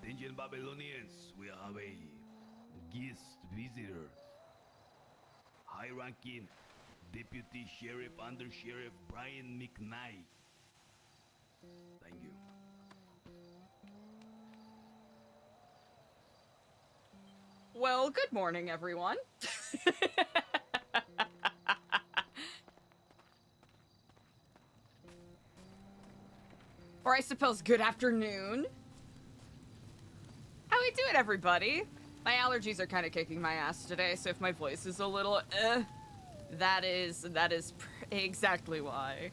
Attention Babylonians, we have a guest visitor. High-ranking Deputy Sheriff Under Sheriff Brian McKnight. Thank you. Well, good morning, everyone. Or I suppose good afternoon. How we doing, everybody? My allergies are kind of kicking my ass today, so if my voice is a little that is exactly why.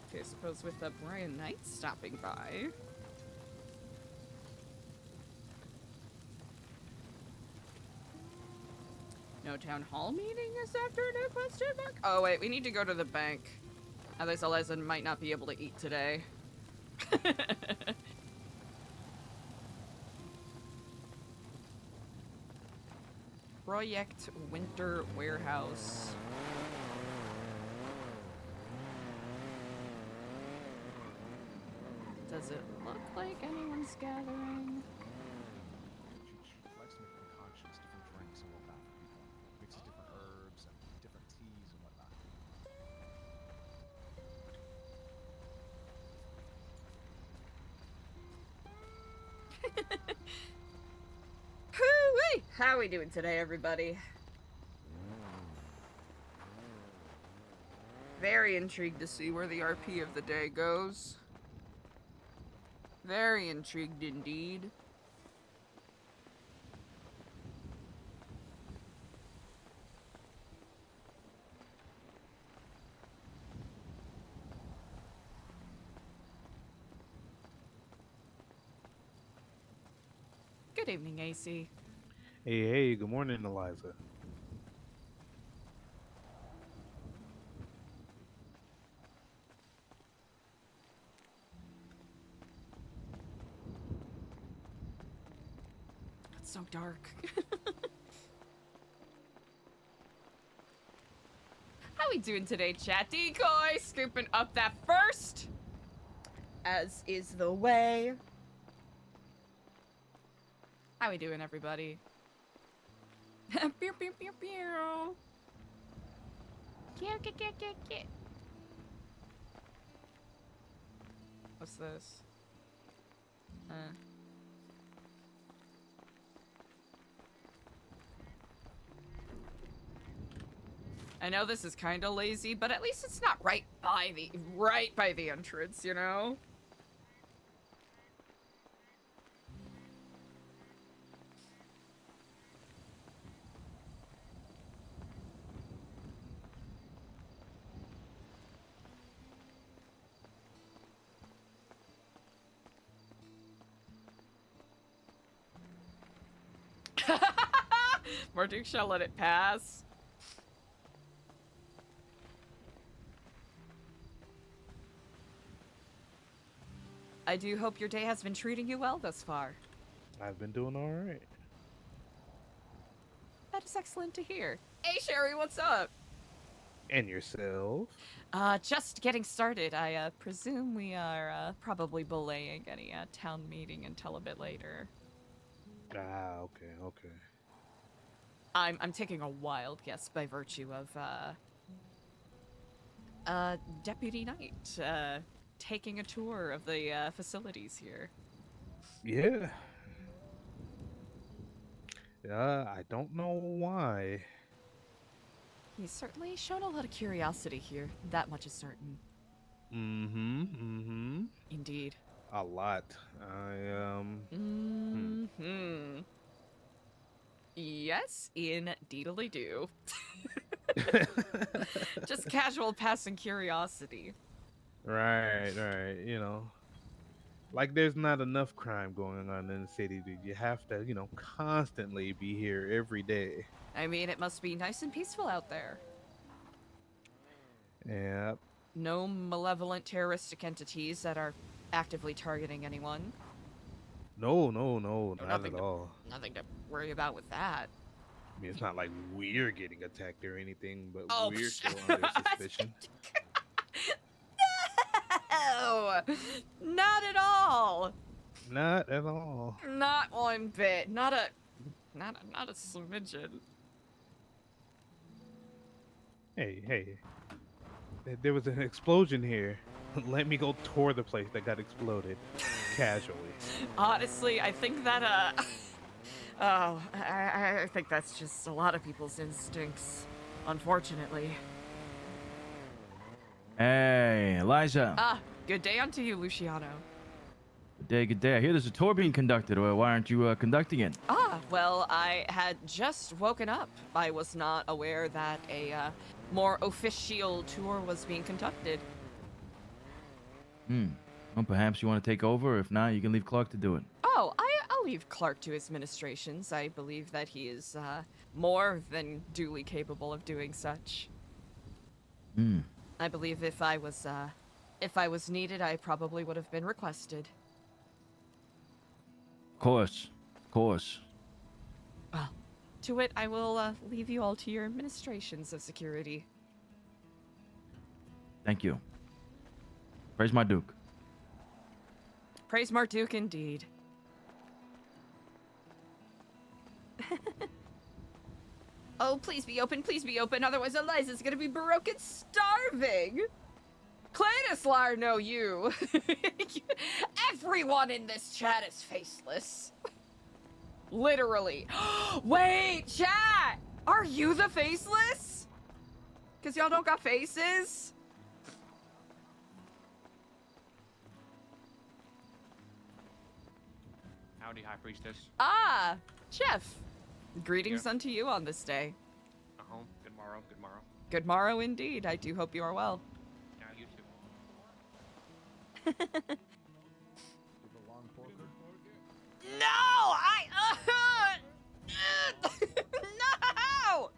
Okay, I suppose with Brian Knight stopping by. No town hall meeting is after a question mark? Oh wait, we need to go to the bank. Otherwise Eliza might not be able to eat today. Project Winter Warehouse. Does it look like anyone's gathering? She likes to make concoctions, different drinks and whatnot for people. Mixes different herbs and different teas and whatnot. Hoo-wee! How are we doing today, everybody? Very intrigued to see where the RP of the day goes. Very intrigued indeed. Good evening, AC. Hey, good morning, Eliza. It's so dark. How we doing today, chat? Decoy scooping up that first, as is the way. How we doing, everybody? Pew, pew, pew, pew. What's this? I know this is kind of lazy, but at least it's not right by the entrance, you know? Marduk shall let it pass. I do hope your day has been treating you well thus far. I've been doing all right. That is excellent to hear. Hey, Sherry, what's up? And yourself? Just getting started. I presume we are probably belaying any town meeting until a bit later. Ah, okay. I'm taking a wild guess by virtue of Deputy Knight taking a tour of the facilities here. Yeah. I don't know why. He's certainly shown a lot of curiosity here. That much is certain. Indeed. A lot. Yes, indeedly do. Just casual passing curiosity. Right. You know, like there's not enough crime going on in the city, dude. You have to, constantly be here every day. I mean, it must be nice and peaceful out there. Yeah. No malevolent terroristic entities that are actively targeting anyone. No, not at all. Nothing to worry about with that. mean, it's not like we're getting attacked or anything, but Oh, we're still under suspicion. No, not at all. Not at all. Not one bit. Not a smidgen. Hey, there was an explosion here. Let me go tour the place that got exploded casually. Honestly, I think that oh, I think that's just a lot of people's instincts, unfortunately. Hey, Eliza. Ah, good day unto you, Luciano. Good day, good day. I hear there's a tour being conducted. Why aren't you conducting it? Ah, well, I had just woken up. I was not aware that a more official tour was being conducted. Well, perhaps you want to take over. If not, you can leave Clark to do it. Oh, I'll leave Clark to his ministrations. I believe that he is more than duly capable of doing such. I believe if I was needed, I probably would have been requested. Of course. Well, to it, I will leave you all to your administrations of security. Thank you. Praise my Duke. Praise Marduk indeed. Oh, please be open, otherwise Eliza's gonna be broke and starving! Cladislar, no you! Everyone in this chat is faceless. Literally. Wait, chat! Are you the faceless? Cause y'all don't got faces? Howdy, High Priestess. Ah, Chef. Greetings unto you on this day. Good morrow, good morrow. Good morrow indeed. I do hope you are well. Yeah, you too. With a long porker. No! No!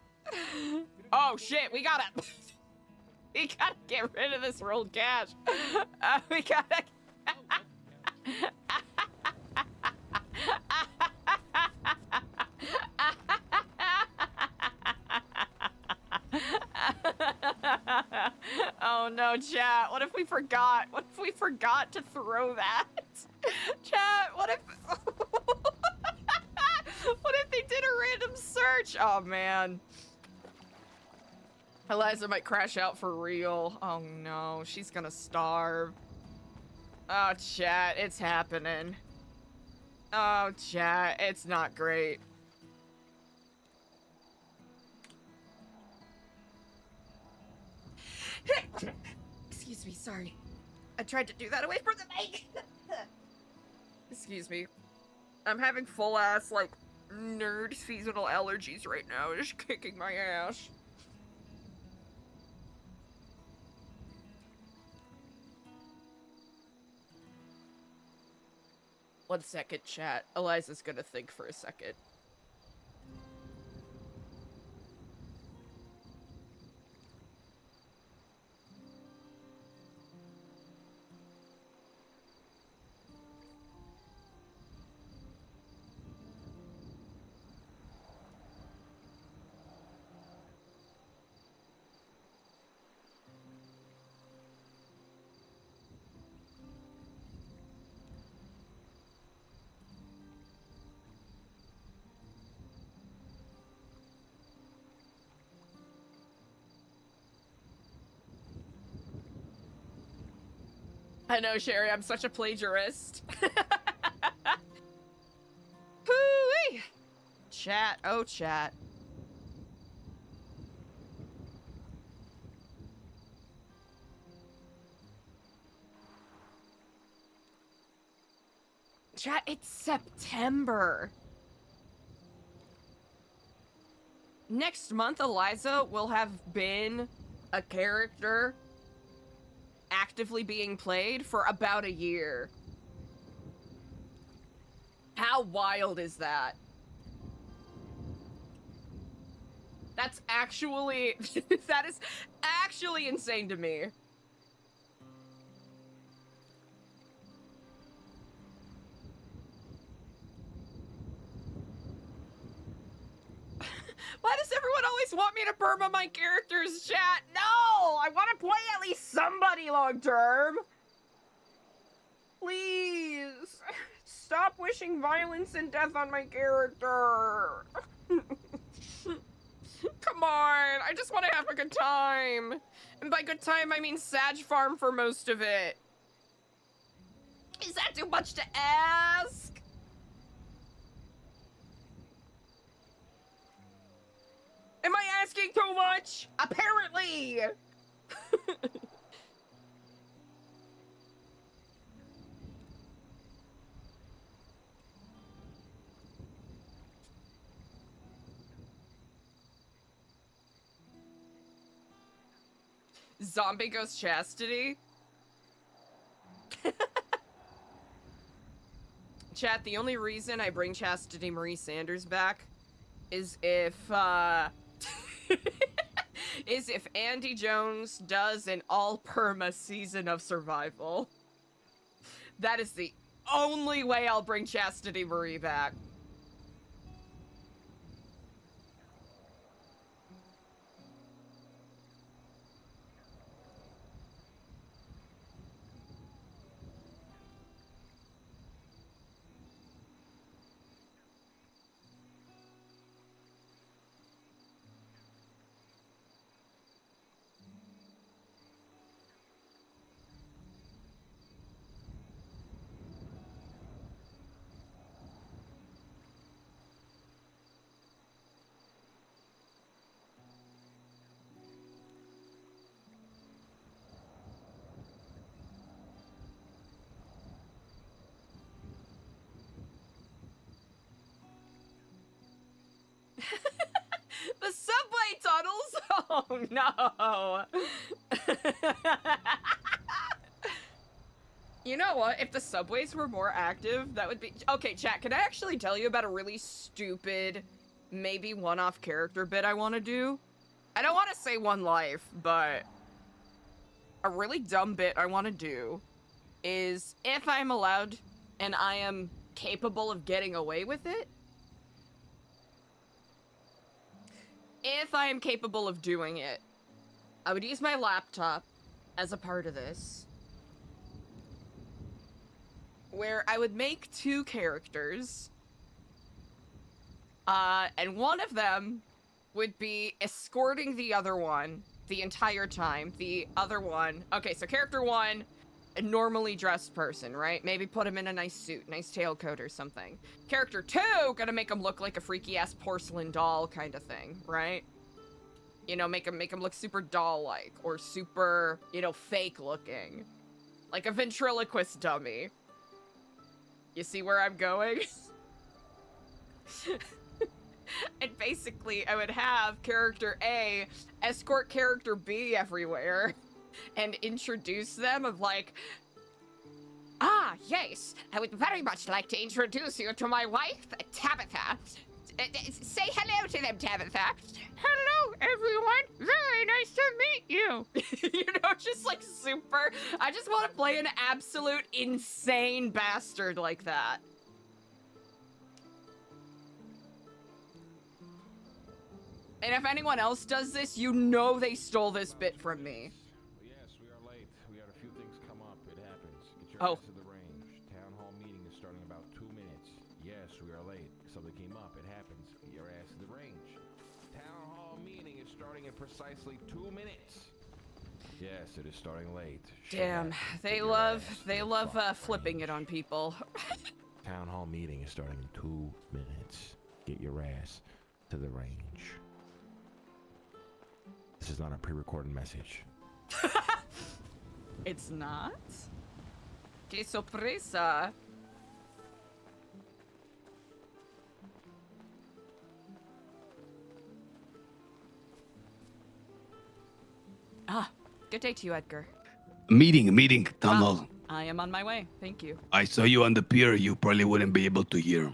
Oh shit, we gotta get rid of this rolled cash. We gotta... Oh no, chat. What if we forgot? What if we forgot to throw that? Chat, what if... What if they did a random search? Oh man. Eliza might crash out for real. Oh no, she's gonna starve. Oh chat, it's happening. Oh chat, it's not great. Excuse me, sorry. I tried to do that away from the mic. Excuse me. I'm having full ass, like, nerd seasonal allergies right now. It's just kicking my ass. One second, chat. Eliza's gonna think for a second. I know, Sherry, I'm such a plagiarist. Hoo-wee! Chat, oh chat. Chat, it's September. Next month, Eliza will have been a character actively being played for about a year. How wild is that? That's actually... that is actually insane to me. Why does everyone always want me to perma my characters, chat? No! I want to play at least somebody long term. Please. Stop wishing violence and death on my character. Come on. I just want to have a good time. And by good time, I mean Sag Farm for most of it. Is that too much to ask? Am I asking too much? Apparently! Zombie Ghost Chastity? Chat, the only reason I bring Chastity Marie Sanders back is if, is if Andi Jones does an all-perma season of Survival. That is the only way I'll bring Chastity Marie back. The subway tunnels? Oh no! You know what? If the subways were more active, that would be... Okay, chat, can I actually tell you about a really stupid, maybe one-off character bit I want to do? I don't want to say One Life, but a really dumb bit I want to do is if I'm allowed and I am capable of getting away with it, if I am capable of doing it, I would use my laptop as a part of this, where I would make 2 characters, and one of them would be escorting the other one the entire time. The other one... Okay, so character 1, a normally dressed person, right? Maybe put him in a nice suit, nice tailcoat or something. Character 2, gonna make him look like a freaky-ass porcelain doll kind of thing, right? You know, make him look super doll-like, or super, you know, fake-looking. Like a ventriloquist dummy. You see where I'm going? And basically, I would have character A escort character B everywhere and introduce them of like, ah, yes, I would very much like to introduce you to my wife, Tabitha. Say hello to them, Tabitha. Hello, everyone. Very nice to meet you. You know, just like super. I just want to play an absolute insane bastard like that. And if anyone else does this, you know they stole this bit from me. Yes, we are late. We had a few things come up. It happens. Get your Oh. ass to the range. Town hall meeting is starting in about 2 minutes. Yes, we are late. Something came up. It happens. Get your ass to the range. Town hall meeting is starting in precisely 2 minutes. Yes, it is starting late. Shut Damn, up. they Get your love ass to the fucking flipping it range. on people. Town hall meeting is starting in 2 minutes. Get your ass to the range. This is not a pre-recorded message. It's not? Que sorpresa. Ah, good day to you, Edgar. Meeting, town hall. I am on my way. Thank you. I saw you on the pier. You probably wouldn't be able to hear.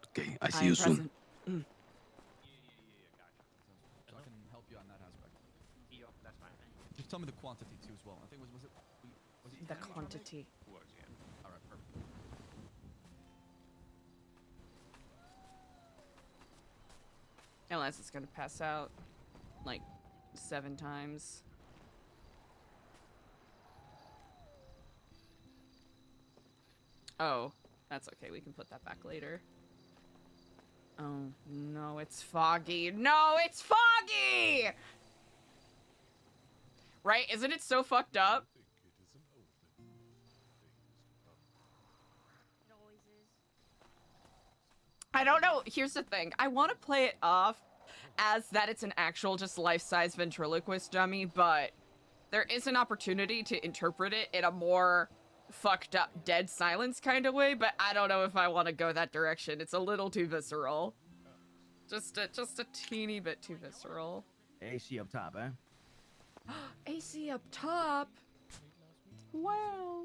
Okay, I see am you soon. present. Mm. So I can help you on that aspect. Yo, that's fine. Just tell me the quantity too as well. I think was it The 10 we tried? quantity. Was, yeah. All right, perfect. Eliza's gonna pass out like 7 times. Oh, that's okay. We can put that back later. Oh, no, it's foggy. No, it's foggy! Right? Isn't it so fucked up? It always is. I don't know. Here's the thing. I want to play it off as that it's an actual just life-size ventriloquist dummy, but there is an opportunity to interpret it in a more fucked up dead silence kind of way, but I don't know if I want to go that direction. It's a little too visceral. Just a teeny bit too visceral. AC up top, eh? AC up top? Wow.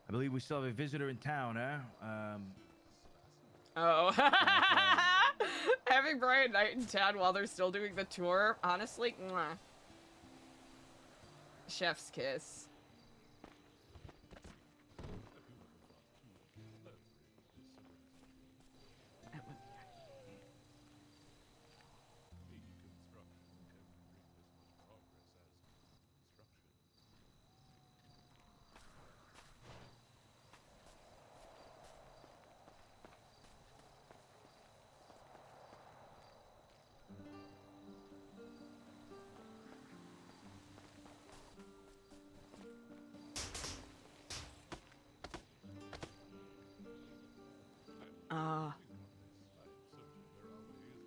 I believe we still have a visitor in town, eh? Oh. Having Brian Knight in town while they're still doing the tour, honestly, mwah. Chef's kiss.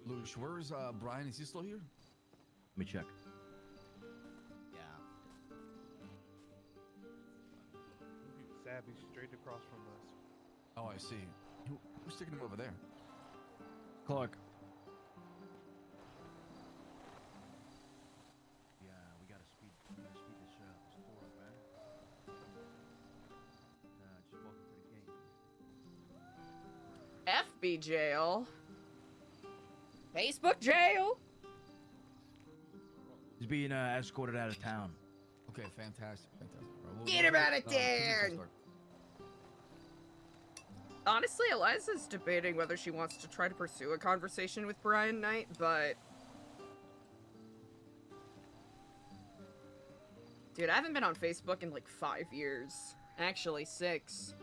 Lush, where's Brian? Is he still here? Let me check. Yeah. Savvy straight across from us. Oh, I see. Who's taking him over there? Clark. Yeah, we gotta speed this tour up, man. Just walk into the gate. FB jail? Facebook jail? He's being escorted out of town. Okay, fantastic. Get him out of town! Honestly, Eliza's debating whether she wants to try to pursue a conversation with Brian Knight, but... Dude, I haven't been on Facebook in like 5 years. Actually, 6.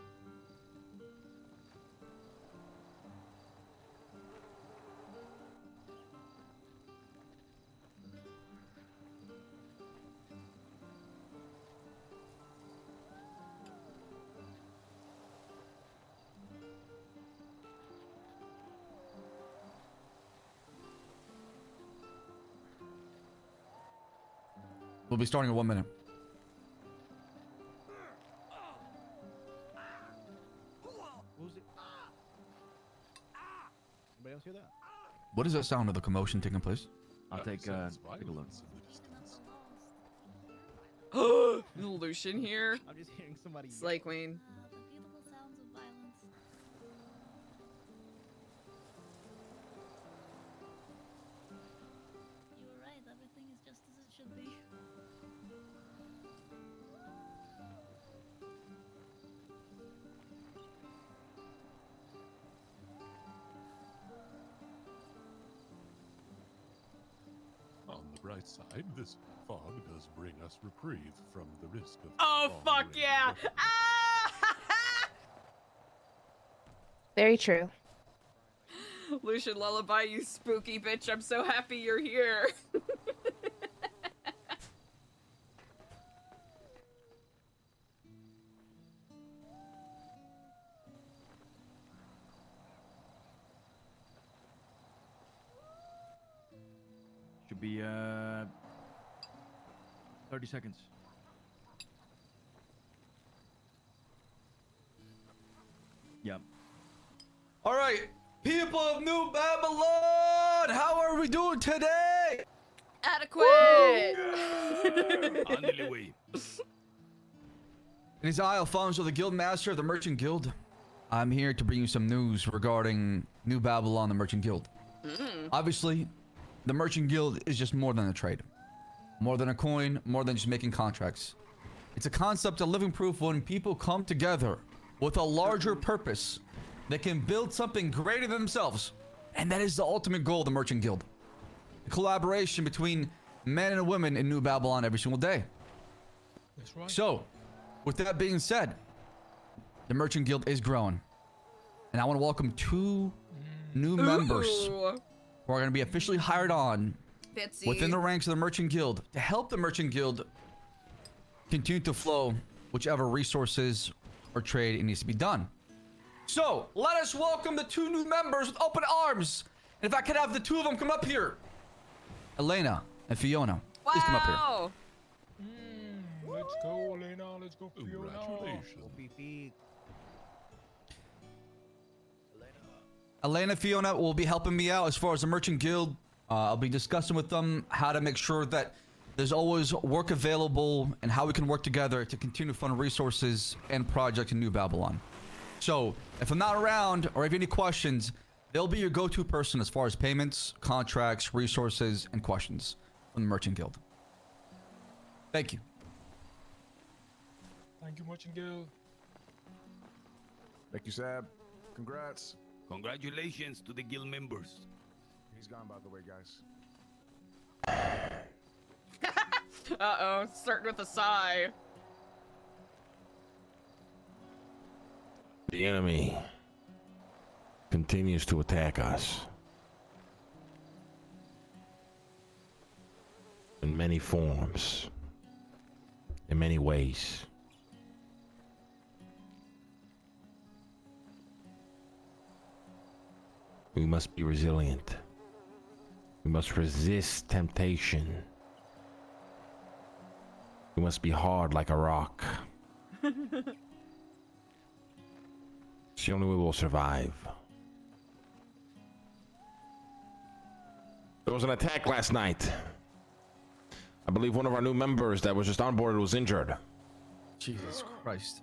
We'll be starting in 1 minute. Anybody else hear that? What is that sound of the commotion taking place? I'll take a look. Lucian here. I'm just hearing somebody. Slay Queen. The beautiful sounds of violence. You were right. Everything is just as it should be. On the bright side, this fog does bring us reprieve from the risk of. Oh, fuck long-range yeah! weapons. Ah! Very true. Lucian Lullaby, you spooky bitch. I'm so happy you're here. Should be 30 seconds. Yep. All right, people of New Babylon, how are we doing today? Adequate! Andale, way. It is I, Alfonso, the Guild Master of the Merchant Guild. I'm here to bring you some news regarding New Babylon, the Merchant Guild. Obviously, the Merchant Guild is just more than a trade. More than a coin, more than just making contracts. It's a concept of living proof when people come together with a larger purpose. They can build something greater than themselves. And that is the ultimate goal of the Merchant Guild. The collaboration between men and women in New Babylon every single day. That's right. So, with that being said, the Merchant Guild is growing. And I want to welcome 2 new members who are going to be officially hired on Bitsy. within the ranks of the Merchant Guild to help the Merchant Guild continue to flow whichever resources or trade it needs to be done. So, let us welcome the 2 new members with open arms. And if I could have the 2 of them come up here. Elena and Fiona, please come up here. Wow. Let's go, Elena. Let's go, Fiona. Congratulations. Elena, Fiona will be helping me out as far as the Merchant Guild. I'll be discussing with them how to make sure that there's always work available and how we can work together to continue to fund resources and projects in New Babylon. So, if I'm not around or if you have any questions, they'll be your go-to person as far as payments, contracts, resources, and questions from the Merchant Guild. Thank you. Thank you, Merchant Guild. Thank you, Sab. Congrats. Congratulations to the guild members. He's gone, by the way, guys. Uh-oh, starting with a sigh. The enemy continues to attack us in many forms, in many ways. We must be resilient. We must resist temptation. We must be hard like a rock. It's the only way we'll survive. There was an attack last night. I believe one of our new members that was just onboarded was injured. Jesus Christ.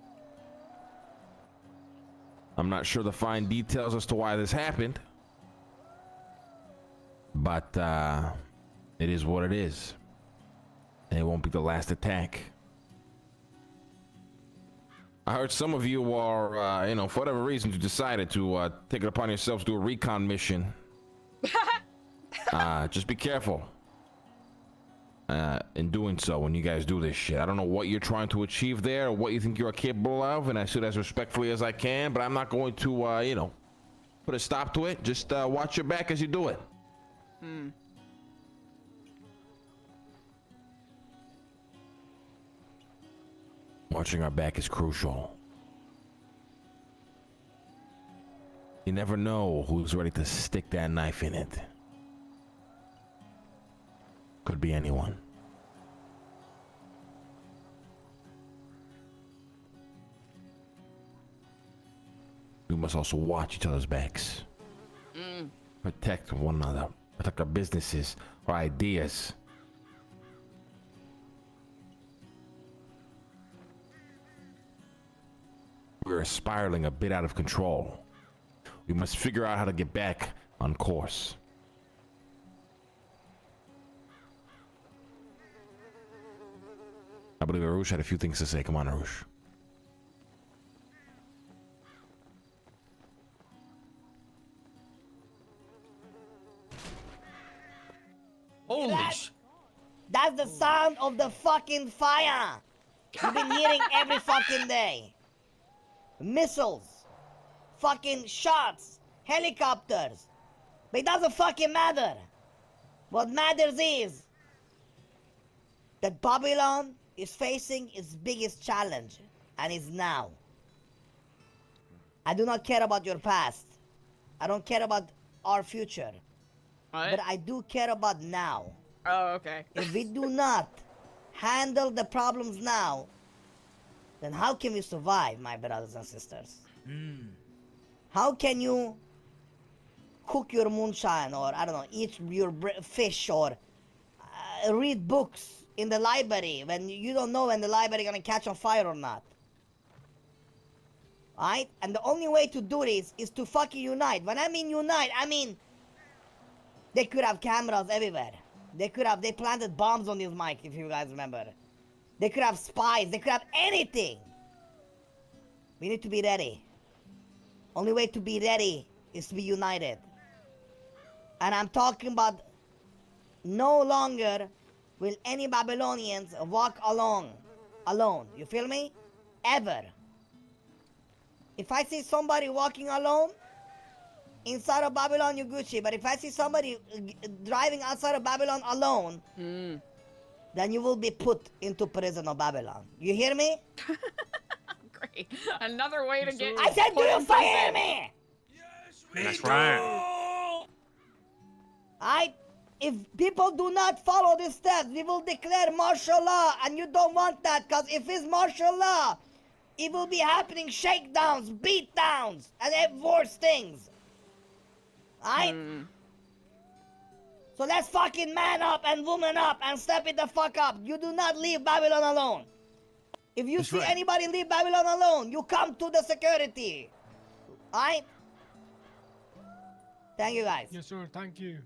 I'm not sure the fine details as to why this happened. But it is what it is. And it won't be the last attack. I heard some of you are, for whatever reason, you decided to take it upon yourselves to do a recon mission. Just be careful in doing so when you guys do this shit. I don't know what you're trying to achieve there or what you think you are capable of, and I say it as respectfully as I can, but I'm not going to, put a stop to it. Just watch your back as you do it. Watching our back is crucial. You never know who's ready to stick that knife in it. Could be anyone. We must also watch each other's backs. Protect one another. Protect our businesses, our ideas. We're spiraling a bit out of control. We must figure out how to get back on course. I believe Arush had a few things to say. Come on, Arush. Holy That's the sound of the fucking fire. You've been hearing every fucking day. Missiles. Fucking shots. Helicopters. But it doesn't fucking matter. What matters is that Babylon is facing its biggest challenge, and it's now. I do not care about your past. I don't care about our future. What? But I do care about now. Oh, okay. If we do not handle the problems now, then how can we survive, my brothers and sisters? How can you cook your moonshine, or I don't know, eat your fish, or read books in the library when you don't know when the library gonna catch on fire or not? Right? And the only way to do this is to fucking unite. When I mean unite, I mean they could have cameras everywhere. They planted bombs on this mic, if you guys remember. They could have spies, they could have anything. We need to be ready. Only way to be ready is to be united. And I'm talking about no longer will any Babylonians walk alone. You feel me? Ever. If I see somebody walking alone inside of Babylon, you're Gucci. But if I see somebody driving outside of Babylon alone, then you will be put into prison of Babylon. You hear me? Great. Another way to get. I said, do put you in fucking hear prison. me? That's right. If people do not follow these steps, we will declare martial law, and you don't want that, because if it's martial law, it will be happening shakedowns, beatdowns, and worse things. Alright? So let's fucking man up and woman up and step it the fuck up. You do not leave Babylon alone. If you see anybody leave Babylon alone, you come to the security. Alright? Thank you guys. Yes, sir. Thank you.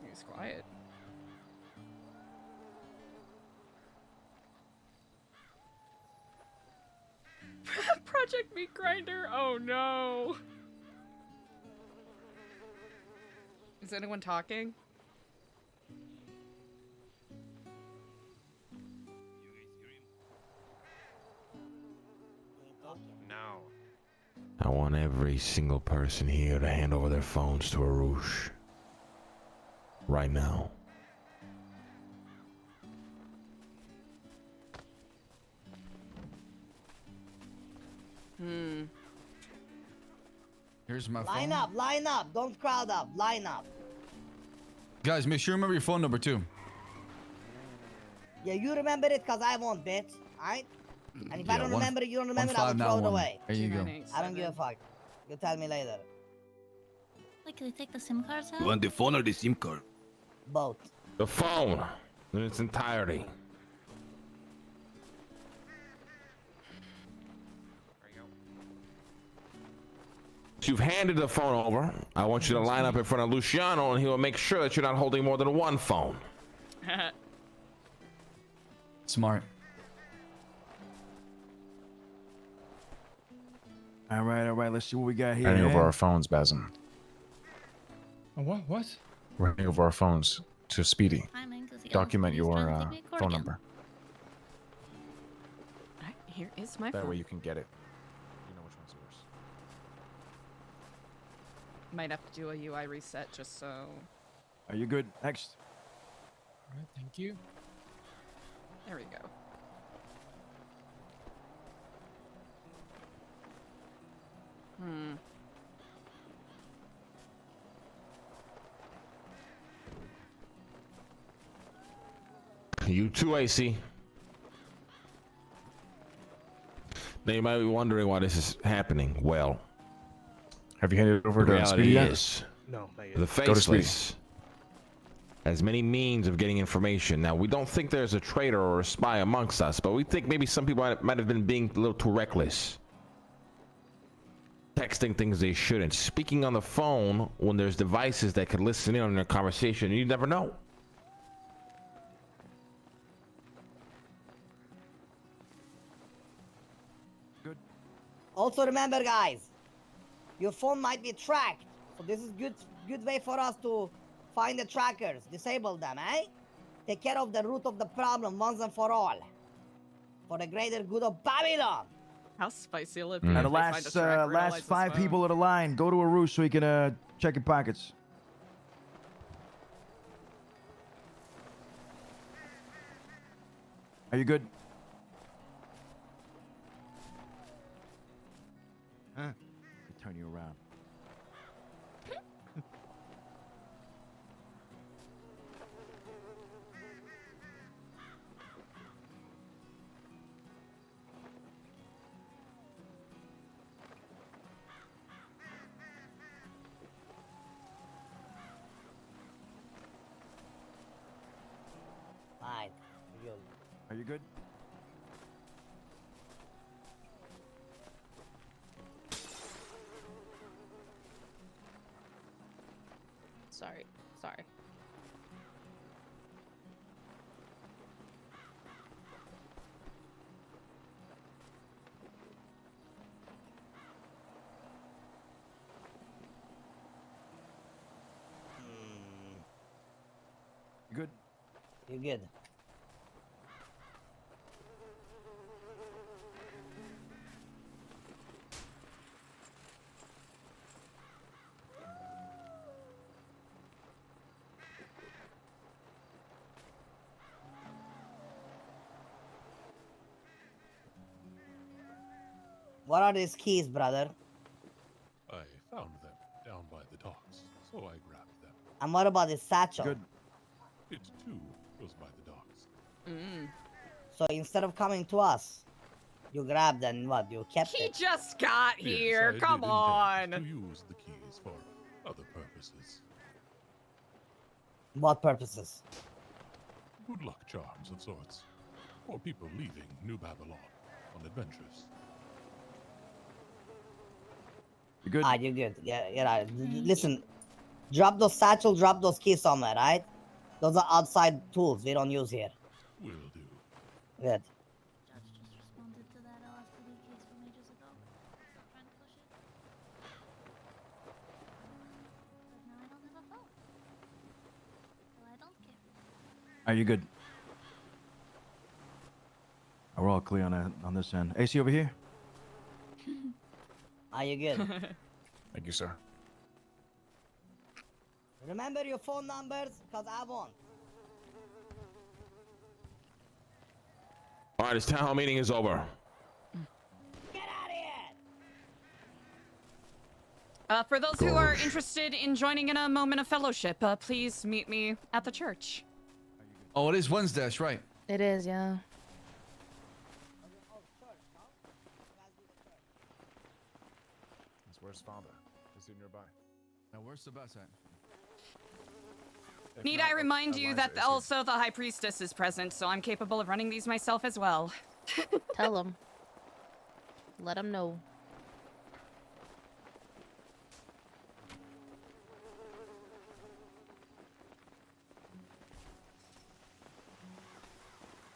He's quiet. Project Meat Grinder. Oh no. Is anyone talking? No. I want every single person here to hand over their phones to Arush. Right now. Here's my Line phone. line up. Don't crowd up. Line up. Guys, make sure you remember your phone number too. Yeah, you remember it, because I won't, bitch. Alright? And if I don't remember it, you don't remember it, I will throw it 1591. away. There you go. I don't give a fuck. You tell me later. Like, can they take the SIM cards out? You want the phone or the SIM card? Both. The phone in its entirety. There you go. So you've handed the phone over. I want you to line up in front of Luciano, and he will make sure that you're not holding more than one phone. Smart. All right. Let's see what we got here. Handing over man. our phones, Basim. What? We're handing over our phones to Speedy. Timing, 'cause, yeah, Document he's your trying to take me to court phone again. number. Alright, here is my That phone. way you can get it. You know which one's yours. Might have to do a UI reset just so. Are you good? Next. All right, thank you. There we go. You too, AC. Now you might be wondering why this is happening. Well, Have you handed it over the to Speedy reality yet? is No, not yet. the Go to Speedy. faceless has many means of getting information. Now, we don't think there's a traitor or a spy amongst us, but we think maybe some people might have been being a little too reckless. Texting things they shouldn't. Speaking on the phone when there's devices that could listen in on their conversation. You never know. Also remember, guys, your phone might be tracked. So this is good way for us to find the trackers, disable them, eh? Take care of the root of the problem once and for all. For the greater good of Babylon. How spicy will it be? Now if the they find a last tracker in last Eliza's 5 phone? people of the line, go to Arush so he can check your pockets. Are you good? Huh? Turn you around. Are you good? Sorry. Sorry. You good? You good? What are these keys, brother? I found them down by the docks, so I grabbed them. And what about this satchel? Good. It too was by the docks. So instead of coming to us, you grabbed and what? You kept He it. just got here. Yes, I Come did on. intend to use the keys for other purposes. What purposes? Good luck charms of sorts. For people leaving New Babylon on adventures. You good? Ah, you're good. Yeah. Listen, drop those satchel, drop those keys somewhere, right? Those are outside tools we don't use here. Will do. Good. Judge just responded to that LSPD case from ages ago. Still trying to push it. But now I don't have a phone. Well, I don't care. Are you good? We're all clear on this end. AC over here. Are you good? Thank you, sir. Remember your phone numbers, cause I won't. All right, this town hall meeting is over. Get out of here! For those who are interested in joining in a moment of fellowship, please meet me at the church. Oh, it is Wednesday. That's right. It is, yeah. Where's father? Is he nearby? Now, where's the bus at? If Need not, I remind you Eliza that is here. also the High Priestess is present, so I'm capable of running these myself as well. Tell him. Let him know.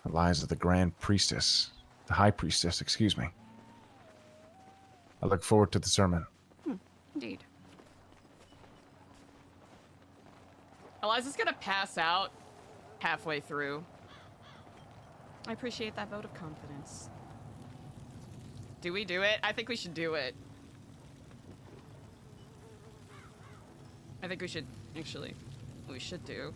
Eliza, the Grand Priestess. The High Priestess, excuse me. I look forward to the sermon. Indeed. Eliza's gonna pass out halfway through. I appreciate that vote of confidence. Do we do it? I think we should do it. I think we should, actually. We should do.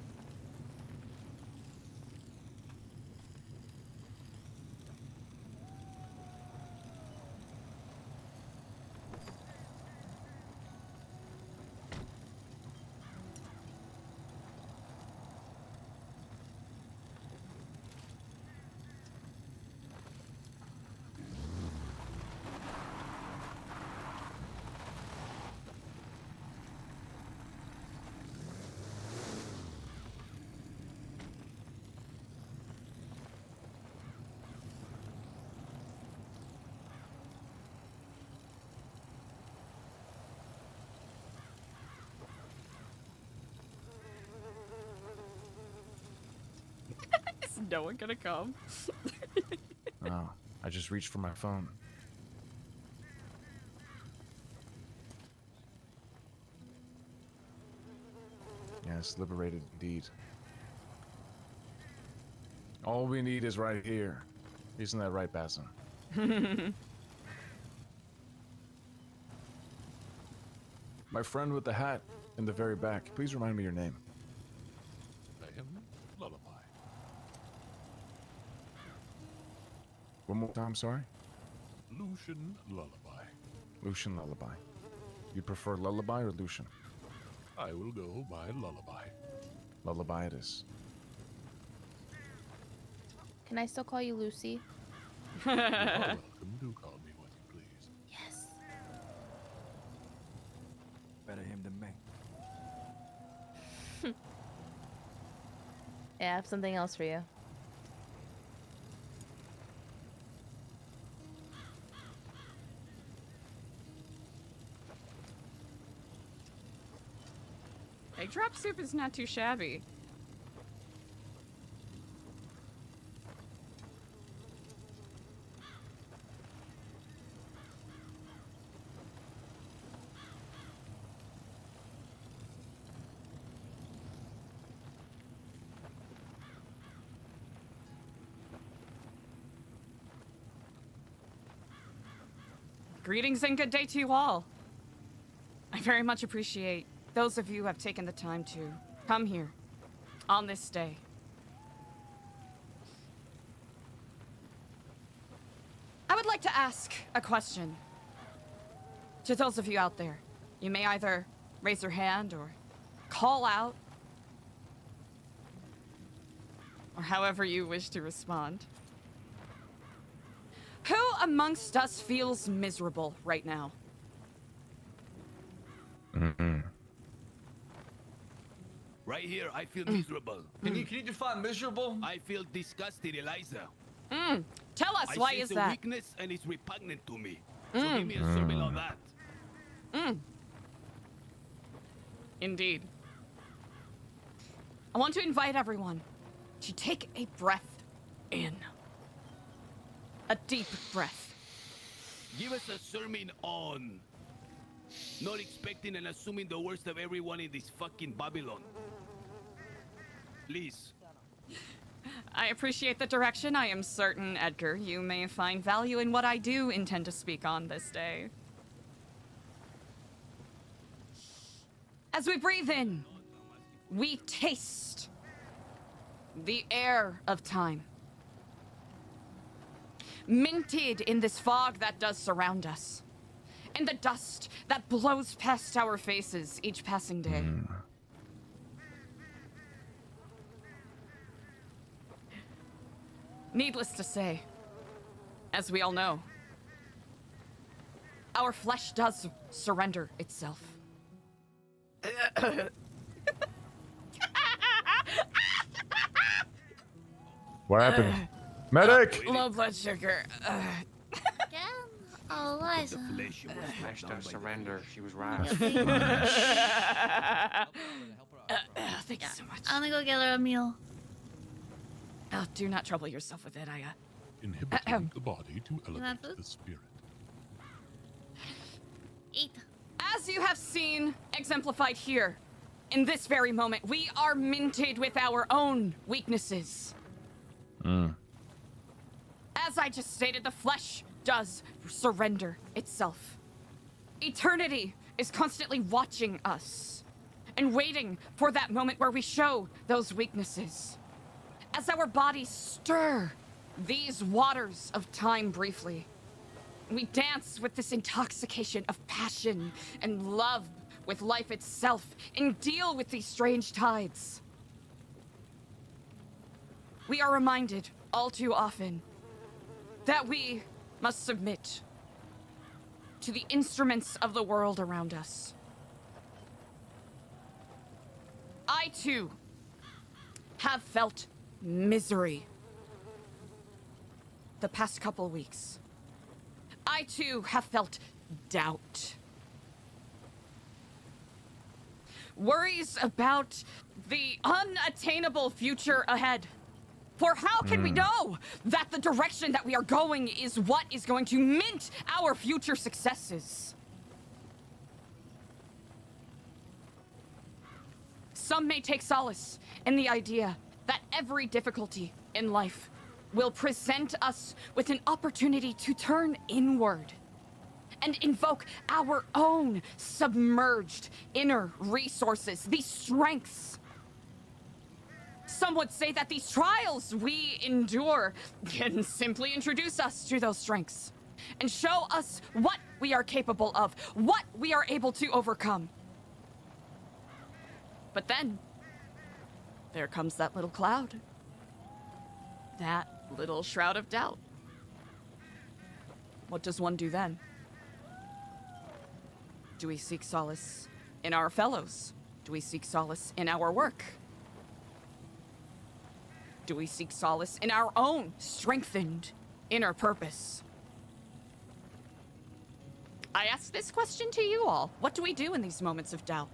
Is no one gonna come? Oh, I just reached for my phone. Yes, liberated indeed. All we need is right here. Isn't that right, Basim? My friend with the hat in the very back. Please remind me your name. I am Lullaby. One more time, sorry? Lucian Lullaby. Lucian Lullaby. You prefer Lullaby or Lucian? I will go by Lullaby. Lullaby it is. Can I still call you Lucy? You are welcome. Do call me what you please. Yes. Better him than me. Yeah, I have something else for you. egg drop soup is not too shabby. Greetings and good day to you all. I very much appreciate those of you who have taken the time to come here on this day. I would like to ask a question to those of you out there. You may either raise your hand or call out, or however you wish to respond. Who amongst us feels miserable right now? Right here, I feel miserable. Can you define miserable? I feel disgusted, Eliza. Tell us, why is I that? sense a weakness and it's repugnant to me. So give me a serving of that. Indeed. I want to invite everyone to take a breath in. A deep breath. Give us a sermon on not expecting and assuming the worst of everyone in this fucking Babylon. Please. I appreciate the direction. I am certain, Edgar, you may find value in what I do intend to speak on this day. As we breathe in, we taste the air of time. Minted in this fog that does surround us, in the dust that blows past our faces each passing day. Needless to say, as we all know, our flesh does surrender itself. What happened? Medic! Low blood sugar. Again? Oh, Eliza. Flesh does surrender. She was right. Thank you so much. I'm gonna go get her a meal. Oh, do not trouble yourself with it, Inhibiting the body to elevate food? the spirit. Eat. As you have seen exemplified here, in this very moment, we are minted with our own weaknesses. As I just stated, the flesh does surrender itself. Eternity is constantly watching us and waiting for that moment where we show those weaknesses. As our bodies stir these waters of time briefly, we dance with this intoxication of passion and love with life itself and deal with these strange tides. We are reminded all too often that we must submit to the instruments of the world around us. I too have felt misery the past couple weeks. I too have felt doubt. Worries about the unattainable future ahead. For how can we know that the direction that we are going is what is going to mint our future successes? Some may take solace in the idea that every difficulty in life will present us with an opportunity to turn inward and invoke our own submerged inner resources, these strengths. Some would say that these trials we endure can simply introduce us to those strengths and show us what we are capable of, what we are able to overcome. But then, there comes that little cloud. That little shroud of doubt. What does one do then? Do we seek solace in our fellows? Do we seek solace in our work? Do we seek solace in our own strengthened inner purpose? I ask this question to you all. What do we do in these moments of doubt?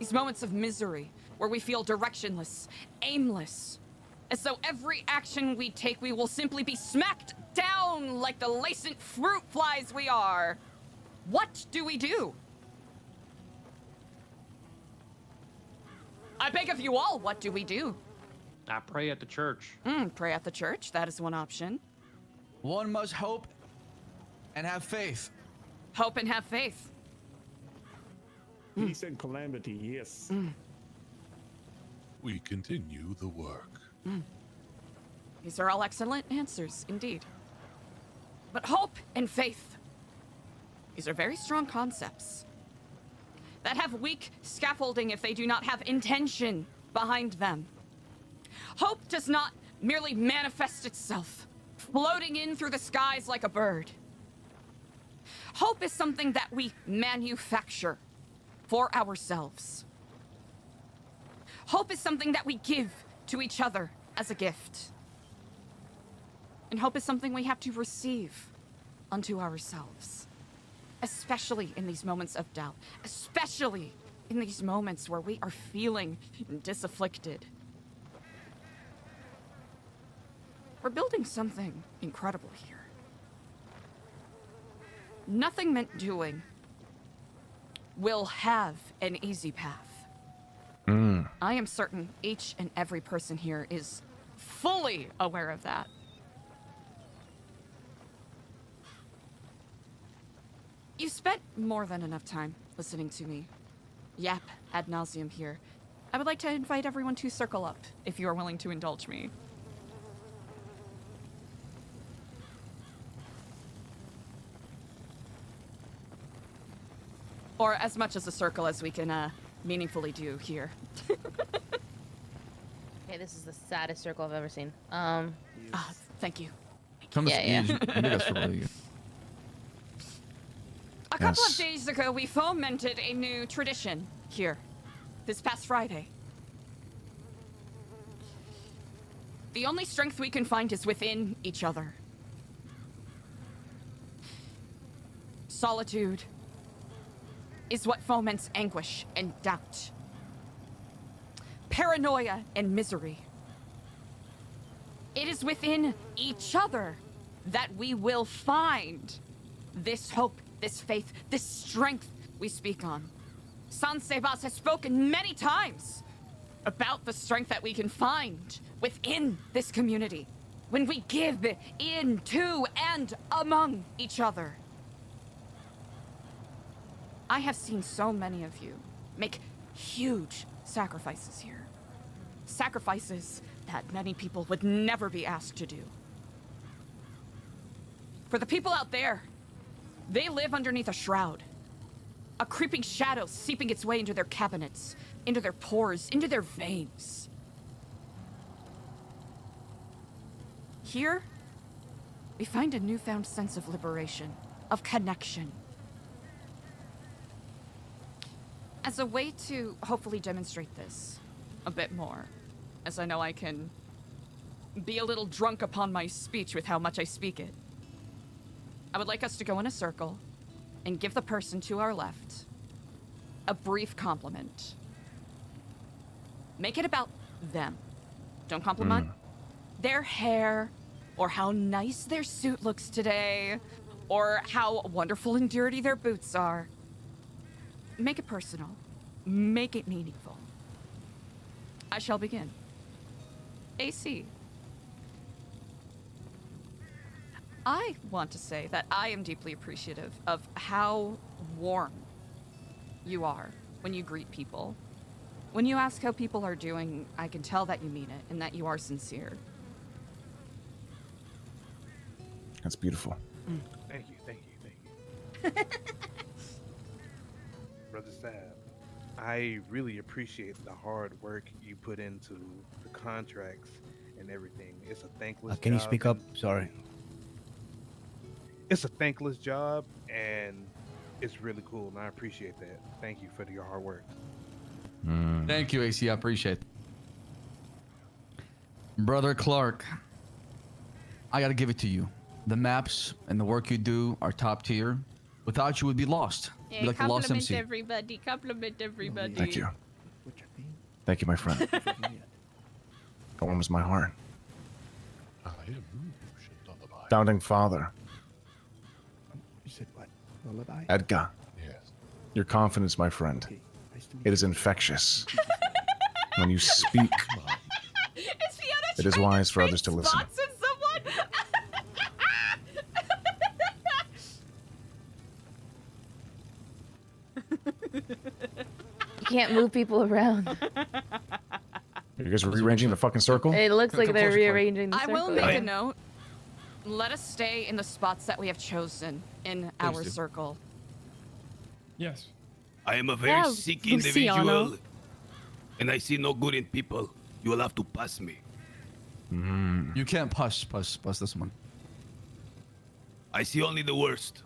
These moments of misery where we feel directionless, aimless, as though every action we take we will simply be smacked down like the lacent fruit flies we are. What do we do? I beg of you all, what do we do? I pray at the church. Pray at the church, that is one option. One must hope and have faith. Hope and have faith. Peace and calamity, yes. We continue the work. These are all excellent answers, indeed. But hope and faith, these are very strong concepts that have weak scaffolding if they do not have intention behind them. Hope does not merely manifest itself, floating in through the skies like a bird. Hope is something that we manufacture for ourselves. Hope is something that we give to each other as a gift. And hope is something we have to receive unto ourselves. Especially in these moments of doubt. Especially in these moments where we are feeling disafflicted. We're building something incredible here. Nothing meant doing will have an easy path. I am certain each and every person here is fully aware of that. You've spent more than enough time listening to me yap ad nauseum here. I would like to invite everyone to circle up, if you are willing to indulge me. Or as much as a circle as we can meaningfully do here. Okay, this is the saddest circle I've ever seen. Thank you. Yeah. A couple of days ago, we fomented a new tradition here, this past Friday. The only strength we can find is within each other. Solitude is what foments anguish and doubt. Paranoia and misery. It is within each other that we will find this hope, this faith, this strength we speak on. San Sebas has spoken many times about the strength that we can find within this community when we give in to and among each other. I have seen so many of you make huge sacrifices here. Sacrifices that many people would never be asked to do. For the people out there, they live underneath a shroud. A creeping shadow seeping its way into their cabinets, into their pores, into their veins. Here, we find a newfound sense of liberation, of connection. As a way to hopefully demonstrate this a bit more, as I know I can be a little drunk upon my speech with how much I speak it, I would like us to go in a circle and give the person to our left a brief compliment. Make it about them. Don't compliment their hair, or how nice their suit looks today, or how wonderful and dirty their boots are. Make it personal. Make it meaningful. I shall begin. AC. I want to say that I am deeply appreciative of how warm you are when you greet people. When you ask how people are doing, I can tell that you mean it and that you are sincere. That's beautiful. Thank you. Brother Sab, I really appreciate the hard work you put into the contracts and everything. It's a thankless Can you job, speak up? and Sorry. It's a thankless job, and it's really cool, and I appreciate that. Thank you for your hard work. Thank you, AC. I appreciate it. Brother Clark, I gotta give it to you. The maps and the work you do are top tier. Without you, we'd be lost. Yeah, Be like the lost compliment MC. everybody. Compliment everybody. Thank you. Thank you, my friend. It warms my heart. I am Rouge and Lullaby. Founding father, You said what? Lullaby? Edgar. Yes. Your confidence, my friend. Okay, nice to meet It is infectious. When you speak, Is Fiona it is trying wise to for others to trade listen. spots with someone? You can't move people around. You guys rearranging the fucking circle? It looks like they're rearranging the I will circle. make a note. Let us stay in the spots that we have chosen in our do. circle. Yes. I am a very Yeah, sick Luciano. individual, and I see no good in people. You will have to pass me. You can't push this one. I see only the worst.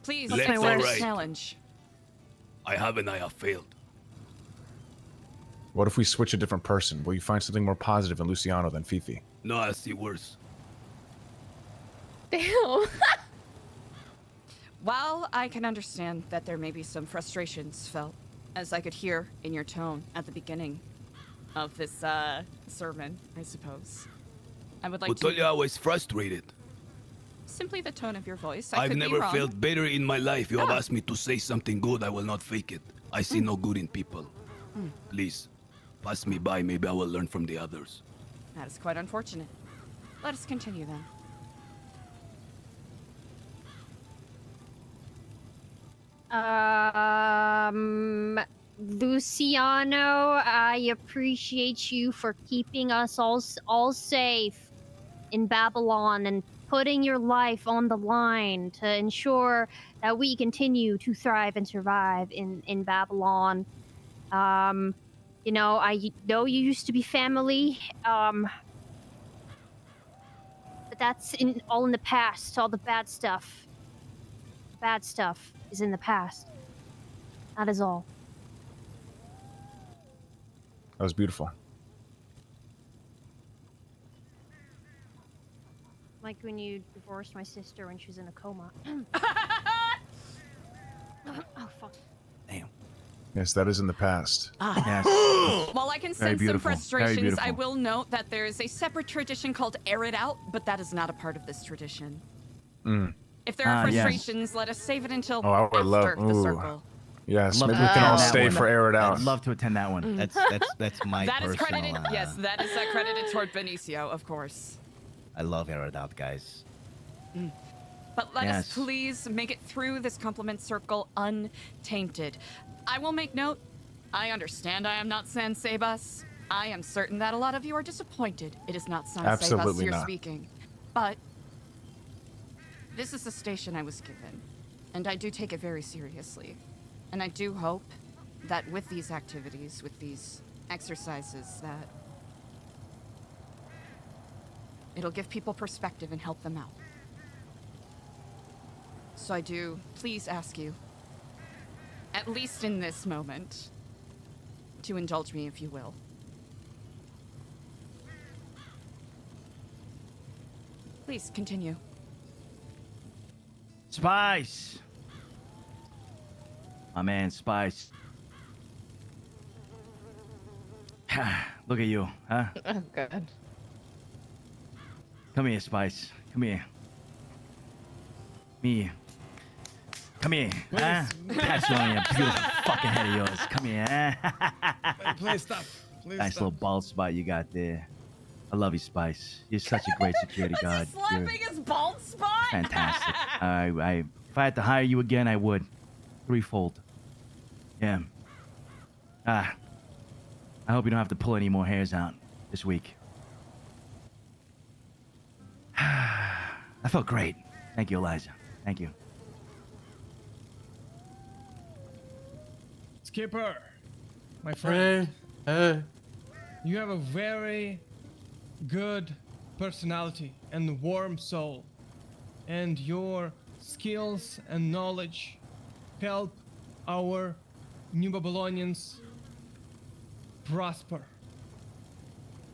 Please Left accept or this right? challenge. I have and I have failed. What if we switch a different person? Will you find something more positive in Luciano than Fifi? No, I see worse. Damn. While I can understand that there may be some frustrations felt, as I could hear in your tone at the beginning of this sermon, I suppose, I would like Who told you I to was frustrated? simply the tone of your voice. I I've could never be wrong. felt better in my life. You have Ah. asked me to say something good. I will not fake it. I see no good in people. Please, pass me by. Maybe I will learn from the others. That is quite unfortunate. Let us continue then. Luciano, I appreciate you for keeping us all safe in Babylon and putting your life on the line to ensure that we continue to thrive and survive in Babylon. You know, I know you used to be family, but that's all in the past. All the bad stuff. Bad stuff is in the past. That is all. That was beautiful. Like when you divorced my sister when she was in a coma. Oh, fuck. Yes, that is in the past. Yes. While I can Very sense some beautiful. Very frustrations, I beautiful. will note that there is a separate tradition called Air It Out, but that is not a part of this tradition. If there are Yes. frustrations, let us save it until Oh, I would after love. the Ooh. circle. Yes, Love maybe to we can all attend that stay one. for air it out. I'd love to attend that one. That's my That is personal. credited. Yes, that is credited toward Benicio, of course. I love Air It Out, guys. But let Yes. us please make it through this compliment circle untainted. I will make note. I understand I am not San Sebas. I am certain that a lot of you are disappointed it is not San Sebas Absolutely you're not. speaking. But this is the station I was given, and I do take it very seriously. And I do hope that with these activities, with these exercises, that it'll give people perspective and help them out. So I do please ask you, at least in this moment, to indulge me if you will. Please continue. Spice. My man, Spice. Look at you, huh? Oh, God. Come here, Spice. Come here. Me. Come here, huh? That's on your beautiful fucking head of yours. Come here, huh? Please stop. Please Nice stop. little bald spot you got there. I love you, Spice. You're such a great security guard. You're his bald spot? fantastic. If I had to hire you again, I would. Threefold. Yeah. I hope you don't have to pull any more hairs out this week. I felt great. Thank you, Eliza. Thank you. Skipper, my friend. You have a very good personality and warm soul, and your skills and knowledge help our New Babylonians prosper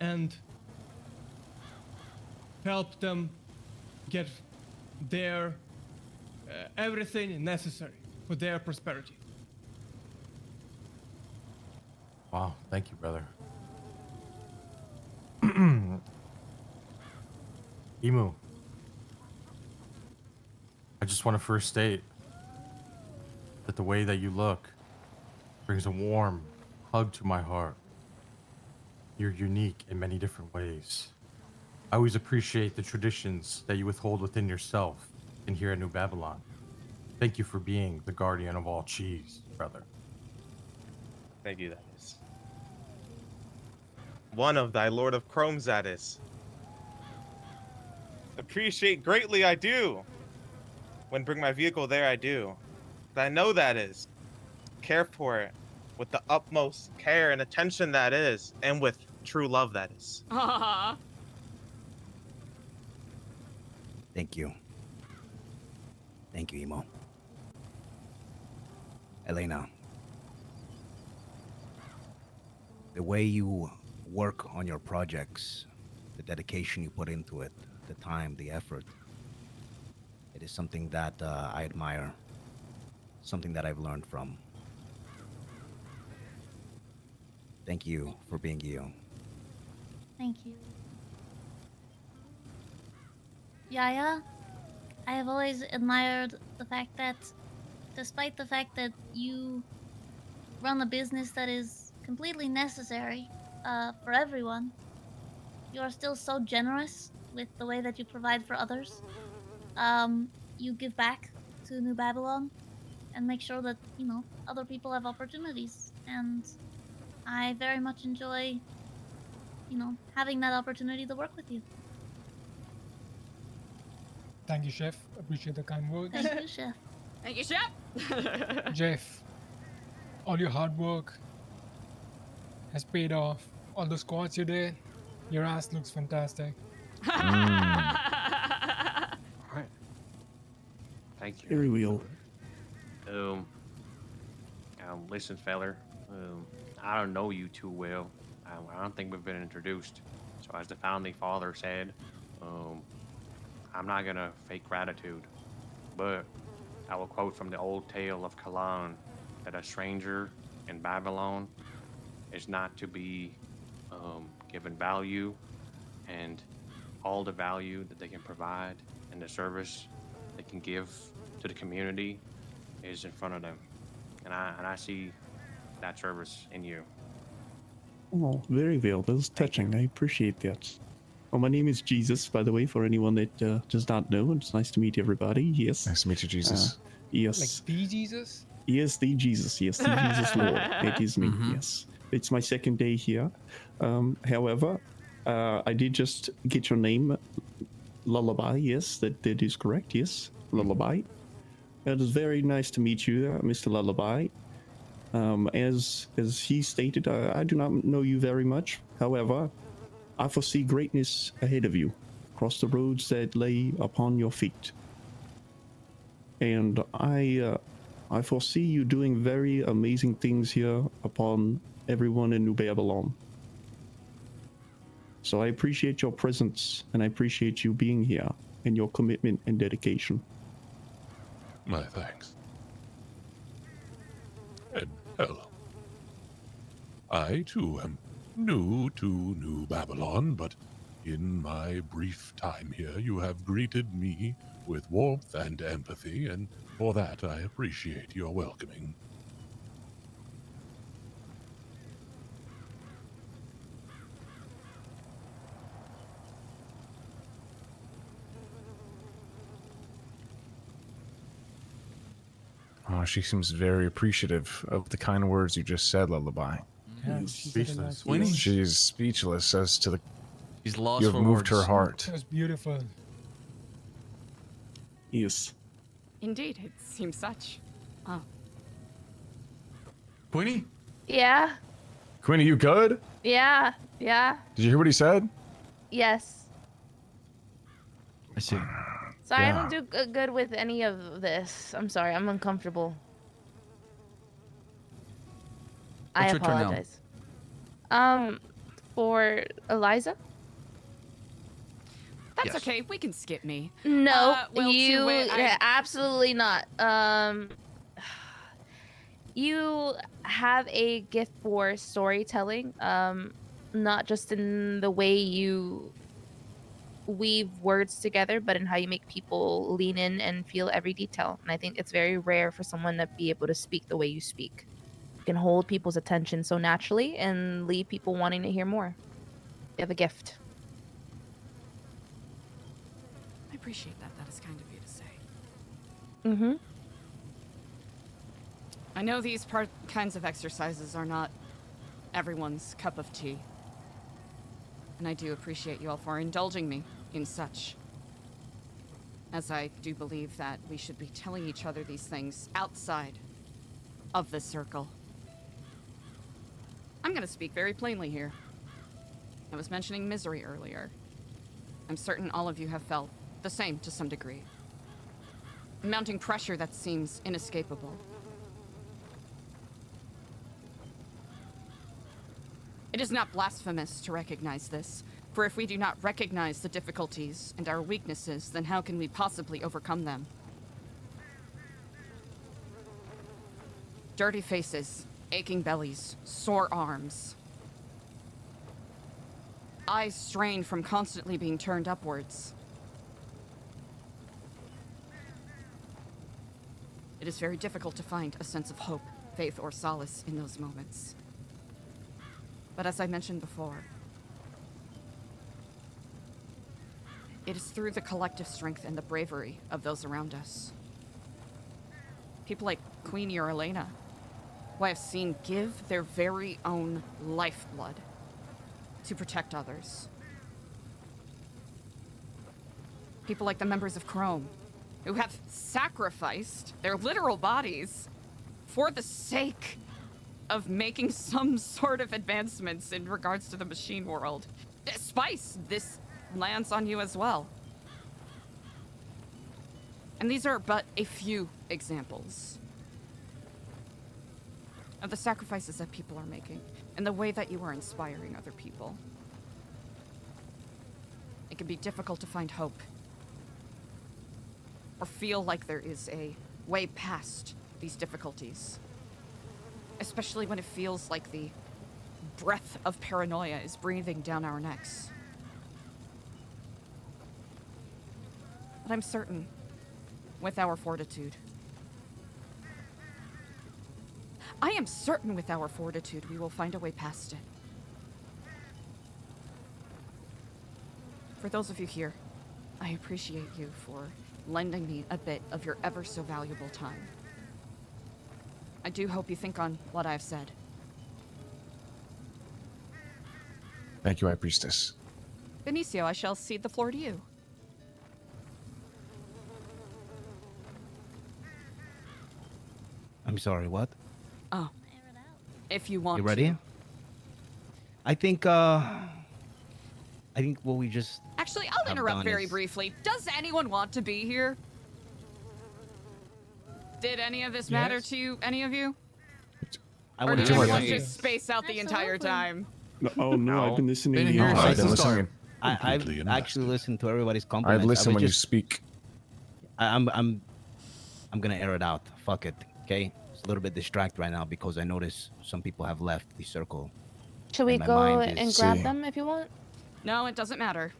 and help them get their everything necessary for their prosperity. Wow, thank you, brother. Emu, I just want to first state that the way that you look brings a warm hug to my heart. You're unique in many different ways. I always appreciate the traditions that you withhold within yourself and here at New Babylon. Thank you for being the guardian of all cheese, brother. Thank you, that is. One of thy Lord of Chromes, that is. Appreciate greatly, I do. When bring my vehicle there, I do. But I know that is. Care for it with the utmost care and attention that is, and with true love that is. Aww. Thank you. Thank you, Emo. Elena. The way you work on your projects, the dedication you put into it, the time, the effort, it is something that I admire, something that I've learned from. Thank you for being you. Thank you. Yaya, I have always admired the fact that, despite the fact that you run a business that is completely necessary for everyone, you are still so generous with the way that you provide for others. You give back to New Babylon and make sure that, you know, other people have opportunities. And I very much enjoy, you know, having that opportunity to work with you. Thank you, Chef. Appreciate the kind words. Thank you, Chef. Thank you, Chef. Jeff, all your hard work has paid off. All the squats you did, your ass looks fantastic. Alright. Thank you. Very real. Listen, feller. I don't know you too well. I don't think we've been introduced. So as the founding father said, I'm not gonna fake gratitude, but I will quote from the old tale of Kalan that a stranger in Babylon is not to be given value, and all the value that they can provide and the service they can give to the community is in front of them. And I see that service in you. Oh, very well. That was touching. I appreciate that. Well, my name is Jesus, by the way, for anyone that does not know. It's nice to meet everybody. Yes. Nice to meet you, Jesus. Yes. Like the Jesus? Yes, the Jesus. Yes, the Jesus Lord. It is me. Yes. It's my second day here. However, I did just get your name, Lullaby. Yes, that is correct. Yes, Lullaby. It is very nice to meet you, Mr. Lullaby. As he stated, I do not know you very much. However, I foresee greatness ahead of you, across the roads that lay upon your feet. And I foresee you doing very amazing things here upon everyone in New Babylon. So I appreciate your presence, and I appreciate you being here, and your commitment and dedication. My thanks. And, well, I too am new to New Babylon, but in my brief time here, you have greeted me with warmth and empathy, and for that I appreciate your welcoming. Oh, she seems very appreciative of the kind words you just said, Lullaby. Yeah, Speechless. Winnie? She's speechless as to the. She's lost You have for moved her words. heart. It was beautiful. Yes. Indeed, it seems such. Oh. Queenie? Yeah. Queenie, you good? Yeah. Yeah. Did you hear what he said? Yes. I see. Sorry, Yeah. I don't do good with any of this. I'm sorry. I'm uncomfortable. I What's your turn now? apologize. For Eliza? That's Yes. okay. We can skip me. No, well, you to wit, absolutely not. You have a gift for storytelling, not just in the way you weave words together, but in how you make people lean in and feel every detail. And I think it's very rare for someone to be able to speak the way you speak. You can hold people's attention so naturally and leave people wanting to hear more. You have a gift. I appreciate that. That is kind of you to say. Mm-hmm. I know these kinds of exercises are not everyone's cup of tea. And I do appreciate you all for indulging me in such. As I do believe that we should be telling each other these things outside of this circle. I'm gonna speak very plainly here. I was mentioning misery earlier. I'm certain all of you have felt the same to some degree. Mounting pressure that seems inescapable. It is not blasphemous to recognize this, for if we do not recognize the difficulties and our weaknesses, then how can we possibly overcome them? Dirty faces, aching bellies, sore arms. Eyes strained from constantly being turned upwards. It is very difficult to find a sense of hope, faith, or solace in those moments. But as I mentioned before, it is through the collective strength and the bravery of those around us. People like Queenie or Elena, who I have seen give their very own lifeblood to protect others. People like the members of Chrome, who have sacrificed their literal bodies for the sake of making some sort of advancements in regards to the machine world. Spice, this lands on you as well. And these are but a few examples of the sacrifices that people are making and the way that you are inspiring other people. It can be difficult to find hope or feel like there is a way past these difficulties, especially when it feels like the breath of paranoia is breathing down our necks. But I'm certain, with our fortitude, I am certain with our fortitude we will find a way past it. For those of you here, I appreciate you for lending me a bit of your ever so valuable time. I do hope you think on what I've said. Thank you, High Priestess. Benicio, I shall cede the floor to you. I'm sorry, what? Oh. If you want You ready? to. I think what we just Actually, I'll have interrupt done very is- briefly. Does anyone want to be here? Did any of this matter Yes. to you, any of you? I Or wanna did hear everyone what- just space out the entire time? No, oh no, I've been listening. Been to here you. since the start. I've actually listened to everybody's compliments. I'd listen I was when you just- speak. I'm gonna air it out. Fuck it. Okay. It's a little bit distracted right now because I notice some people have left the circle. Should we And my go mind and is- grab See. them if you want? No, it doesn't matter.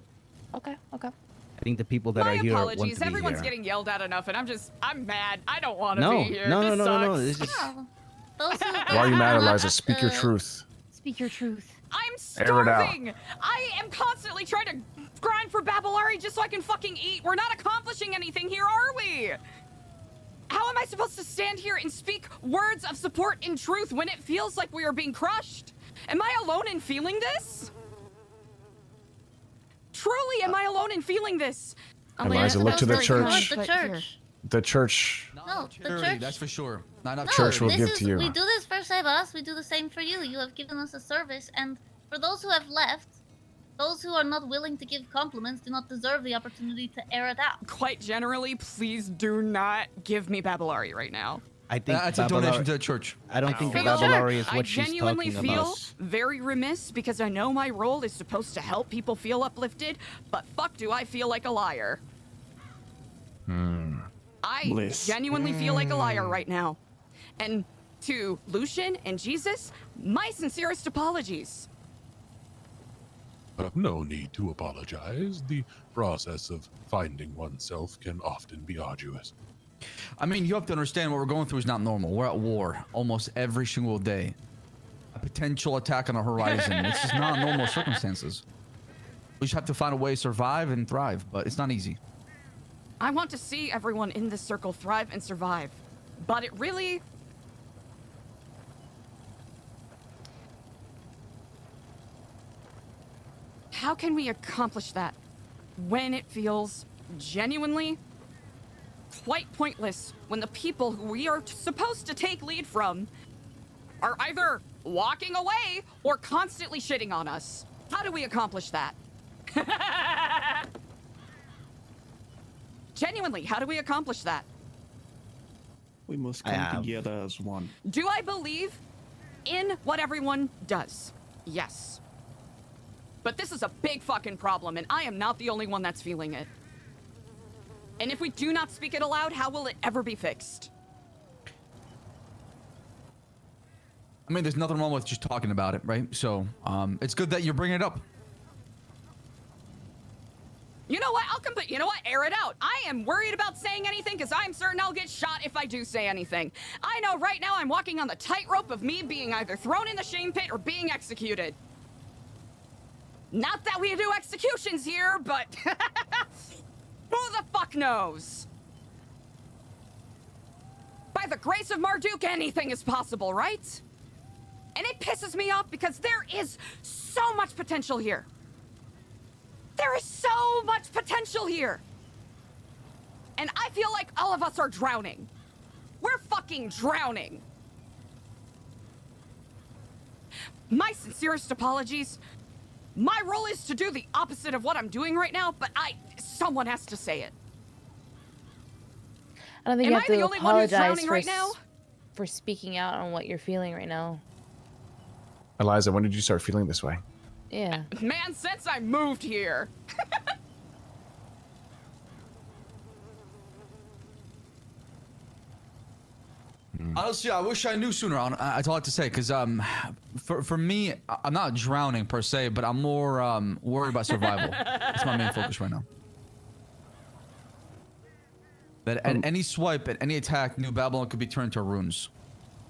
Okay, okay. I think the people that My are here want apologies. to be Everyone's here. getting yelled at enough, and I'm mad. I don't want to No, be here. no, this no, sucks. no. This is Why are you mad, Eliza? Speak your truth. Speak your truth. I'm Air it out. starving. I am constantly trying to grind for Babylari just so I can fucking eat. We're not accomplishing anything here, are we? How am I supposed to stand here and speak words of support and truth when it feels like we are being crushed? Am I alone in feeling this? Truly, am I alone in feeling this? Eliza, look to the Not church. the church. The church. No, the Charity, church. that's for sure. Not enough No, Church will this give is, to you. We do this for Save Us. We do the same for you. You have given us a service, and for those who have left, those who are not willing to give compliments do not deserve the opportunity to air it out. Quite generally, please do not give me Babylari right now. I think That's a donation to the church. I don't think For the the Babylari church, is what I she's genuinely talking feel about. very remiss because I know my role is supposed to help people feel uplifted, but fuck do I feel like a liar. I Bliss. genuinely feel like a liar right now. And To Lucian and Jesus, my sincerest apologies. No need to apologize. The process of finding oneself can often be arduous. I mean, you have to understand what we're going through is not normal. We're at war almost every single day. A potential attack on the horizon. This is not normal circumstances. We just have to find a way to survive and thrive, but it's not easy. I want to see everyone in this circle thrive and survive, but it really... How can we accomplish that when it feels genuinely quite pointless when the people who we are supposed to take lead from are either walking away or constantly shitting on us? How do we accomplish that? Genuinely, how do we accomplish that? We must come together as one. Do I believe in what everyone does? Yes. But this is a big fucking problem, and I am not the only one that's feeling it. And if we do not speak it aloud, how will it ever be fixed? I mean, there's nothing wrong with just talking about it, right? So, it's good that you're bringing it up. You know what? You know what? Air it out. I am worried about saying anything because I'm certain I'll get shot if I do say anything. I know right now I'm walking on the tightrope of me being either thrown in the shame pit or being executed. Not that we do executions here, but who the fuck knows? By the grace of Marduk, anything is possible, right? And it pisses me off because there is so much potential here. There is so much potential here. And I feel like all of us are drowning. We're fucking drowning. My sincerest apologies. My role is to do the opposite of what I'm doing right now, but someone has to say it. I don't think Am you I have the to only one who's apologize drowning right now? for speaking out on what you're feeling right now. Eliza, when did you start feeling this way? Yeah. Man, since I moved here. Honestly, I wish I knew sooner. That's all I have to say. Because for me, I'm not drowning per se, but I'm more worried about survival. That's my main focus right now. That at any swipe, at any attack, New Babylon could be turned to runes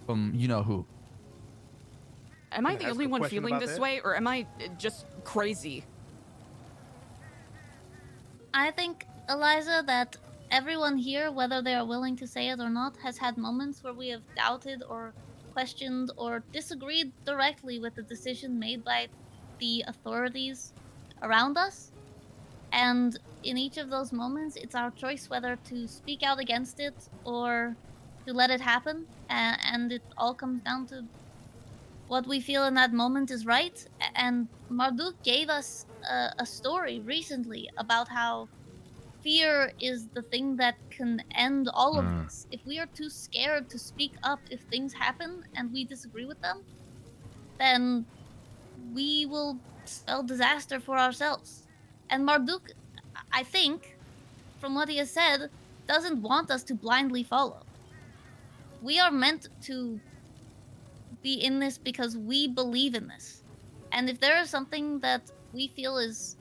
from you know who. Am I the only one feeling this way, or am I just crazy? I think, Eliza, that everyone here, whether they are willing to say it or not, has had moments where we have doubted or questioned or disagreed directly with the decision made by the authorities around us. And in each of those moments, it's our choice whether to speak out against it or to let it happen. And it all comes down to what we feel in that moment is right. And Marduk gave us a story recently about how fear is the thing that can end all of this. If we are too scared to speak up if things happen and we disagree with them, then we will spell disaster for ourselves. And Marduk, I think, from what he has said, doesn't want us to blindly follow. We are meant to be in this because we believe in this. And if there is something that we feel is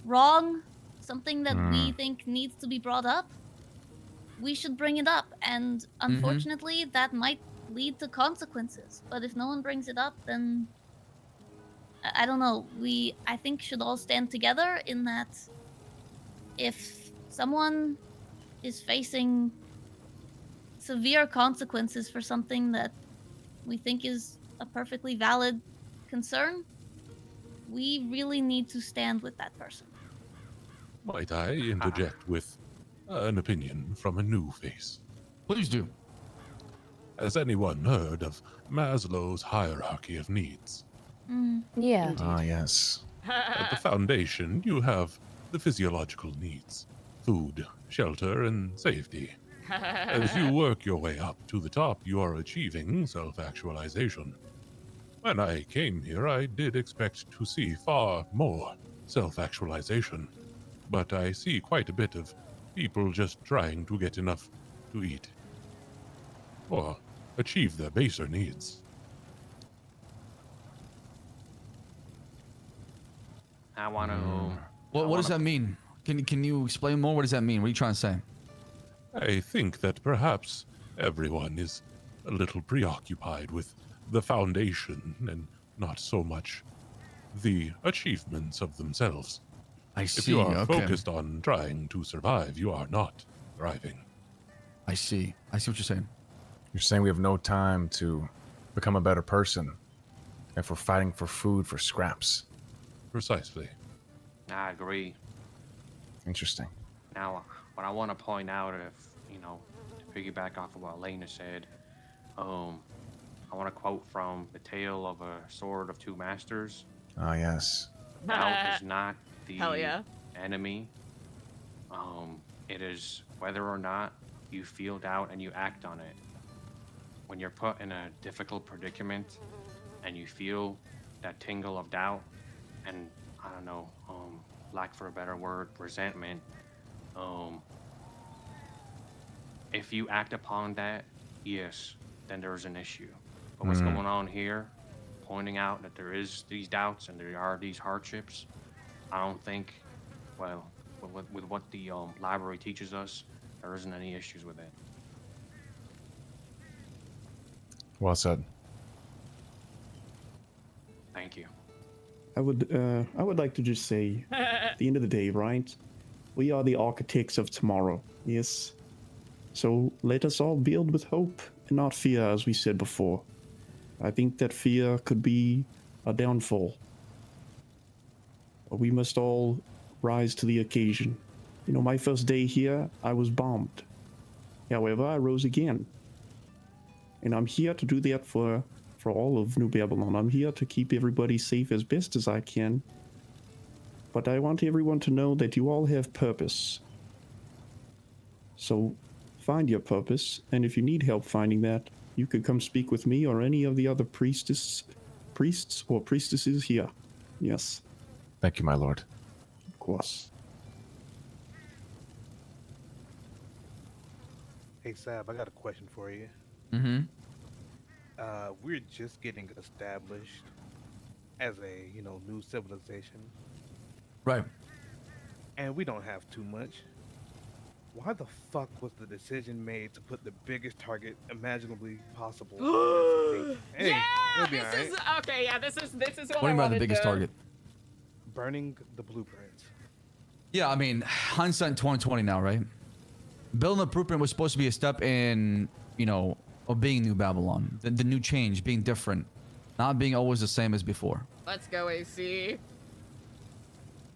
wrong, something that we think needs to be brought up, we should bring it up. And unfortunately, that might lead to consequences. But if no one brings it up, then I don't know. We, I think, should all stand together in that if someone is facing severe consequences for something that we think is a perfectly valid concern, we really need to stand with that person. Might I interject with an opinion from a new face? Please do. Has anyone heard of Maslow's hierarchy of needs? Yeah. Ah, yes. At the foundation, you have the physiological needs: food, shelter, and safety. As you work your way up to the top, you are achieving self-actualization. When I came here, I did expect to see far more self-actualization, but I see quite a bit of people just trying to get enough to eat. Or achieve their baser needs. I want to. What does that mean? Can you explain more? What does that mean? What are you trying to say? I think that perhaps everyone is a little preoccupied with the foundation and not so much the achievements of themselves. I see. If you are Okay. focused on trying to survive, you are not thriving. I see. I see what you're saying. You're saying we have no time to become a better person if we're fighting for food, for scraps. Precisely. I agree. Interesting. Now, what I want to point out, if you know, to piggyback off of what Elena said, I want to quote from The Tale of a Sword of Two Masters. Ah, yes. Doubt is not the Hell yeah. enemy. It is whether or not you feel doubt and you act on it. When you're put in a difficult predicament and you feel that tingle of doubt and, I don't know, lack for a better word, resentment, if you act upon that, yes, then there's an issue. But what's going on here, pointing out that there is these doubts and there are these hardships, I don't think, well, with what the library teaches us, there isn't any issues with it. Well said. Thank you. I would like to just say, at the end of the day, right? We are the architects of tomorrow, yes? So let us all build with hope and not fear, as we said before. I think that fear could be a downfall. But we must all rise to the occasion. You know, my first day here, I was bombed. However, I rose again. And I'm here to do that for all of New Babylon. I'm here to keep everybody safe as best as I can. But I want everyone to know that you all have purpose. So find your purpose, and if you need help finding that, you could come speak with me or any of the other priests or priestesses here. Yes. Thank you, my lord. Of course. Hey, Sab, I got a question for you. Mm-hmm. We're just getting established as a, new civilization. Right. And we don't have too much. Why the fuck was the decision made to put the biggest target imaginably possible? Hey, Yeah, it'll be this alright. is okay. Yeah, this is what What do I you mean by the wanted biggest to- target? Burning the blueprints. Yeah, I mean, hindsight in 2020 now, right? Building the blueprint was supposed to be a step in, of being New Babylon. The new change, being different. Not being always the same as before. Let's go, AC.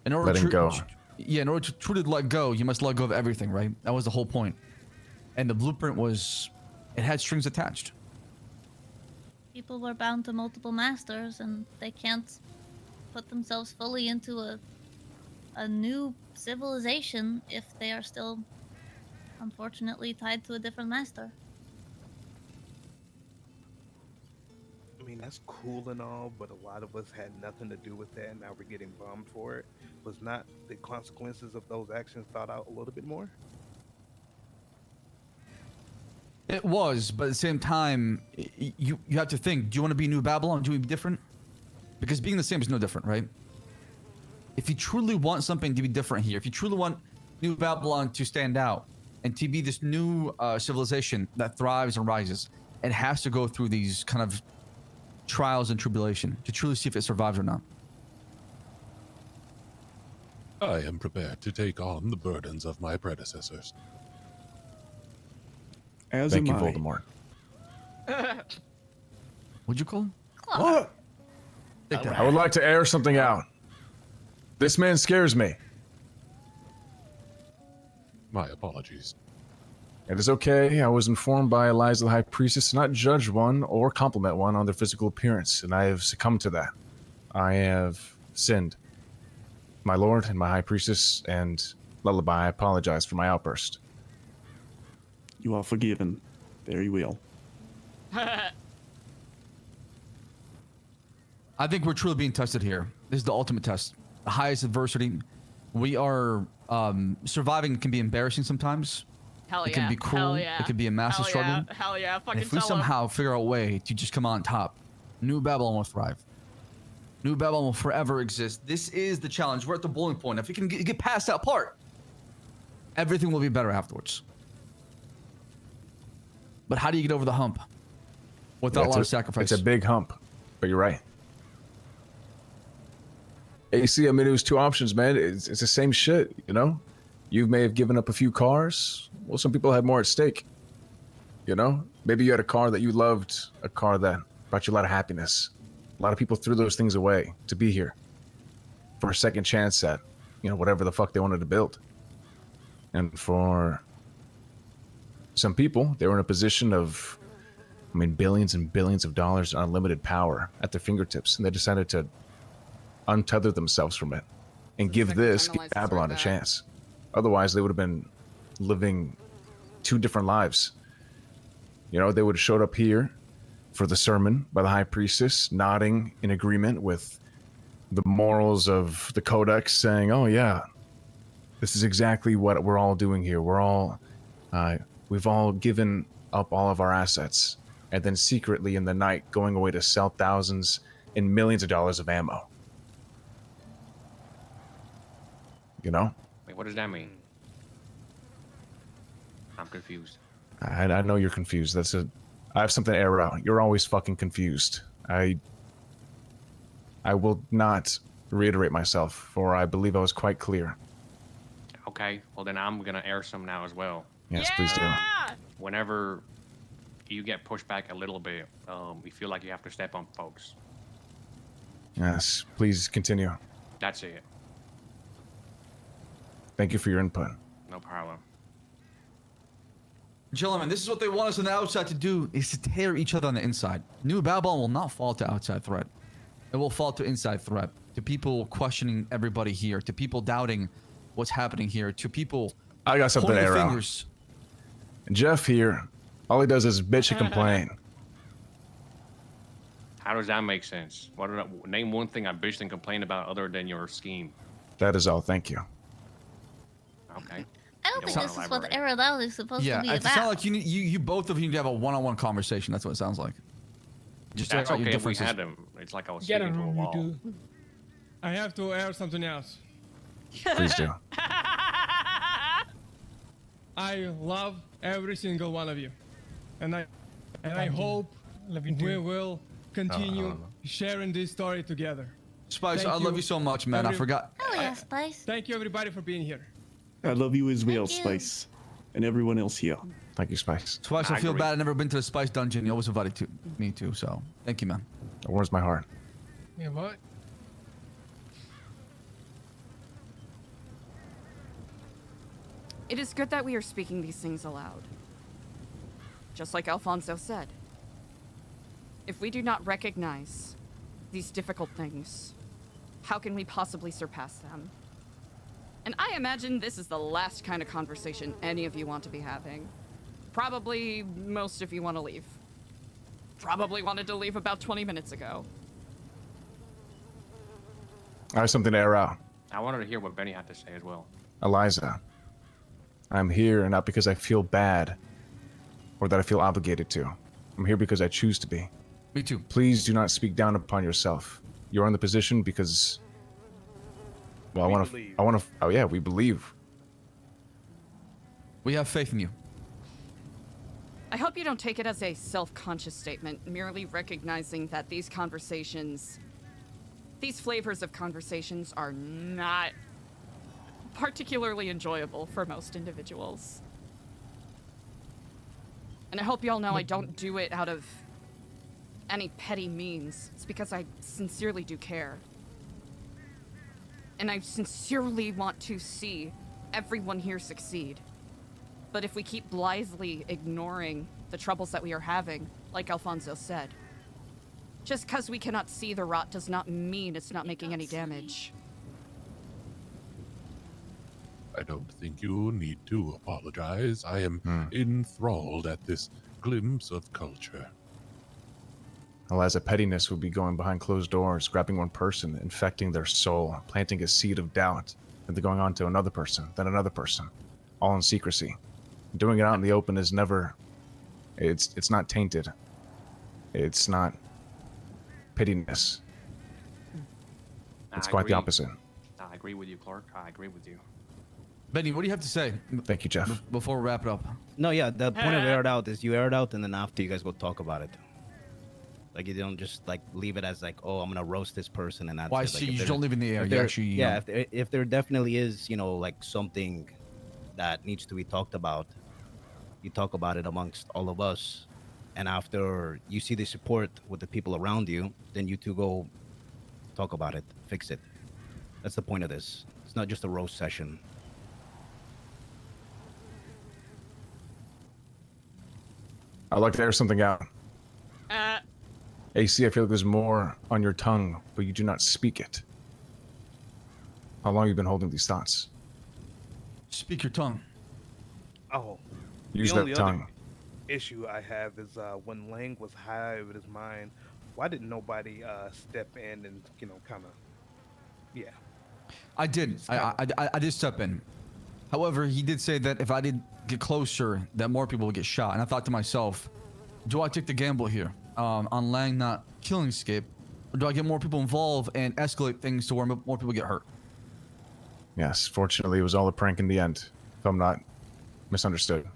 In order Letting go. Yeah, in order to truly let go, you must let go of everything, right? That was the whole point. And the blueprint it had strings attached. People were bound to multiple masters, and they can't put themselves fully into a new civilization if they are still, unfortunately, tied to a different master. I mean, that's cool and all, but a lot of us had nothing to do with that, and now we're getting bombed for it. Was not the consequences of those actions thought out a little bit more? It was, but at the same time, you have to think, do you want to be New Babylon? Do you want to be different? Because being the same is no different, right? If you truly want something to be different here, if you truly want New Babylon to stand out and to be this new civilization that thrives and rises, it has to go through these kind of trials and tribulation to truly see if it survives or not. I am prepared to take on the burdens of my predecessors. As Thank you, am I. Voldemort. What'd you call him? What? I would like to air something out. This man scares me. My apologies. It is okay. I was informed by Eliza the High Priestess to not judge one or compliment one on their physical appearance, and I have succumbed to that. I have sinned. My lord and my High Priestess and Lullaby, I apologize for my outburst. You are forgiven. Very well. I think we're truly being tested here. This is the ultimate test. The highest adversity. We are surviving can be embarrassing sometimes. Hell It yeah. can be cruel. Hell yeah. It could be a massive Hell struggle. Yeah. Hell yeah. And Fucking if we tell 'em. somehow figure out a way to just come out on top, New Babylon will thrive. New Babylon will forever exist. This is the challenge. We're at the bowling point. If we can get past that part, everything will be better afterwards. But how do you get over the hump without a lot of sacrifice? It's a big hump, but you're right. AC, I mean, it was two options, man. It's the same shit, you know? You may have given up a few cars. Well, some people had more at stake, you know? Maybe you had a car that you loved, a car that brought you a lot of happiness. A lot of people threw those things away to be here for a second chance at, you know, whatever the fuck they wanted to build. And for some people, they were in a position of, I mean, billions and billions of dollars, unlimited power at their fingertips, and they decided to untether themselves from it and give Babylon a chance. Otherwise, they would have been living two different lives. You know, they would have showed up here for the sermon by the high priestess, nodding in agreement with the morals of the codex, saying, oh yeah, this is exactly what we're all doing here. We've all given up all of our assets, and then secretly in the night going away to sell thousands and millions of dollars of ammo. You know? Wait, what does that mean? I'm confused. I know you're confused. I have something to air out. You're always fucking confused. I will not reiterate myself, for I believe I was quite clear. Okay, well then I'm gonna air some now as well. Yes, please do. Whenever you get pushed back a little bit, you feel like you have to step on folks. Yes, please continue. That's it. Thank you for your input. No problem. Gentlemen, this is what they want us on the outside to do, is to tear each other on the inside. New Babylon will not fall to outside threat. It will fall to inside threat. To people questioning everybody here. To people doubting what's happening here. To people I got something to pointing air out. fingers. Jeff here, all he does is bitch and complain. How does that make sense? Name one thing I bitched and complained about other than your scheme. That is all. Thank you. Okay. I don't think this is what Air Out is supposed to be it about. sounds like you both of you need to have a one-on-one conversation. That's what it sounds like. Just That's air out your okay if we differences. had them. It's like I was Get speaking a to a room, you wall. two. I have to air something else. Please do. I love every single one of you, and I hope we will continue sharing this story together. Spice, I love you so much, man. I forgot. Oh yeah, Spice. Thank you everybody for being here. I love you as well, Thank you. Spice, and everyone else here. Thank you, Spice. Spice, I feel bad. I've never been to the Spice dungeon. You always invited me to, so thank you, man. It warms my heart. Yeah, what? It is good that we are speaking these things aloud. Just like Alfonso said. If we do not recognize these difficult things, how can we possibly surpass them? And I imagine this is the last kind of conversation any of you want to be having. Probably most of you want to leave. Probably wanted to leave about 20 minutes ago. I have something to air out. I wanted to hear what Benny had to say as well. Eliza, I'm here not because I feel bad or that I feel obligated to. I'm here because I choose to be. Me too. Please do not speak down upon yourself. You're in the position because, well, I want to, oh yeah, we believe. We have faith in you. I hope you don't take it as a self-conscious statement, merely recognizing that these conversations, these flavors of conversations are not particularly enjoyable for most individuals. And I hope you all know I don't do it out of any petty means. It's because I sincerely do care. And I sincerely want to see everyone here succeed. But if we keep blithely ignoring the troubles that we are having, like Alfonso said, just because we cannot see the rot does not mean it's not making any damage. I don't think you need to apologize. I am enthralled at this glimpse of culture. Eliza, pettiness would be going behind closed doors, grabbing one person, infecting their soul, planting a seed of doubt, and then going on to another person, then another person, all in secrecy. Doing it out in the open is never. It's not tainted. It's not pittiness. It's I quite the agree. opposite. I agree with you, Clark. I agree with you. Benny, what do you have to say? Thank you, Jeff. Before we wrap it up. No, yeah, the point of air it out is you air it out, and then after you guys go talk about it. Like you don't just like leave it as like, oh, I'm gonna roast this person and that's Well, I it. see, Like, you don't leave it in the air. if You there- actually, yeah, if there definitely is, like something that needs to be talked about, you talk about it amongst all of us, and after you see the support with the people around you, then you two go talk about it, fix it. That's the point of this. It's not just a roast session. I'd like to air something out. AC, I feel like there's more on your tongue, but you do not speak it. How long have you been holding these thoughts? Speak your tongue. Oh. Use the that only tongue. Other issue I have is when Lang was high over his mind, why didn't nobody step in and kind of, yeah. I did. I did step in. However, he did say that if I did get closer, that more people would get shot. And I thought to myself, do I take the gamble here on Lang not killing Skip, or do I get more people involved and escalate things to where more people get hurt? Yes, fortunately, it was all a prank in the end, if I'm not misunderstood.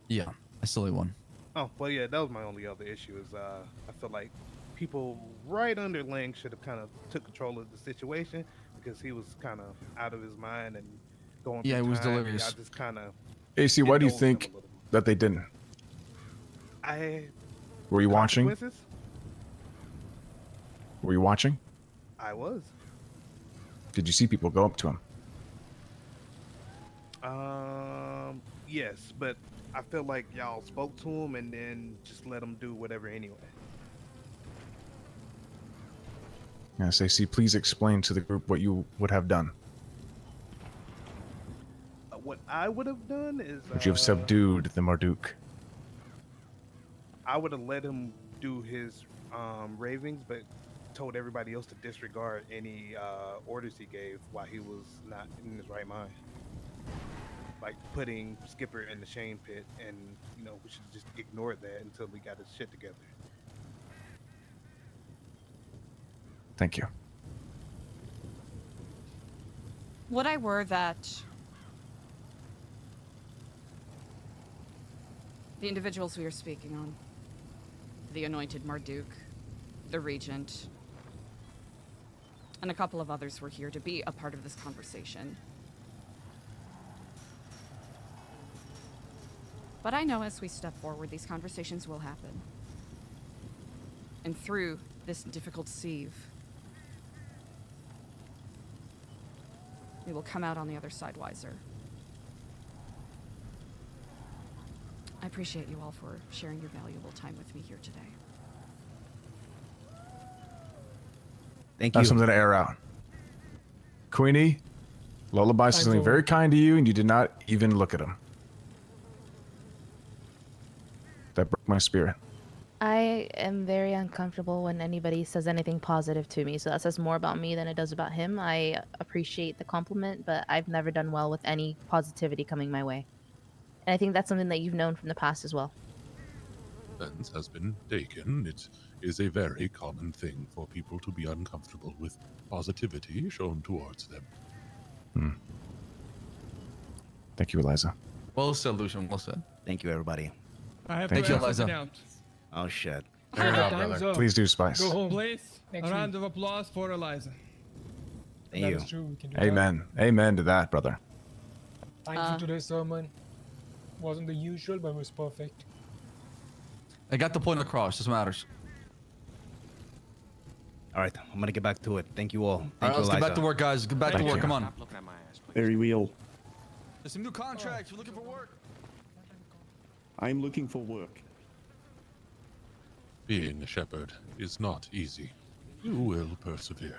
Yeah, a silly one. Oh, well, yeah, that was my only other issue is I feel like people right under Lang should have kind of took control of the situation because he was kind of out of his mind and going Yeah, through it was time, and delirious. I just kind of AC, why do you indulged him a think little. that they didn't? Were you watching? Consequences? Were you watching? I was. Did you see people go up to him? Yes, but I feel like y'all spoke to him and then just let him do whatever anyway. Yes, AC, please explain to the group what you would have done. What I would have done is Would you have subdued the Marduk? I would have let him do his ravings, but told everybody else to disregard any orders he gave while he was not in his right mind. Like putting Skipper in the shame pit, and we should just ignore that until we got his shit together. Thank you. Would I were that the individuals we are speaking on, the anointed Marduk, the Regent, and a couple of others were here to be a part of this conversation. But I know as we step forward, these conversations will happen. And through this difficult sieve, we will come out on the other side wiser. I appreciate you all for sharing your valuable time with me here today. Thank I have you. something to air out. Queenie, Lullaby said something very kind to you, and you did not even look at him. That broke my spirit. I am very uncomfortable when anybody says anything positive to me, so that says more about me than it does about him. I appreciate the compliment, but I've never done well with any positivity coming my way. And I think that's something that you've known from the past as well. Offense has been taken. It is a very common thing for people to be uncomfortable with positivity shown towards them. Thank you, Eliza. Well said, Lucian. Well said. Thank you, everybody. I have Thank to you, air something Eliza. out. Oh shit. Time's up. Please do, Spice. Go home. Please, Next a round of applause for Eliza. Thank That you. is true. We can do that. Amen. Amen to that, brother. Thank you. Today's sermon wasn't the usual, but it was perfect. I got the point across. This matters. All right, I'm gonna get back to it. Thank you all. All right, Thank you, let's get back Eliza. to work, guys. Get back to work. Come on. Stop looking at my ass, please. Very well. There's some new contracts. We're looking for work. I'm looking for work. Being a shepherd is not easy. You will persevere.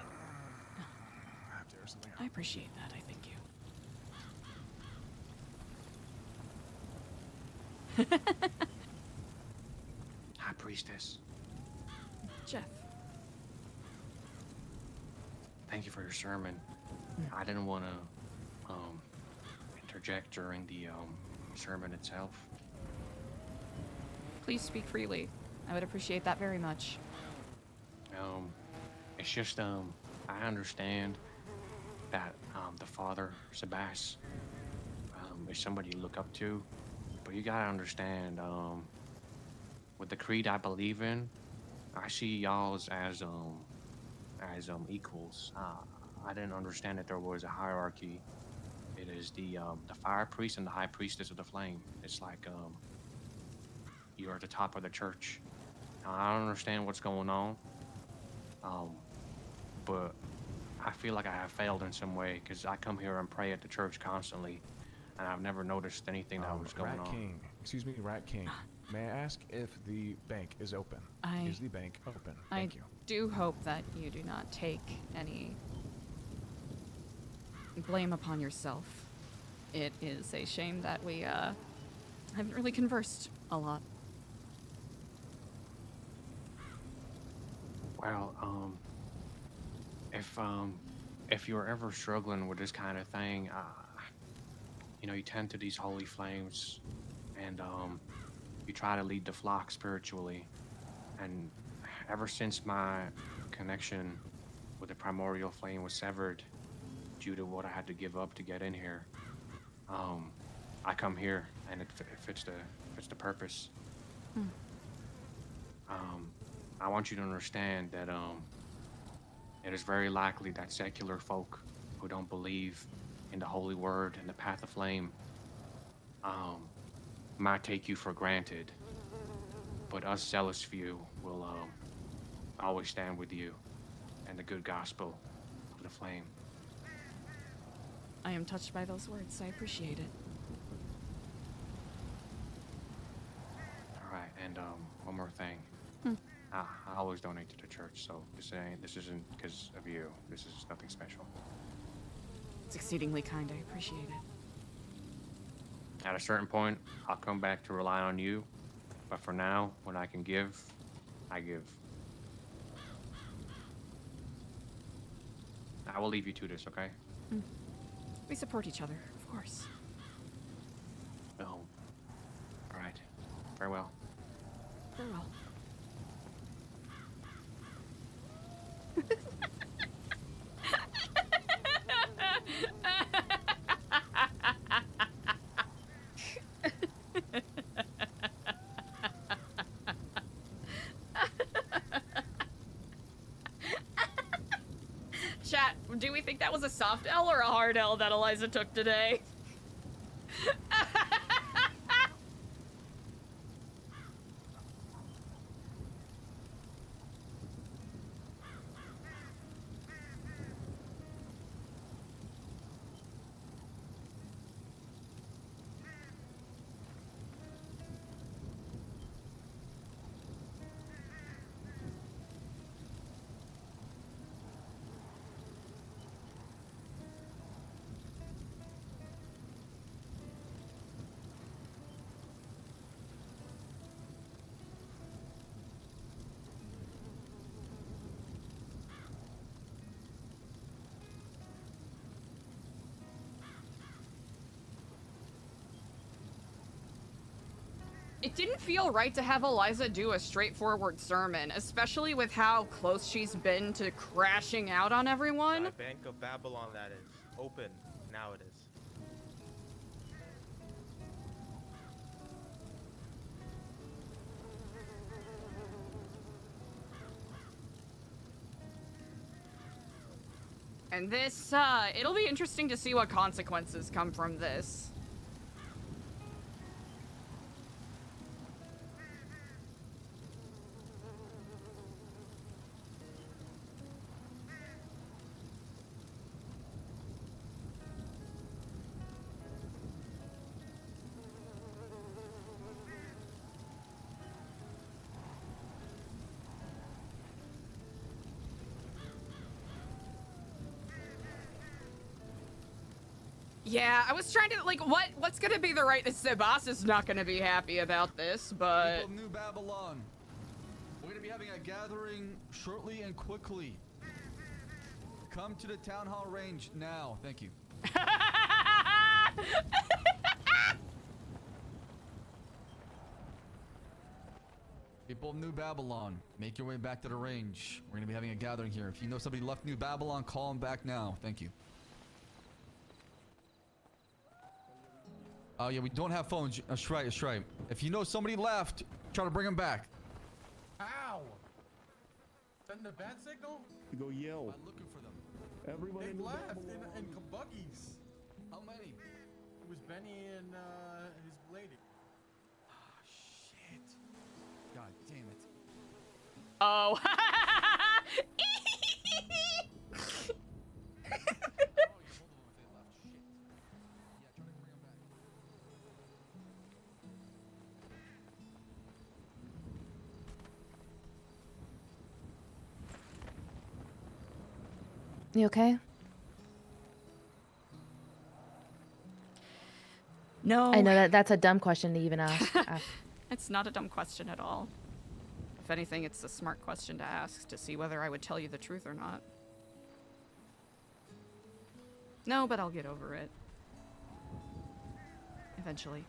I appreciate that. I thank you. High priestess, Jeff. thank you for your sermon. I didn't want to interject during the sermon itself? Please speak freely. I would appreciate that very much. It's just I understand that the Father Sebas is somebody you look up to, but you gotta understand with the creed I believe in, I see y'all as equals. I didn't understand that there was a hierarchy. It is the fire priest and the high priestess of the flame. It's like you're at the top of the church. Now, I don't understand what's going on, but I feel like I have failed in some way because I come here and pray at the church constantly, and I've never noticed anything that was going Rat on. King. Excuse me, Rat King. May I ask if the bank is open? Is the bank open? Thank you. Do hope that you do not take any blame upon yourself. It is a shame that we haven't really conversed a lot. Well, if you're ever struggling with this kind of thing, you tend to these holy flames, and you try to lead the flock spiritually. And ever since my connection with the primordial flame was severed due to what I had to give up to get in here, I come here, and it fits the purpose. I want you to understand that it is very likely that secular folk who don't believe in the holy word and the path of flame might take you for granted, but us zealous few will always stand with you and the good gospel of the flame. I am touched by those words. I appreciate it. All right, and one more thing. I always donate to the church, so this isn't because of you. This is nothing special. It's exceedingly kind. I appreciate it. At a certain point, I'll come back to rely on you, but for now, when I can give, I give. I will leave you to this, okay? We support each other, of course. Oh. All right. Farewell. Farewell. Chat, do we think that was a soft L or a hard L that Eliza took today? It didn't feel right to have Eliza do a straightforward sermon, especially with how close she's been to crashing out on everyone. The Bank of Babylon, that is. Open. Now it is. And this, it'll be interesting to see what consequences come from this. Yeah, I was trying to, like, what's gonna be the right... The boss is not gonna be happy about this, but... People of New Babylon, we're gonna be having a gathering shortly and quickly. Come to the town hall range now. Thank you. People of New Babylon, make your way back to the range. We're gonna be having a gathering here. If you know somebody left New Babylon, call them back now. Thank you. Oh yeah, we don't have phones. That's right, that's right. If you know somebody left, try to bring them back. Ow! Send a bad signal? Go yell. I'm looking for them. Everybody They've in left Babylon. in buggies. How many? It was Benny and his lady. Shit. God damn it. Oh. You okay? No. I know that's a dumb question to even ask. It's not a dumb question at all. If anything, it's a smart question to ask to see whether I would tell you the truth or not. No, but I'll get over it. Eventually.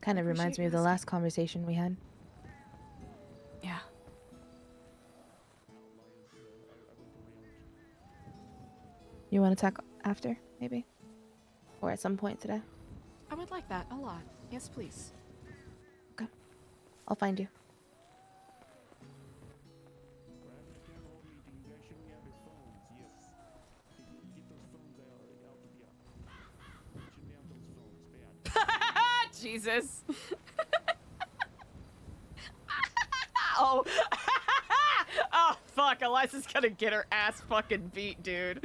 Kind of reminds Appreciate me of you the last conversation we had. Yeah. You want to talk after, maybe? Or at some point today? I would like that a lot. Yes, please. I'll find you. Jesus. Oh. Oh, fuck. Eliza's gonna get her ass fucking beat, dude.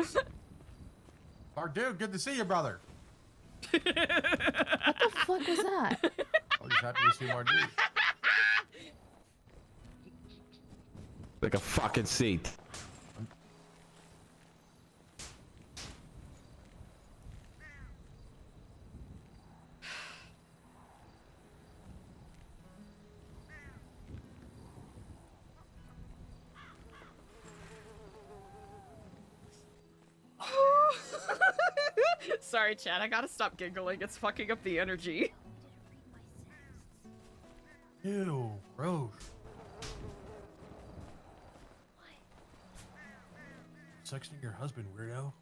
Our dude, good to see you, brother. What the fuck was that? I was happy to see our dude. Like a fucking seat. Sorry, Chad. I gotta stop giggling. It's fucking up the energy. Ew, gross. Sexting your husband, weirdo.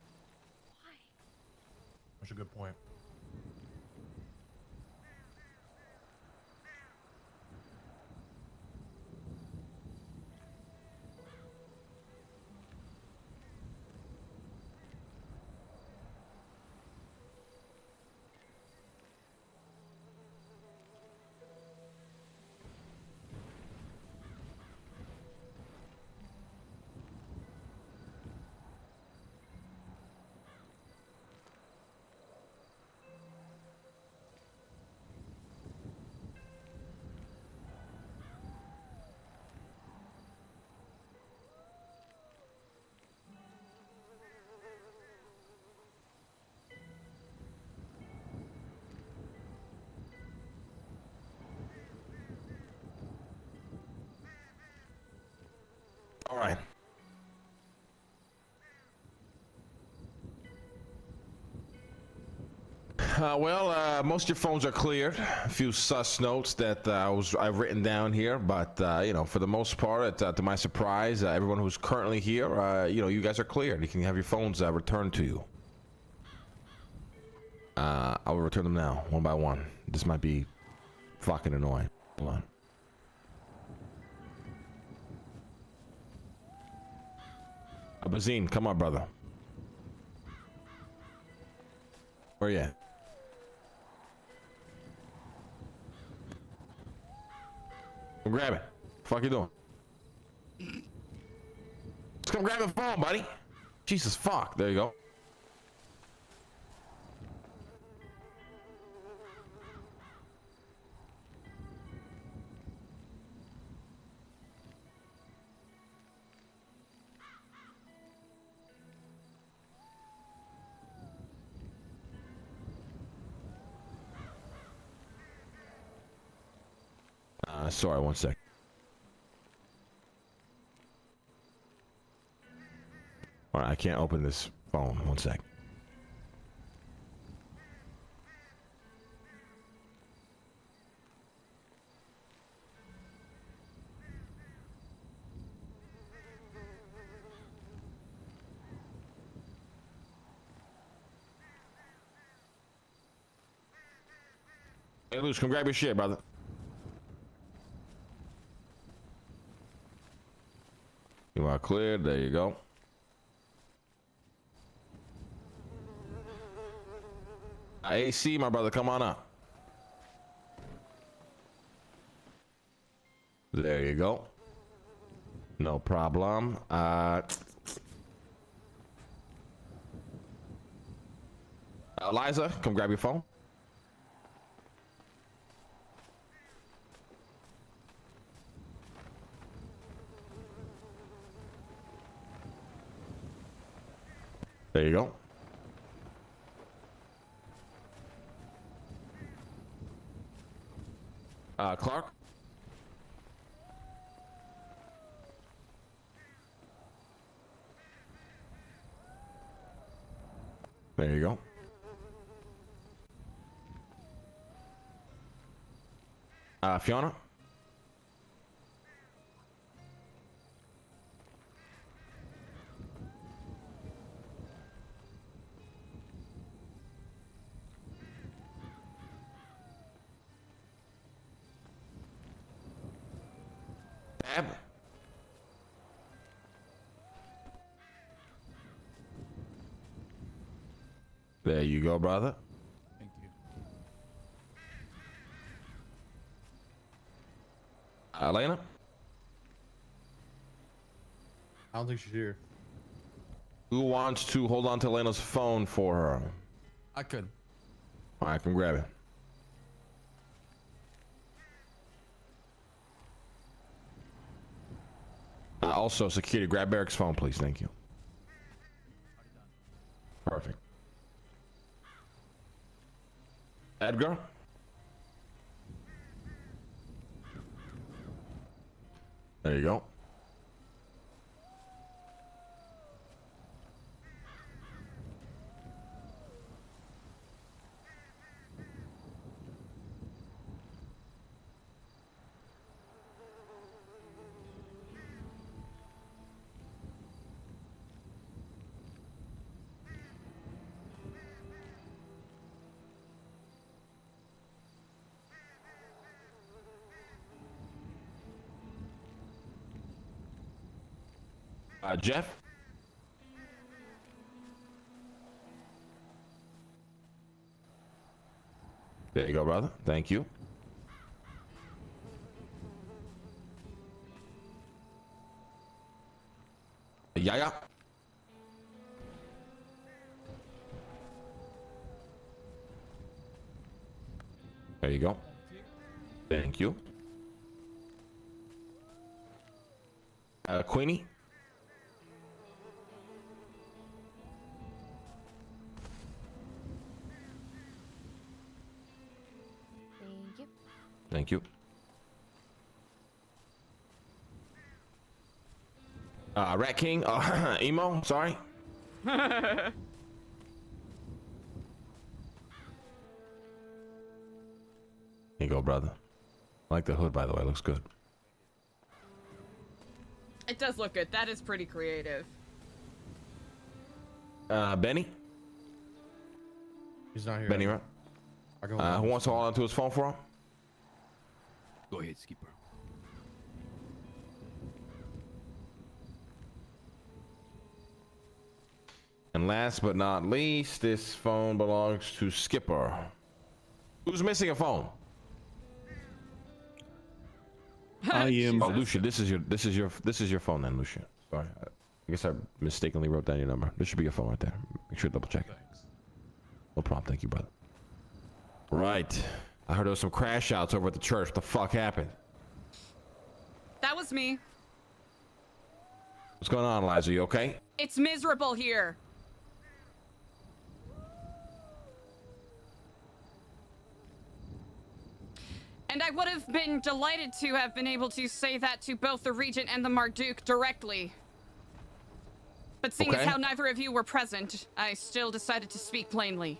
Why? That's a good point. All right. Most of your phones are cleared. A few sus notes that I've written down here, but you know, for the most part, to my surprise, everyone who's currently here, you know, you guys are cleared. You can have your phones returned to you. I will return them now, one by one. This might be fucking annoying. Hold on. Bazine, come on, brother. Where you at? Come grab it. Fuck you doing? Just come grab the phone, buddy. Jesus fuck. There you go. Sorry, one sec. All right, I can't open this phone. One sec. Hey, Luce, come grab your shit, brother. You are cleared. There you go. AC, my brother, come on up. There you go. No problem. Eliza, come grab your phone. There you go. Clark. There you go. Fiona. Tab. There you go, brother. Thank you. Elena. I don't think she's here. Who wants to hold on to Elena's phone for her? I could. All right, I can grab it. Also, security, grab Eric's phone, please. Thank you. Perfect. Edgar? There you go. Jeff? There you go, brother. Thank you. Yaya? There you go. Thank you. Queenie? Thank you. Rat King, Emo, sorry. Here you go, brother. I like the hood, by the way. Looks good. It does look good. That is pretty creative. Benny? He's not here. Benny, right? Who wants to hold on to his phone for him? Go ahead, Skipper. And last but not least, this phone belongs to Skipper. Who's missing a phone? I am. Oh, Lucia, this is your phone then, Lucia. Sorry, I guess I mistakenly wrote down your number. This should be your phone right there. Make sure to double check it. No problem. Thank you, brother. Right. I heard there was some crash outs over at the church. What the fuck happened? That was me. What's going on, Eliza? You okay? It's miserable here. And I would have been delighted to have been able to say that to both the Regent and the Marduk directly. But seeing as how neither of you were present, I still decided to speak plainly.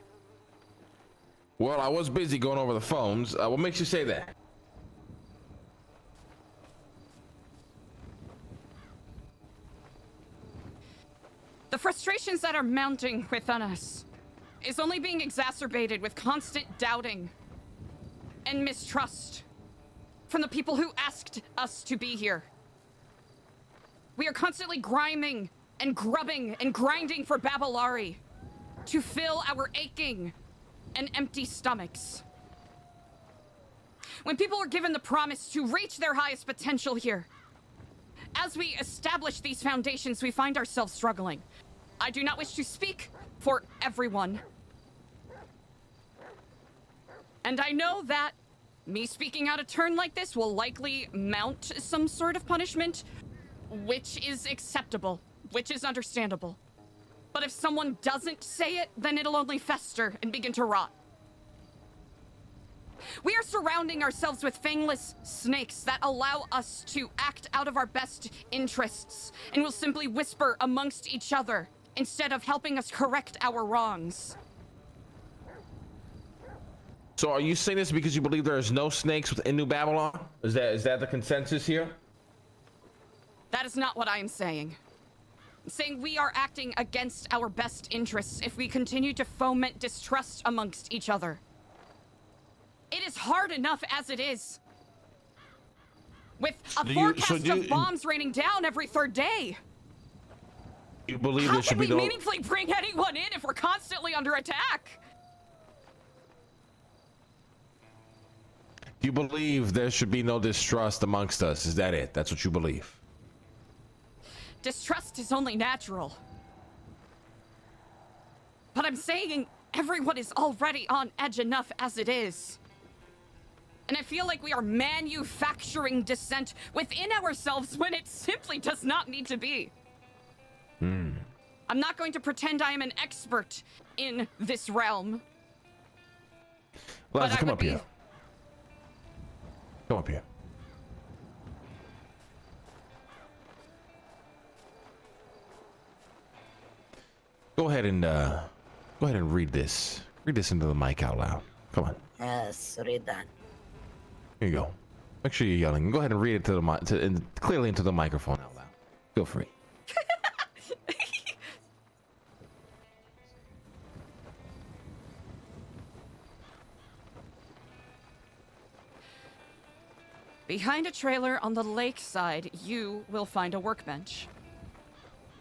Well, I was busy going over the phones. What makes you say that? The frustrations that are mounting within us is only being exacerbated with constant doubting and mistrust from the people who asked us to be here. We are constantly grinding and grubbing and grinding for Babylari to fill our aching and empty stomachs. When people are given the promise to reach their highest potential here, as we establish these foundations, we find ourselves struggling. I do not wish to speak for everyone. And I know that me speaking out of turn like this will likely mount some sort of punishment, which is acceptable, which is understandable. But if someone doesn't say it, then it'll only fester and begin to rot. We are surrounding ourselves with fangless snakes that allow us to act out of our best interests and will simply whisper amongst each other instead of helping us correct our wrongs. So are you saying this because you believe there is no snakes within New Babylon? Is that the consensus here? That is not what I am saying. I'm saying we are acting against our best interests if we continue to foment distrust amongst each other. It is hard enough as it is. With a forecast of bombs raining down every third day. You believe How there should can be we no... meaningfully bring anyone in if we're constantly under attack? You believe there should be no distrust amongst us? Is that it? That's what you believe? Distrust is only natural. But I'm saying everyone is already on edge enough as it is. And I feel like we are manufacturing dissent within ourselves when it simply does not need to be. I'm not going to pretend I am an expert in this realm. Eliza, come up here. Come up here. Go ahead and read this. Read this into the mic out loud. Come on. Yes, read that. Here you go. Make sure you're yelling. Go ahead and read it to the clearly into the microphone out loud. Feel free. Behind a trailer on the lakeside, you will find a workbench.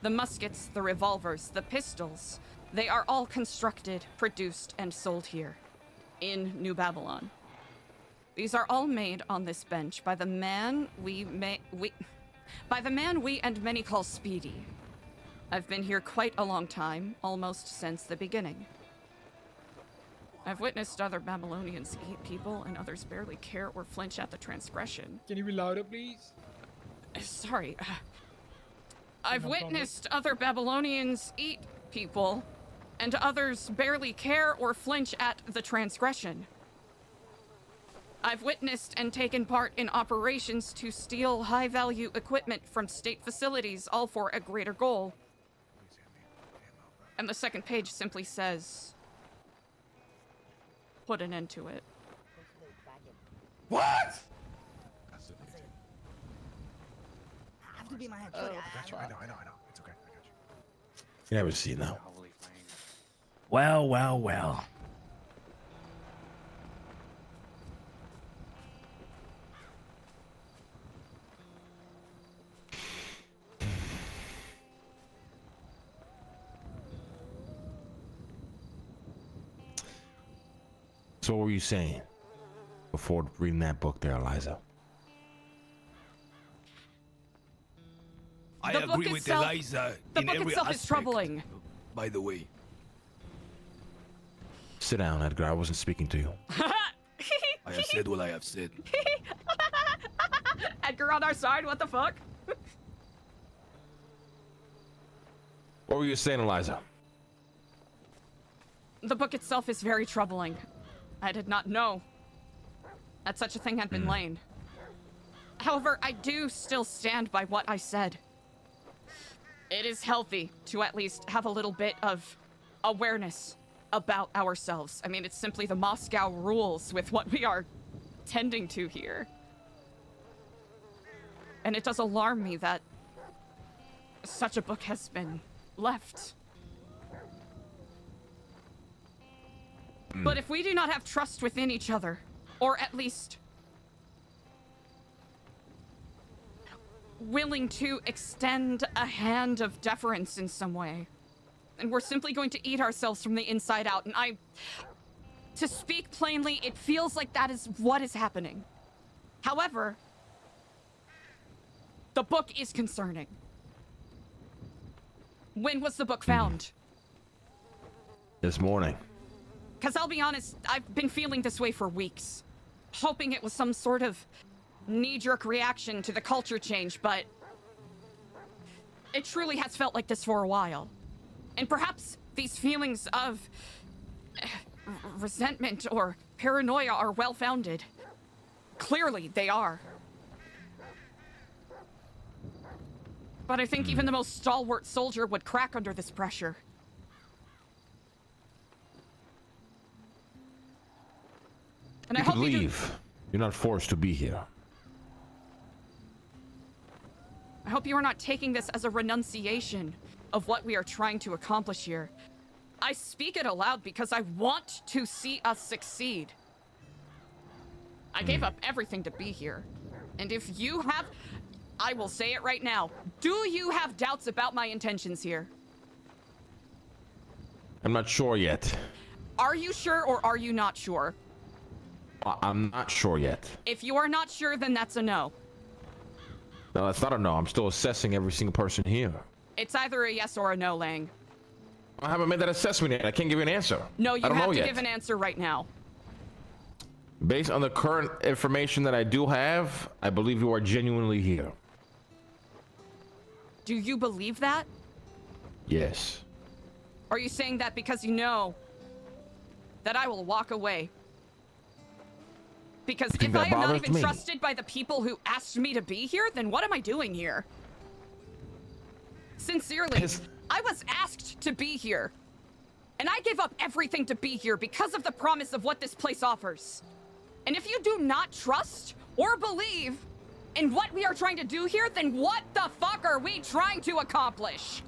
The muskets, the revolvers, the pistols, they are all constructed, produced, and sold here, in New Babylon. These are all made on this bench by the man we and many call Speedy. I've been here quite a long time, almost since the beginning. I've witnessed other Babylonians eat people, and others barely care or flinch at the transgression. Can you be louder, please? Sorry. I've witnessed other Babylonians eat people, and others barely care or flinch at the transgression. I've witnessed and taken part in operations to steal high-value equipment from state facilities, all for a greater goal. And the second page simply says, put an end to it. What? I have to be my head. Sorry, I know. It's okay. I got you. You never see it now. Well, well, well. So what were you saying before reading that book there, Eliza? I The book agree with itself- Eliza The in book every itself aspect, is troubling. by the way. Sit down, Edgar. I wasn't speaking to you. I have said what I have said. Edgar on our side, what the fuck? What were you saying, Eliza? The book itself is very troubling. I did not know that such a thing had been lain. However, I do still stand by what I said. It is healthy to at least have a little bit of awareness about ourselves. I mean, it's simply the Moscow rules with what we are tending to here. And it does alarm me that such a book has been left. But if we do not have trust within each other, Or at least willing to extend a hand of deference in some way. And we're simply going to eat ourselves from the inside out. And to speak plainly, it feels like that is what is happening. However, the book is concerning. When was the book found? This morning. Because I'll be honest, I've been feeling this way for weeks. Hoping it was some sort of knee-jerk reaction to the culture change, but it truly has felt like this for a while. And perhaps these feelings of resentment or paranoia are well-founded. Clearly, they are. But I think even the most stalwart soldier would crack under this pressure. And You I hope can you do. leave. You're not forced to be here. I hope you are not taking this as a renunciation of what we are trying to accomplish here. I speak it aloud because I want to see us succeed. I gave up everything to be here. And if you have, I will say it right now, do you have doubts about my intentions here? I'm not sure yet. Are you sure or are you not sure? I'm not sure yet. If you are not sure, then that's a no. No, that's not a no. I'm still assessing every single person here. It's either a yes or a no, Lang. I haven't made that assessment yet. I can't give you an answer. No, you I don't have know to yet. give an answer right now. Based on the current information that I do have, I believe you are genuinely here. Do you believe that? Yes. Are you saying that because you know that I will walk away? Because think if I that am not bothers even me? trusted by the people who asked me to be here, then what am I doing here? Sincerely, I was asked to be here. And I gave up everything to be here because of the promise of what this place offers. And if you do not trust or believe in what we are trying to do here, then what the fuck are we trying to accomplish?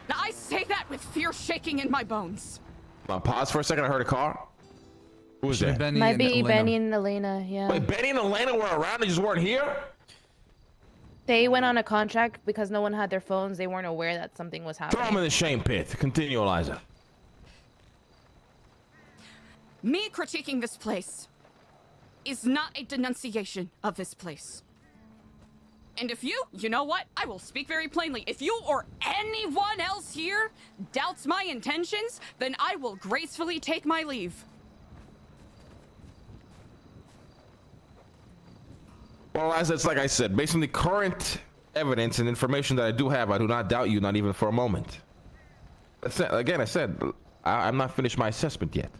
Now, I say that with fear shaking in my bones. Pause for a second. I heard a car. Who was that? Might be Benny and Elena, yeah. Wait, Benny and Elena were around. They just weren't here. They went on a contract because no one had their phones. They weren't aware that something was Throw happening. them in the shame pit. Continue, Eliza. Me critiquing this place is not a denunciation of this place. And if you know what? I will speak very plainly. If you or anyone else here doubts my intentions, then I will gracefully take my leave. Well, Eliza, it's like I said. Based on the current evidence and information that I do have, I do not doubt you, not even for a moment. That's it. Again, I said I'm not finished my assessment yet.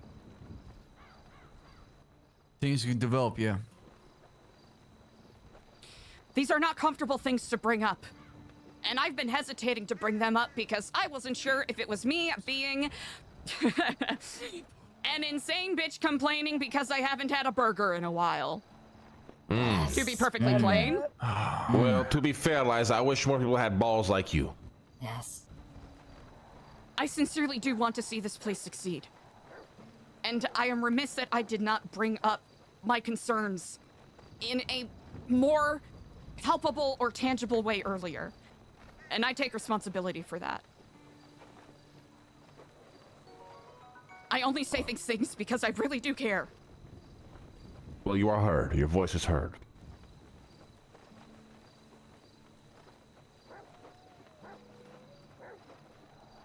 Things you can develop, yeah. These are not comfortable things to bring up. And I've been hesitating to bring them up because I wasn't sure if it was me being an insane bitch complaining because I haven't had a burger in a while. To be perfectly plain. Well, to be fair, Eliza, I wish more people had balls like you. Yes. I sincerely do want to see this place succeed. And I am remiss that I did not bring up my concerns in a more palpable or tangible way earlier. And I take responsibility for that. I only say these things because I really do care. Well, you are heard. Your voice is heard.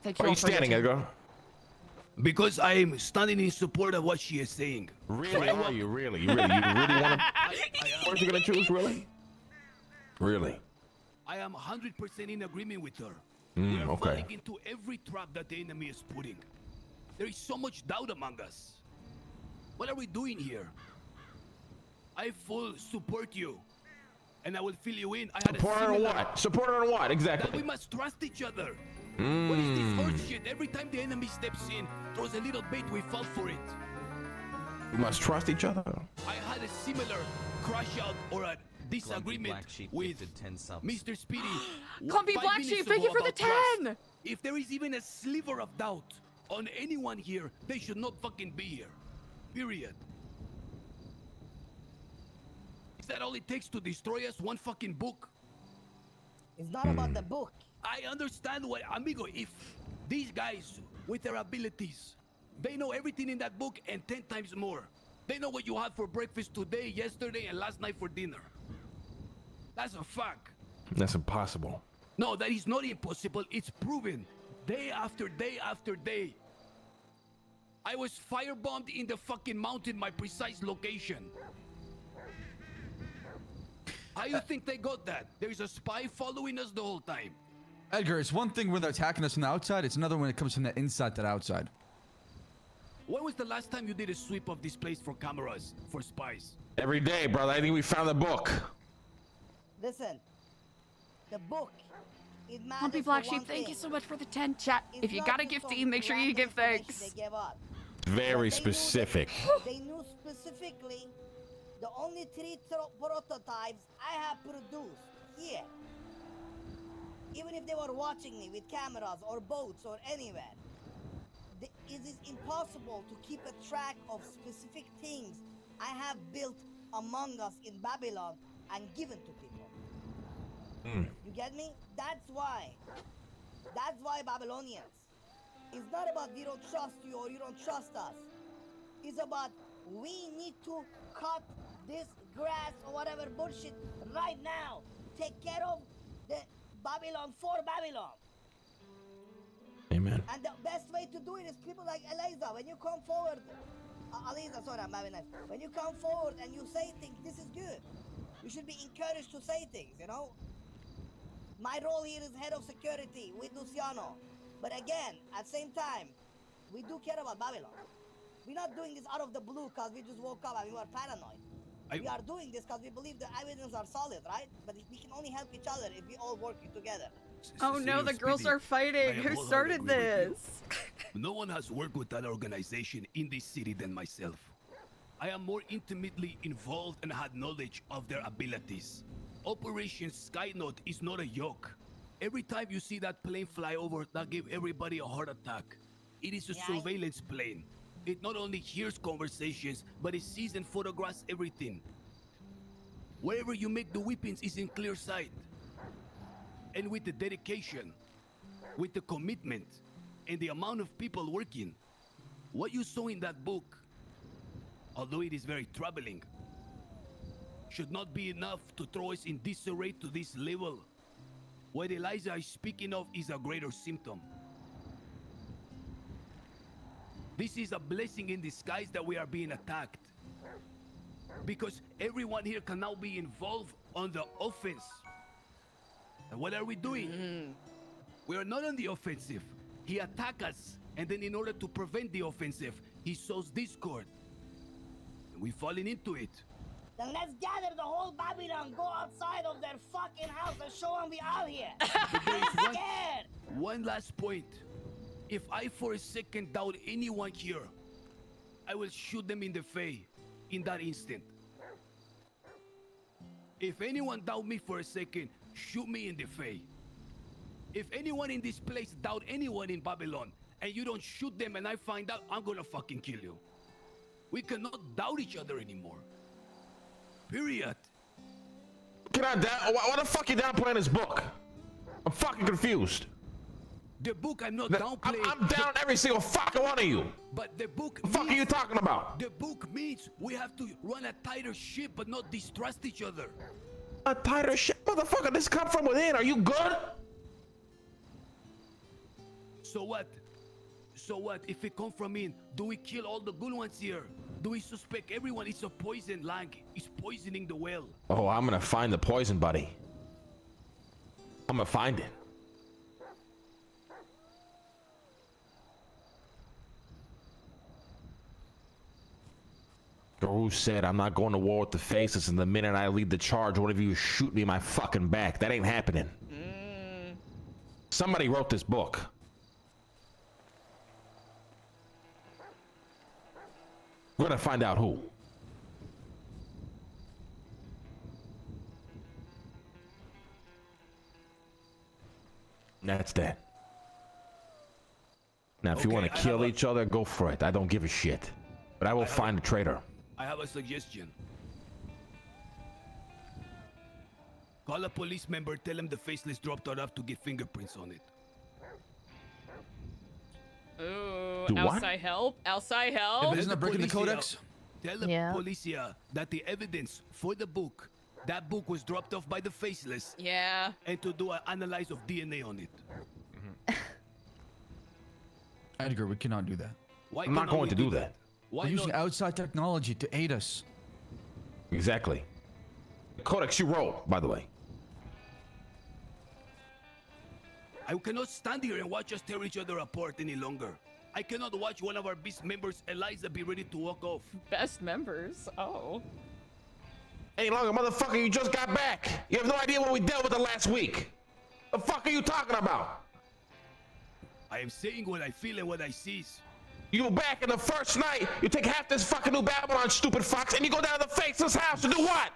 Thank Why are you standing, Edgar? Because I am standing in support of what she is saying. Really? Are you really? You really want to? What you gonna choose? Really? Really? I am 100% in agreement with her. Mm, we are okay. falling into every trap that the enemy is putting. There is so much doubt among us. What are we doing here? I full support you, and I will fill you in. I had Support a her on similar... what? Support her on what? That Exactly. we must trust each other. What is this horse shit? Every time the enemy steps in, throws a little bait, we fall for it. We must trust each other. I had a similar Crashout or a disagreement with Mr. Speedy. Clumpy 5 Black minutes Sheep, thank you ago for the about 10! trust. If there is even a sliver of doubt on anyone here, they should not fucking be here. Period. Is that all it takes to destroy us? One fucking book? It's not about the book. I understand what, amigo, if these guys with their abilities, they know everything in that book and 10 times more. They know what you had for breakfast today, yesterday, and last night for dinner. That's a fact. That's impossible. No, that is not impossible. It's proven day after day after day. I was firebombed in the fucking mountain, my precise location. How you think they got that? There's a spy following us the whole time. Edgar, it's one thing when they're attacking us from the outside. It's another when it comes from the inside to the outside. When was the last time you did a sweep of this place for cameras, for spies? Every day, brother. I think we found the book. Listen, the book, it matters Humpy for Black one Sheep, thank you thing. so much for the 10 chat. It's If you not got a just gift some team, make sure you random give information thanks. They gave up. Very They knew specific. They knew specifically the only 3 prototypes I have produced here. Even if they were watching me with cameras or boats or anywhere, it is impossible to keep a track of specific things I have built among us in Babylon and given to people. You get me? That's why. That's why Babylonians. It's not about we don't trust you or you don't trust us. It's about we need to cut this grass or whatever bullshit right now. Take care of the Babylon for Babylon. Amen. And the best way to do it is people like Eliza. When you come forward, Eliza, sorry, I'm having that. When you come forward and you say things, this is good. You should be encouraged to say things, you know? My role here is head of security with Luciano. But again, at the same time, we do care about Babylon. We're not doing this out of the blue because we just woke up and we were paranoid. We are doing this because we believe the evidence are solid, right? But we can only help each other if we all work together. Oh no, the girls are fighting. Who started this? No one has worked with that organization in this city than myself. I am more intimately involved and had knowledge of their abilities. Operation Skynote is not a joke. Every time you see that plane fly over, that gave everybody a heart attack. It is a surveillance plane. It not only hears conversations, but it sees and photographs everything. Wherever you make the weapons is in clear sight. And with the dedication, with the commitment, and the amount of people working, what you saw in that book, although it is very troubling, should not be enough to throw us in disarray to this level. What Eliza is speaking of is a greater symptom. This is a blessing in disguise that we are being attacked. Because everyone here can now be involved on the offense. And what are we doing? We are not on the offensive. He attacks us, and then in order to prevent the offensive, he sows discord. And we've fallen into it. Then let's gather the whole Babylon, go outside of their fucking house and show them we out here. There is Scared. one last point. If I for a second doubt anyone here, I will shoot them in the face in that instant. If anyone doubt me for a second, shoot me in the face. If anyone in this place doubt anyone in Babylon, and you don't shoot them and I find out, I'm gonna fucking kill you. We cannot doubt each other anymore. Period. Can I down? Why the fuck you downplaying this book? I'm fucking confused. The book I'm not downplaying. I'm down every single fucking one of you. But the book. The fuck are you talking about? The book means we have to run a tighter ship, but not distrust each other. A tighter ship, motherfucker. This come from within. Are you good? So what? So what? If it come from in, do we kill all the good ones here? Do we suspect everyone? It's a poison, Lang. It's poisoning the well. Oh, I'm gonna find the poison, buddy. I'm gonna find it. Who said I'm not going to war with the faces, and the minute I lead the charge, one of you shoot me in my fucking back? That ain't happening. Somebody wrote this book. We're gonna find out who. That's that. Now, if you want to kill each other, go for it. I don't give a shit. But I will find the traitor. I have a suggestion. Call a police member, tell him the faceless dropped it off to get fingerprints on it. Ooh, Do what? outside help? Outside help? Isn't that breaking the codex? Tell the policia that the evidence for the book, that book was dropped off by the faceless. Yeah. And to do an analyze of DNA on it. Edgar, we cannot do that. Why I'm not cannot going we to do that. Why We're using not? outside technology to aid us. Exactly. The codex you wrote, by the way. I cannot stand here and watch us tear each other apart any longer. I cannot watch one of our best members, Eliza, be ready to walk off. Best members? Oh. Any longer, motherfucker, you just got back. You have no idea what we dealt with the last week. The fuck are you talking about? I am saying what I feel and what I sees. You back in the first night, you take half this fucking New Babylon, stupid fox, and you go down to the faceless house to do what?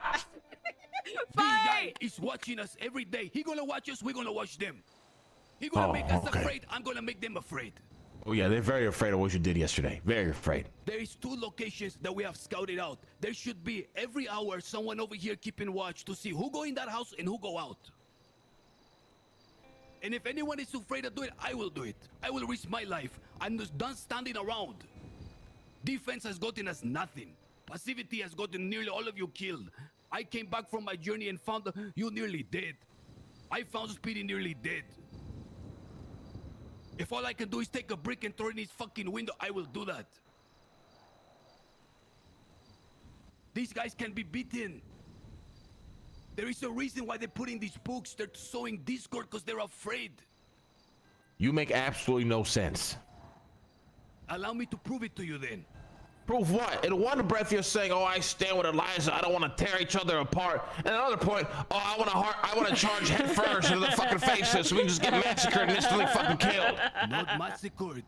This guy is watching us every day. He gonna watch us, we gonna watch them. He gonna make us afraid, I'm gonna make them afraid. Oh yeah, they're very afraid of what you did yesterday. Very afraid. There is 2 locations that we have scouted out. There should be every hour someone over here keeping watch to see who go in that house and who go out. And if anyone is afraid to do it, I will do it. I will risk my life. I'm just done standing around. Defense has gotten us nothing. Passivity has gotten nearly all of you killed. I came back from my journey and found you nearly dead. I found Speedy nearly dead. If all I can do is take a brick and throw it in his fucking window, I will do that. These guys can be beaten. There is a reason why they're putting these books. They're sowing discord because they're afraid. You make absolutely no sense. Allow me to prove it to you then. Prove what? In one breath you're saying, "Oh, I stand with Eliza. I don't want to tear each other apart." And another point, "Oh, I want to charge head first into the fucking faces so we can just get massacred and instantly fucking killed." Not massacred,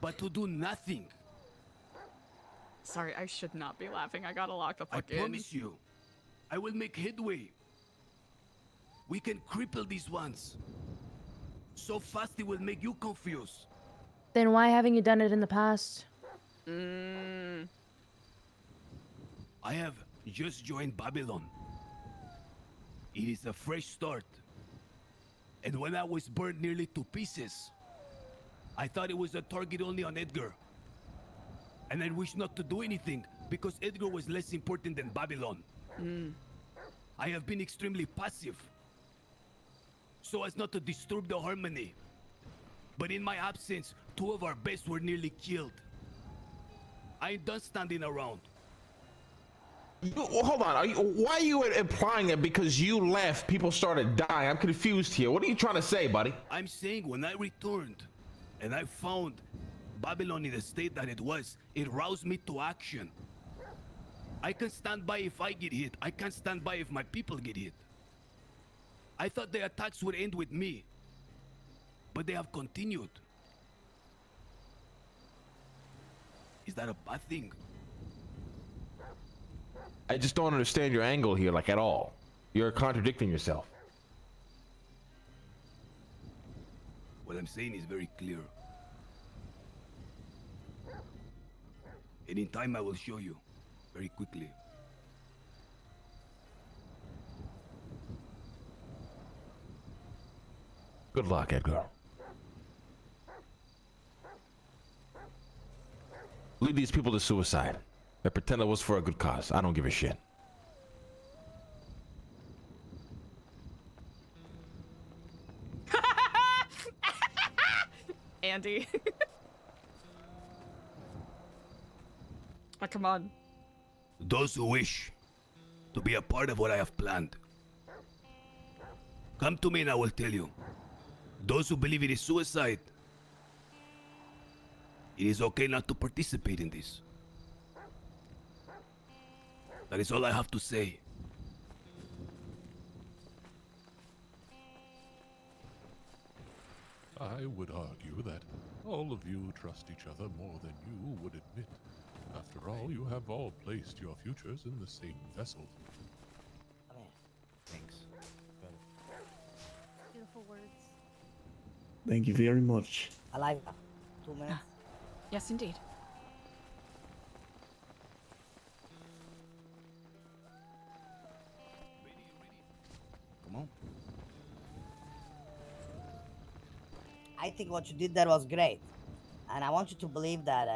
but to do nothing. Sorry, I should not be laughing. I gotta lock the I fuck in. promise you, I will make headway. We can cripple these ones. So fast it will make you confused. Then why haven't you done it in the past? I have just joined Babylon. It is a fresh start. And when I was burned nearly to pieces, I thought it was a target only on Edgar. And I wish not to do anything because Edgar was less important than Babylon. I have been extremely passive so as not to disturb the harmony. But in my absence, 2 of our best were nearly killed. I ain't done standing around. Hold on. Why are you implying that because you left, people started dying? I'm confused here. What are you trying to say, buddy? I'm saying when I returned and I found Babylon in the state that it was, it roused me to action. I can stand by if I get hit. I can't stand by if my people get hit. I thought the attacks would end with me, but they have continued. Is that a bad thing? I just don't understand your angle here, like, at all. You're contradicting yourself. What I'm saying is very clear. And in time I will show you, very quickly. Good luck, Edgar. Lead these people to suicide. They pretend it was for a good cause. I don't give a shit. Andi. Oh, come on. Those who wish to be a part of what I have planned, come to me and I will tell you. Those who believe it is suicide, it is okay not to participate in this. That is all I have to say. I would argue that all of you trust each other more than you would admit. After all, you have all placed your futures in the same vessel. Thanks. Beautiful words. Thank you very much. Alive. 2 minutes. Yes, indeed. I think what you did there was great, and I want you to believe that.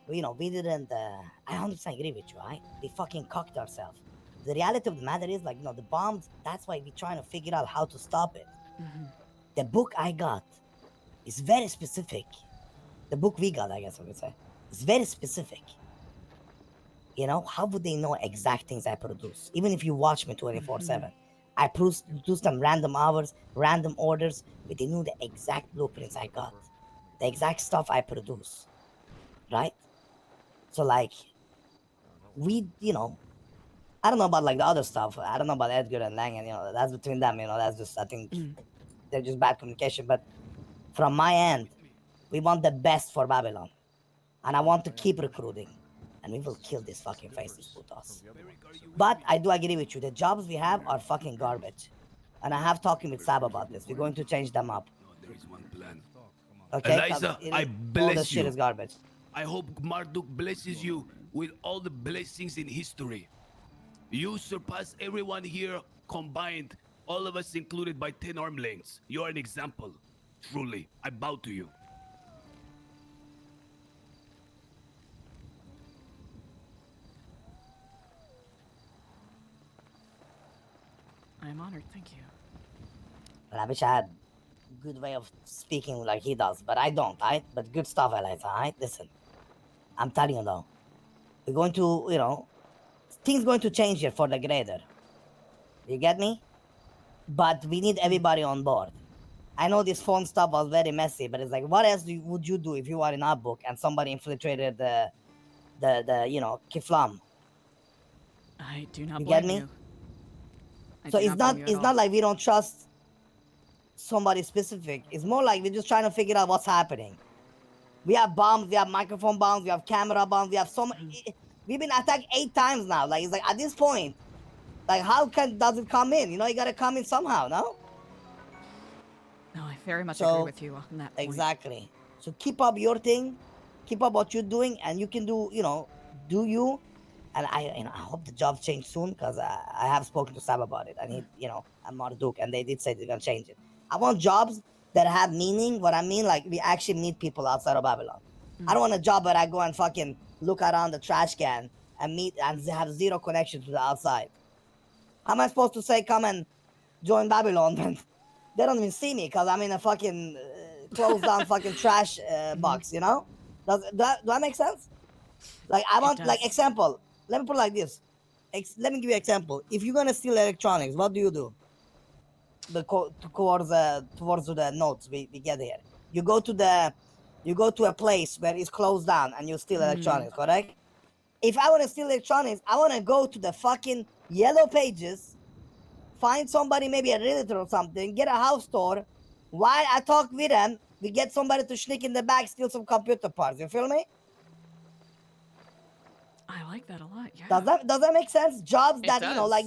We didn't. I 100% agree with you. Right? We fucking cocked ourselves. The reality of the matter is, like, the bombs. That's why we're trying to figure out how to stop it. The book I got is very specific. The book we got, I guess I would say, is very specific. How would they know exact things I produce? Even if you watch me 24/7, I produce them random hours, random orders, but they knew the exact blueprints I got, the exact stuff I produce, right? So like, I don't know about like the other stuff. I don't know about Edgar and Lang, and that's between them. That's just, I think they're just bad communication. But from my end, we want the best for Babylon, and I want to keep recruiting, and we will kill these fucking faces with us. But I do agree with you. The jobs we have are fucking garbage, and I have talking with Sab about this. We're going to change them up. There is one plan. Okay, Eliza, I all the bless shit you. is garbage. I hope Marduk blesses you with all the blessings in history. You surpass everyone here combined, all of us included by 10 arm lengths. You're an example. Truly, I bow to you. I am honored, thank you. But I wish I had a good way of speaking like he does, but I don't, right? But good stuff, Eliza, right? Listen, I'm telling you though, we're going to, things going to change here for the greater. You get me? But we need everybody on board. I know this phone stuff was very messy, but it's like, what else would you do if you are in our book and somebody infiltrated the Kiflam? I do not You blame get me? you. I So do it's not not blame you it's at not all. like we don't trust somebody specific. It's more like we're just trying to figure out what's happening. We have bombs, we have microphone bombs, we have camera bombs, we have so many. We've been attacked 8 times now. Like, it's like at this point, like, how does it come in? You gotta come in somehow, no? No, I very much agree with you on that point. Exactly. So keep up your thing, keep up what you're doing, and you can do you. And I hope the job change soon, because I have spoken to Sam about it, and and Marduk, and they did say they're gonna change it. I want jobs that have meaning. What I mean, like, we actually meet people outside of Babylon. I don't want a job where I go and fucking look around the trash can and meet and have zero connection to the outside. How am I supposed to say come and join Babylon when they don't even see me because I'm in a fucking closed down fucking trash box? Does that make sense? Like, I want, like, example. Let me put it like this. Let me give you an example. If you're gonna steal electronics, what do you do? Towards the notes we get here. You go to a place where it's closed down and you steal electronics, correct? If I want to steal electronics, I want to go to the fucking yellow pages, find somebody, maybe a realtor or something, get a house store. While I talk with them, we get somebody to sneak in the back, steal some computer parts. You feel me? I like that a lot, yeah. Does that make sense? Jobs It that, does. like,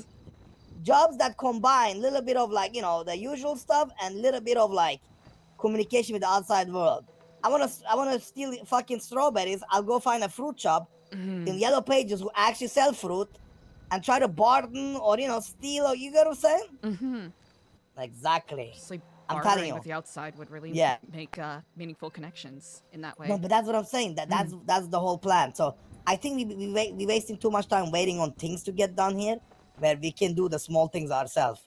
jobs that combine a little bit of, like, the usual stuff and a little bit of, like, communication with the outside world. I wanna steal fucking strawberries. I'll go find a fruit shop in yellow pages who actually sell fruit and try to bargain or steal, or, you get what I'm saying? Mm-hmm. Exactly. Just like I'm telling bartering you. with the outside would really Yeah. make meaningful connections in that way. No, but that's what I'm saying. That's the whole plan. So I think we wasting too much time waiting on things to get done here, where we can do the small things ourselves.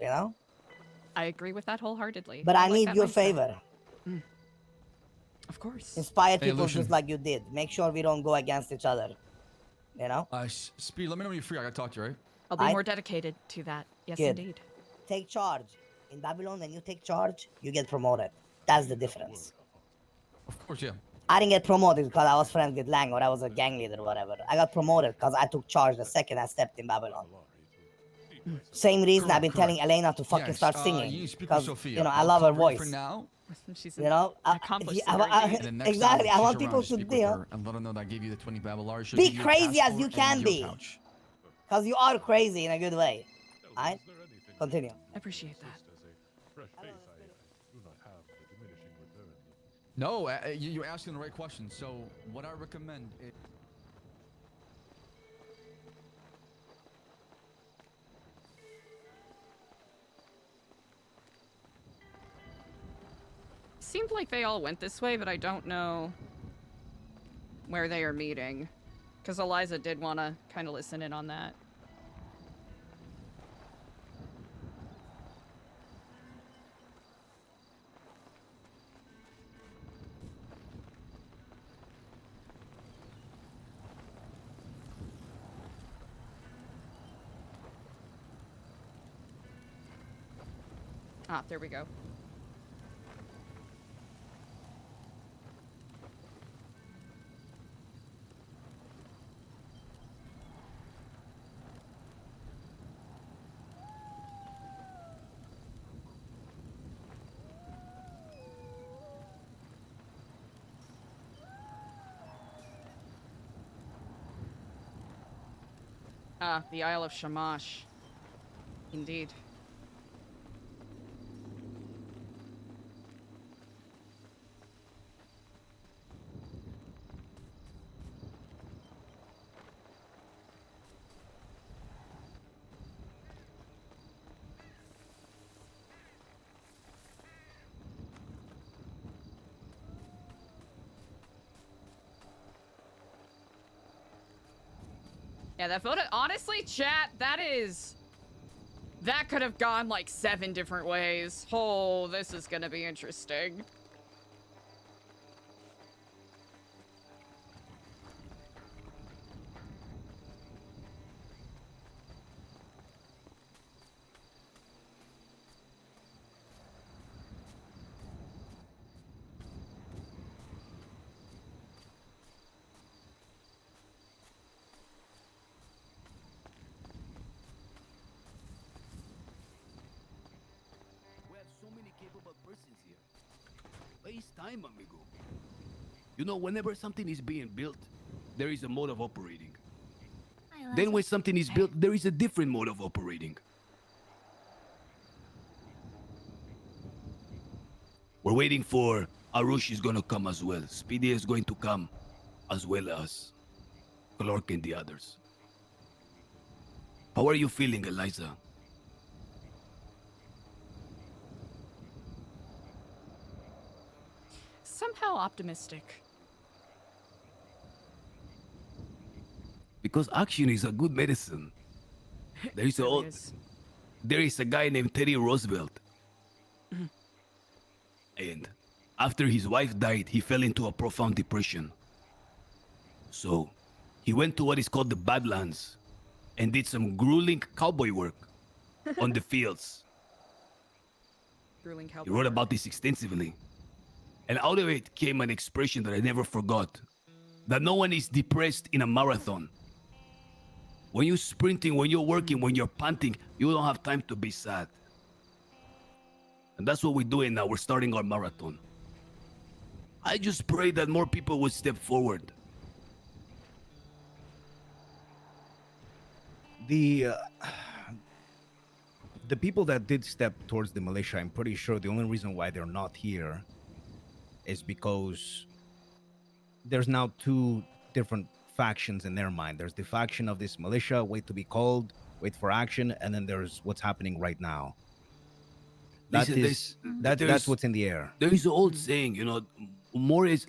I agree with that wholeheartedly. But I like need that your mindset. favor. Of course. Inspire Hey, people Lucian. just like you did. Make sure we don't go against each other. Speed, let me know when you're free. I gotta talk to you, right? I'll be more dedicated to that. Yes, Good. indeed. Take charge. In Babylon, when you take charge, you get promoted. That's the difference. Of course, yeah. I didn't get promoted because I was friends with Lang or I was a gang leader or whatever. I got promoted because I took charge the second I stepped in Babylon. Same reason I've been telling Elena to fucking start singing. You speak with Because, Sophia. I I'll love her cover you voice. For now. She's accomplished. And then next Exactly. time I want she's people around, to speak with her and let her know that I gave you the 20 Babylars. She'll be give you a crazy as you passport can and your be. pouch. Because you are crazy in a good way. Alright? Continue. I appreciate that. No, you're asking the right question. So what I recommend is... seemed like they all went this way, but I don't know where they are meeting. Because Eliza did want to kind of listen in on that. Ah, there we go. Ah, the Isle of Shamash. Indeed. Yeah, that photo, honestly, chat, that could have gone like 7 different ways. Oh, this is gonna be interesting. Waste time, amigo. You know, whenever something is being built, there is a mode of operating. Then when something is built, there is a different mode of operating. We're waiting for Arush is gonna come as well. Speedy is going to come as well as Clark and the others. How are you feeling, Eliza? Somehow optimistic. Because action is a good medicine. There is a guy named Teddy Roosevelt. And after his wife died, he fell into a profound depression. So he went to what is called the Badlands and did some grueling cowboy work on the fields. Grueling He cowboy wrote work. about this extensively. And out of it came an expression that I never forgot. That no one is depressed in a marathon. When you're sprinting, when you're working, when you're panting, you don't have time to be sad. And that's what we're doing now. We're starting our marathon. I just pray that more people would step forward. The people that did step towards the militia, I'm pretty sure the only reason why they're not here is because there's now 2 different factions in their mind. There's the faction of this militia, wait to be called, wait for action, and then there's what's happening right now. That's what's in the air. There is an old saying, you know, war is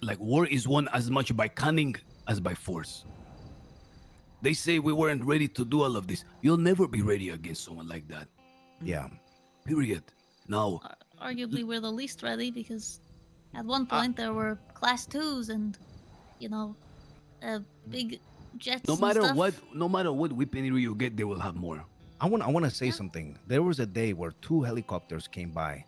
won as much by cunning as by force. They say we weren't ready to do all of this. You'll never be ready against someone like that. Yeah. Period. Now, Arguably, we're the least ready because at one point there were class 2s and, you know, big jets. no and matter stuff. what weaponry you get, they will have more. I want to say something. There was a day where 2 helicopters came by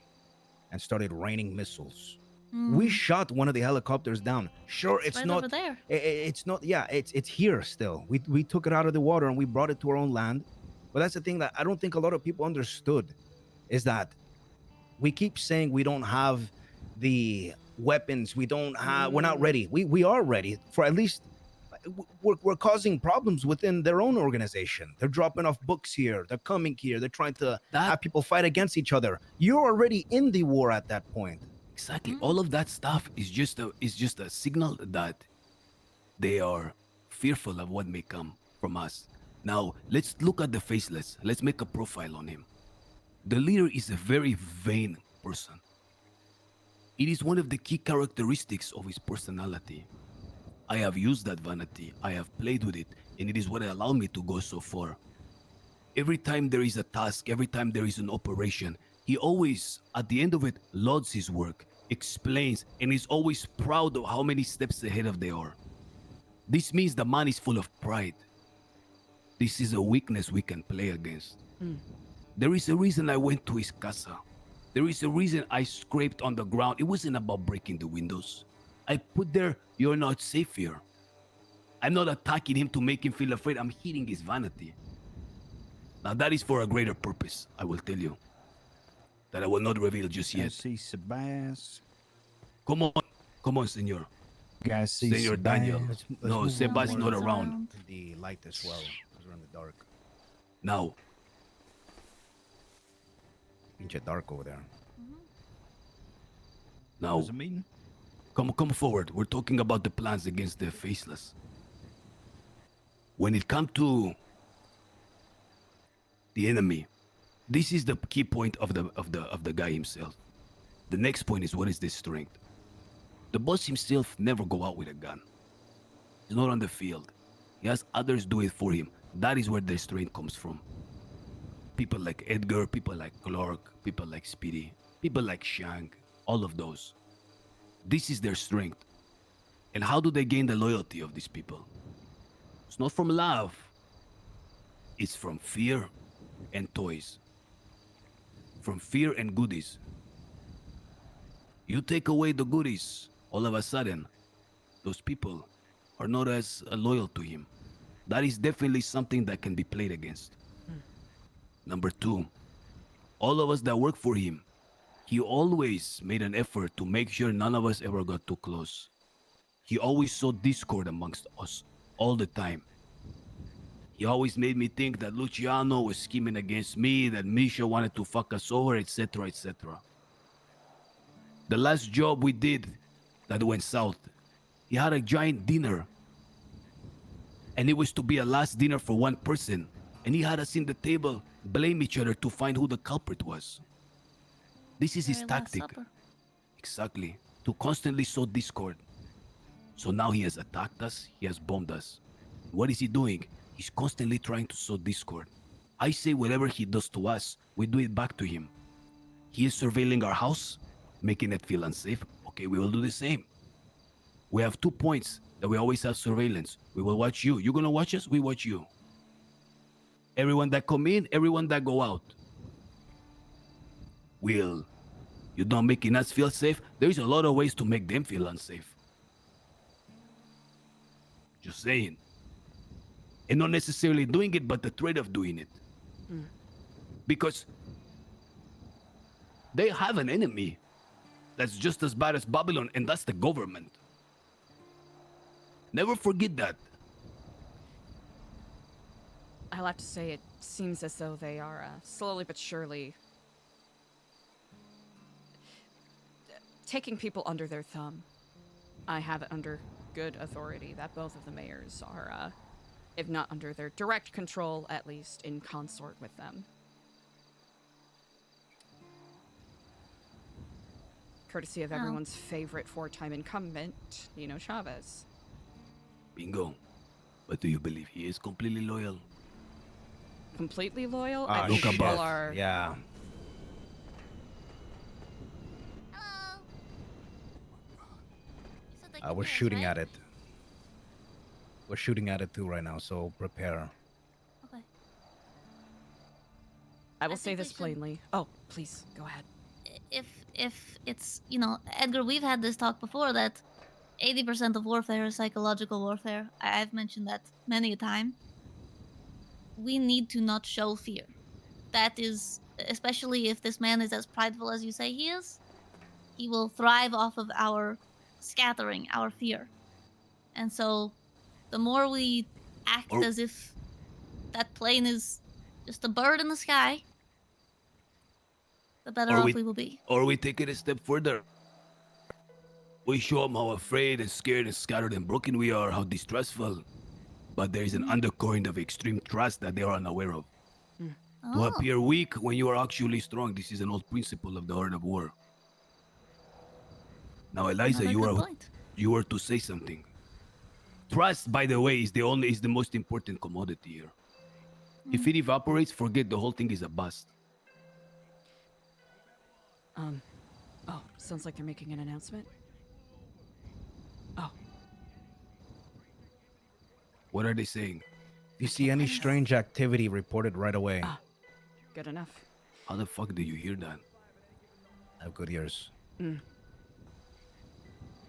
and started raining missiles. We shot one of the helicopters down. Sure, it's right not over there. It's not. Yeah, it's here still. We took it out of the water and we brought it to our own land. But that's the thing that I don't think a lot of people understood, is that we keep saying we don't have the weapons. We're not ready. We are ready for at least. We're causing problems within their own organization. They're dropping off books here. They're coming here. They're trying to have people fight against each other. You're already in the war at that point. Exactly. All of that stuff is just a signal that they are fearful of what may come from us. Now, let's look at the faceless. Let's make a profile on him. The leader is a very vain person. It is one of the key characteristics of his personality. I have used that vanity, I have played with it, and it is what allowed me to go so far. Every time there is a task, every time there is an operation, he always, at the end of it, lauds his work, explains, and is always proud of how many steps ahead of they are. This means the man is full of pride. This is a weakness we can play against. There is a reason I went to his casa. There is a reason I scraped on the ground. It wasn't about breaking the windows. I put there, you're not safe here. I'm not attacking him to make him feel afraid. I'm hitting his vanity. Now that is for a greater purpose, I will tell you. That I will not reveal just yet. See Sebas. Come on, senor. Guys, see Senor Sebas. Daniel. Let's No, move Sebas is more not around. to the light as well, because we're in the dark. Now, Pinche dark over there. now. What does it mean? Come forward. We're talking about the plans against the faceless. When it comes to the enemy, this is the key point of the guy himself. The next point is, what is this strength? The boss himself never go out with a gun. He's not on the field. He has others do it for him. That is where the strength comes from. People like Edgar, people like Clark, people like Speedy, people like Shank, all of those. This is their strength. And how do they gain the loyalty of these people? It's not from love. It's from fear and toys. From fear and goodies. You take away the goodies, all of a sudden, those people are not as loyal to him. That is definitely something that can be played against. Number two, all of us that work for him, he always made an effort to make sure none of us ever got too close. He always saw discord amongst us, all the time. He always made me think that Luciano was scheming against me, that Misha wanted to fuck us over, etc., etc. The last job we did that went south, he had a giant dinner. And it was to be a last dinner for one person. And he had us in the table blame each other to find who the culprit was. This is his Very Last tactic. Supper. Exactly. To constantly sow discord. So now he has attacked us, he has bombed us. What is he doing? He's constantly trying to sow discord. I say whatever he does to us, we do it back to him. He is surveilling our house, making it feel unsafe. Okay, we will do the same. We have 2 points that we always have surveillance. We will watch you. You're gonna watch us, we watch you. Everyone that come in, everyone that go out. Will you don't making us feel safe? There's a lot of ways to make them feel unsafe. Just saying. And not necessarily doing it, but the threat of doing it. Because they have an enemy that's just as bad as Babylon, and that's the government. Never forget that. I'll have to say, it seems as though they are slowly but surely taking people under their thumb. I have it under good authority that both of the mayors are, if not under their direct control, at least in consort with them. Courtesy of everyone's favorite four-time incumbent, Nino Chavez. Bingo. But do you believe he is completely loyal? Completely loyal? Ah, I think look people above. are... Yeah. We're shooting at it. We're shooting at it too right now, so prepare. Okay. I will say this plainly. Oh, please, go ahead. If it's, you know, Edgar, we've had this talk before that 80% of warfare is psychological warfare. I've mentioned that many a time. We need to not show fear. That is, especially if this man is as prideful as you say he is, he will thrive off of our scattering, our fear. And so, the more we act as if that plane is just a bird in the sky, the better off we will be. Or we take it a step further. We show them how afraid and scared and scattered and broken we are, how distressful. But there is an undercurrent of extreme trust that they are unaware of. To appear weak when you are actually strong. This is an old principle of the art of war. Now, Eliza, Another good point. you were to say something. Trust, by the way, is the most important commodity here. If it evaporates, forget the whole thing is a bust. Oh, sounds like they're making an announcement. Oh, What are they saying? If you see any strange activity, report it right away. good enough. How the fuck do you hear that? I have good ears.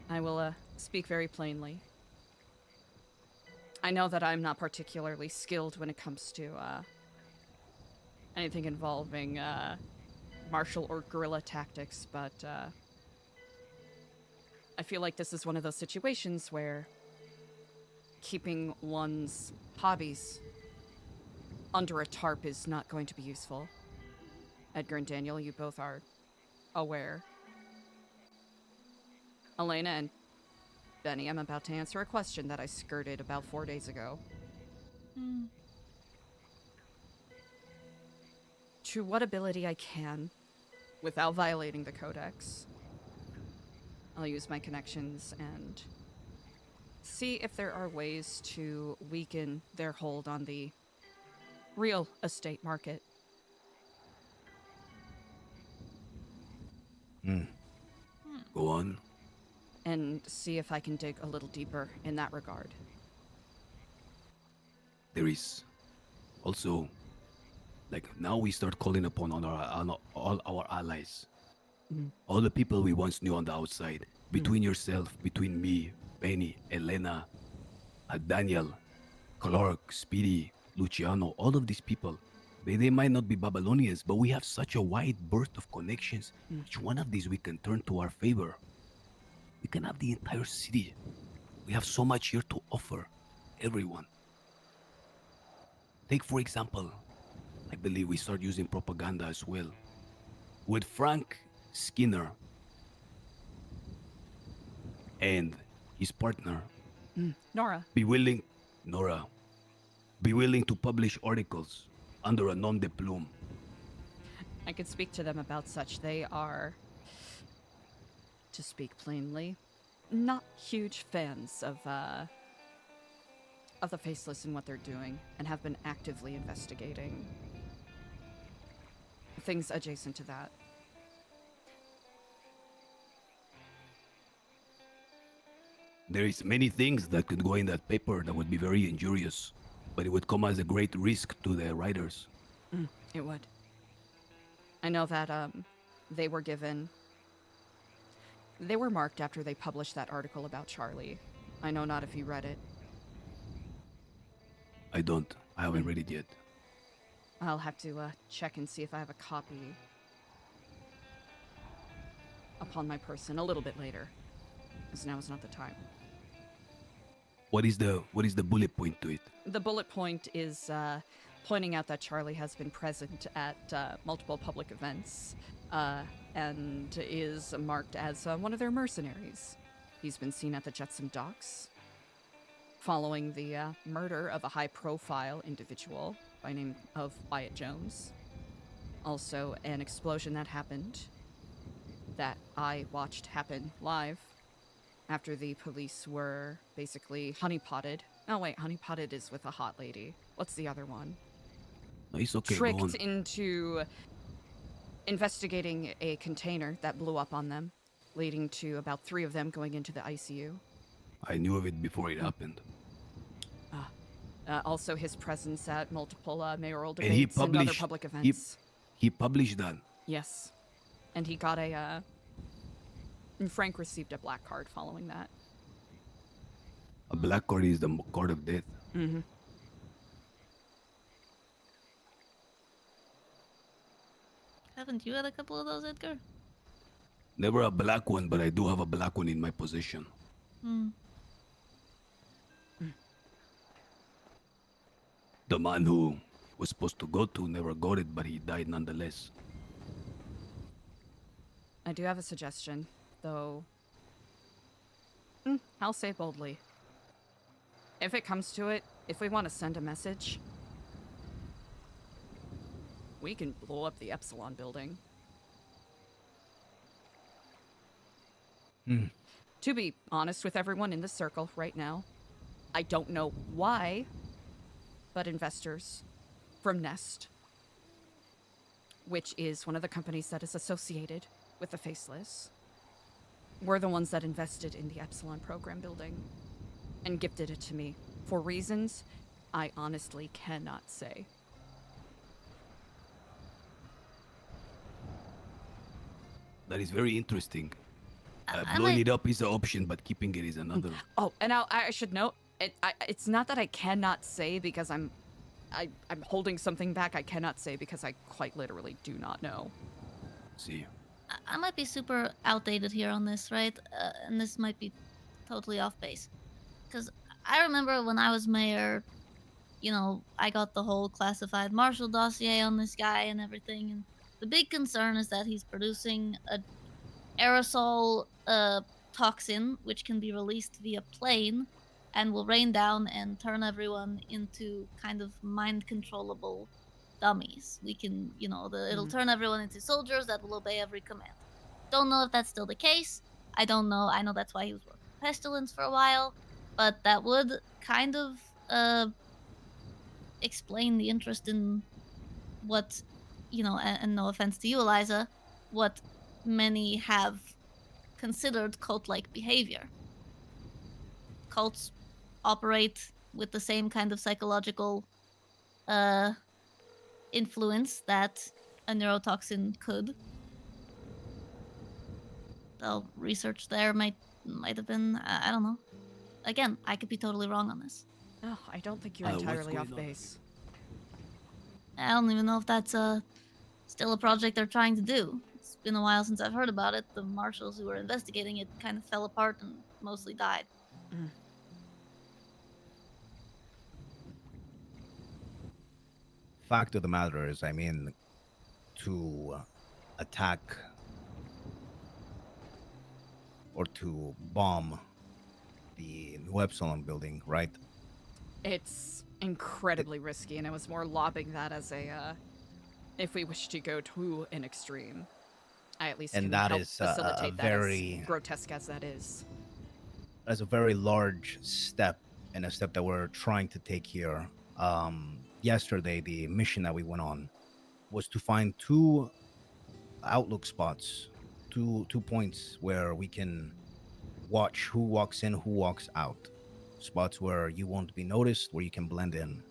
I will speak very plainly. I know that I'm not particularly skilled when it comes to anything involving martial or guerrilla tactics, but I feel like this is one of those situations where keeping one's hobbies under a tarp is not going to be useful. Edgar and Daniel, you both are aware. Elena and Benny, I'm about to answer a question that I skirted about 4 days ago. To what ability I can, without violating the Codex, I'll use my connections and see if there are ways to weaken their hold on the real estate market. Go on. And see if I can dig a little deeper in that regard. There is also, like, now we start calling upon all our allies. All the people we once knew on the outside. Between yourself, between me, Benny, Elena, Daniel, Clark, Speedy, Luciano, all of these people. They might not be Babylonians, but we have such a wide berth of connections. Each one of these we can turn to our favor. We can have the entire city. We have so much here to offer everyone. Take, for example, I believe we start using propaganda as well. Would Frank Skinner and his partner Nora. be willing to publish articles under a nom de plume? I could speak to them about such. They are, to speak plainly, not huge fans of the Faceless and what they're doing, and have been actively investigating things adjacent to that. There is many things that could go in that paper that would be very injurious, but it would come as a great risk to the writers. It would. I know that they were marked after they published that article about Charlie. I know not if you read it. I don't. I haven't read it yet. I'll have to check and see if I have a copy upon my person a little bit later, because now is not the time. What is the bullet point to it? The bullet point is pointing out that Charlie has been present at multiple public events and is marked as one of their mercenaries. He's been seen at the Jetsam docks following the murder of a high-profile individual by name of Wyatt Jones. Also, an explosion that happened that I watched happen live after the police were basically honeypotted. Oh wait, honeypotted is with a hot lady. What's the other one? No, it's okay. Tricked into investigating a container that blew up on them, leading to about 3 of them going into the ICU. I knew of it before it happened. Also, his presence at multiple mayoral And debates he and published. other public events. He published that. Yes. And he got a, and Frank received a black card following that. A black card is the card of death. Mm-hmm. Haven't you had a couple of those, Edgar? Never a black one, but I do have a black one in my possession. The man who was supposed to go to never got it, but he died nonetheless. I do have a suggestion, though. I'll say it boldly. If it comes to it, if we want to send a message, we can blow up the Epsilon building. To be honest with everyone in the circle right now, I don't know why, but investors from Nest, which is one of the companies that is associated with the Faceless, were the ones that invested in the Epsilon program building and gifted it to me for reasons I honestly cannot say. That is very interesting. I Blowing might- it up is an option, but keeping it is another. Oh, and I should note, it's not that I cannot say because I'm holding something back. I cannot say because I quite literally do not know. See. I might be super outdated here on this, right? And this might be totally off base. Because I remember when I was mayor, you know, I got the whole classified Marshall dossier on this guy and everything. And the big concern is that he's producing a aerosol toxin, which can be released via plane and will rain down and turn everyone into kind of mind controllable dummies. We can, you know, it'll turn everyone into soldiers that will obey every command. Don't know if that's still the case. I don't know. I know that's why he was working Pestilence for a while, but that would kind of explain the interest in what, you know, and no offense to you, Eliza, what many have considered cult-like behavior. Cults operate with the same kind of psychological influence that a neurotoxin could. Though research there might have been, I don't know. Again, I could be totally wrong on this. No, I don't think you're entirely off base. I don't even know if that's still a project they're trying to do. It's been a while since I've heard about it. The marshals who were investigating it kind of fell apart and mostly died. Fact of the matter is, I mean, to attack or to bomb the New Epsilon building, right? It's incredibly risky, and I was more lobbing that as a, if we wish to go to an extreme, I at least And can that help is a facilitate that, very- as grotesque as that is. That's a very large step, and a step that we're trying to take here. Yesterday, the mission that we went on was to find two outlook spots, two points where we can watch who walks in, who walks out. Spots where you won't be noticed, where you can blend in.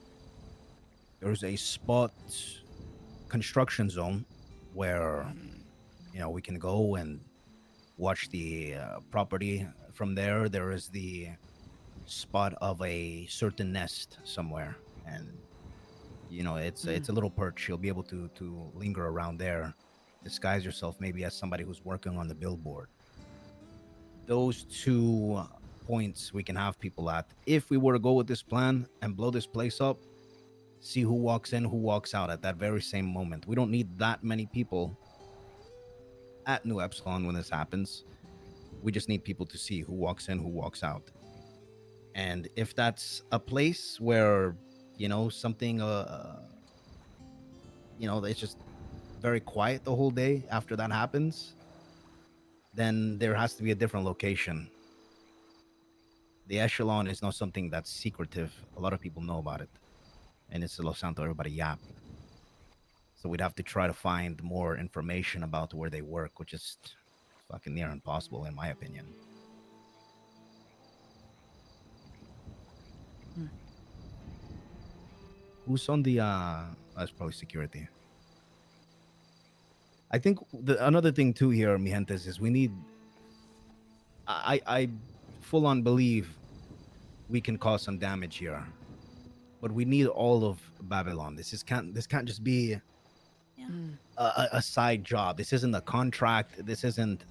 There's a spot, construction zone, where you know we can go and watch the property from there. There is the spot of a certain nest somewhere, and you know it's a little perch. You'll be able to linger around there, disguise yourself maybe as somebody who's working on the billboard. Those 2 points we can have people at. If we were to go with this plan and blow this place up, see who walks in, who walks out at that very same moment. We don't need that many people at New Epsilon when this happens. We just need people to see who walks in, who walks out. And if that's a place where, you know, something, you know, it's just very quiet the whole day after that happens, then there has to be a different location. The echelon is not something that's secretive. A lot of people know about it. And it's Los Santo, everybody yap. So we'd have to try to find more information about where they work, which is fucking near impossible in my opinion. Who's on the that's probably security. I think another thing too here, mi gentes, is we need I full on believe we can cause some damage here. But we need all of Babylon. This can't just be a side job. This isn't a contract. This isn't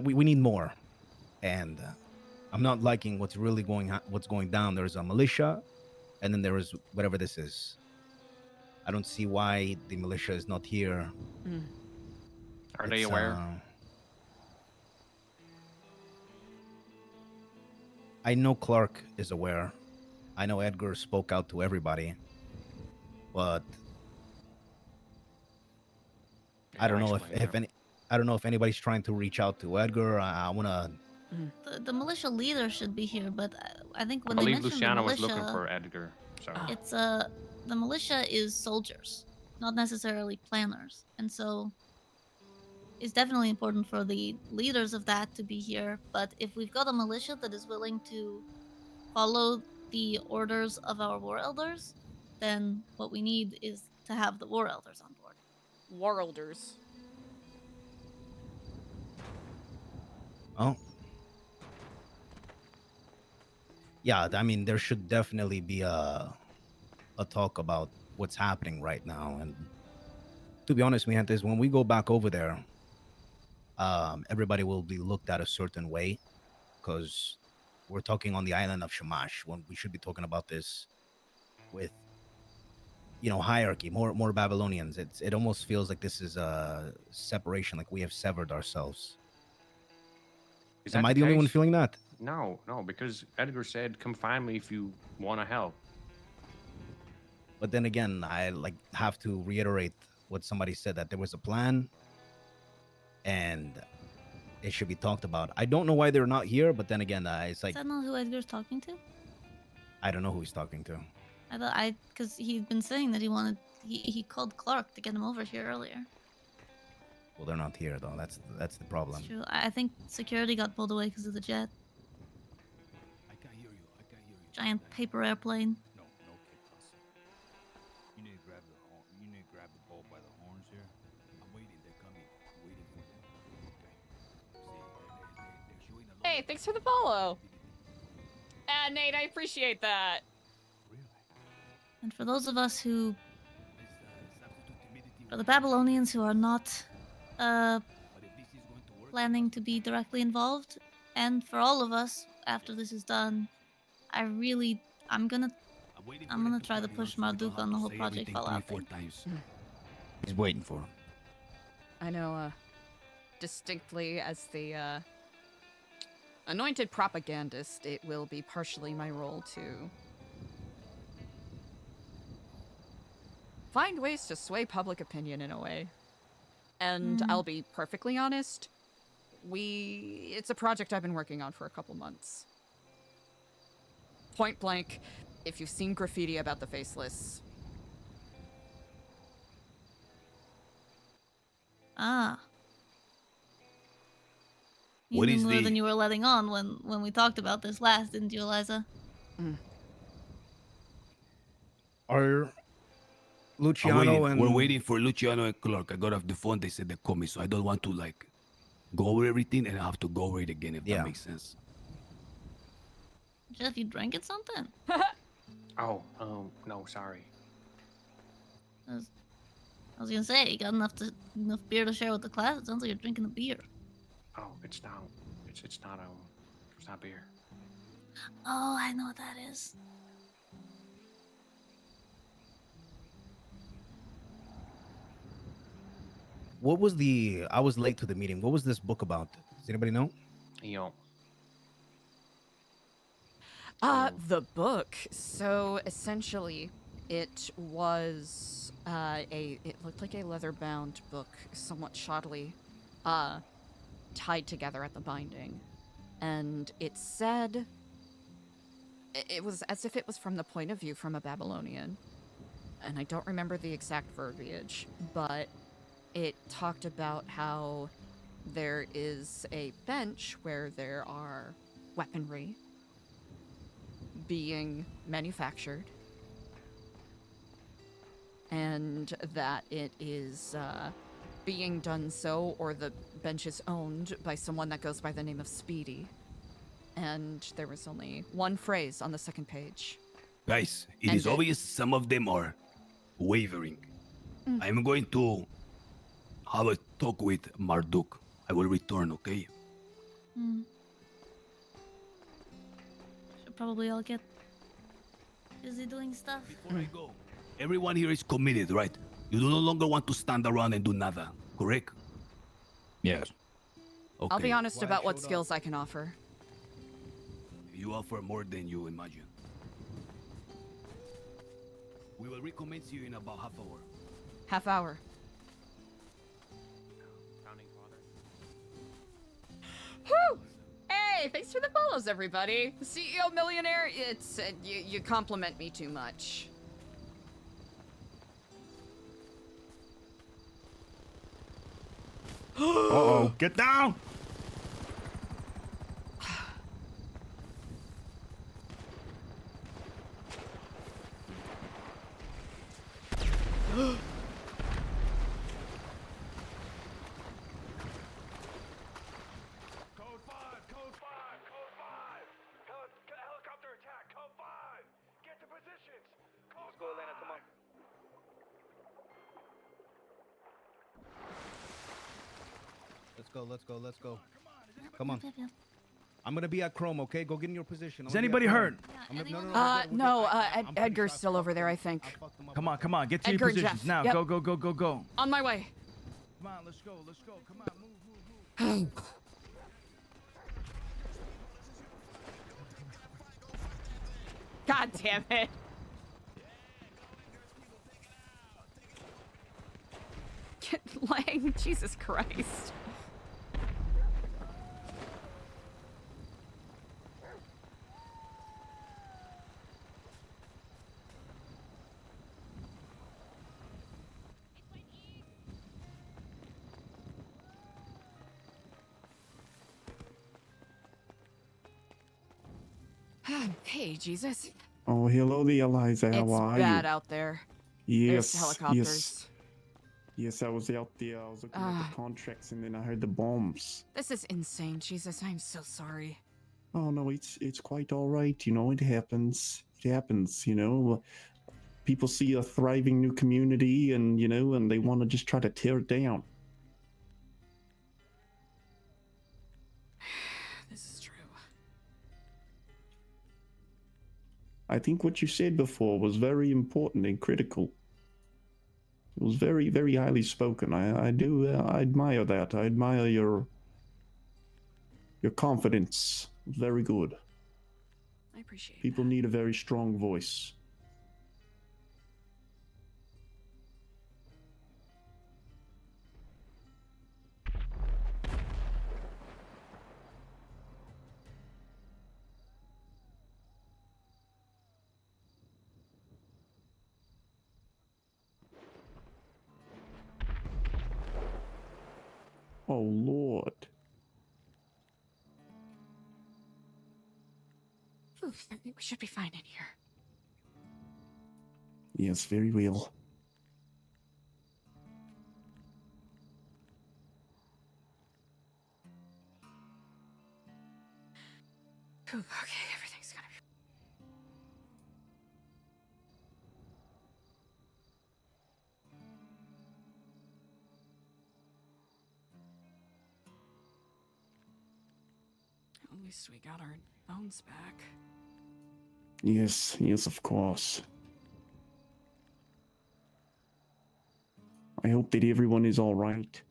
we need more. And I'm not liking what's going down. There's a militia, and then there is whatever this is. I don't see why the militia is not here. Are they aware? I know Clark is aware. I know Edgar spoke out to everybody, but I don't know if any. I don't know if anybody's trying to reach out to Edgar. I want to. The militia leader should be here, but I think I when they believe mentioned the Luciano was militia, looking for Edgar. So it's the militia is soldiers, not necessarily planners, and so it's definitely important for the leaders of that to be here. But if we've got a militia that is willing to follow the orders of our war elders, then what we need is to have the war elders on board. War elders. Oh. Yeah, I mean, there should definitely be a talk about what's happening right now. And to be honest, mi gente, is when we go back over there, everybody will be looked at a certain way because we're talking on the island of Shamash when we should be talking about this with, hierarchy, more Babylonians. It almost feels like this is a separation, like we have severed ourselves. is Am that I the only one case? feeling that? No, because Edgar said, "Come find me if you want to help." But then again, I have to reiterate what somebody said, that there was a plan and it should be talked about. I don't know why they're not here, but then again, it's like Is that not who Edgar's talking to? I don't know who he's talking to. Because he'd been saying that he called Clark to get him over here earlier. Well, they're not here though. That's the problem. It's true. I think security got pulled away because of the jet. I can't hear you. I can't hear you. Giant paper airplane. No kick us. You need to grab the bull by the horns here. I'm waiting. They're coming. I'm waiting for them. Okay. See, they're showing a lot. Hey, thanks for the follow. Nate, I appreciate that. And for those of us who, for the Babylonians who are not planning to be directly involved, and for all of us after this is done, I'm gonna try to push Marduk on the whole project Fallout thing. He's waiting for him. I know, distinctly as the anointed propagandist, it will be partially my role to find ways to sway public opinion in a way. And I'll be perfectly honest, it's a project I've been working on for a couple months. Point blank, if you've seen graffiti about the faceless. Ah. You What knew is more the- than you were letting on when we talked about this last, didn't you, Eliza? Are Luciano and We're waiting for Luciano and Clark. I got off the phone. They said they call me, so I don't want to go over everything and I have to go over it again. If that makes sense. Jeff, you drank it something? Oh, no, sorry. I was gonna say, you got enough beer to share with the class. It sounds like you're drinking a beer. Oh, it's not beer. Oh, I know what that is. what was I was late to the meeting. What was this book about? Does anybody know? Yo. The book. So essentially, it was it looked like a leather-bound book, somewhat shoddily, tied together at the binding, and it said it was as if it was from the point of view from a Babylonian, and I don't remember the exact verbiage, but it talked about how there is a bench where there are weaponry being manufactured, and that it is being done so, or the bench is owned by someone that goes by the name of Speedy. And there was only one phrase on the second page. Guys, it is obvious some of them are wavering. I'm going to have a talk with Marduk. I will return, okay? Should probably all get busy doing stuff. Before I go, everyone here is committed, right? You no longer want to stand around and do nada, correct? Yes. Okay. I'll be honest about what skills I can offer. You offer more than you imagine. We will recommence you in about half hour. Half hour. Founding Father. Hey, thanks for the follows, everybody. CEO Millionaire, it's you compliment me too much. Uh-oh. Get down! Helicopter attack, code 5! Get to positions! Let's go, Elena, come on. Let's go. Come on. I'm gonna be at Chrome, okay? Go get in your position. Is anybody hurt? No, Edgar's still over there, I think. Come on. Get to Edgar your and positions Jeff. now. Yep. Go. On my way. Come on, let's go. Come on, move. God damn it. Lang, Jesus Christ. Hey, Jesus. Oh, hello there, Eliza. How It's are bad you? out there. Yes, There's helicopters. Yes, I was out there. I was looking at the contracts, and then I heard the bombs. This is insane, Jesus. I'm so sorry. Oh no, it's quite all right. You know, it happens. It happens. You know, people see a thriving new community, and and they want to just try to tear it down. This is true. I think what you said before was very important and critical. It was very, very highly spoken. I admire that. I admire your confidence. It was very good. I appreciate it. People need a very strong voice. Oh, Lord. Oof, I think we should be fine in here. Yes, very well. Ooh, okay, everything's gonna be... At least we got our phones back. Yes, of course. I hope that everyone is all right.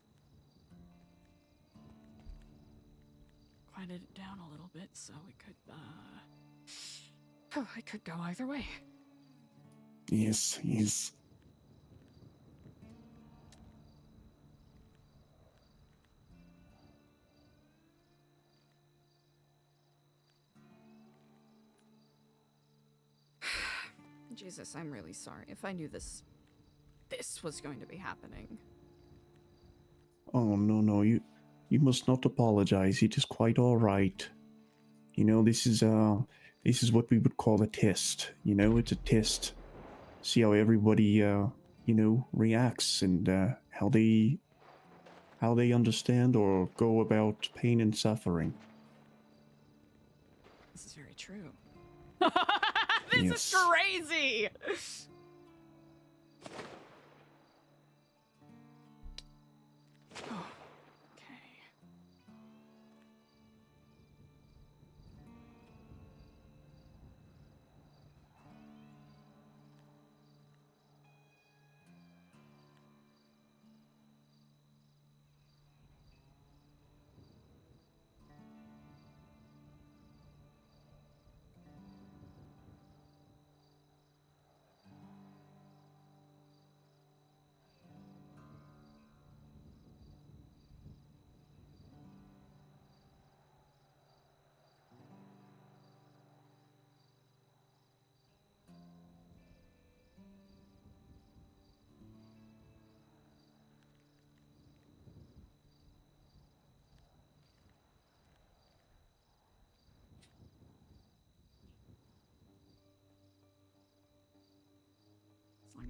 Quieted it down a little bit so we could, oh, it could go either way. Yes. Jesus, I'm really sorry. If I knew this was going to be happening. Oh, no, you must not apologize. It is quite all right. This is what we would call a test. It's a test. See how everybody, reacts and how they understand or go about pain and suffering. This is very true. This is crazy! Oh, okay.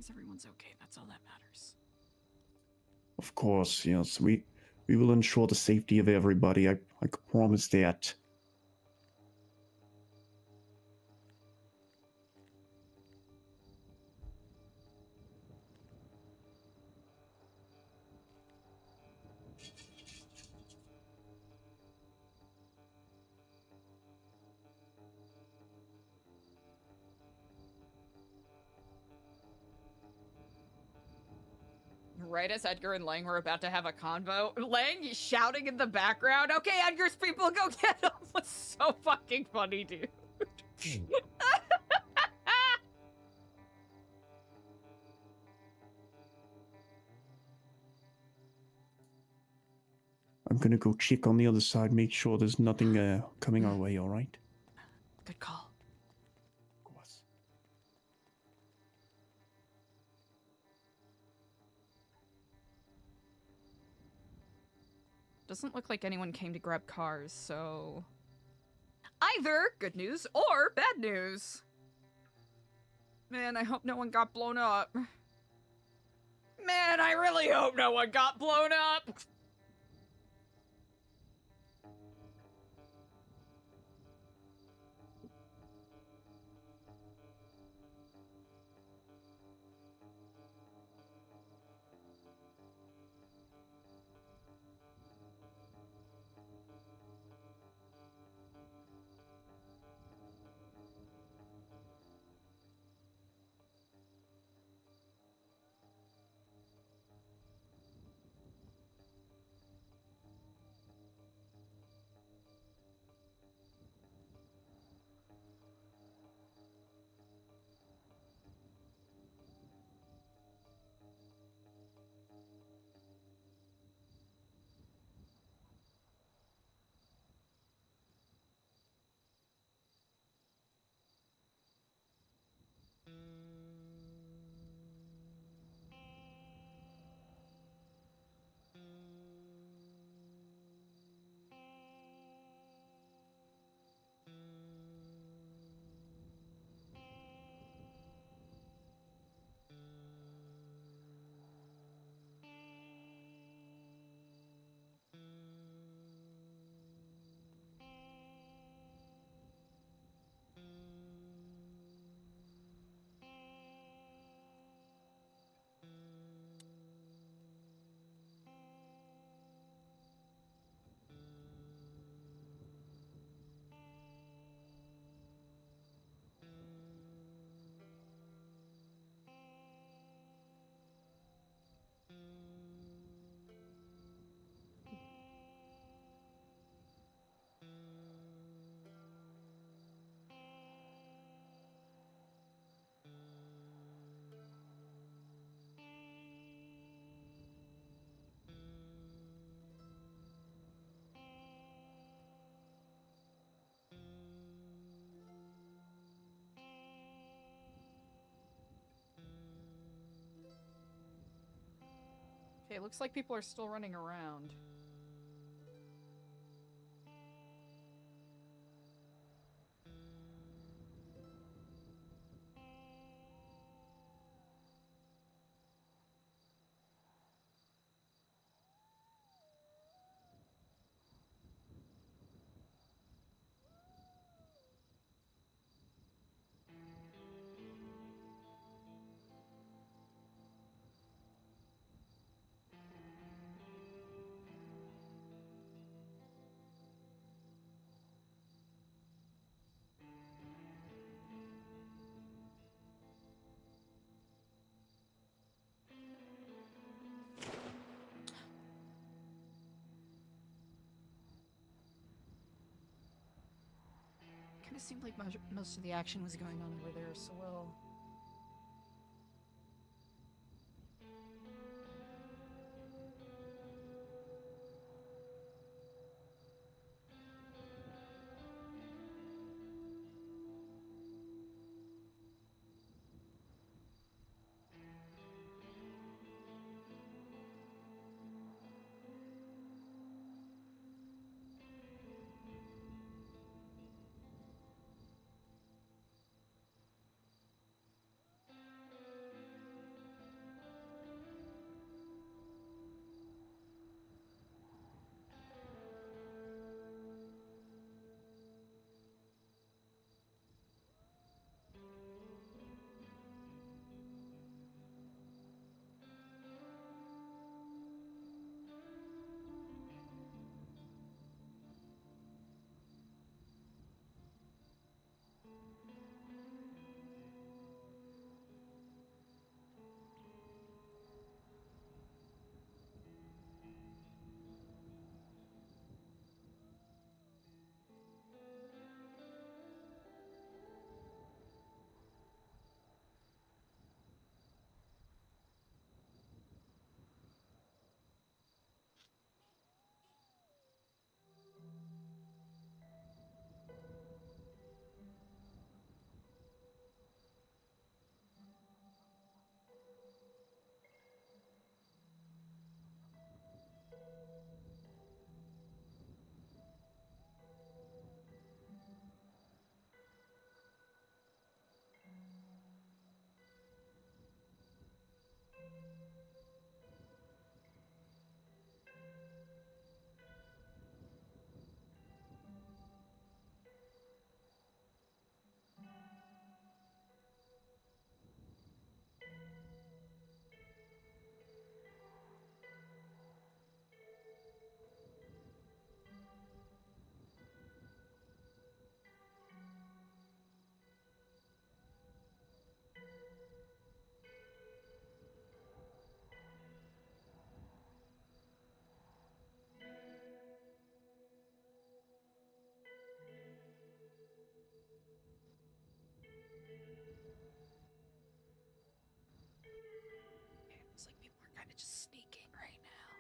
as everyone's okay, that's all that matters. Of course, yes. We will ensure the safety of everybody. I promise that. Right as Edgar and Lang were about to have a convo, Lang shouting in the background, "Okay, Edgar's people, go get him!" was so fucking funny, dude. I'm gonna go check on the other side, make sure there's nothing coming our way, alright? Good call. Of course. Doesn't look like anyone came to grab cars, so... either good news or bad news. Man, I hope no one got blown up. Man, I really hope no one got blown up. Okay, looks like people are still running around. Kind of seemed like most of the action was going on over there, so well. It's like people are kind of just sneaking right now.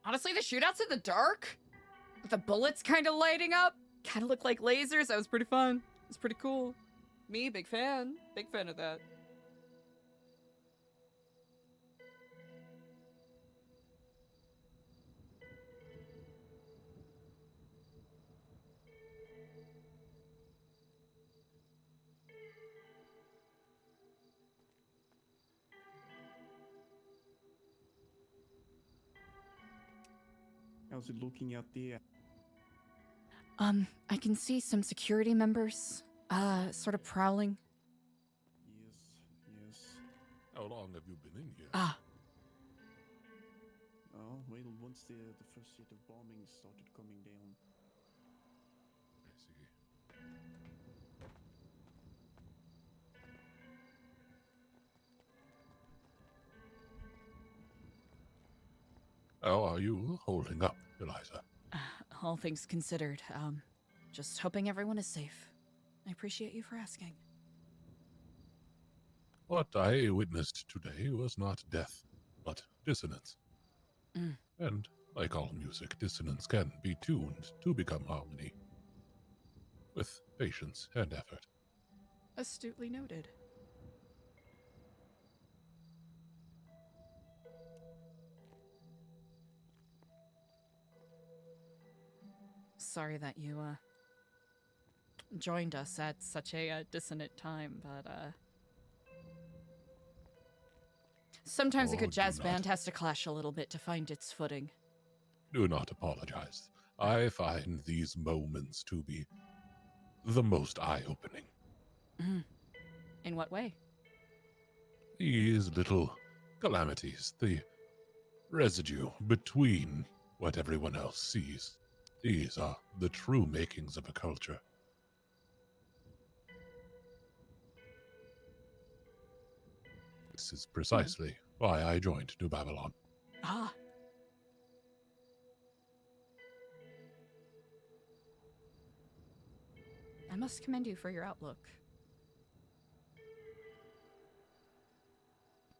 Honestly, the shootouts in the dark, with the bullets kind of lighting up, kind of look like lasers. That was pretty fun. It's pretty cool. Me, big fan. Big fan of that. How's it looking out there? I can see some security members, sort of prowling. Yes. How long have you been in here? Ah. Oh, well, once the first set of bombings started coming down. I see. How are you holding up, Eliza? All things considered, just hoping everyone is safe. I appreciate you for asking. What I witnessed today was not death, but dissonance. Mm. And, like all music, dissonance can be tuned to become harmony. With patience and effort. Astutely noted. Sorry that you, joined us at such a dissonant time, but, sometimes a good jazz band has to clash a little bit to find its footing. Do not apologize. I find these moments to be the most eye-opening. Mm. In what way? These little calamities, the residue between what everyone else sees. These are the true makings of a culture. This is precisely why I joined New Babylon. Ah. I must commend you for your outlook.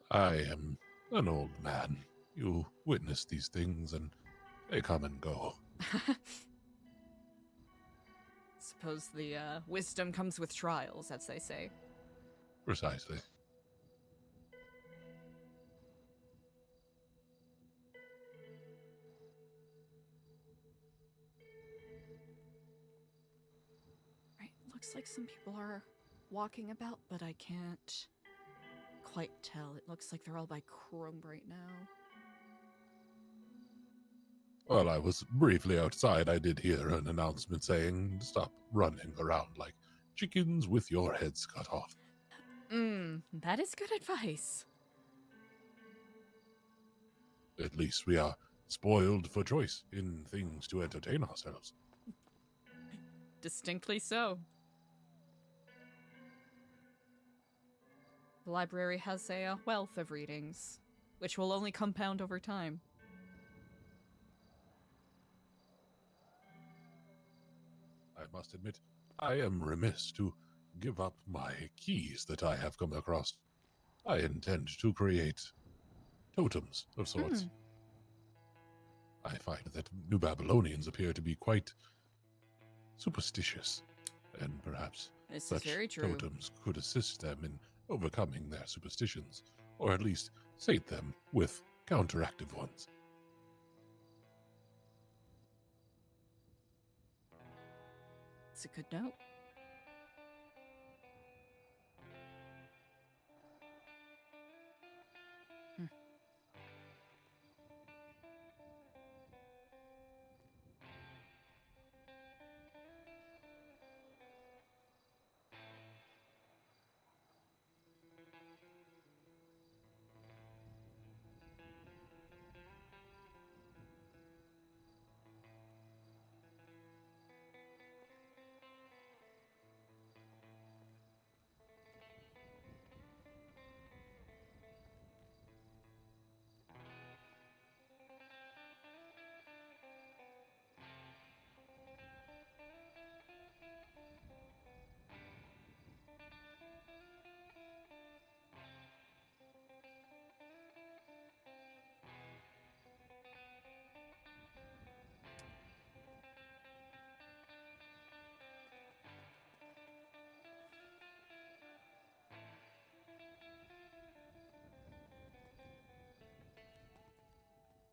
I am an old man. You witness these things and they come and go. Suppose the, wisdom comes with trials, as they say. Precisely. Right, looks like some people are walking about, but I can't quite tell. It looks like they're all by Chrome right now. While I was briefly outside, I did hear an announcement saying, "Stop running around like chickens with your heads cut off." That is good advice. At least we are spoiled for choice in things to entertain ourselves. Distinctly so. The library has a wealth of readings, which will only compound over time. I must admit, I am remiss to give up my keys that I have come across. I intend to create totems of sorts. I find that New Babylonians appear to be quite superstitious, and perhaps This is such very true. totems could assist them in overcoming their superstitions, or at least sate them with counteractive ones. It's a good note.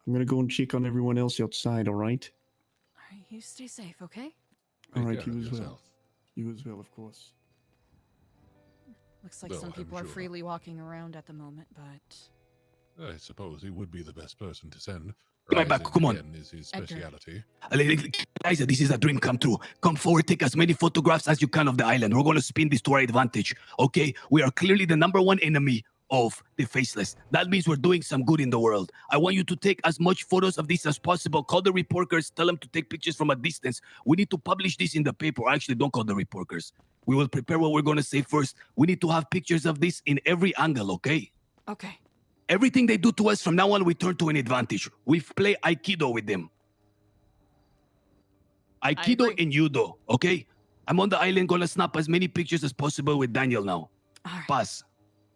I'm gonna go and check on everyone else outside. All right. All right, you stay safe, okay? All Take right. care You of as well. yourself. You as well, of course. Looks like Though some I'm people are sure. freely walking around at the moment, but I suppose he would be the best person to send. My back, Rising come on. again is his Edgar. speciality. Eliza, this is a dream come true. Come forward, take as many photographs as you can of the island. We're going to spin this to our advantage, okay? We are clearly the #1 enemy of the Faceless. That means we're doing some good in the world. I want you to take as much photos of this as possible. Call the reporters, tell them to take pictures from a distance. We need to publish this in the paper. Actually, don't call the reporters. We will prepare what we're going to say first. We need to have pictures of this in every angle, okay? okay. Everything they do to us from now on, we turn to an advantage. We play Aikido with them. Aikido and Judo, okay? I'm on the island, gonna snap as many pictures as possible with Daniel now. All right. Pass.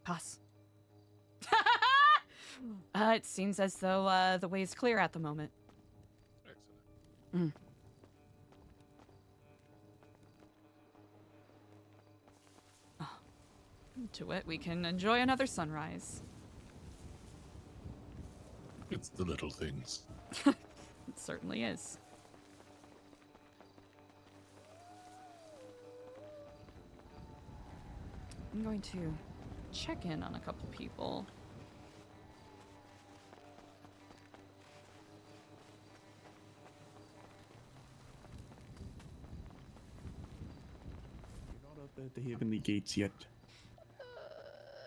Pass. It seems as though the way is clear at the moment. Excellent. To it, we can enjoy another sunrise. It's the little things. It certainly is. I'm going to check in on a couple people. We're not up at the heavenly gates yet.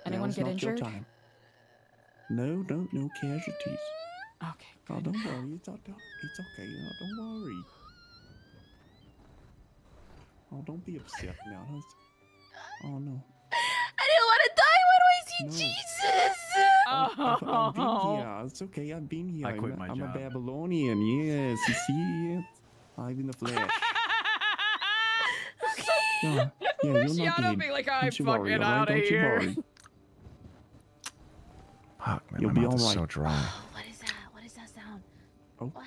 Anyone Now's get not your injured? time. No casualties. Okay. Oh, don't worry. It's okay. No, don't worry. Oh, don't be upset now. Oh no. I didn't want to die when I see No. Jesus. I've been here. It's okay. I've been here. I quit my I'm job. a Babylonian. Yes, you see it. Live in the flesh. Yeah, you're not Luciano dead. be like, Don't I'm you worry, fucking all right? outta Don't you here. worry. Fuck, man, You'll my be mouth is all so right. dry. What is that? What is that sound? Oh. What?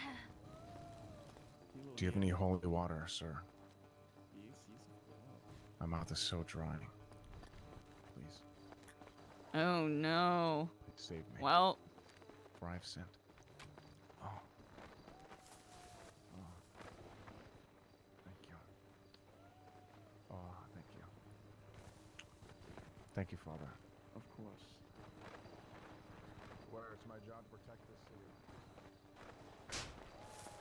Do you have any holy water, sir? My mouth is so dry. Please, Oh no. please save me. Well, For I've sinned. Oh. Thank you. Oh, thank you. Thank you, Father. Of course. Where it's my job to protect this city.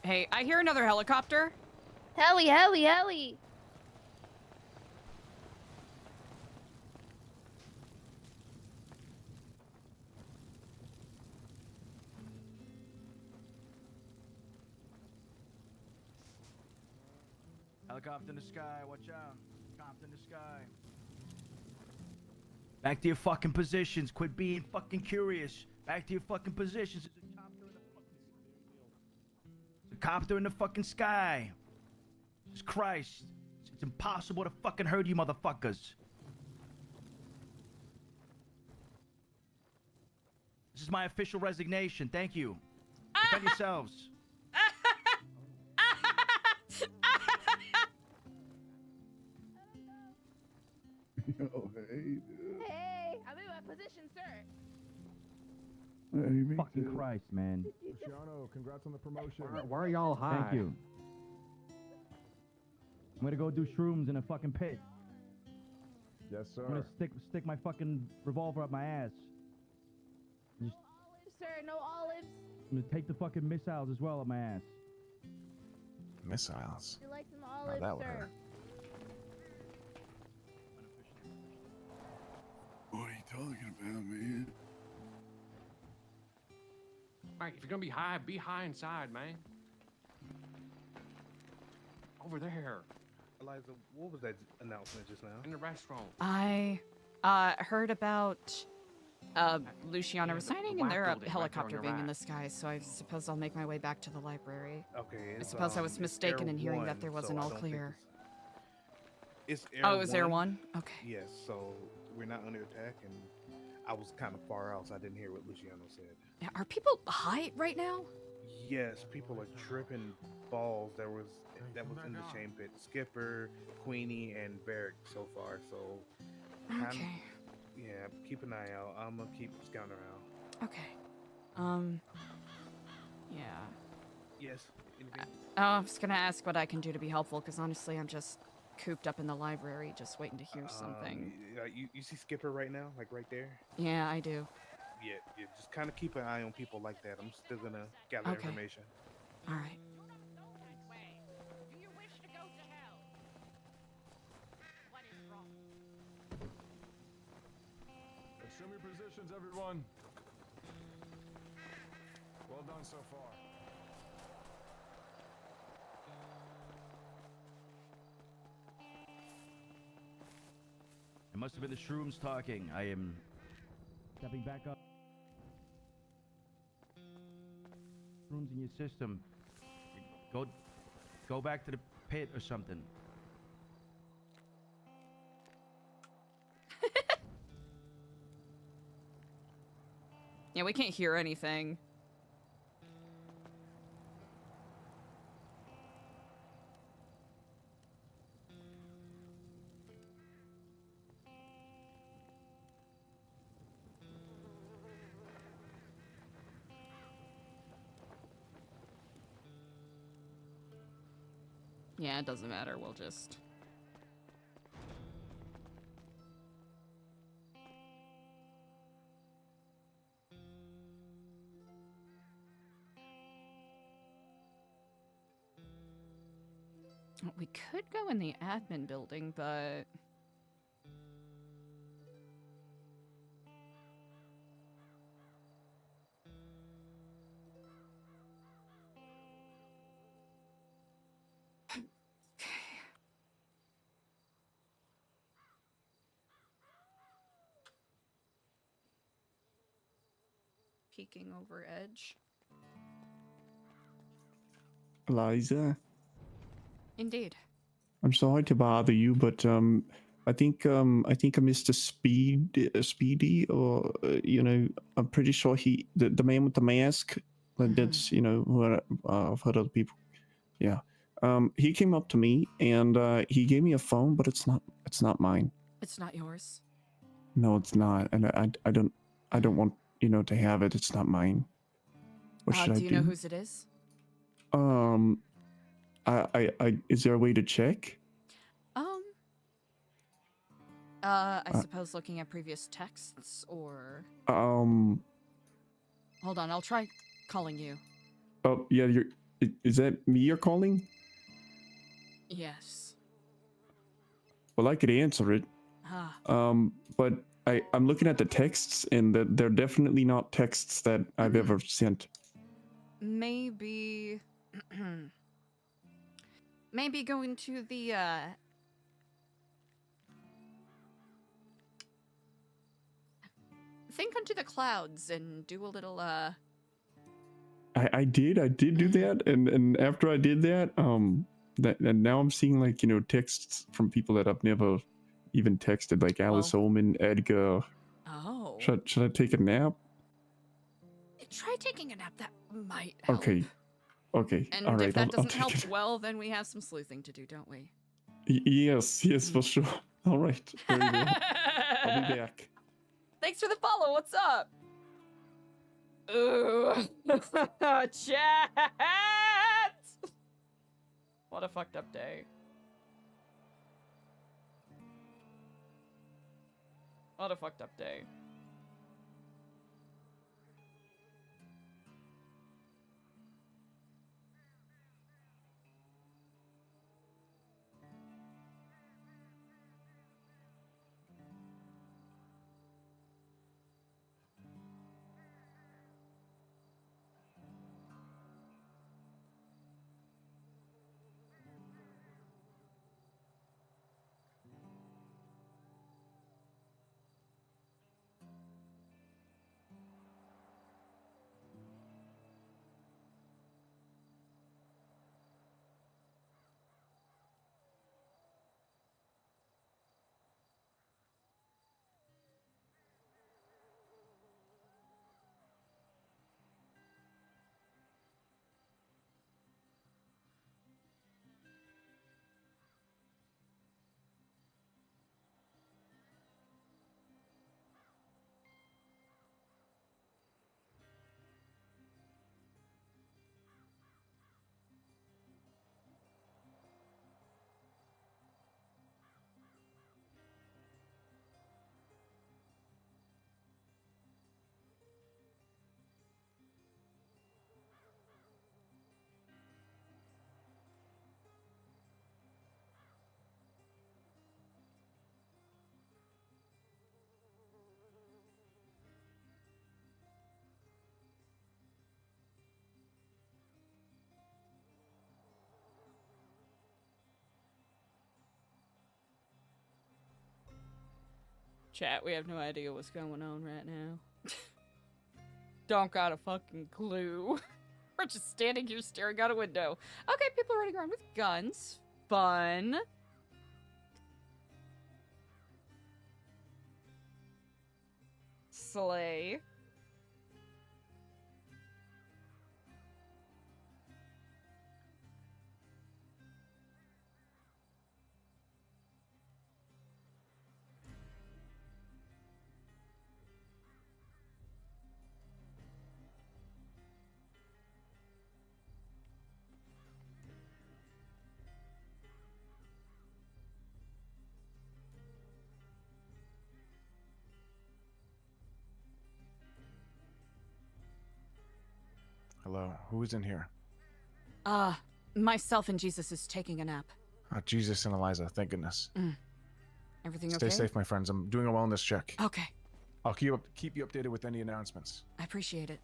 hey, I hear another helicopter. Heli. Helicopter in the sky, watch out. Helicopter in the sky. Back to your fucking positions. Quit being fucking curious. Back to your fucking positions. It's a copter in the fucking sky. Jesus Christ. It's impossible to fucking hurt you motherfuckers. This is my official resignation. Thank you. Defend yourselves. Oh, hey. Hey, I'm in my position, sir. Hey, Fucking Christ, man. Luciano, congrats on the promotion. Why are y'all high? Thank you. I'm gonna go do shrooms in a fucking pit. Yes, sir. I'm gonna stick my fucking revolver up my ass. Just, Olives, sir. No olives. I'm gonna take the fucking missiles as well up my ass. Missiles. You like some Now olives, that would sir? hurt. What are you talking about, man? Right, if you're gonna be high inside, man. Over there. Eliza, what was that announcement just now? In the restaurant. I heard about Luciano resigning and there a helicopter being in the sky, so I suppose I'll make my way back to the library. Okay. I suppose I was it's mistaken Air in hearing One, that there wasn't so I all don't think clear. It's Air Oh, it was Air One? Okay. Yes, so we're not under attack, and I was kind of far out, so I didn't hear what Luciano said. Yeah, are people high right now? Yes, people are tripping balls. That was in the shame pit. Skipper, Queenie, and Barrick so far. So, Okay. Yeah, keep an eye out. I'm gonna keep scouting around. Okay. Yeah. Yes. Anything? I was gonna ask what I can do to be helpful, because honestly, I'm just cooped up in the library, just waiting to hear something. You see Skipper right now, like right there. Yeah, I do. Yeah. Just kind of keep an eye on people like that. I'm still gonna gather Okay. information. All right. Assume your positions, everyone. Well done so far. It must have been the shrooms talking. I am stepping back up. Shrooms in your system. Go back to the pit or something. Yeah, we can't hear anything. Yeah, it doesn't matter. We'll just... We could go in the admin building, but... Peeking over edge. Eliza, Indeed. I'm sorry to bother you, but I think I missed a Speedy, or I'm pretty sure the man with the mask. That's who I've heard other people. Yeah. He came up to me and he gave me a phone, but it's not mine. It's not yours. No, it's not, and I don't want to have it. It's not mine. What should I do? Do you know whose it is? Is there a way to check? I suppose looking at previous texts, or... Hold on, I'll try calling you. Oh, yeah, is that me you're calling? Yes. Well, I could answer it. But I'm looking at the texts, and they're definitely not texts that I've ever sent. Maybe... Maybe going to the, think onto the clouds and do a little, I did do that, and after I did that, and now I'm seeing, like, texts from people that I've never even texted, like Alice Ullman, Edgar. Oh. Should I take a nap? Try taking a nap. That might help. Okay. And All right. if that I'll doesn't take help, it. well, then we have some sleuthing to do, don't we? Yes, for sure. All right. Very well. I'll be back. Thanks for the follow. What's up? Ooh. Chat! What a fucked up day. What a fucked up day. Chat, we have no idea what's going on right now. Don't got a fucking clue. We're just standing here staring out a window. Okay, people are running around with guns. Fun. Slay. Hello, who's in here? Myself and Jesus is taking a nap. Jesus and Eliza, thank goodness. Everything Stay okay? safe, my friends. I'm doing a wellness check. Okay. I'll keep you updated with any announcements. I appreciate it.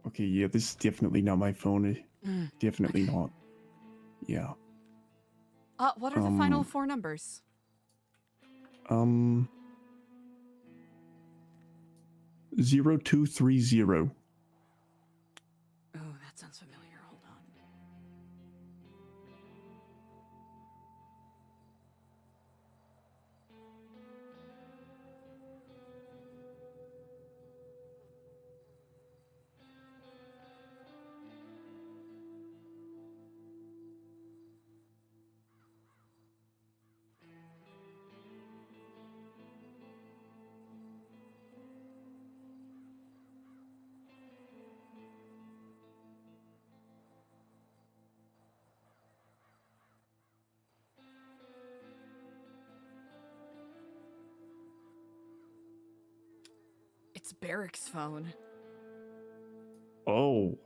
Okay, yeah, this is definitely not my phone. Definitely not. Yeah. What are the final 4 numbers? 0230. Oh, that sounds familiar. Hold on. It's Barrick's phone. Oh.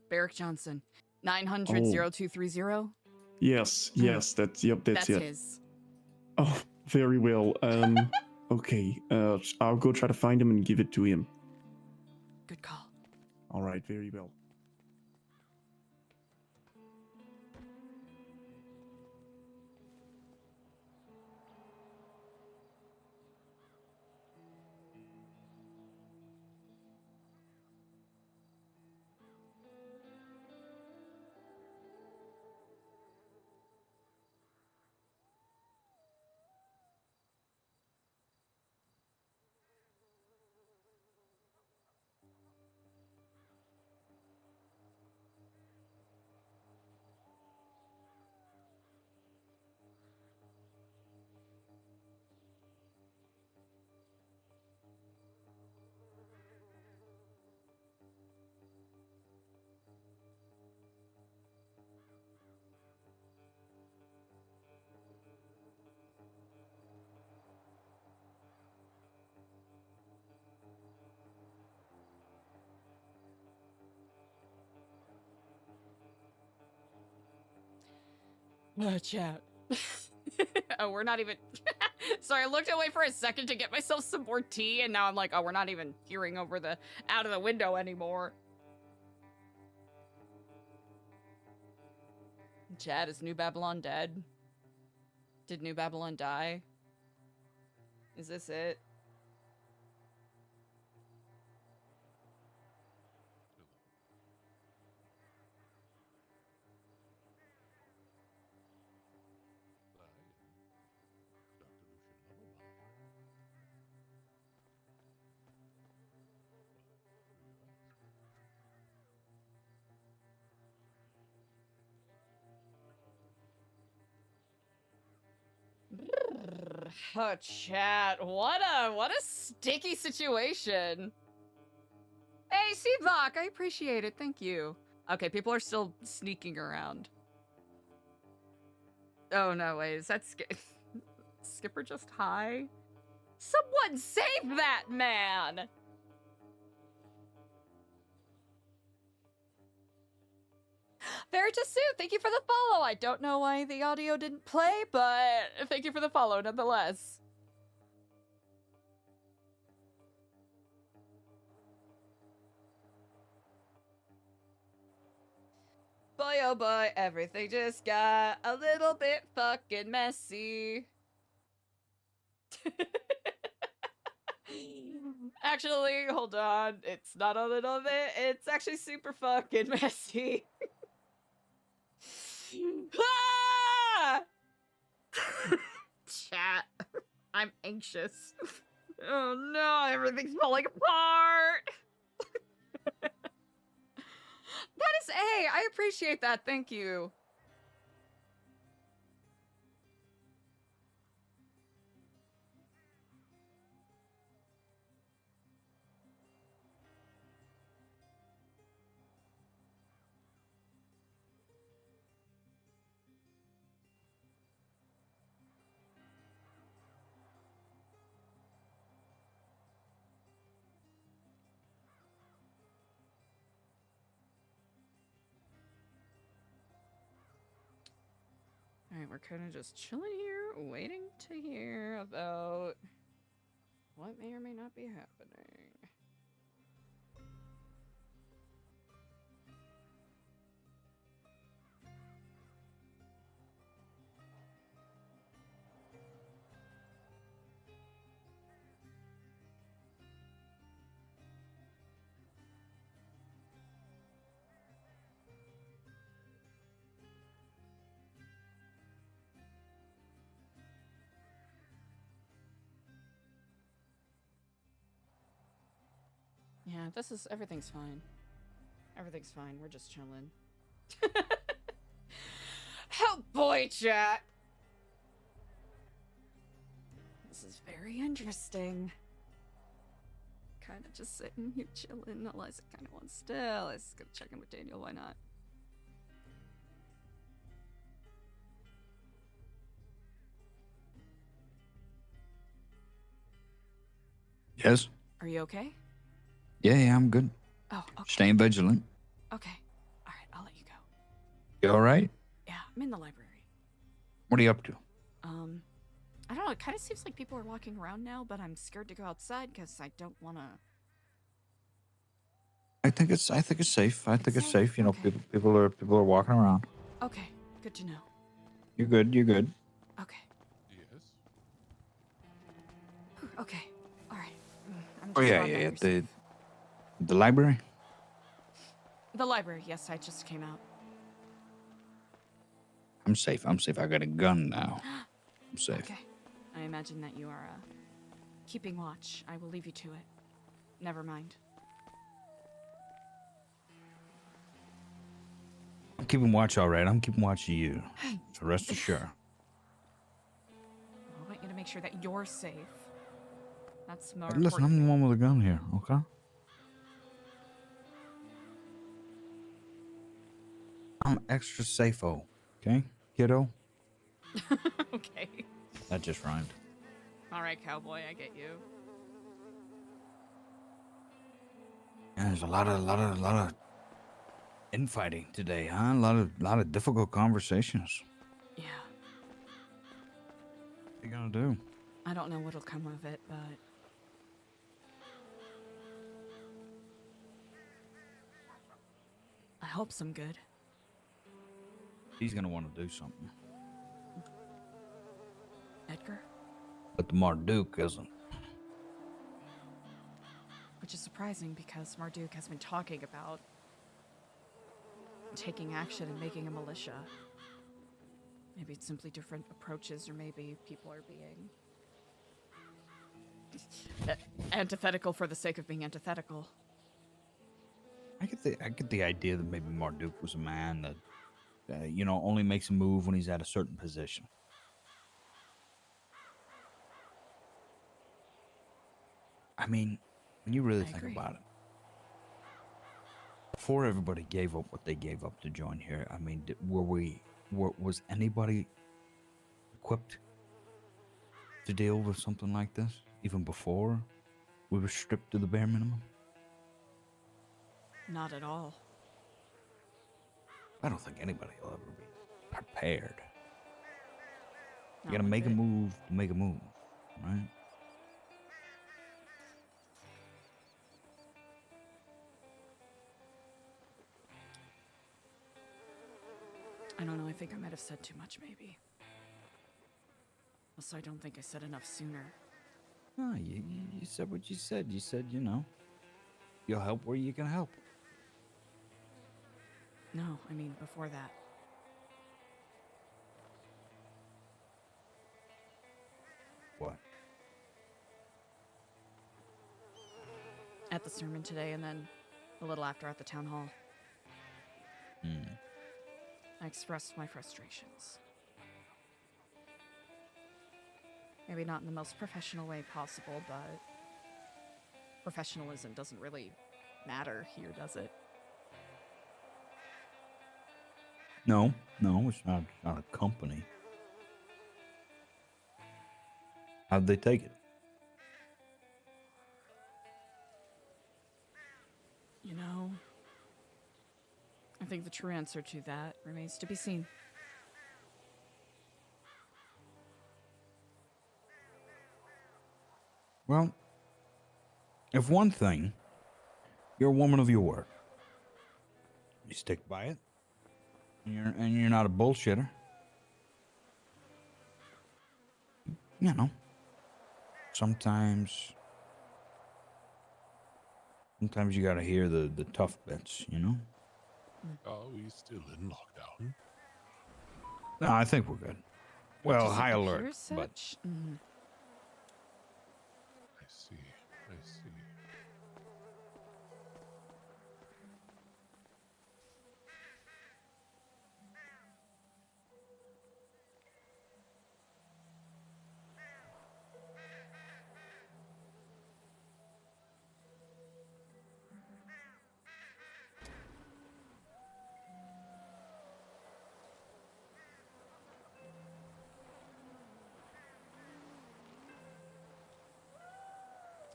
Barrick Johnson. 900-0230. Yes, that's That's it. his. Oh, very well. Okay. I'll go try to find him and give it to him. Good call. All right, very well. Chat. Oh, we're not even... Sorry, I looked away for a second to get myself some more tea, and now I'm like, oh, we're not even peering over the... out of the window anymore. Chat, is New Babylon dead? Did New Babylon die? Is this it? Oh, chat. What a sticky situation. Hey, Seedlock, I appreciate it. Thank you. Okay, people are still sneaking around. Oh, no, wait. Is that Skipper just high? Someone save that man! Veritas Sue, thank you for the follow. I don't know why the audio didn't play, but thank you for the follow nonetheless. Boy, oh boy, everything just got a little bit fucking messy. Actually, hold on. It's not a little bit. It's actually super fucking messy. Ah! Chat. I'm anxious. Oh no, everything's falling apart. That is A. I appreciate that. Thank you. Alright, we're kind of just chilling here, waiting to hear about what may or may not be happening. Yeah, everything's fine. Everything's fine, we're just chilling. Oh boy, chat! This is very interesting. Kind of just sitting here chilling. Eliza kind of wants still. Let's go check in with Daniel, why not? Yes. Are you okay? Yeah, I'm good. Oh, okay. Staying vigilant. Okay. Alright, I'll let you go. You all right? Yeah, I'm in the library. What are you up to? I don't know, it kind of seems like people are walking around now, but I'm scared to go outside because I don't want to... I think it's safe. I think it's safe. You know, people are walking around. Okay, good to know. You're good. You're good. Okay. Yes. Okay, alright. I'm Oh just yeah, glad that yeah. you're The library. The library, yes, I just came out. I'm safe. I'm safe. I got a gun now. I'm safe. Okay. I imagine that you are, keeping watch. I will leave you to it. Never mind. I'm keeping watch, all right. I'm keeping watch of you. So rest assured. I want you to make sure that you're safe. That's more Listen, important. I'm the one with a gun here, okay? I'm extra safo, okay, kiddo? Okay. That just rhymed. Alright, cowboy, I get you. Yeah, there's a lot of infighting today, huh? A lot of difficult conversations. Yeah. What are you gonna do? I don't know what'll come of it, but... I hope some good. He's gonna want to do something. Edgar? But the Marduk isn't. Which is surprising because Marduk has been talking about taking action and making a militia. Maybe it's simply different approaches, or maybe people are being antithetical for the sake of being antithetical. I get the idea that maybe Marduk was a man that, you know, only makes a move when he's at a certain position. I mean, when you really think about it, before everybody gave up what they gave up to join here, I mean, was anybody equipped to deal with something like this even before we were stripped to the bare minimum? Not at all. I don't think anybody will ever be prepared. You Not gotta one make a bit. move to make a move, right? I don't know. I think I might have said too much, maybe. Also, I don't think I said enough sooner. No, you said what you said. You said, you know, you'll help where you can help. No, I mean before that. What? At the sermon today, and then a little after at the town hall. I expressed my frustrations. Maybe not in the most professional way possible, but professionalism doesn't really matter here, does it? No, it's not a company. How'd they take it? You know, I think the true answer to that remains to be seen. Well, if one thing, you're a woman of your word. You stick by it, and you're not a bullshitter. You know, sometimes you gotta hear the tough bits, you know? Are we still in lockdown? No, I think we're good. Well, high alert, Here's but such. I see. I see.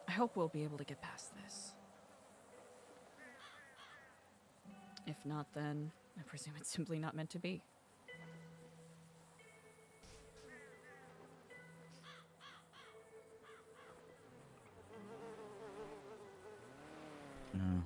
I hope we'll be able to get past this. If not, then I presume it's simply not meant to be. no.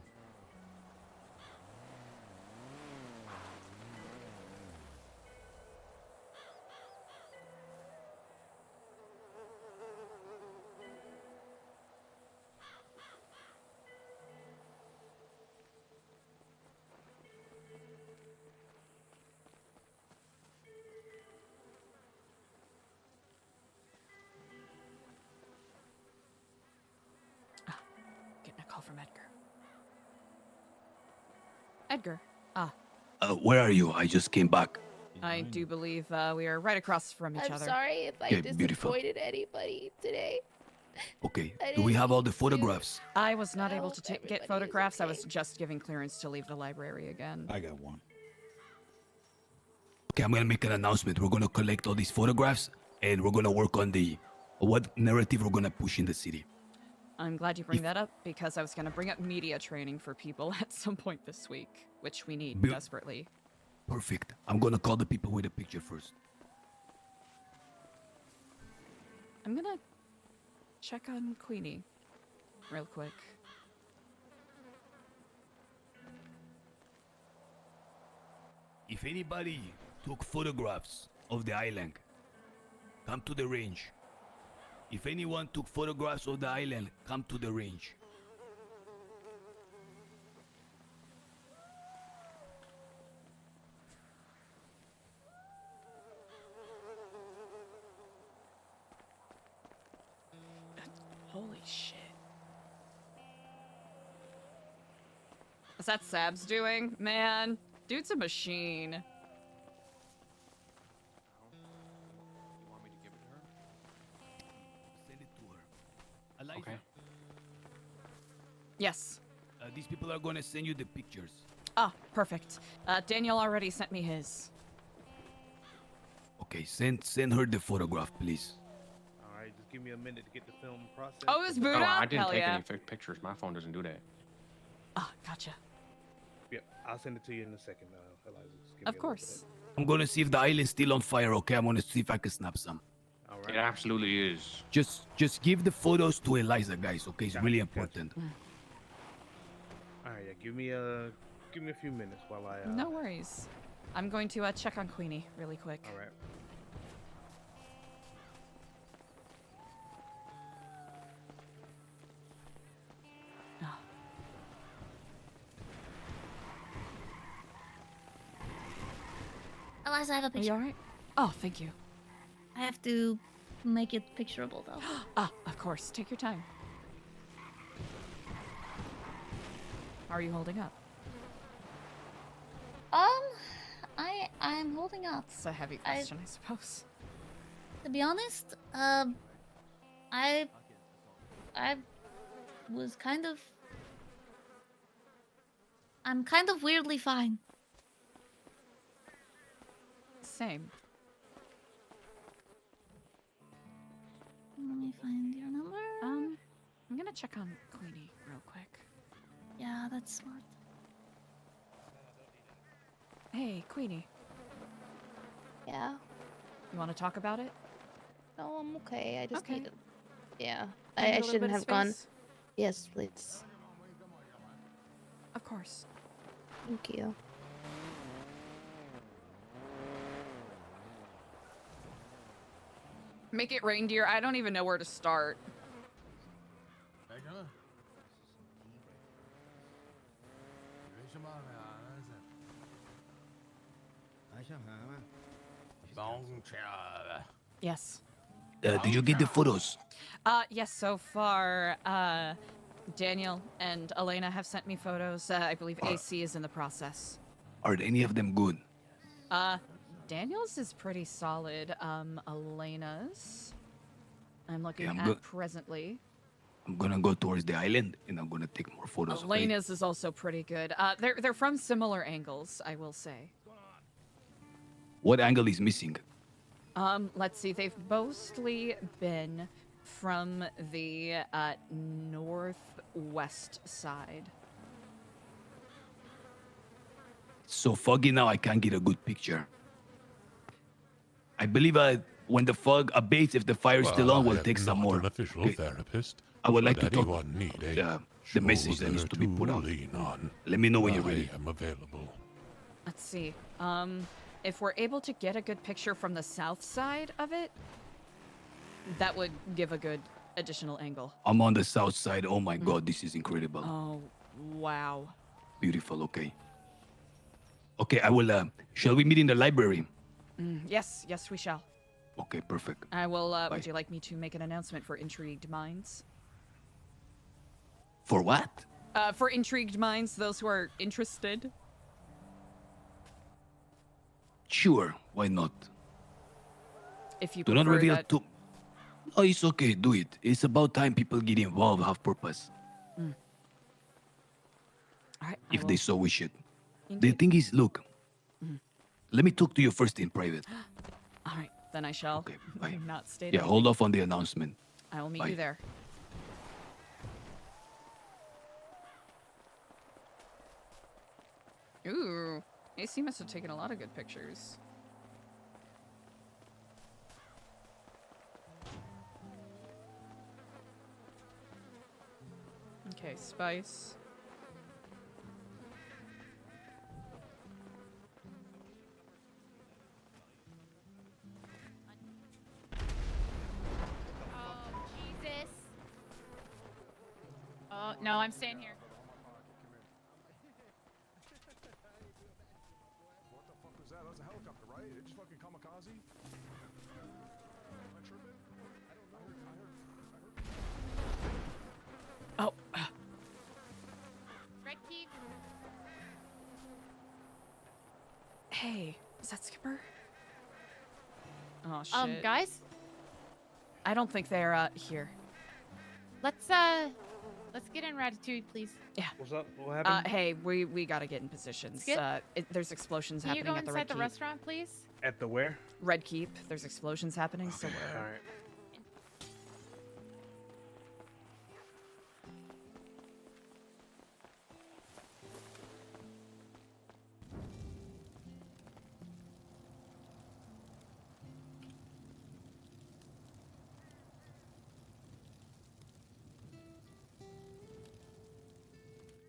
Getting a call from Edgar. Edgar, Where are you? I just came back. I do believe we are right across from each I'm other. sorry if I Okay, beautiful. disappointed anybody today. Okay. I Do we didn't have all mean the to. photographs? I was not able hope to get everybody is photographs. I okay. was just giving clearance to leave the library again. I got one. Okay, I'm gonna make an announcement. We're gonna collect all these photographs, and we're gonna work on what narrative we're gonna push in the city. I'm glad you bring that up because I was going to bring up media training for people at some point this week, which we need desperately. Perfect. I'm gonna call the people with the picture first. I'm going to check on Queenie real quick. If anybody took photographs of the island, come to the range. If anyone took photographs of the island, come to the range. Holy shit. Is that Sab's doing? Man, dude's a machine. You want me to give it to her? Send it to her. Eliza, Okay. Yes. these people are gonna send you the pictures. Ah, perfect. Daniel already sent me his. Okay, send her the photograph, please. All right, just give me a minute to get the film processed. Oh, it was Buddha? Oh, I didn't Hell take yeah. any pictures. My phone doesn't do that. Ah, gotcha. Yep, I'll send it to you in a second, Eliza. Just give me Of a little course. I'm gonna see if the island's still on fire, okay? I'm gonna see if I can snap some. bit. All It right. absolutely is. Just give the photos to Eliza, guys, okay? It's Gotcha, really gotcha. important. All right. Yeah. Give me a few minutes while I. No worries. I'm going to check on Queenie really quick. All right. Oh. Eliza, I have a Are picture. you alright? Oh, thank you. I have to make it picturable though. Ah, of course. Take your time. How are you holding up? I'm holding up. It's a heavy question, I suppose. To be honest, I was kind of. I'm kind of weirdly fine. Same. Let me find your number. I'm gonna check on Queenie real quick. Yeah, that's smart. Hey, Queenie. Yeah. You want to talk about it? No, I'm okay. I just Okay. need to. Yeah. I need a I little shouldn't bit of have gone. space? Yes, please. Of course. Thank you. Make it reindeer. I don't even know where to start. Yes. Did you get the photos? Yes, so far, Daniel and Elena have sent me photos. I believe AC is in the process. Are any of them good? Daniel's is pretty solid. Elena's, I'm looking I'm at good. presently. I'm gonna go towards the island and I'm gonna take more photos. Okay? Elena's is also pretty good. They're from similar angles, I will say. What angle is missing? Let's see. They've mostly been from the northwest side. It's so foggy now, I can't get a good picture. I believe when the fog abates, if the fire is still on, we'll take some more. An official Okay. therapist. I would like Should to talk anyone need a the message that needs to be put out. lean on, Let me know when you're ready. I am available. Let's see. If we're able to get a good picture from the south side of it, that would give a good additional angle. I'm on the south side. Oh my god, this is incredible. Oh, wow. Beautiful, okay. Okay, I will, shall we meet in the library? Yes, yes, we shall. Okay, perfect. I will, Bye. would you like me to make an announcement for Intrigued Minds? For what? For Intrigued Minds, those who are interested. Sure, why not? If you Do not prefer reveal that. too... Oh, it's okay, do it. It's about time people get involved, have purpose. All right, I If will. they so wish it. The Indeed. thing is, look, let me talk to you first in private. All right, then I shall. Okay, bye. Not state Yeah, anything. hold off on the announcement. I will meet Bye. you there. Ooh, AC must have taken a lot of good pictures. Okay, Spice. Jesus. Oh, no, I'm staying here. What the fuck was that? That was a helicopter, right? It just fucking kamikaze? Am I tripping? I don't know. Oh. Red Keep. Hey, is that Skipper? Oh shit. Guys, I don't think they're here. let's get in Ratatouille, please. Yeah. What's up? What happened? Hey, we gotta get in positions. Skip? There's explosions Can you happening go at the inside Red the Keep. restaurant, please? At the where? Red Keep. There's explosions happening, so we're. All right.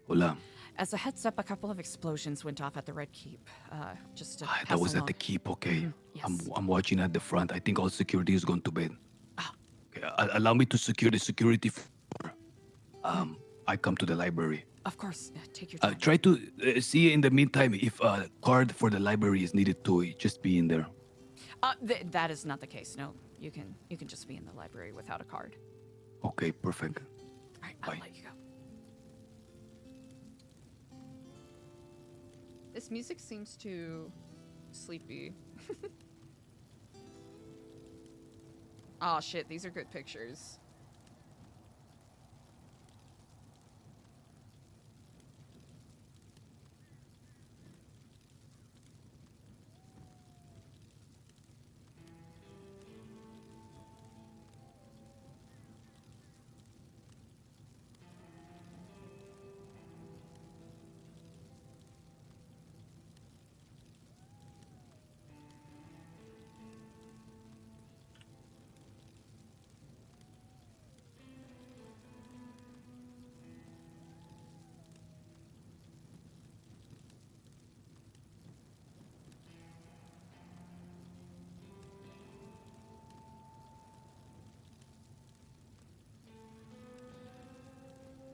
Hola. As a heads up, a couple of explosions went off at the Red Keep. Just to Ah, pass that was along. at the keep, okay. Yes. I'm watching at the front. I think all security is gone to bed. Okay, allow me to secure the security. I come to the library. Of course. Take your time. Try to see in the meantime if a card for the library is needed to just be in there. That is not the case. No, you can just be in the library without a card. Okay, perfect. All right, I'll let you go. This music seems too sleepy. Oh shit, these are good pictures.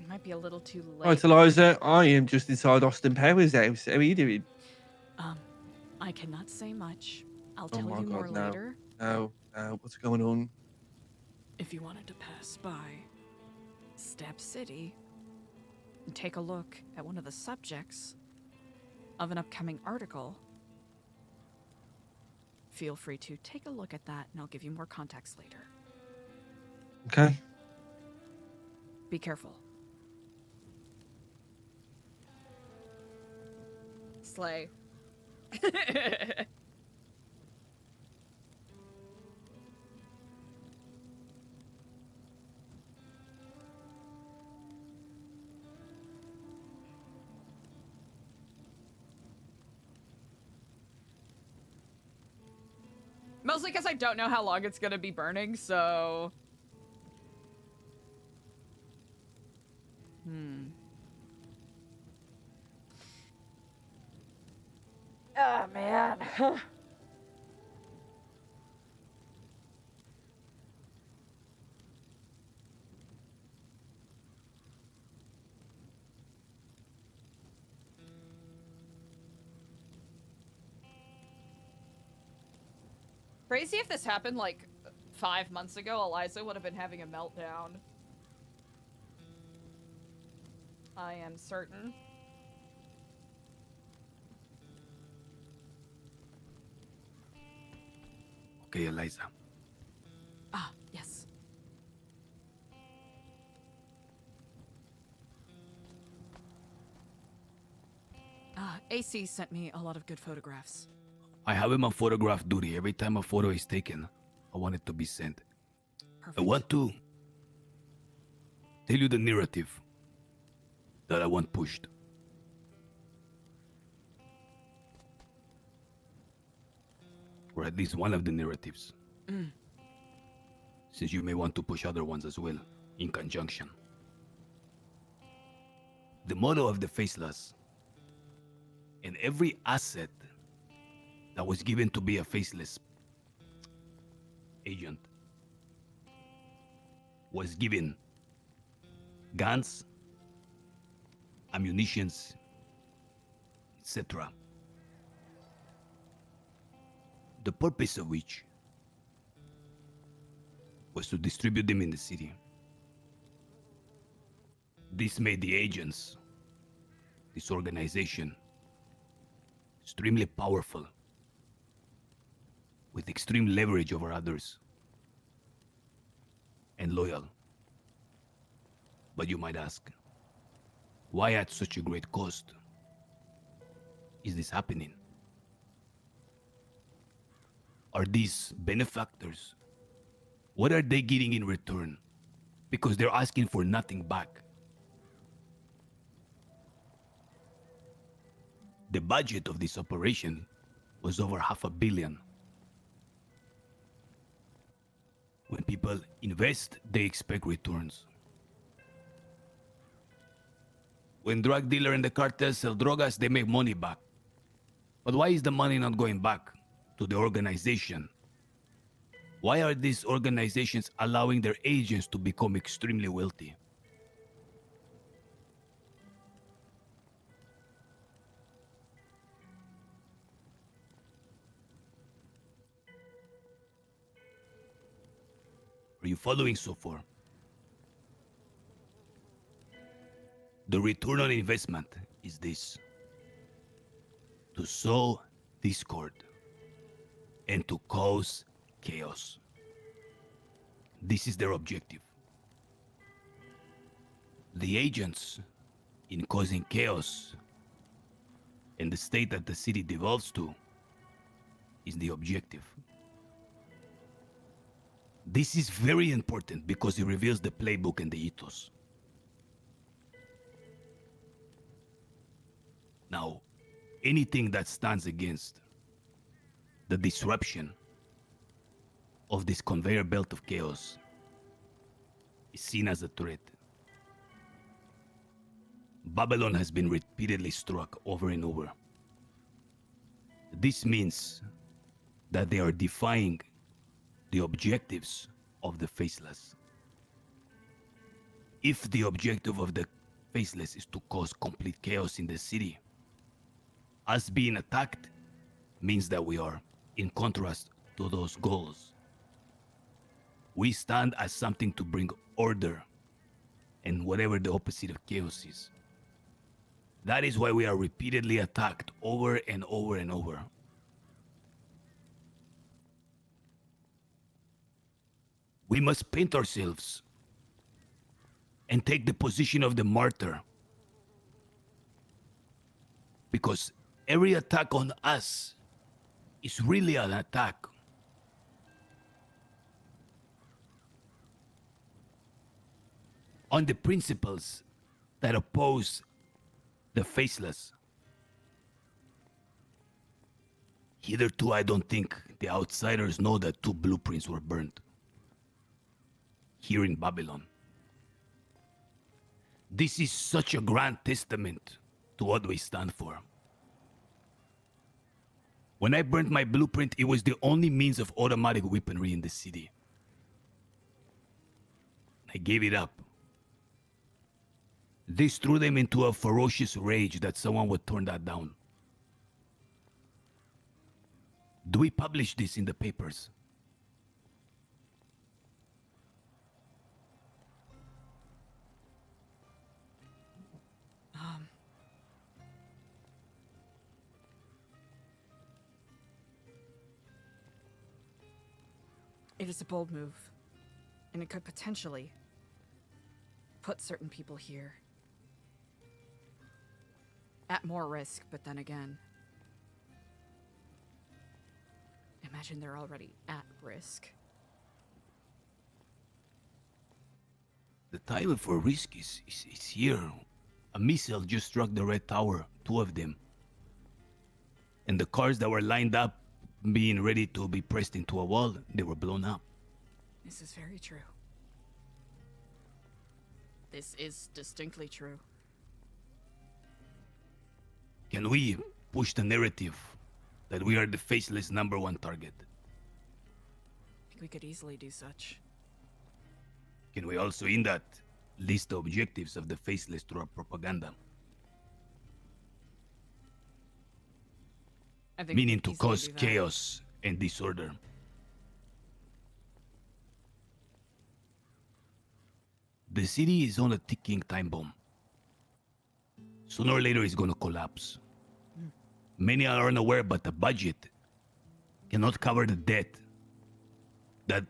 Might be a little too late. Right, Eliza, I am just inside Austin Powers' house. How are you doing? I cannot say much. I'll Oh tell my you more God, no. later. No, what's going on? If you wanted to pass by Stab City and take a look at one of the subjects of an upcoming article, feel free to take a look at that and I'll give you more context later. Okay. Be careful. Slay. Mostly because I don't know how long it's gonna be burning, so... Oh, man. Crazy if this happened like 5 months ago, Eliza would have been having a meltdown. I am certain. Okay, Eliza. Ah, yes. AC sent me a lot of good photographs. I have him on photograph duty. Every time a photo is taken, I want it to be sent. I want to tell you the narrative that I want pushed. Or at least one of the narratives. Since you may want to push other ones as well, in conjunction. The motto of the Faceless, and every asset that was given to be a Faceless agent, was given guns, ammunitions, etc. The purpose of which was to distribute them in the city. This made the agents, this organization, extremely powerful, with extreme leverage over others, and loyal. But you might ask, why at such a great cost is this happening? Are these benefactors? What are they getting in return? Because they're asking for nothing back. The budget of this operation was over $500 million. When people invest, they expect returns. When drug dealer and the cartels sell drogas, they make money back. But why is the money not going back to the organization? Why are these organizations allowing their agents to become extremely wealthy? Are you following so far? The return on investment is this: to sow discord and to cause chaos. This is their objective. The agents, in causing chaos and the state that the city devolves to, is the objective. This is very important because it reveals the playbook and the ethos. Now, anything that stands against the disruption of this conveyor belt of chaos is seen as a threat. Babylon has been repeatedly struck over and over. This means that they are defying the objectives of the Faceless. If the objective of the Faceless is to cause complete chaos in the city, us being attacked means that we are in contrast to those goals. We stand as something to bring order and whatever the opposite of chaos is. That is why we are repeatedly attacked over and over and over. We must paint ourselves and take the position of the martyr. Because every attack on us is really an attack on the principles that oppose the Faceless. Hitherto, I don't think the outsiders know that 2 blueprints were burnt here in Babylon. This is such a grand testament to what we stand for. When I burnt my blueprint, it was the only means of automatic weaponry in the city. I gave it up. This threw them into a ferocious rage that someone would turn that down. Do we publish this in the papers? It is a bold move, and it could potentially put certain people here at more risk, but then again, imagine they're already at risk. The time for risk is here. A missile just struck the Red Tower, 2 of them. And the cars that were lined up, being ready to be pressed into a wall, they were blown up. This is very true. This is distinctly true. Can we push the narrative that we are the Faceless #1 target? I think we could easily do such. Can we also in that list the objectives of the Faceless through our propaganda? I think Meaning we to could easily cause do that. chaos and disorder. The city is on a ticking time bomb. Sooner or later it's gonna collapse. Many are unaware, but the budget cannot cover the debt that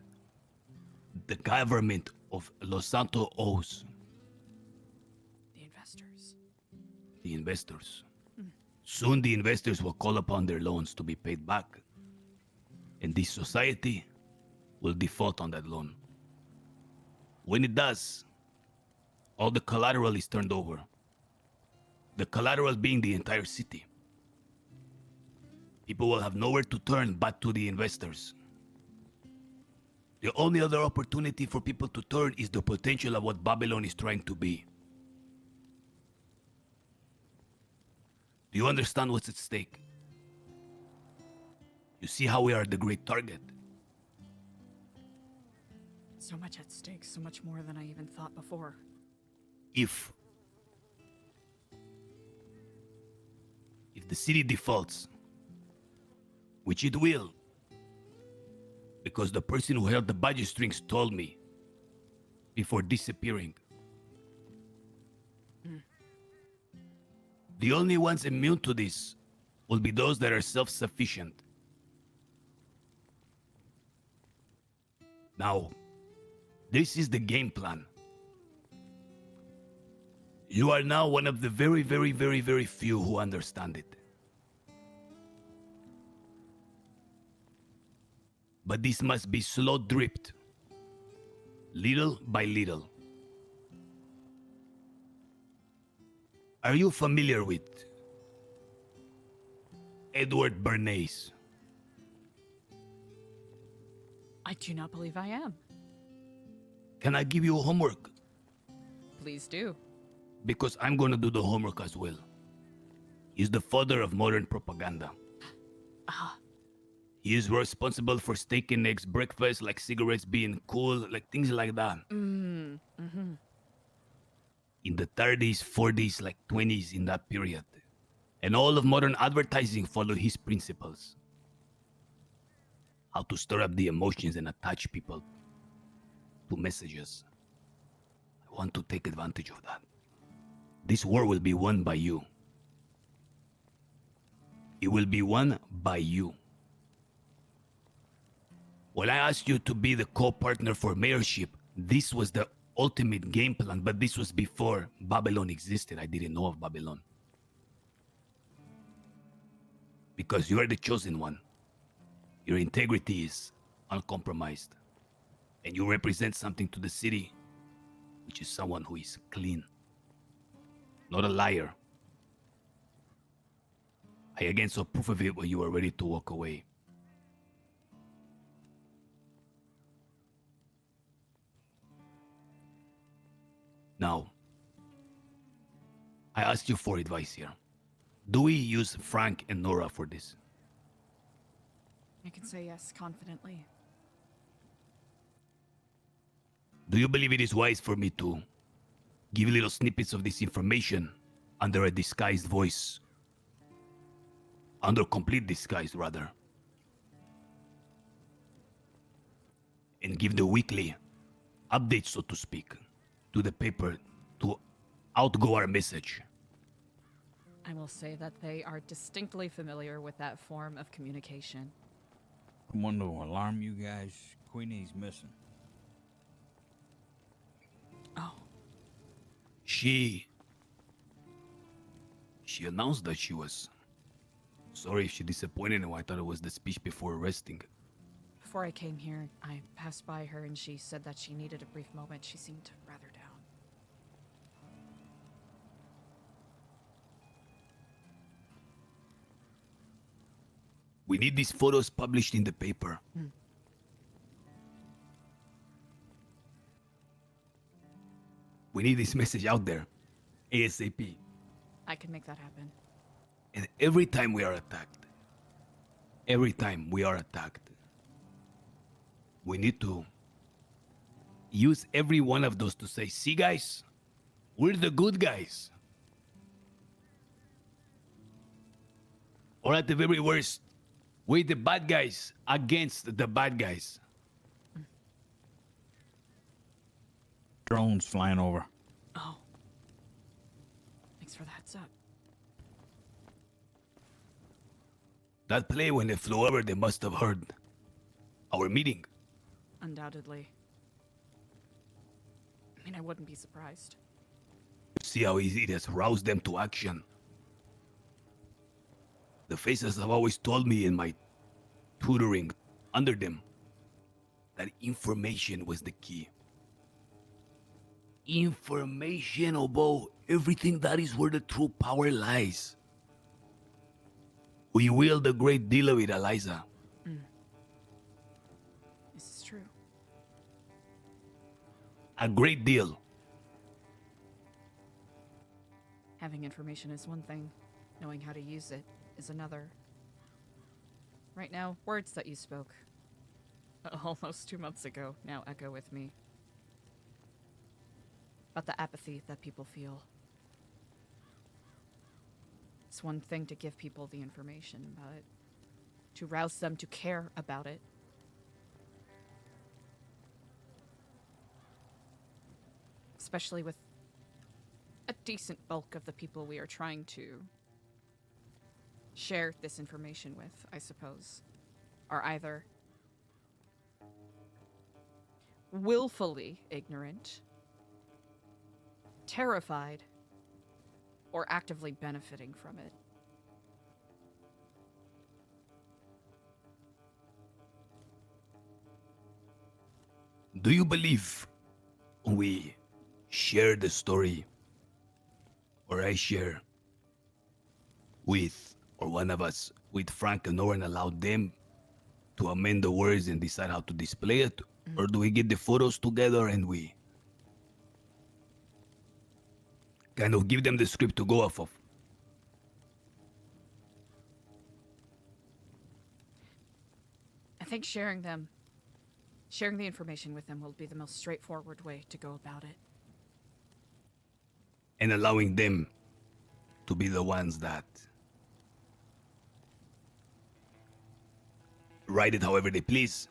the government of Los Santos owes The investors. the investors. Soon the investors will call upon their loans to be paid back, and this society will default on that loan. When it does, all the collateral is turned over. The collateral being the entire city. People will have nowhere to turn but to the investors. The only other opportunity for people to turn is the potential of what Babylon is trying to be. Do you understand what's at stake? You see how we are the great target. So much at stake, so much more than I even thought before. If the city defaults, which it will, because the person who held the budget strings told me before disappearing. The only ones immune to this will be those that are self-sufficient. Now, this is the game plan. You are now one of the very, very, very, very few who understand it. But this must be slow dripped, little by little. Are you familiar with Edward Bernays? I do not believe I am. Can I give you homework? Please do. Because I'm gonna do the homework as well. He's the father of modern propaganda. Ah. He is responsible for steak and eggs breakfast, like cigarettes being cool, like things like that. Mm-hmm. In the 30s, 40s, like 20s, in that period. And all of modern advertising followed his principles. How to stir up the emotions and attach people to messages. I want to take advantage of that. This war will be won by you. It will be won by you. When I asked you to be the co-partner for mayorship, this was the ultimate game plan, but this was before Babylon existed. I didn't know of Babylon. Because you are the chosen one. Your integrity is uncompromised. And you represent something to the city, which is someone who is clean. Not a liar. I again saw proof of it when you were ready to walk away. Now, I asked you for advice here. Do we use Frank and Nora for this? I can say yes confidently. Do you believe it is wise for me to give little snippets of this information under a disguised voice? Under complete disguise, rather. And give the weekly updates, so to speak, to the paper to outgo our message. I will say that they are distinctly familiar with that form of communication. I want to alarm you guys. Queenie's missing. Oh. She announced that she was sorry if she disappointed him. I thought it was the speech before arresting. Before I came here, I passed by her and she said that she needed a brief moment. She seemed rather down. We need these photos published in the paper. We need this message out there. ASAP. I can make that happen. And every time we are attacked, we need to use every one of those to say, see guys, we're the good guys. Or at the very worst, we're the bad guys against the bad guys. Drones flying over. Oh. Thanks for the heads up. That play, when they flew over, they must have heard our meeting. Undoubtedly. I mean, I wouldn't be surprised. See how easy it has roused them to action. The faces have always told me in my tutoring under them that information was the key. Information, Obo. Everything, that is where the true power lies. We wield a great deal of it, Eliza. This is true. A great deal. Having information is one thing. Knowing how to use it is another. Right now, words that you spoke almost 2 months ago now echo with me. About the apathy that people feel. It's one thing to give people the information, but to rouse them to care about it. Especially with a decent bulk of the people we are trying to share this information with, I suppose, are either willfully ignorant, terrified, or actively benefiting from it. Do you believe we share the story, or I share with, or one of us, with Frank and Nora and allow them to amend the words and decide how to display it? Or do we get the photos together and we kind of give them the script to go off of? I think sharing the information with them will be the most straightforward way to go about it. And allowing them to be the ones that write it however they please.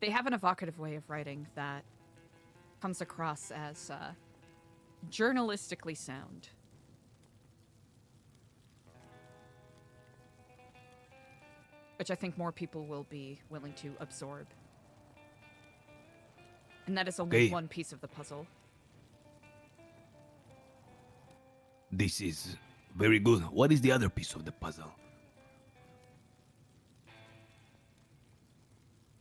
They have an evocative way of writing that comes across as journalistically sound. Which I think more people will be willing to absorb. And that is only Okay. one piece of the puzzle. This is very good. What is the other piece of the puzzle?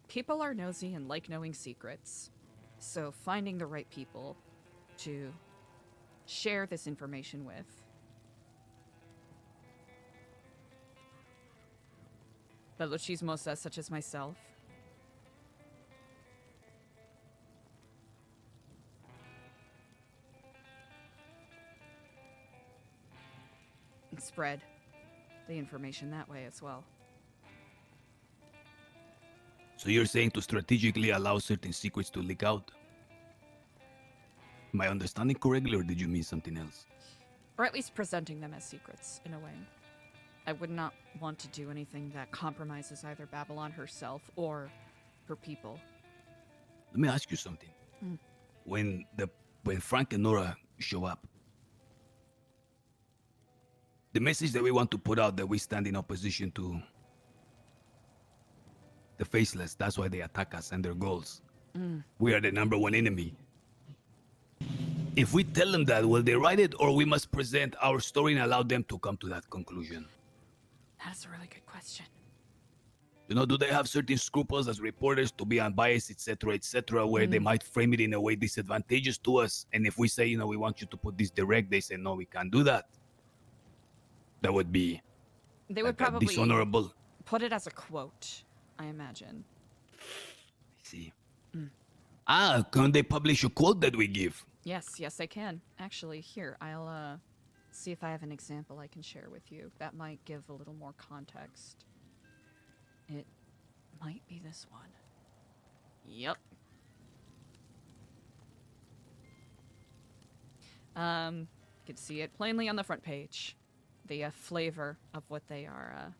People are nosy and like knowing secrets. So finding the right people to share this information with. Fellow chismosas such as myself. And spread the information that way as well. So you're saying to strategically allow certain secrets to leak out? Am I understanding correctly, or did you mean something else? Or at least presenting them as secrets, in a way. I would not want to do anything that compromises either Babylon herself or her people. Let me ask you something. Mm. When Frank and Nora show up, the message that we want to put out that we stand in opposition to the faceless, that's why they attack us and their goals. Mm. We are the number one enemy. If we tell them that, will they write it, or we must present our story and allow them to come to that conclusion? That's a really good question. You know, do they have certain scruples as reporters to be unbiased, etc., where they might frame it in a way disadvantageous to us? And if we say, you know, we want you to put this direct, they say, no, we can't do that. That would be They would like probably dishonorable. put it as a quote, I imagine. I see. Mm. Can they publish a quote that we give? Yes, I can. Actually, here, I'll see if I have an example I can share with you. That might give a little more context. It might be this one. Yep. You can see it plainly on the front page. The flavor of what they are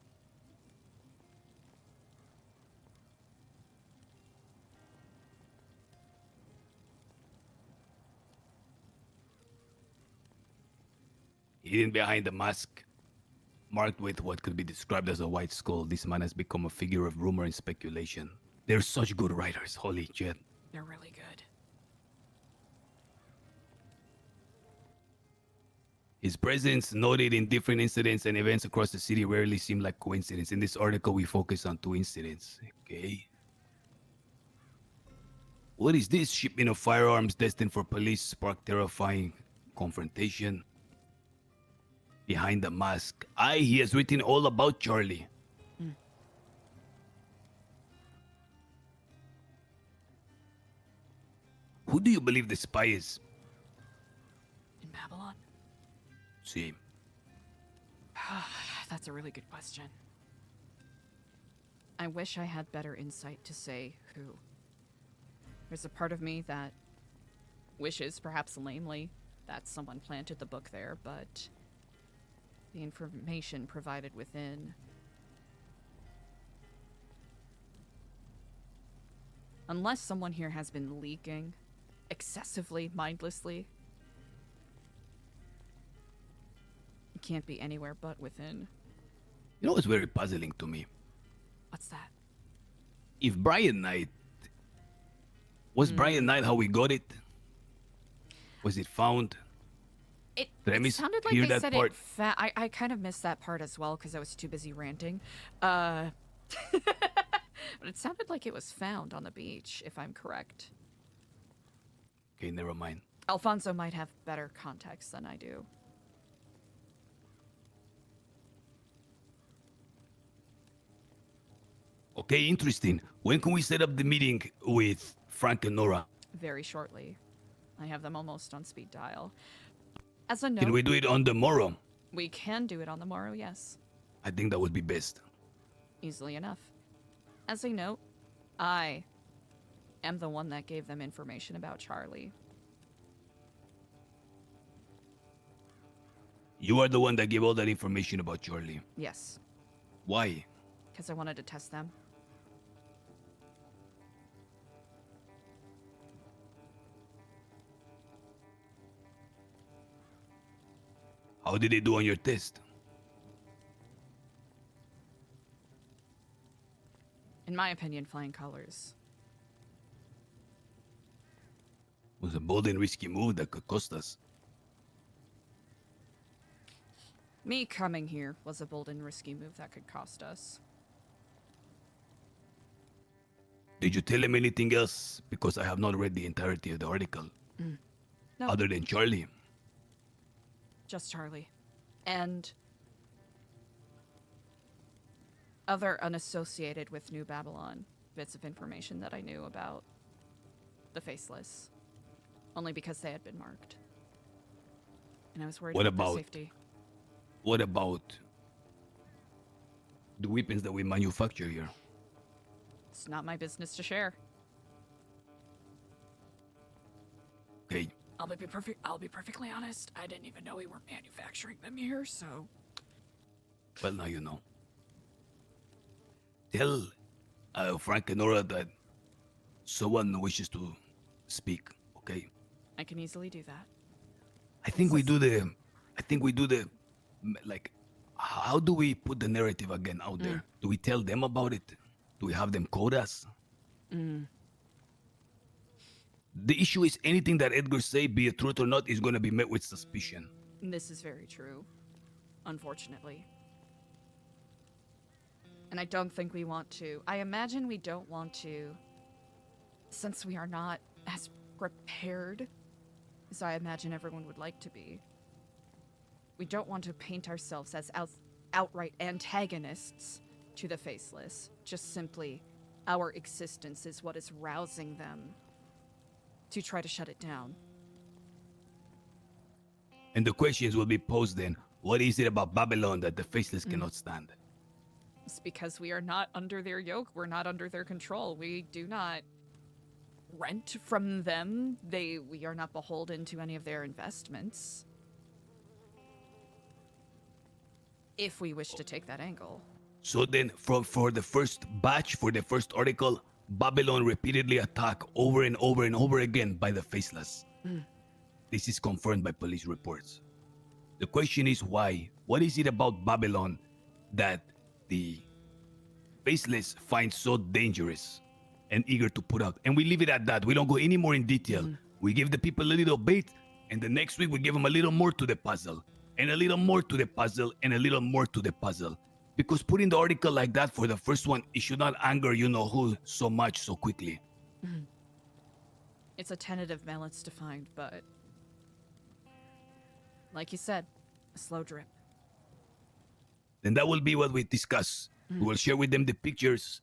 Hidden behind the mask, marked with what could be described as a white skull, this man has become a figure of rumor and speculation. They're such good writers, holy shit. they're really good. His presence, noted in different incidents and events across the city, rarely seem like coincidence. In this article, we focus on 2 incidents. Okay. What is this? Shipment of firearms destined for police sparked terrifying confrontation. Behind the mask. He has written all about Charlie. Who do you believe the spy is? In Babylon? See. That's a really good question. I wish I had better insight to say who. There's a part of me that wishes, perhaps lamely, that someone planted the book there, but the information provided within unless someone here has been leaking excessively, mindlessly, it can't be anywhere but within. You know what's very puzzling to me? What's that? If Brian Knight... Was Brian Knight how we got it? Was it found? It Did I sounded like hear they that said part? I kind of missed that part as well because I was too busy ranting. But it sounded like it was found on the beach, if I'm correct. Okay, never mind. Alfonso might have better context than I do. Okay, interesting. When can we set up the meeting with Frank and Nora? Very shortly. I have them almost on speed dial. As a note, Can we do it on the morrow? we can do it on the morrow, yes. I think that would be best. Easily enough. As a note, I am the one that gave them information about Charlie. You are the one that gave all that information about Charlie. Yes, Why? because I wanted to test them. How did they do on your test? In my opinion, flying colors. It was a bold and risky move that could cost us. Me coming here was a bold and risky move that could cost us. Did you tell him anything else? Because I have not read the entirety of the article. No. Other than Charlie. Just Charlie. And other unassociated with New Babylon bits of information that I knew about the Faceless. Only because they had been marked. And I was worried What about their about- safety. What about the weapons that we manufacture here? It's not my business to share. Okay, I'll be perfectly honest. I didn't even know we were manufacturing them here, so well, now you know. Tell Frank and Nora that someone wishes to speak, okay? I can easily do that. I think we do the, like, how do we put the narrative again out there? Do we tell them about it? Do we have them code us? The issue is anything that Edgar say, be it truth or not, is going to be met with suspicion. This is very true, unfortunately. And I don't think we want to. I imagine we don't want to, since we are not as prepared as I imagine everyone would like to be. We don't want to paint ourselves as outright antagonists to the Faceless. Just simply, our existence is what is rousing them to try to shut it down. And the questions will be posed then. What is it about Babylon that the Faceless cannot stand? It's because we are not under their yoke. We're not under their control. We do not rent from them. We are not beholden to any of their investments. If we wish to take that angle. So then, for the first batch, for the first article, Babylon repeatedly attacked over and over and over again by the Faceless. This is confirmed by police reports. The question is why? What is it about Babylon that the Faceless find so dangerous and eager to put out? And we leave it at that. We don't go any more in detail. We give the people a little bit, and the next week we give them a little more to the puzzle, and a little more to the puzzle, and a little more to the puzzle. Because putting the article like that for the first one, it should not anger you know who so much so quickly. It's a tentative balance to find, but like you said, a slow drip. Then that will be what we discuss. We will share with them the pictures.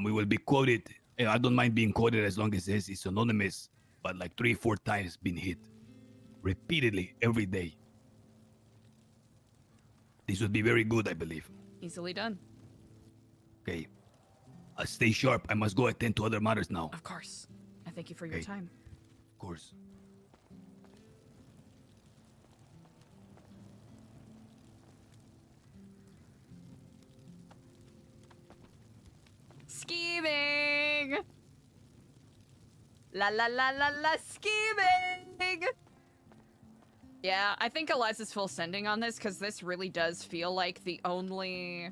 We will be quoted. And I don't mind being quoted as long as it's anonymous, but like 3-4 times been hit repeatedly every day. This would be very good, I believe. Easily done. Okay. Stay sharp. I must go attend to other matters now. Of course. I thank you for your Okay. time. Of course. Scheming! La la la la la scheming! Yeah, I think Eliza's full sending on this because this really does feel like the only...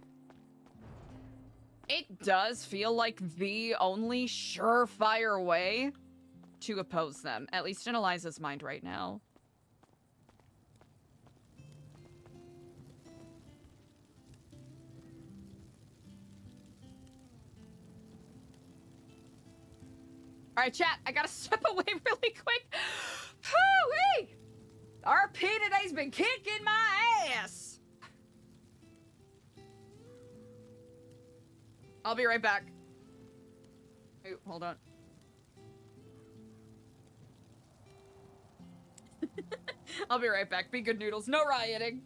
It does feel like the only surefire way to oppose them, at least in Eliza's mind right now. All right, chat, I gotta step away really quick. Hoo-wee! RP today's been kicking my ass. I'll be right back. Ooh, hold on. I'll be right back. Be good noodles. No rioting.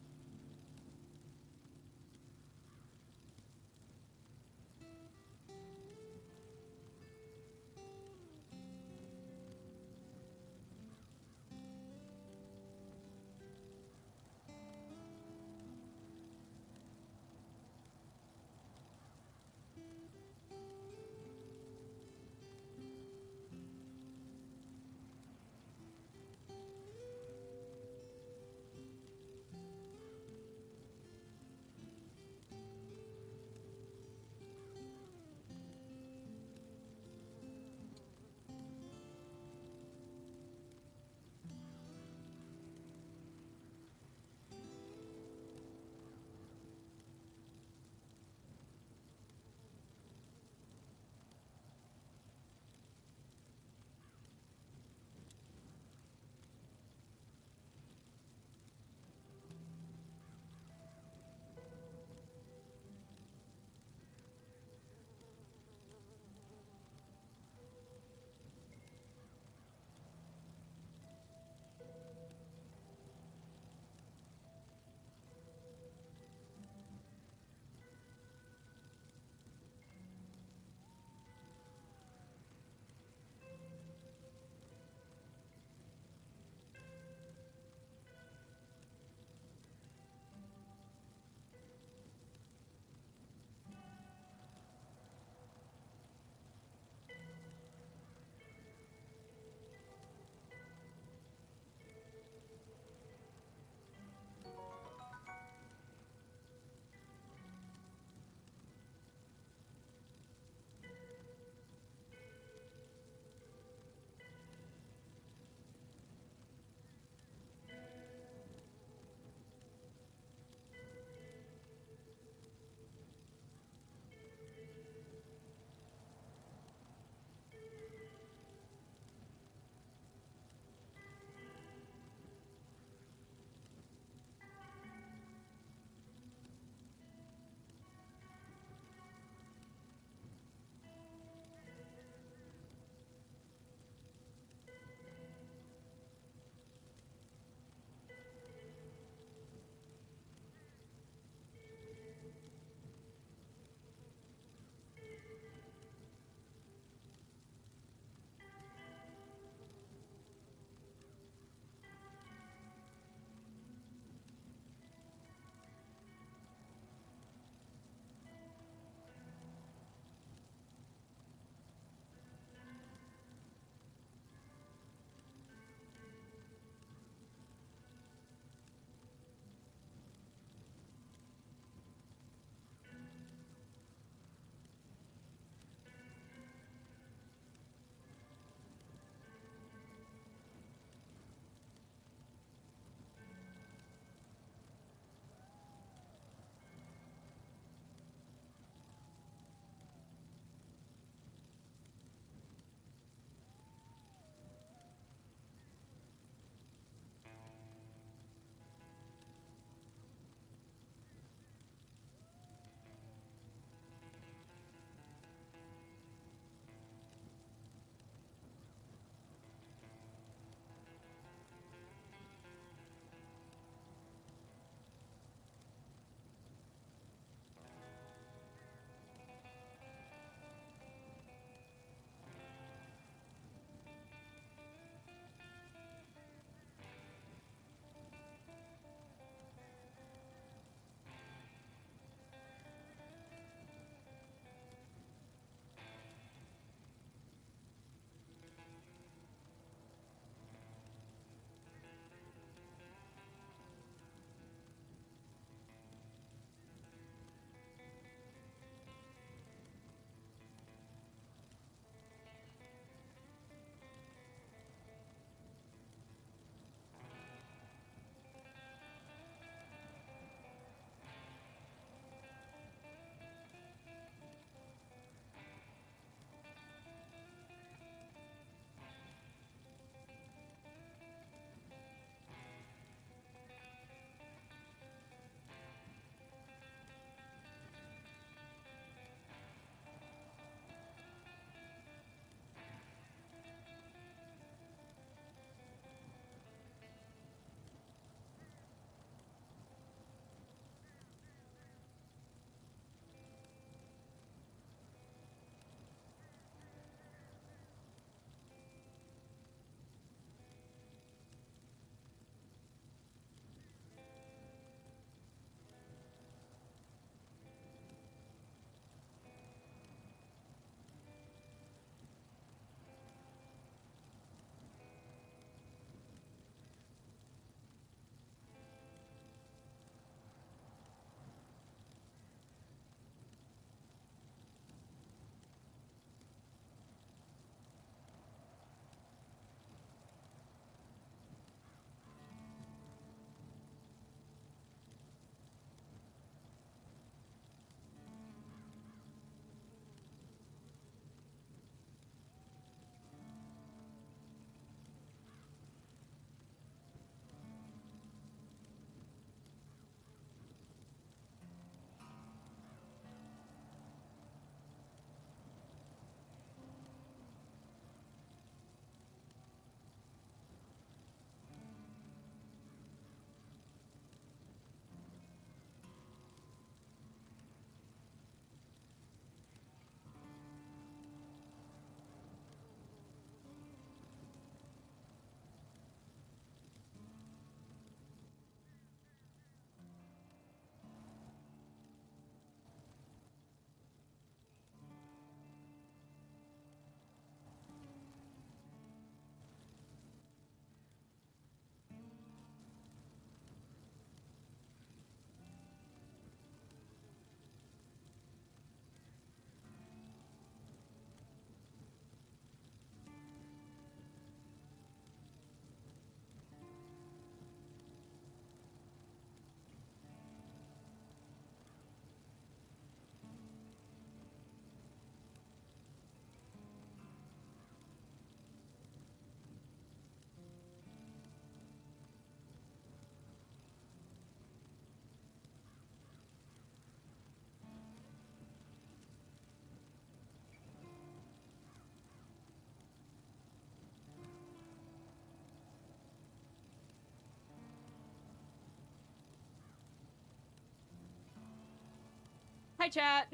night, chat.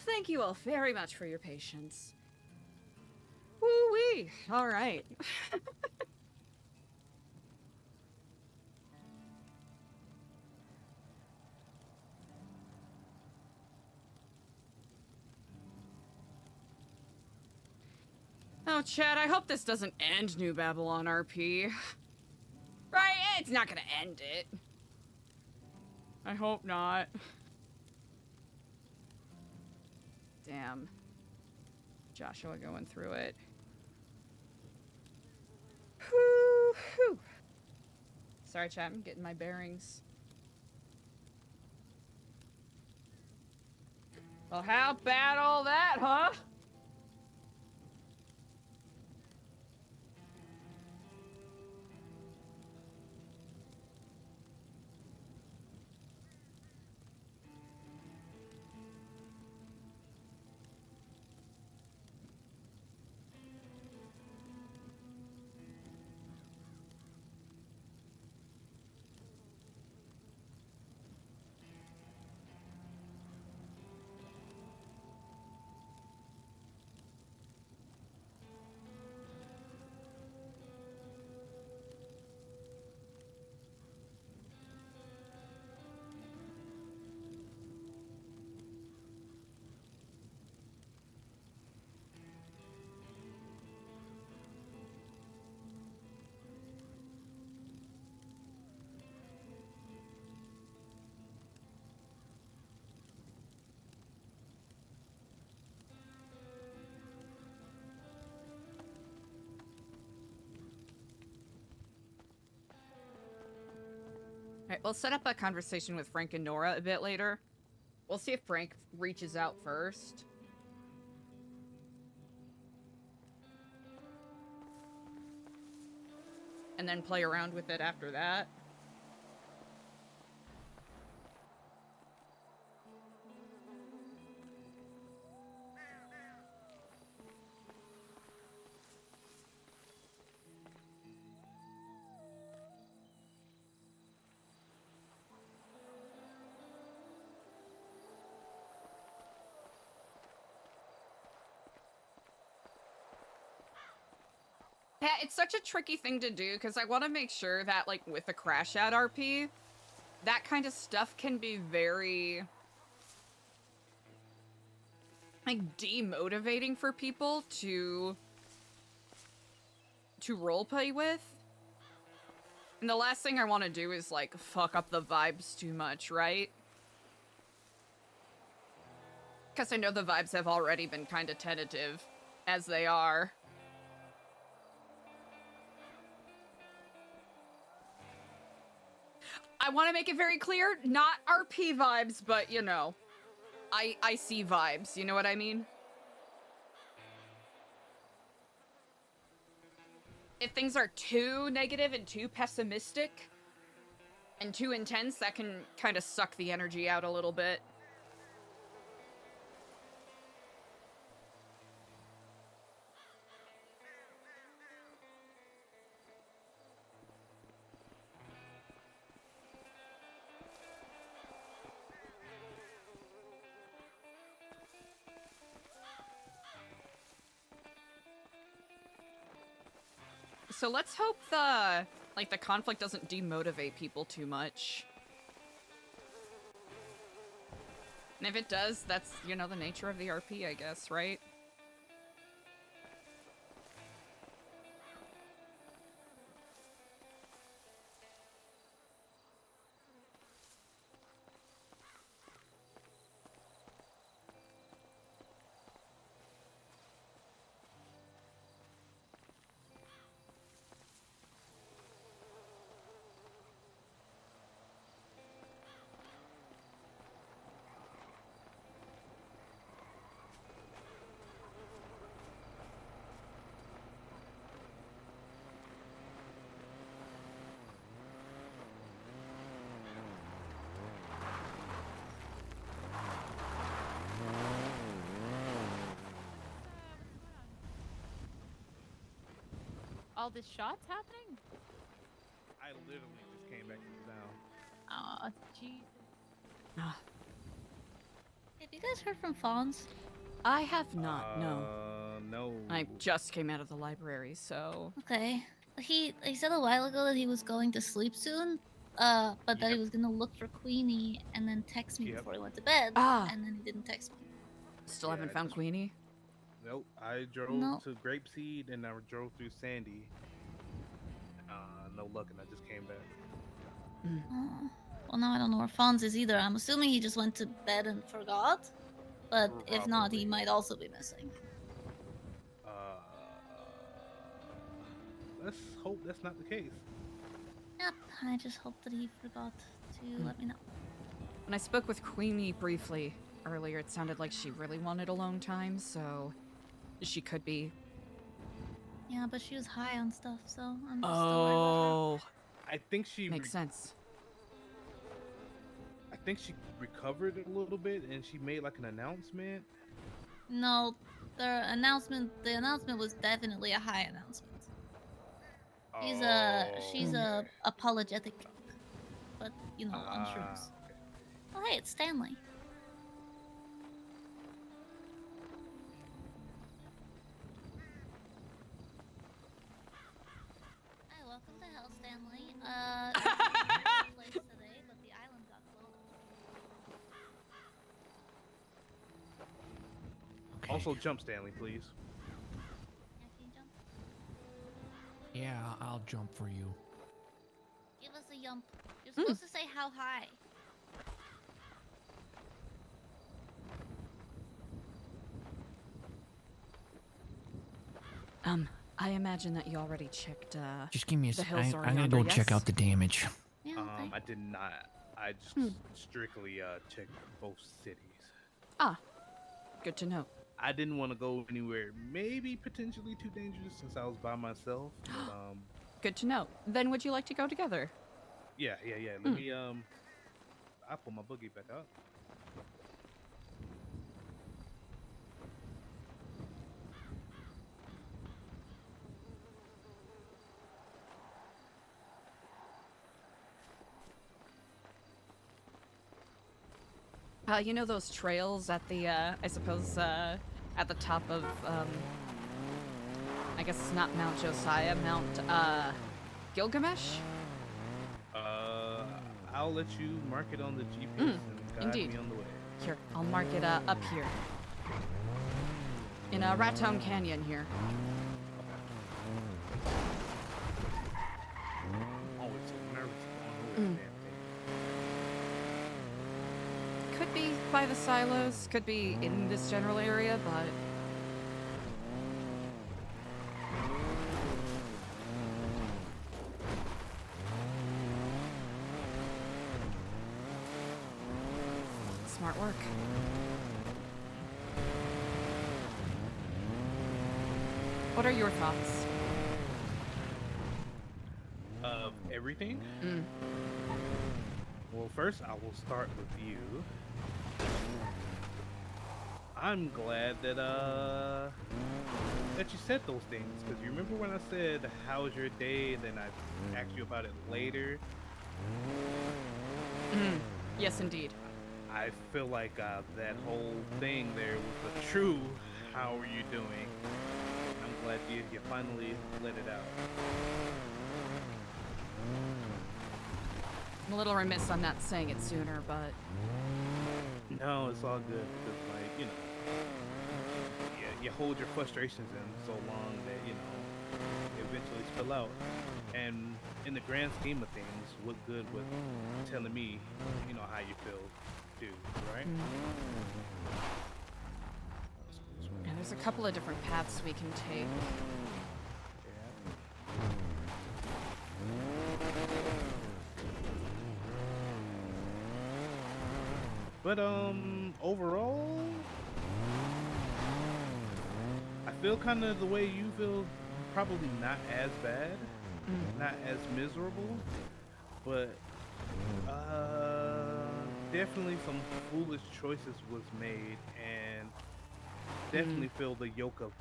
Thank you all very much for your patience. Woo-wee. All right. Oh, Chad, I hope this doesn't end New Babylon RP. Right? It's not gonna end it. I hope not. Damn. Joshua going through it. Whew. Sorry, chat, I'm getting my bearings. Well, how about all that, huh? Alright, we'll set up a conversation with Frank and Nora a bit later. We'll see if Frank reaches out first. And then play around with it after that. Yeah, it's such a tricky thing to do because I want to make sure that, like, with the Crashout RP, that kind of stuff can be very, like, demotivating for people to roleplay with. And the last thing I want to do is, like, fuck up the vibes too much, right? Because I know the vibes have already been kind of tentative, as they are. I want to make it very clear, not RP vibes, but, you know, I see vibes, you know what I mean? If things are too negative and too pessimistic and too intense, that can kind of suck the energy out a little bit. So let's hope the conflict doesn't demotivate people too much. And if it does, that's, you know, the nature of the RP, I guess, right? All this shots happening? I literally just came back into town. Oh, Jesus. Ah, Have you guys heard from Fawns? I have not, no. No. I just came out of the library, so... Okay. He said a while ago that he was going to sleep soon, but that he was gonna look for Queenie and then text me before he went to bed. Ah. And then he didn't text me. Still haven't found Queenie? Nope. I drove No. to Grapeseed and I drove through Sandy. No luck, and I just came back. Oh. Well, now I don't know where Fawns is either. I'm assuming he just went to bed and forgot. But if not, he might also be missing. Let's hope that's not the case. Yep, I just hope that he forgot to let me know. When I spoke with Queenie briefly earlier, it sounded like she really wanted alone time, so she could be... Yeah, but she was high on stuff, so I'm just still worried about her. I think she Makes sense. I think she recovered a little bit, and she made like an announcement. No, the announcement was definitely a high announcement. She's a apologetic drunk, but you know, on shrooms. Oh hey, it's Stanley. Hi, welcome to Hell, Stanley. Place today, but the island got blown up. Also, jump Stanley, please. Yeah, can you jump? Yeah, I'll jump for you. Give us a yump. You're supposed to say how high. I imagine that you already checked, Just give me a the sec. hills I'm gonna go check out the damage. Yeah, okay. I did not. I just strictly checked both cities. Ah, good to know. I didn't want to go anywhere maybe potentially too dangerous since I was by myself. But, Good to know. Then would you like to go together? yeah. Let me I'll pull my boogie back up. You know those trails at the, I suppose, at the top of, I guess it's not Mount Josiah, Mount, Gilgamesh? I'll let you mark it on the GPS and guide Indeed. me on the way. Here, I'll mark it, up here. In, Rat Town Canyon here. I'm always so nervous going over this damn thing. Could be by the silos, could be in this general area, but... Smart work. What are your thoughts? Of everything? Well, first I will start with you. I'm glad that you said those things, because you remember when I said how was your day, then I asked you about it later. Yes, indeed. I feel like that whole thing there was a true how are you doing. I'm glad you finally let it out. I'm a little remiss on not saying it sooner, but... No, it's all good, because like, you know, you hold your frustrations in so long that, you know, they eventually spill out. And in the grand scheme of things, what good with telling me, you know, how you feel, too, right? Yeah, there's a couple of different paths we can take. But overall, I feel kind of the way you feel, probably not as bad, not as miserable, but definitely some foolish choices was made, and definitely feel the yoke of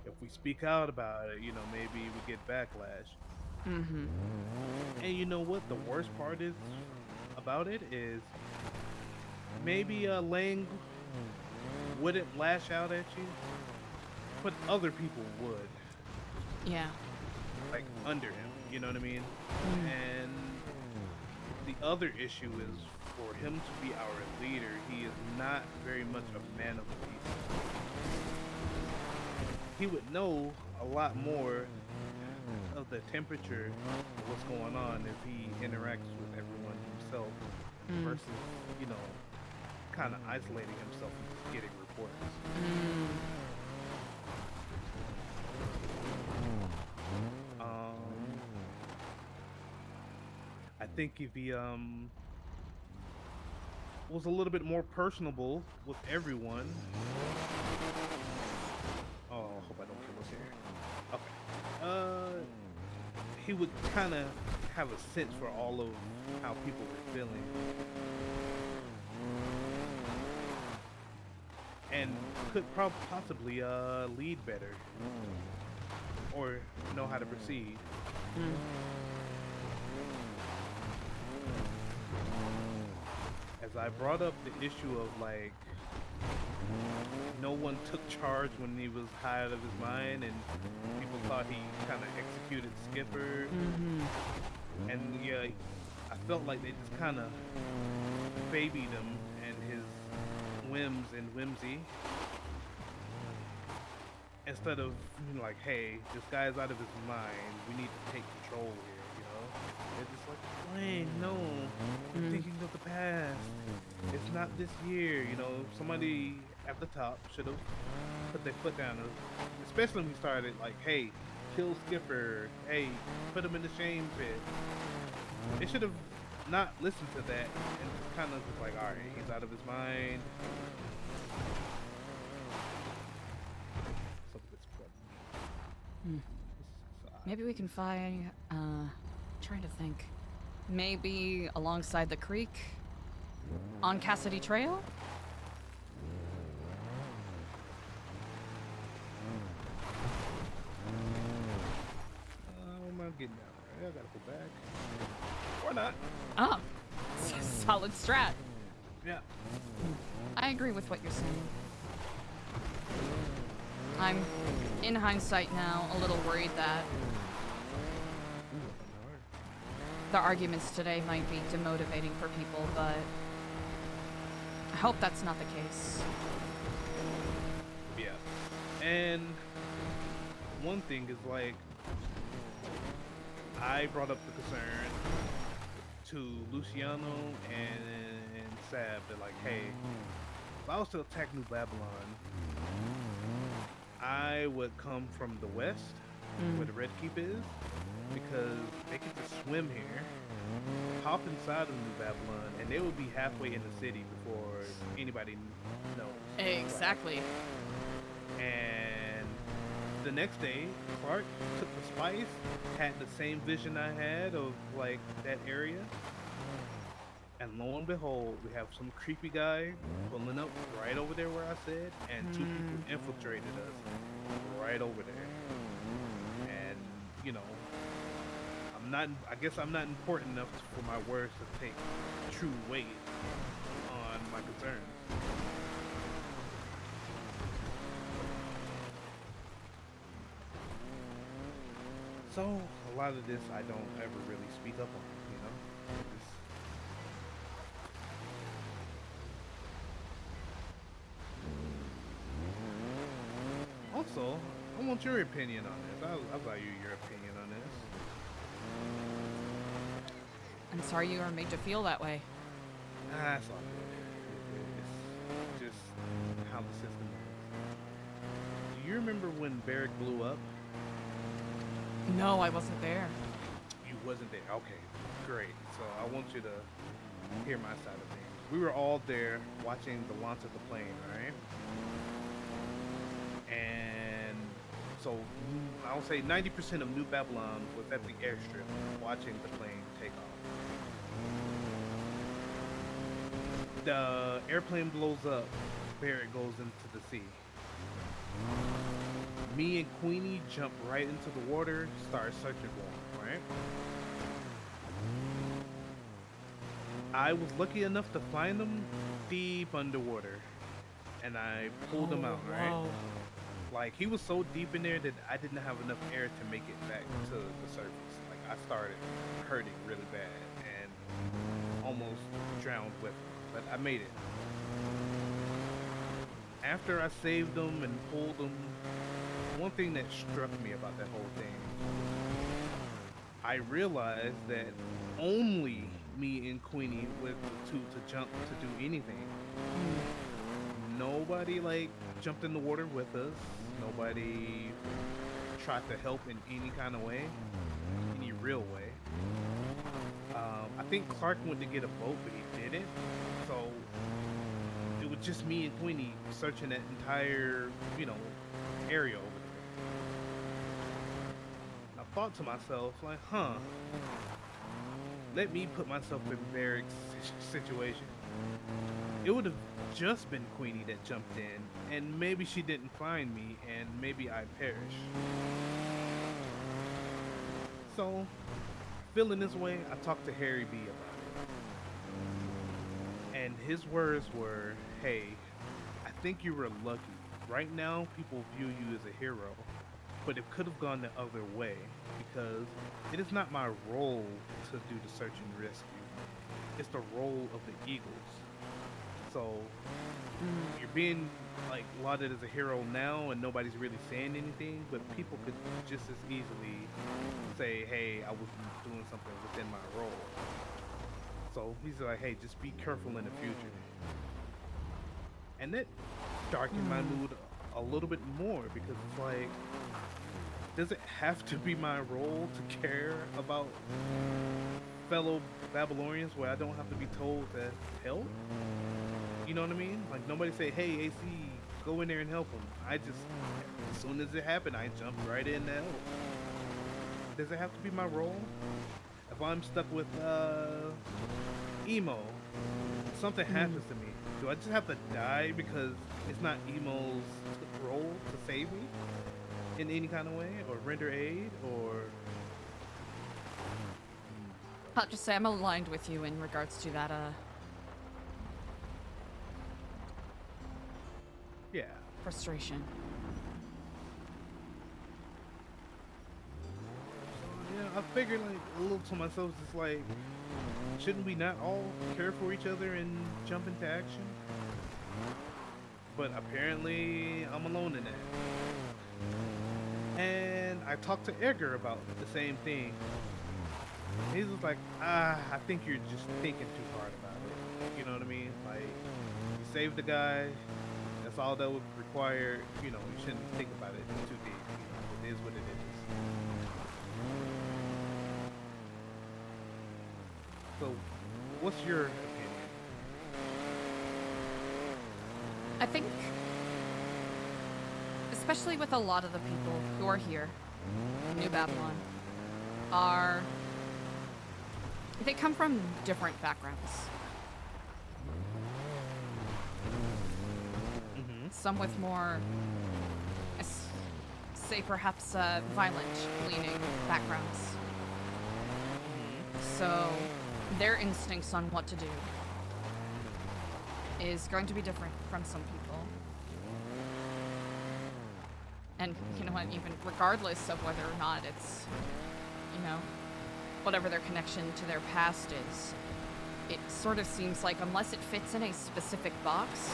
if we speak out about it, you know, maybe we get backlash. Mm-hmm. And you know what the worst part is about it is maybe Lang wouldn't lash out at you, but other people would. Yeah. Like under him, you know what I mean? And the other issue is for him to be our leader, he is not very much a man of the people. He would know a lot more of the temperature of what's going on if he interacts with everyone himself versus, you know, kind of isolating himself and just getting reports. I think if he was a little bit more personable with everyone. Oh, I hope I don't kill us here. Okay. He would kind of have a sense for all of how people were feeling. And could possibly lead better. Or know how to proceed. As I brought up the issue of like no one took charge when he was high out of his mind and people thought he kind of executed Skipper. And yeah, I felt like they just kind of babied him and his whims and whimsy instead of, you know, like, hey, this guy's out of his mind, we need to take control here, you know? They're just like, Wayne, no, I'm thinking of the past. It's not this year, you know? Somebody at the top should have put their foot down, especially when we started, like, hey, kill Skipper, hey, put him in the shame pit. They should have not listened to that and just kind of just like, alright, he's out of his mind. Maybe we can find, trying to think. Maybe alongside the creek? On Cassidy Trail? I'm not getting down there. I gotta go back. Or not. Oh, solid strat. Yeah. I agree with what you're saying. I'm, in hindsight now, a little worried that the arguments today might be demotivating for people, but I hope that's not the case. Yeah. And one thing is like, I brought up the concern to Luciano and Sab that like, hey, if I was to attack New Babylon, I would come from the west, where the Red Keep is, because they could just swim here, hop inside of New Babylon, and they would be halfway in the city before anybody knows. Exactly. And the next day, Clark took the spice, had the same vision I had of like that area, and lo and behold, we have some creepy guy pulling up right over there where I said, and two people infiltrated us right over there. And you know, I guess I'm not important enough for my words to take true weight on my concerns. So a lot of this I don't ever really speak up on, you know? Also, I want your opinion on this. I value your opinion on this. I'm sorry you were made to feel that way. That's all good. It's just how the system is. Do you remember when Barrack blew up? No, I wasn't there. You wasn't there. Okay, great. So I want you to hear my side of things. We were all there watching the launch of the plane, right? And so I'll say 90% of New Babylon was at the airstrip watching the plane take off. The airplane blows up, Barrack goes into the sea. Me and Queenie jump right into the water, start searching for him, right? I was lucky enough to find him deep underwater, and I pulled him out, right? Like, he was so deep in there that I didn't have enough air to make it back to the surface. Like, I started hurting really bad and almost drowned with him, but I made it. After I saved him and pulled him, one thing that struck me about that whole thing, I realized that only me and Queenie were the two to jump to do anything. Nobody, like, jumped in the water with us. Nobody tried to help in any kind of way, any real way. I think Clark went to get a boat, but he didn't. So it was just me and Queenie searching that entire, area over there. I thought to myself, like, let me put myself in Barrick's situation. It would have just been Queenie that jumped in, and maybe she didn't find me, and maybe I perished. So, feeling this way, I talked to Harry B about it. And his words were, hey, I think you were lucky. Right now, people view you as a hero, but it could have gone the other way, because it is not my role to do the search and rescue. It's the role of the Eagles. So, you're being, like, lauded as a hero now, and nobody's really saying anything, but people could just as easily say, hey, I was doing something within my role. So, he's like, hey, just be careful in the future. And that darkened my mood a little bit more, because it's like, does it have to be my role to care about fellow Babylonians where I don't have to be told to help? You know what I mean? Like, nobody say, hey, AC, go in there and help him. I just, as soon as it happened, I jumped right in to help. Does it have to be my role? If I'm stuck with, Emo, something happens to me, do I just have to die because it's not Emo's role to save me in any kind of way, or render aid, or... I'll just say I'm aligned with you in regards to that, yeah, frustration. Yeah, I figured, like, a little to myself, just like, shouldn't we not all care for each other and jump into action? But apparently, I'm alone in that. And I talked to Edgar about the same thing. He's just like, I think you're just thinking too hard about it. You know what I mean? Like, you saved the guy, that's all that was required. You shouldn't think about it too deep. It is what it is. So, what's your opinion? I think, especially with a lot of the people who are here, New Babylon, they come from different backgrounds. Some with more, say perhaps violent leaning backgrounds. So their instincts on what to do is going to be different from some people. And you know what, even regardless of whether or not it's, whatever their connection to their past is, it sort of seems like unless it fits in a specific box,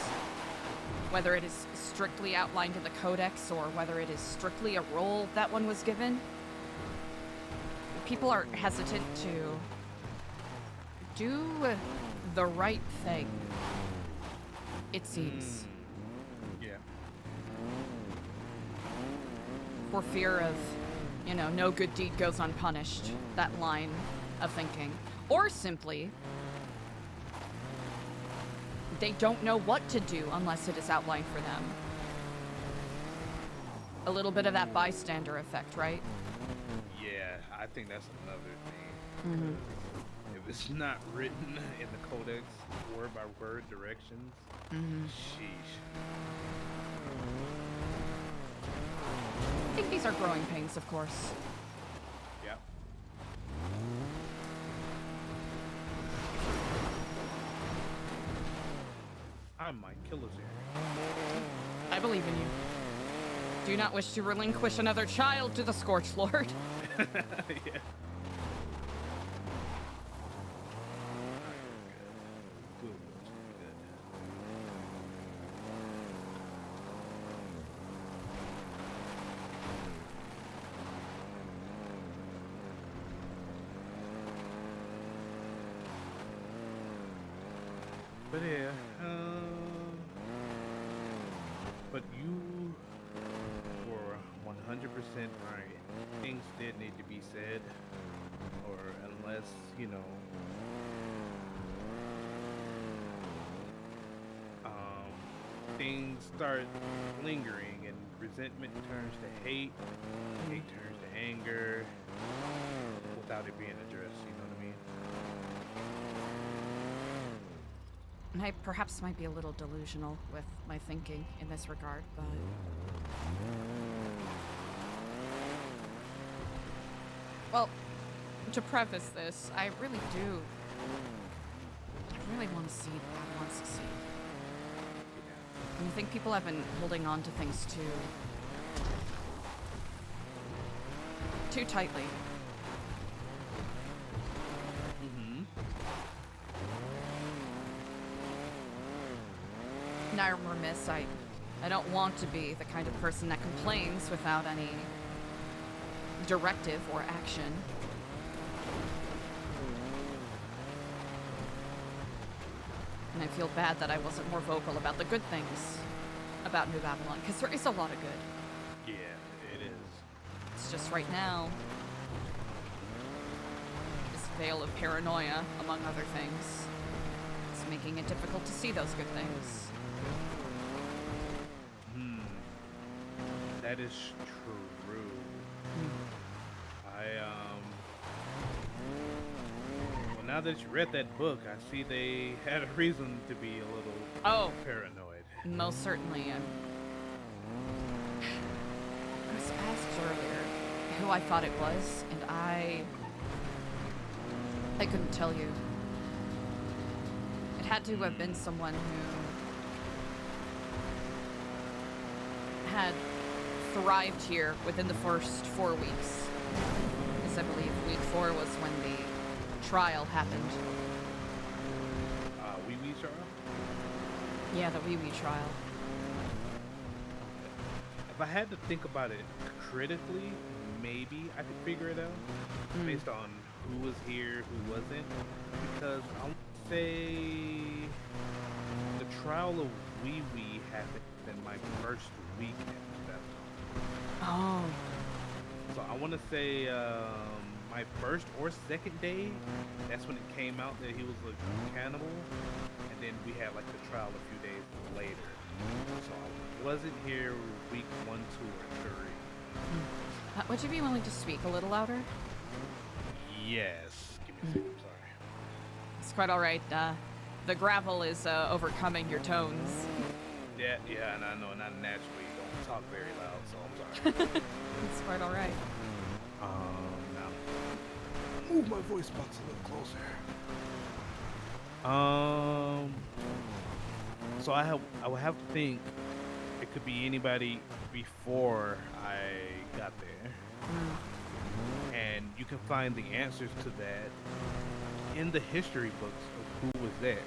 whether it is strictly outlined in the codex or whether it is strictly a role that one was given, people are hesitant to do the right thing, it seems. Yeah. For fear of, no good deed goes unpunished, that line of thinking. Or simply, they don't know what to do unless it is outlined for them. A little bit of that bystander effect, right? Yeah, I think that's another thing. If it's not written in the codex, word by word directions, sheesh. I think these are growing pains, of course. Yeah. time might kill us here. I believe in you. Do not wish to relinquish another child to the Scorched Lord. Yeah. Good. But yeah, but you were 100% right. Things did need to be said, or unless, you know, things start lingering and resentment turns to hate, hate turns to anger, without it being addressed, you know what I mean? And I perhaps might be a little delusional with my thinking in this regard, but... Well, to preface this, I really want to see Babylon succeed. And I think people have been holding on to things too tightly. Mm-hmm. And I'm remiss. I don't want to be the kind of person that complains without any directive or action. And I feel bad that I wasn't more vocal about the good things about New Babylon, because there is a lot of good. Yeah, it is. It's just right now, this veil of paranoia, among other things, is making it difficult to see those good things. That is true. Well, now that you read that book, I see they had a reason to be a little paranoid. Most certainly. I was asked earlier who I thought it was, and I couldn't tell you. It had to have been someone who had thrived here within the first 4 weeks. Because I believe week 4 was when the trial happened. Wee Wee trial? Yeah, the Wee Wee trial. If I had to think about it critically, maybe I could figure it out based on who was here, who wasn't. Because I would say the trial of Wee Wee happened in my first week after that. Oh. So I want to say my first or second day, that's when it came out that he was a cannibal. And then we had like the trial a few days later. So I wasn't here week 1, 2, or 3. Would you be willing to speak a little louder? Yes. Give me a second, I'm sorry. It's quite alright. The gravel is overcoming your tones. Yeah, and I know, and I naturally don't talk very loud, so I'm sorry. It's quite alright. Now move my voice box a little closer. So I would have to think it could be anybody before I got there. And you can find the answers to that in the history books of who was there.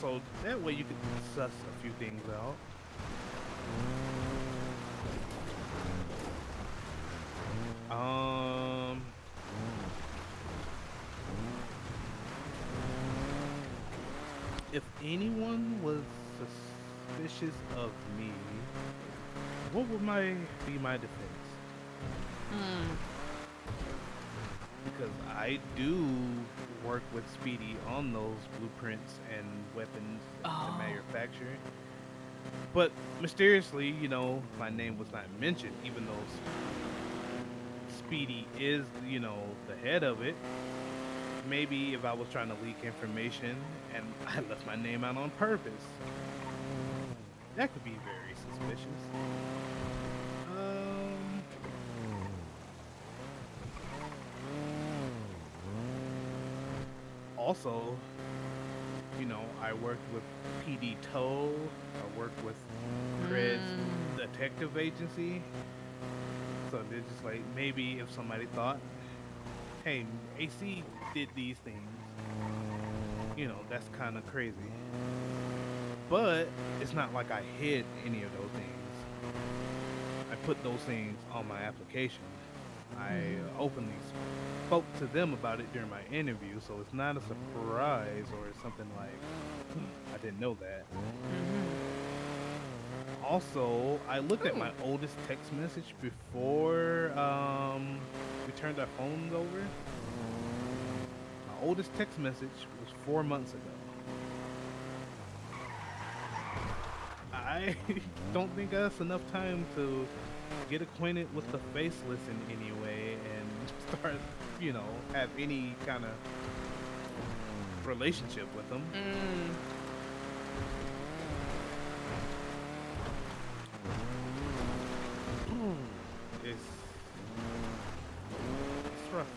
So that way you can suss a few things out. If anyone was suspicious of me, what would be my defense? Because I do work with Speedy on those blueprints and weapons and manufacturing. But mysteriously, you know, my name was not mentioned, even though Speedy is, you know, the head of it. Maybe if I was trying to leak information and I left my name out on purpose, that could be very suspicious. Also, you know, I worked with PD Toe. I worked with Fred's detective agency. So they're just like, maybe if somebody thought, hey, AC did these things, you know, that's kind of crazy. But it's not like I hid any of those things. I put those things on my application. I openly spoke to them about it during my interview, so it's not a surprise or something like, I didn't know that. Also, I looked at my oldest text message before we turned our phones over. My oldest text message was 4 months ago. I don't think that's enough time to get acquainted with the faceless in any way and start, you know, have any kind of relationship with them. It's rough.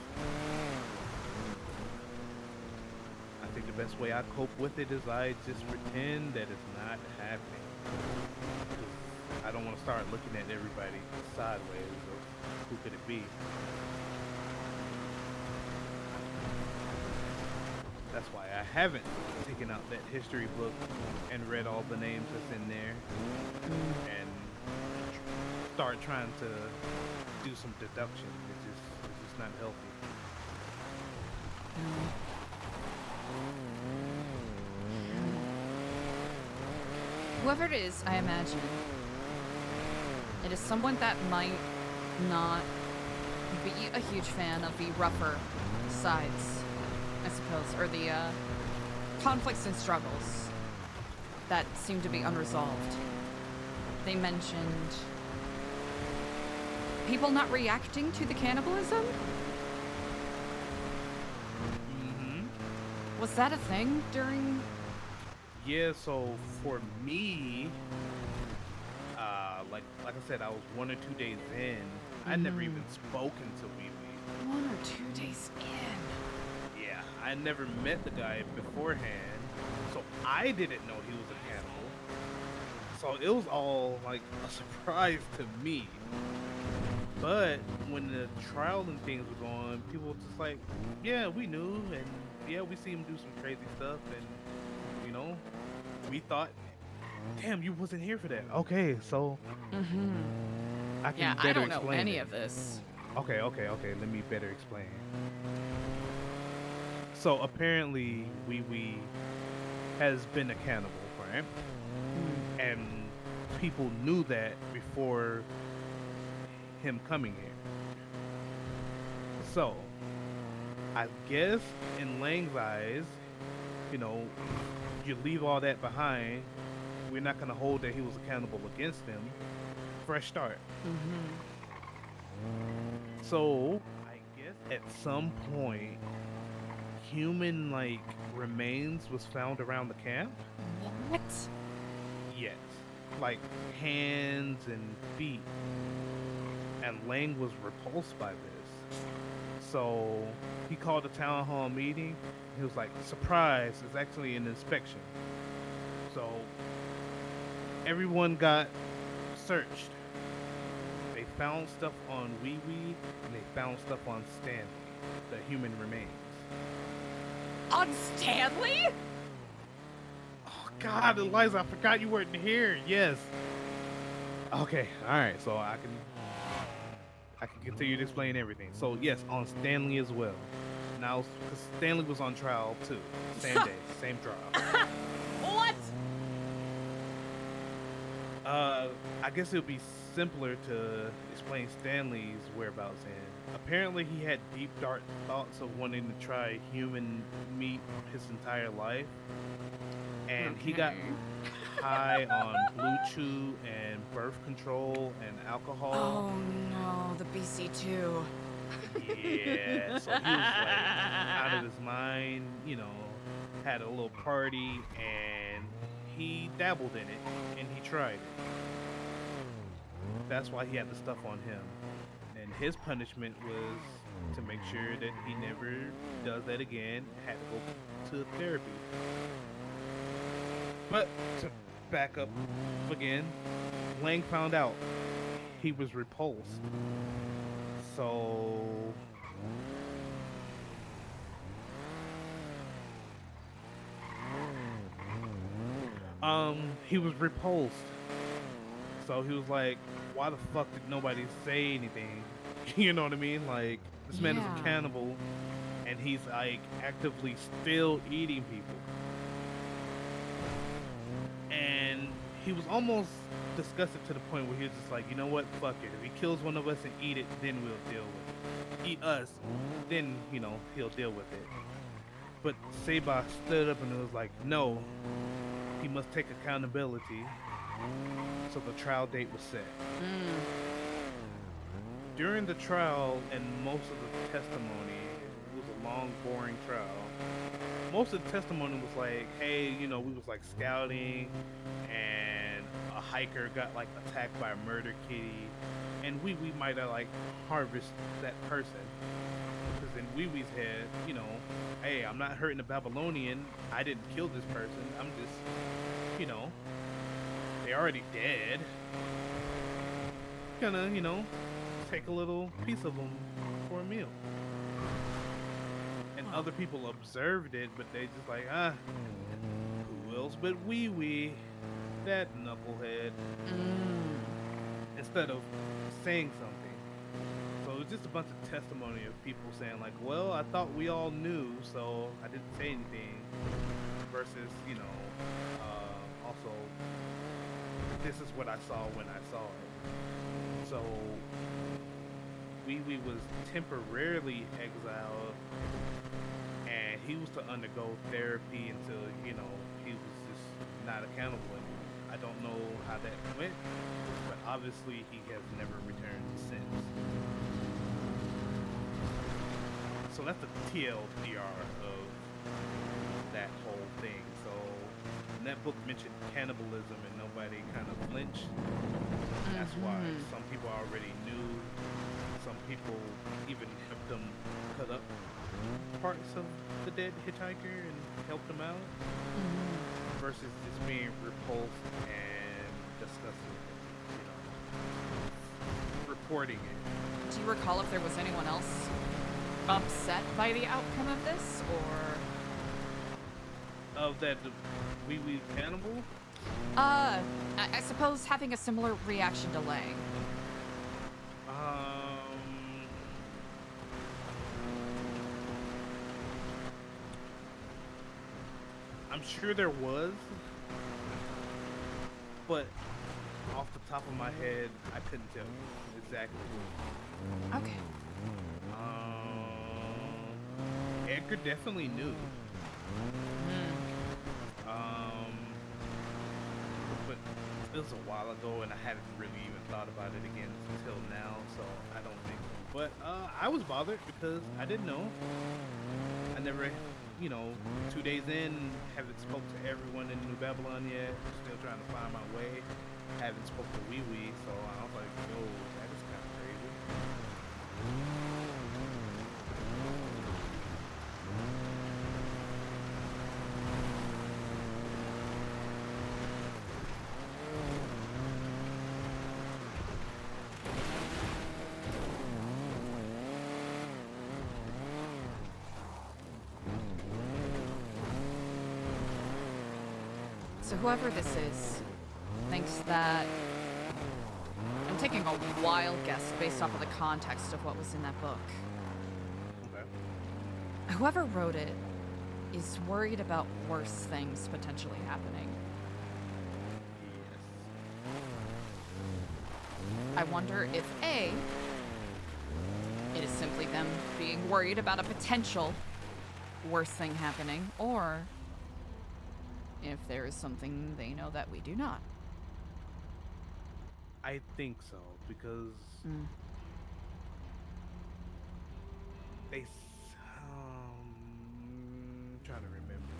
I think the best way I cope with it is I just pretend that it's not happening. I don't want to start looking at everybody sideways of who could it be. That's why I haven't taken out that history book and read all the names that's in there and start trying to do some deduction. It's just not healthy. Whoever it is, I imagine, it is someone that might not be a huge fan of the rougher sides, I suppose, or the conflicts and struggles that seem to be unresolved. They mentioned people not reacting to the cannibalism? Was that a thing during... Yeah, so for me, like I said, I was 1 or 2 days in. I'd never even spoken to Wee Wee. 1 or 2 days in? Yeah, I never met the guy beforehand, so I didn't know he was a cannibal. So it was all like a surprise to me. But when the trial and things were going, people were just like, yeah, we knew, and yeah, we see him do some crazy stuff, and you know, we thought, damn, you wasn't here for that. Okay, so I can better I don't know explain any it. of this. Okay, let me better explain. So apparently, Wee Wee has been a cannibal, right? And people knew that before him coming here. So, I guess in Lang's eyes, you know, you leave all that behind. We're not gonna hold that he was a cannibal against him. Fresh start. So, I guess at some point, human like remains was found around the camp. What? Yes, like hands and feet. And Lang was repulsed by this. So he called a town hall meeting. He was like, surprise, it's actually an inspection. So everyone got searched. They found stuff on Wee Wee and they found stuff on Stanley, the human remains. On Stanley? Oh God, Eliza, I forgot you weren't here. Yes. Okay, alright, so I can continue to explain everything. So yes, on Stanley as well. Now, because Stanley was on trial too. Same day, same trial. What? I guess it would be simpler to explain Stanley's whereabouts in. Apparently he had deep dark thoughts of wanting to try human meat his entire life. And he got high on Blue Chew and birth control and alcohol. Oh no, the BC2. Yeah, so he was like out of his mind, you know, had a little party and he dabbled in it and he tried it. That's why he had the stuff on him. And his punishment was to make sure that he never does that again, had to go to therapy. But to back up again, Lang found out he was repulsed. So he was repulsed. So he was like, why the fuck did nobody say anything? You know what I mean? Like, this man is Yeah. a cannibal and he's like actively still eating people. And he was almost disgusted to the point where he was just like, you know what, fuck it. If he kills one of us and eat it, then we'll deal with it. Eat us, then, you know, he'll deal with it. But Seba stood up and it was like, no, he must take accountability. So the trial date was set. During the trial and most of the testimony, it was a long, boring trial. Most of the testimony was like, hey, you know, we was like scouting and a hiker got like attacked by a murder kitty and we might have like harvested that person. Because in Wee Wee's head, you know, hey, I'm not hurting a Babylonian. I didn't kill this person. I'm just, you know, they already dead. Gonna, you know, take a little piece of them for a meal. And other people observed it, but they just like, who else but Wee Wee, that knucklehead. Instead of saying something. So it was just a bunch of testimony of people saying like, well, I thought we all knew, so I didn't say anything. Versus, you know, also, this is what I saw when I saw it. So Wee Wee was temporarily exiled, and he was to undergo therapy until, you know, he was just not accountable anymore. I don't know how that went, but obviously he has never returned since. So that's the TLDR of that whole thing. So when that book mentioned cannibalism and nobody kind of flinched, that's why some people already knew. Some people even helped them cut up parts of the dead hitchhiker and helped them out, versus just being repulsed and disgusted, you know, reporting it. Do you recall if there was anyone else upset by the outcome of this, or Of that Wee Wee cannibal? I suppose having a similar reaction to Lang. I'm sure there was, but off the top of my head, I couldn't tell you exactly. Okay. Edgar definitely knew. But it was a while ago, and I hadn't really even thought about it again until now, so I don't think. But I was bothered because I didn't know. I never, you know, 2 days in, haven't spoke to everyone in New Babylon yet. Still trying to find my way. Haven't spoke to Wee Wee, so I was like, yo, that is kind of crazy. So whoever this is thinks that I'm taking a wild guess based off of the context of what was in that book. Okay. Whoever wrote it is worried about worse things potentially happening. I wonder if A, it is simply them being worried about a potential worse thing happening, or if there is something they know that we do not. I think so, because they, I'm trying to remember.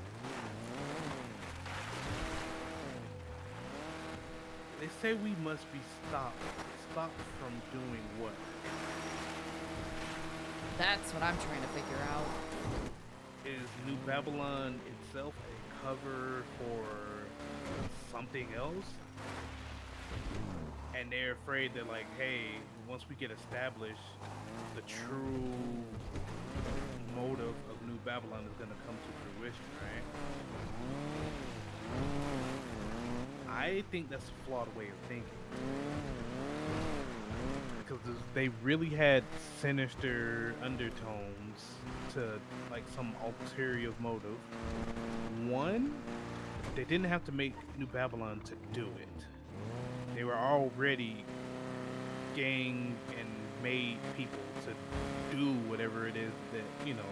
They say we must be stopped from doing what? That's what I'm trying to figure out. Is New Babylon itself a cover for something else? And they're afraid that, like, hey, once we get established, the true motive of New Babylon is going to come to fruition, right? I think that's a flawed way of thinking. Because they really had sinister undertones to, like, some ulterior motive. One, they didn't have to make New Babylon to do it. They were already gang and made people to do whatever it is that, you know,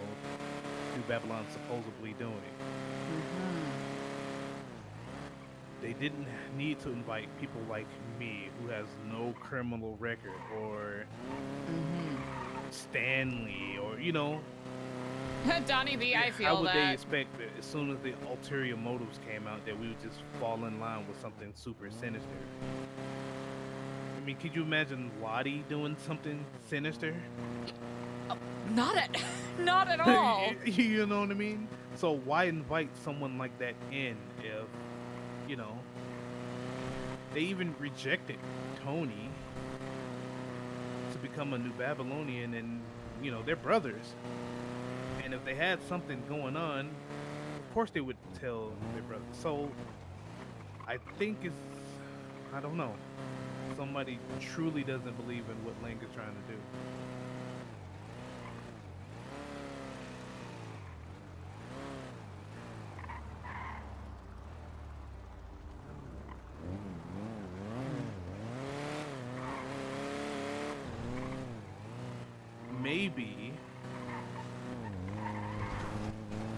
New Babylon's supposedly doing. They didn't need to invite people like me who has no criminal record, or Stanley, or, you know. Donnie B, I feel How would they that. expect that as soon as the ulterior motives came out that we would just fall in line with something super sinister? I mean, could you imagine Lottie doing something sinister? Not at all. You know what I mean? So why invite someone like that in if, you know, they even rejected Tony to become a New Babylonian, and, you know, they're brothers. And if they had something going on, of course they would tell their brother. So I think I don't know. Somebody truly doesn't believe in what Lang is trying to do. Maybe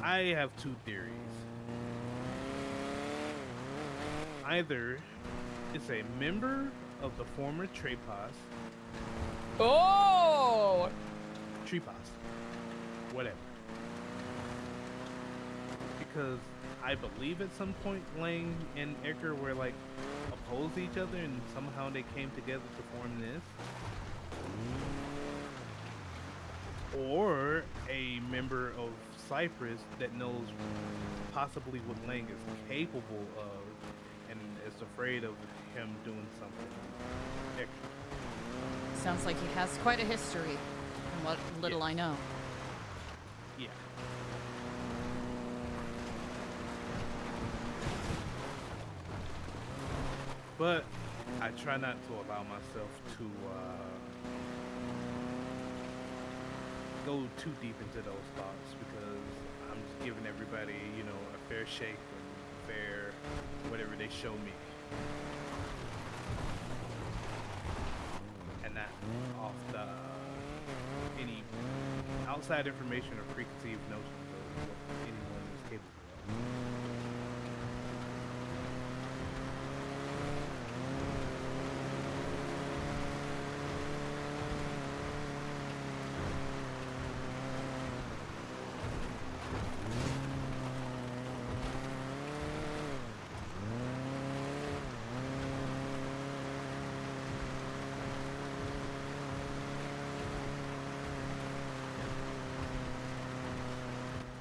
I have two theories. Either it's a member of the former Trepas. Oh! Trepas. Whatever. Because I believe at some point Lang and Edgar were like opposed to each other, and somehow they came together to form this. Or a member of Cyprus that knows possibly what Lang is capable of and is afraid of him doing something extra. Sounds like he has quite a history, from what little I know. Yeah. But I try not to allow myself to go too deep into those thoughts, because I'm just giving everybody, you know, a fair shake and fair whatever they show me. And not off the any outside information or preconceived notions of what anyone is capable of.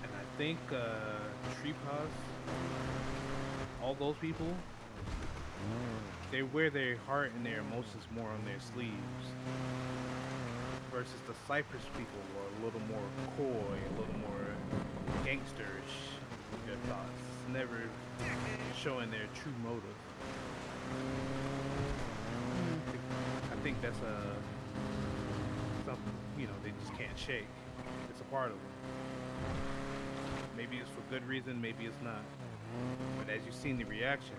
I think Trepas, all those people, they wear their heart and their emotions more on their sleeves, versus the Cypress people were a little more coy, a little more gangsterish with their thoughts, never showing their true motive. I think that's something, you know, they just can't shake. It's a part of them. Maybe it's for good reason, maybe it's not. But as you've seen the reactions,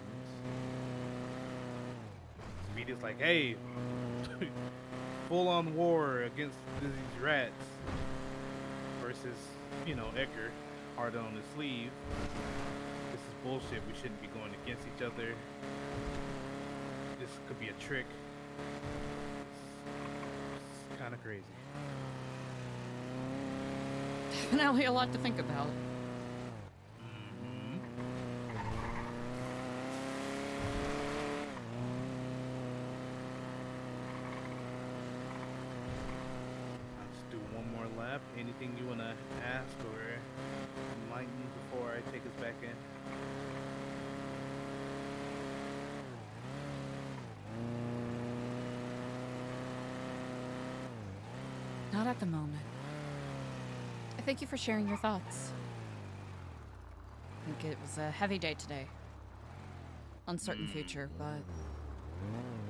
media's like, hey, full-on war against these rats, versus, you know, Edgar, hard on his sleeve. This is bullshit, we shouldn't be going against each other. This could be a trick. It's kind of crazy. Definitely a lot to think about. Let's do one more lap. Anything you want to ask or remind me before I take us back in? Not at the moment. Thank you for sharing your thoughts. I think it was a heavy day today. Uncertain future, but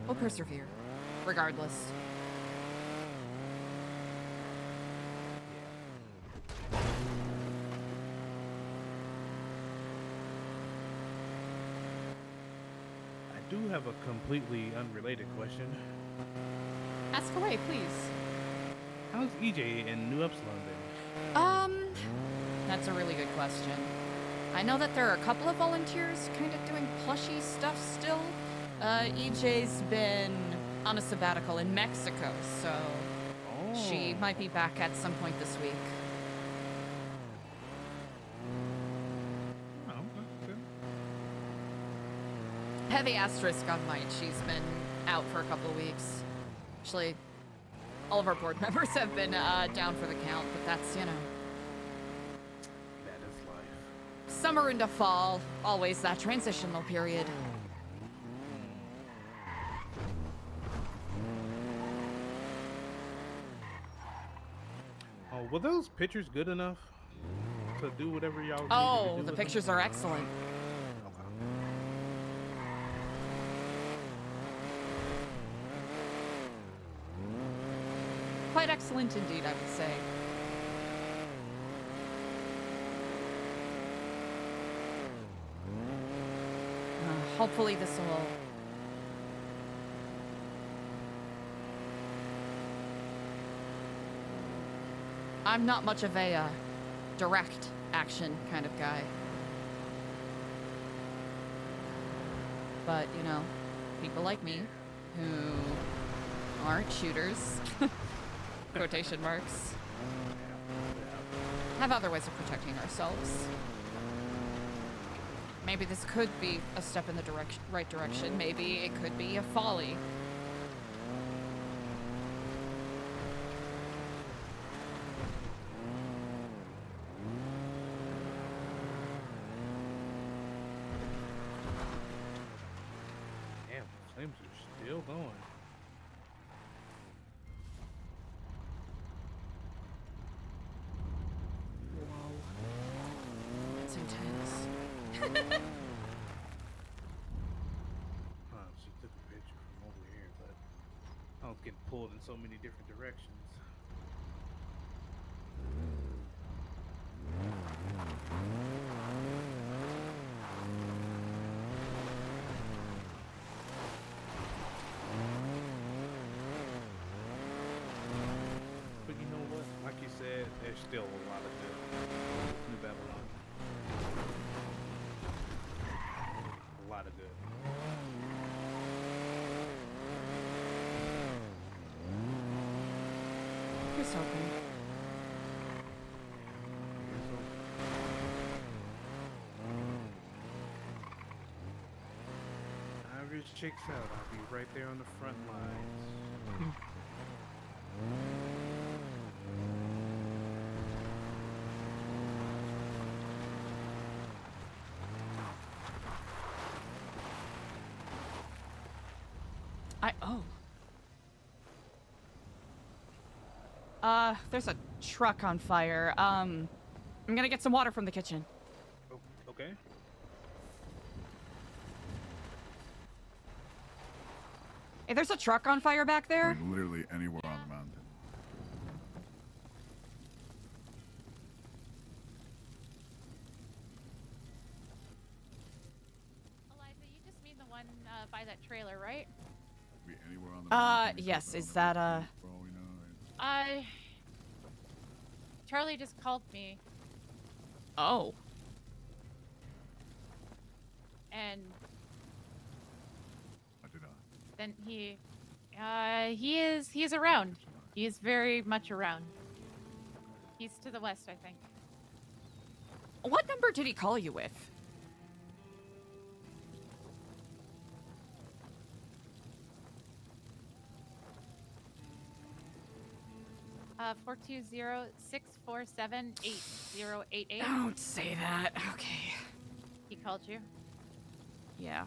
we'll persevere, regardless. I do have a completely unrelated question. Ask away, please. How's EJ in New Epsilon been? That's a really good question. I know that there are a couple of volunteers kind of doing plushy stuff still. EJ's been on a sabbatical in Mexico, so she might be back at some point this week. Oh, okay. Heavy asterisk on might. She's been out for a couple of weeks. Actually, all of our board members have been down for the count, but that's, you know. That is life. Summer into fall, always that transitional period. Oh, were those pictures good enough to do whatever y'all needed to Oh, do the with pictures them? are excellent. Quite excellent indeed, I would say. Hopefully this will... I'm not much of a direct action kind of guy. But, you know, people like me who aren't shooters, quotation marks, have other ways of protecting ourselves. Maybe this could be a step in the right direction. Maybe it could be a folly. Damn, the flames are still going. It's intense. She took a picture from over here, but I was getting pulled in so many different directions. But you know what? Like you said, there's still a lot of good New Babylon. A lot of good. Here's hoping. However it shakes out, I'll be right there on the front lines. There's a truck on fire. I'm gonna get some water from the kitchen. Oh, okay. Hey, there's a truck on fire back there. Like literally anywhere on the mountain. Eliza, you just mean the one by that trailer, right? Be anywhere on the mountain. Yes, is that, For all we know, right? Charlie just called me, Oh. and I did not. then he is around. He is very much around. He's to the west, I think. What number did he call you with? 420-6 647-8088. Don't say that. Okay. He called you. Yeah.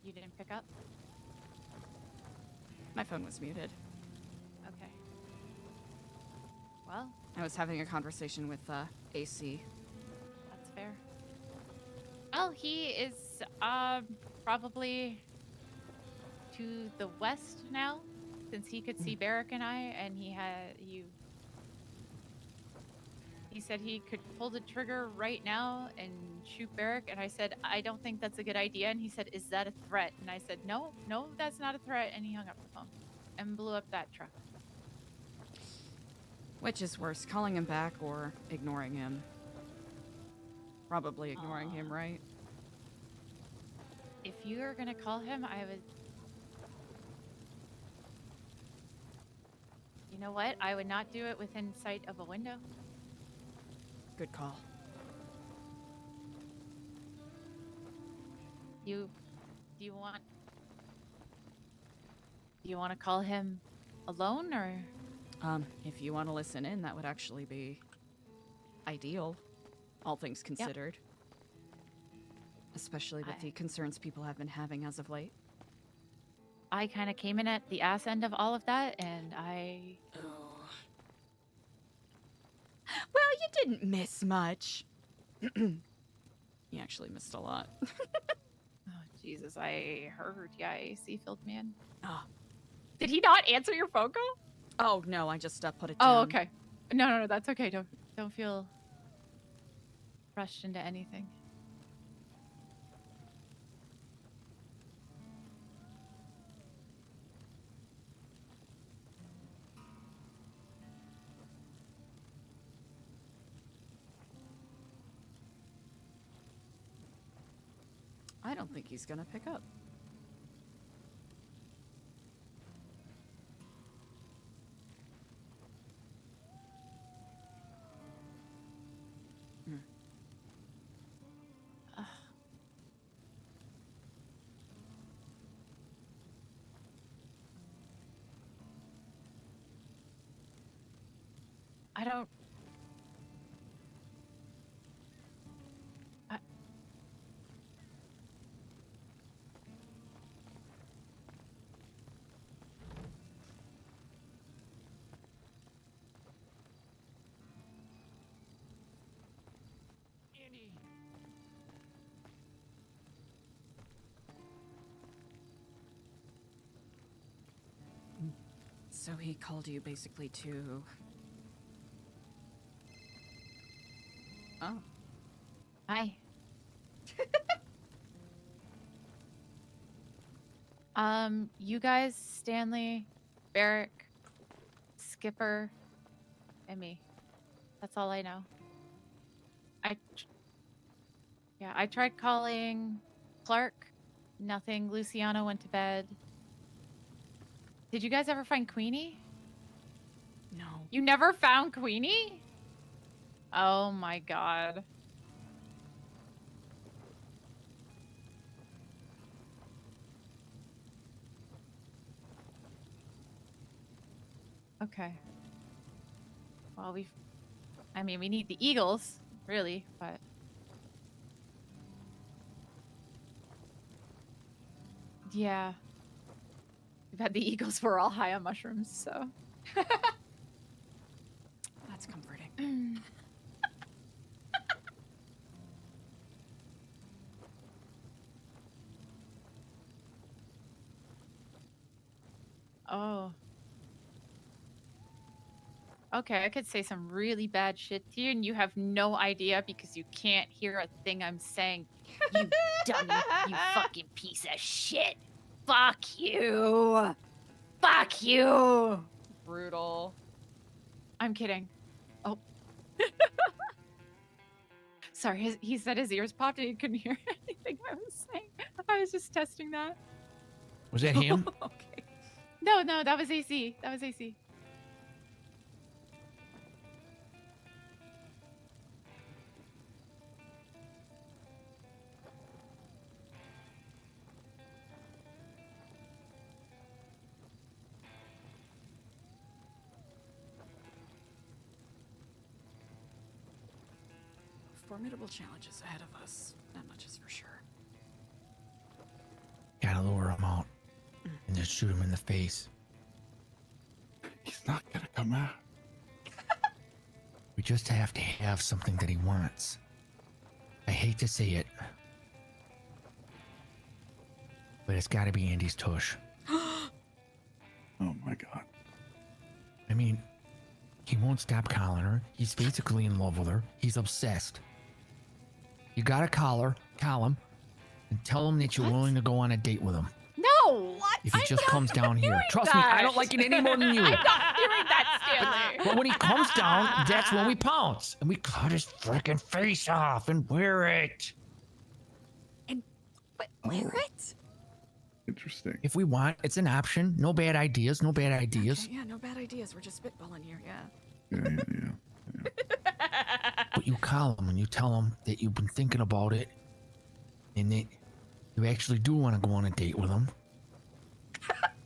You didn't pick up? My phone was muted. Okay. Well, I was having a conversation with AC. that's fair. Well, he is probably to the west now, since he could see Barrick and I, and he said he could pull the trigger right now and shoot Barrick, and I said, I don't think that's a good idea, and he said, is that a threat? And I said, no, that's not a threat, and he hung up the phone and blew up that truck. Which is worse, calling him back or ignoring him? Probably ignoring him, right? If you're gonna call him, I would... You know what? I would not do it within sight of a window. Good call. Do you want to call him alone, or? If you want to listen in, that would actually be ideal, all things considered. Especially with the concerns people have been having as of late. I kind of came in at the ass end of all of that, and I... Well, you didn't miss much. You actually missed a lot. Oh, Jesus, I heard. Yeah, AC filled me in. Oh. Did he not answer your phone call? Oh, no, I just put it down. Oh, okay. No, that's okay. Don't feel rushed into anything. I don't think he's gonna pick up. I don't... So he called you basically to... Oh. Hi. You guys, Stanley, Barrick, Skipper, and me. That's all I know. I tried calling Clark. Nothing. Luciano went to bed. Did you guys ever find Queenie? No. You never found Queenie? Oh my god. Okay. Well, we need the Eagles, really, but... Yeah. We've had the Eagles, we're all high on mushrooms, so... That's comforting. Oh. Okay, I could say some really bad shit to you, and you have no idea because you can't hear a thing I'm saying. You dummy, you fucking piece of shit. Fuck you. Fuck you. Brutal. I'm kidding. Oh. Sorry, he said his ears popped and he couldn't hear anything I was saying. I was just testing that. Was that him? Okay. No, that was AC. That was AC. formidable challenges ahead of us. That much is for sure. Gotta lure him out and just shoot him in the face. He's not gonna come out. We just have to have something that he wants. I hate to say it, but it's gotta be Andy's tush. Oh my god. I mean, he won't stop calling her. He's basically in love with her. He's obsessed. You gotta call him, and tell him that you're willing to go on a date with him. No! If he just comes down here. Trust me, I don't like it any more than you. I'm not doing that, Stanley. But when he comes down, that's when we pounce. And we cut his freaking face off and wear it. Wear it? Interesting. If we want, it's an option. No bad ideas, no bad ideas. Okay, yeah, no bad ideas. We're just spitballing here, yeah. Yeah. But you call him and you tell him that you've been thinking about it and that you actually do want to go on a date with him.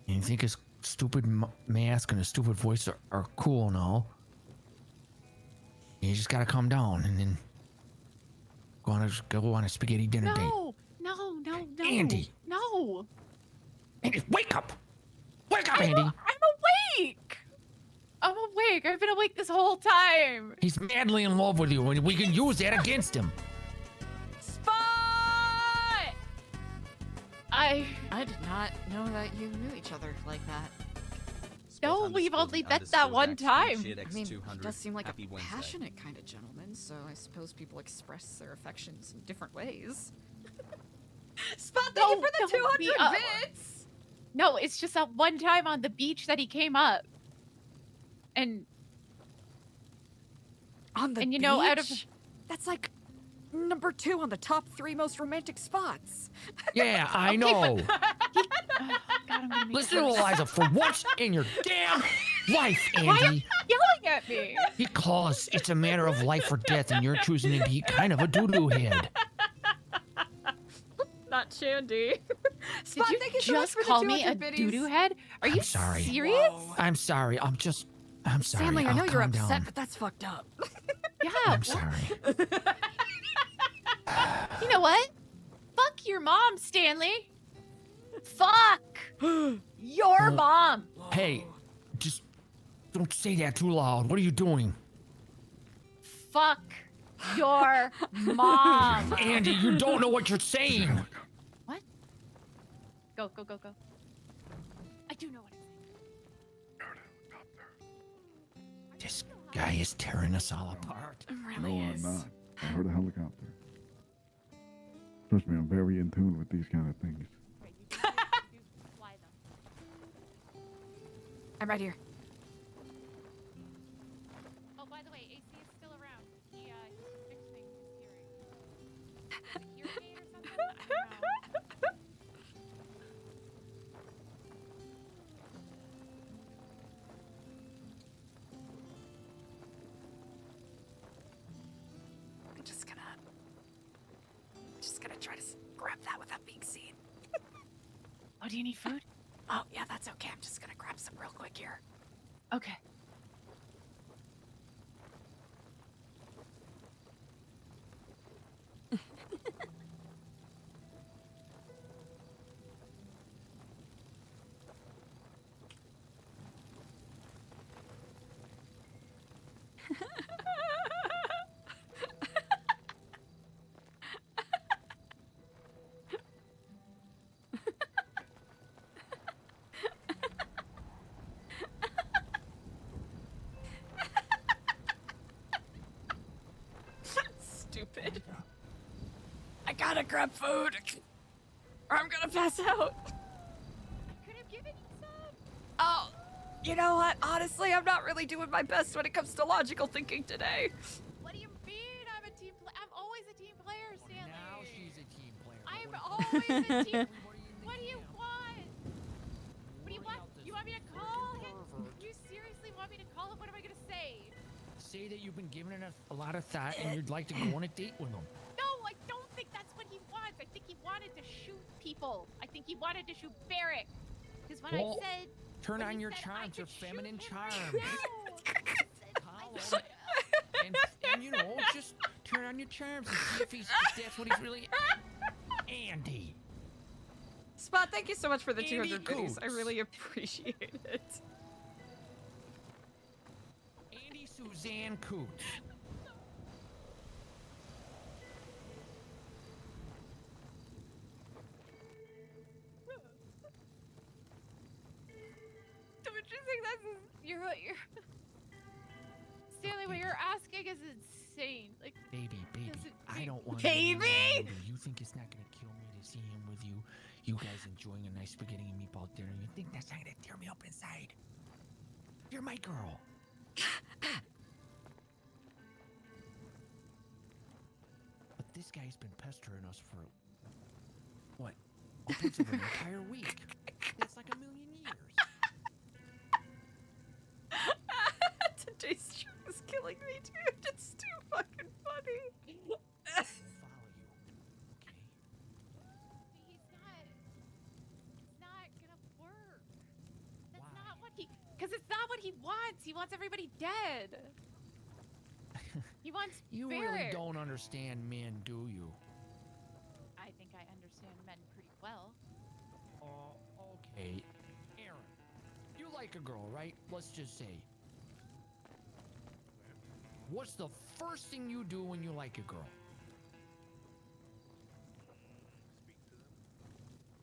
And you think his stupid mask and his stupid voice are cool and all. And you just gotta calm down and then go on a spaghetti dinner date. No. Andy. No. Andy, wake up! Wake up, Andy! I'm awake. I've been awake this whole time. He's madly in love with you and we can use that against him. Spot! I did not know that you knew each other like that. No, we've only met that one time. I mean, he does seem like a passionate kind of gentleman, so I suppose people express their affections in different ways. Spot, thank you for the 200 bits! No, it's just that one time on the beach that he came up. And on the you know, out of that's like number 2 on the top 3 most romantic spots. Yeah, I know. Listen to Eliza for once in your damn life, Andy. Why are you yelling at me? Because it's a matter of life or death, and you're choosing to be kind of a doo-doo head. Not Shandy. Did you just call me a doo-doo head? Are you sorry. serious? I'm sorry. I'm sorry. Stanley, I know I'll you're calm upset, down. but that's fucked up. Yeah. I'm sorry. You know what? Fuck your mom, Stanley. Fuck your mom. Hey, just don't say that too loud. What are you doing? Fuck your mom. Andy, you don't know what you're saying. What? Go. I do know what I'm saying. This guy is tearing us all apart. No, I'm not. I heard a helicopter. Trust me, I'm very in tune with these kind of things. I'm right here. Oh, by the way, AC is still around. He's fixing his hearing. Hearing aid or something? I don't know. I'm just gonna try to grab that without being seen. Oh, do you need food? Oh, yeah, that's okay. I'm just gonna grab some real quick here. Okay. Stupid. I gotta grab food, or I'm gonna pass out. Could have given you some. Oh, you know what? Honestly, I'm not really doing my best when it comes to logical thinking today. What do you mean? I'm always a team player, Stanley. Now she's a team player. I'm always a team. What do you want? What do you want? You want me to call him? You seriously want me to call him? What am I gonna say? Say that you've been giving it a lot of thought and you'd like to go on a date with him. No, I don't think that's what he wants. I think he wanted to shoot people. I think he wanted to shoot Barrick. Because when Well, I said... Turn when on he your said I charms, your could shoot feminine him charms. right now. And you know, just turn on your charms and see if that's what he's really. Andy. Spot, thank you so much for the Andy 200 goodies. I Coots. really appreciate it. Andy Suzanne Coots. Don't you think you're Stanley, what you're asking is insane. Like, Baby, does it I make- don't want Baby! You think it's not gonna kill me to see him with you? You guys enjoying a nice spaghetti and meatball dinner? You think that's not gonna tear me up inside? You're my girl. But this guy's been pestering us for what? Upwards of an entire week. That's like a million years. Today's stream is killing me, dude. It's too fucking funny. He's not gonna work. That's not what because it's not what he wants. He wants everybody dead. He wants You really Barrett. don't understand men, do you? I think I understand men pretty well. Okay. Aaron, you like a girl, right? Let's just say. What's the first thing you do when you like a girl?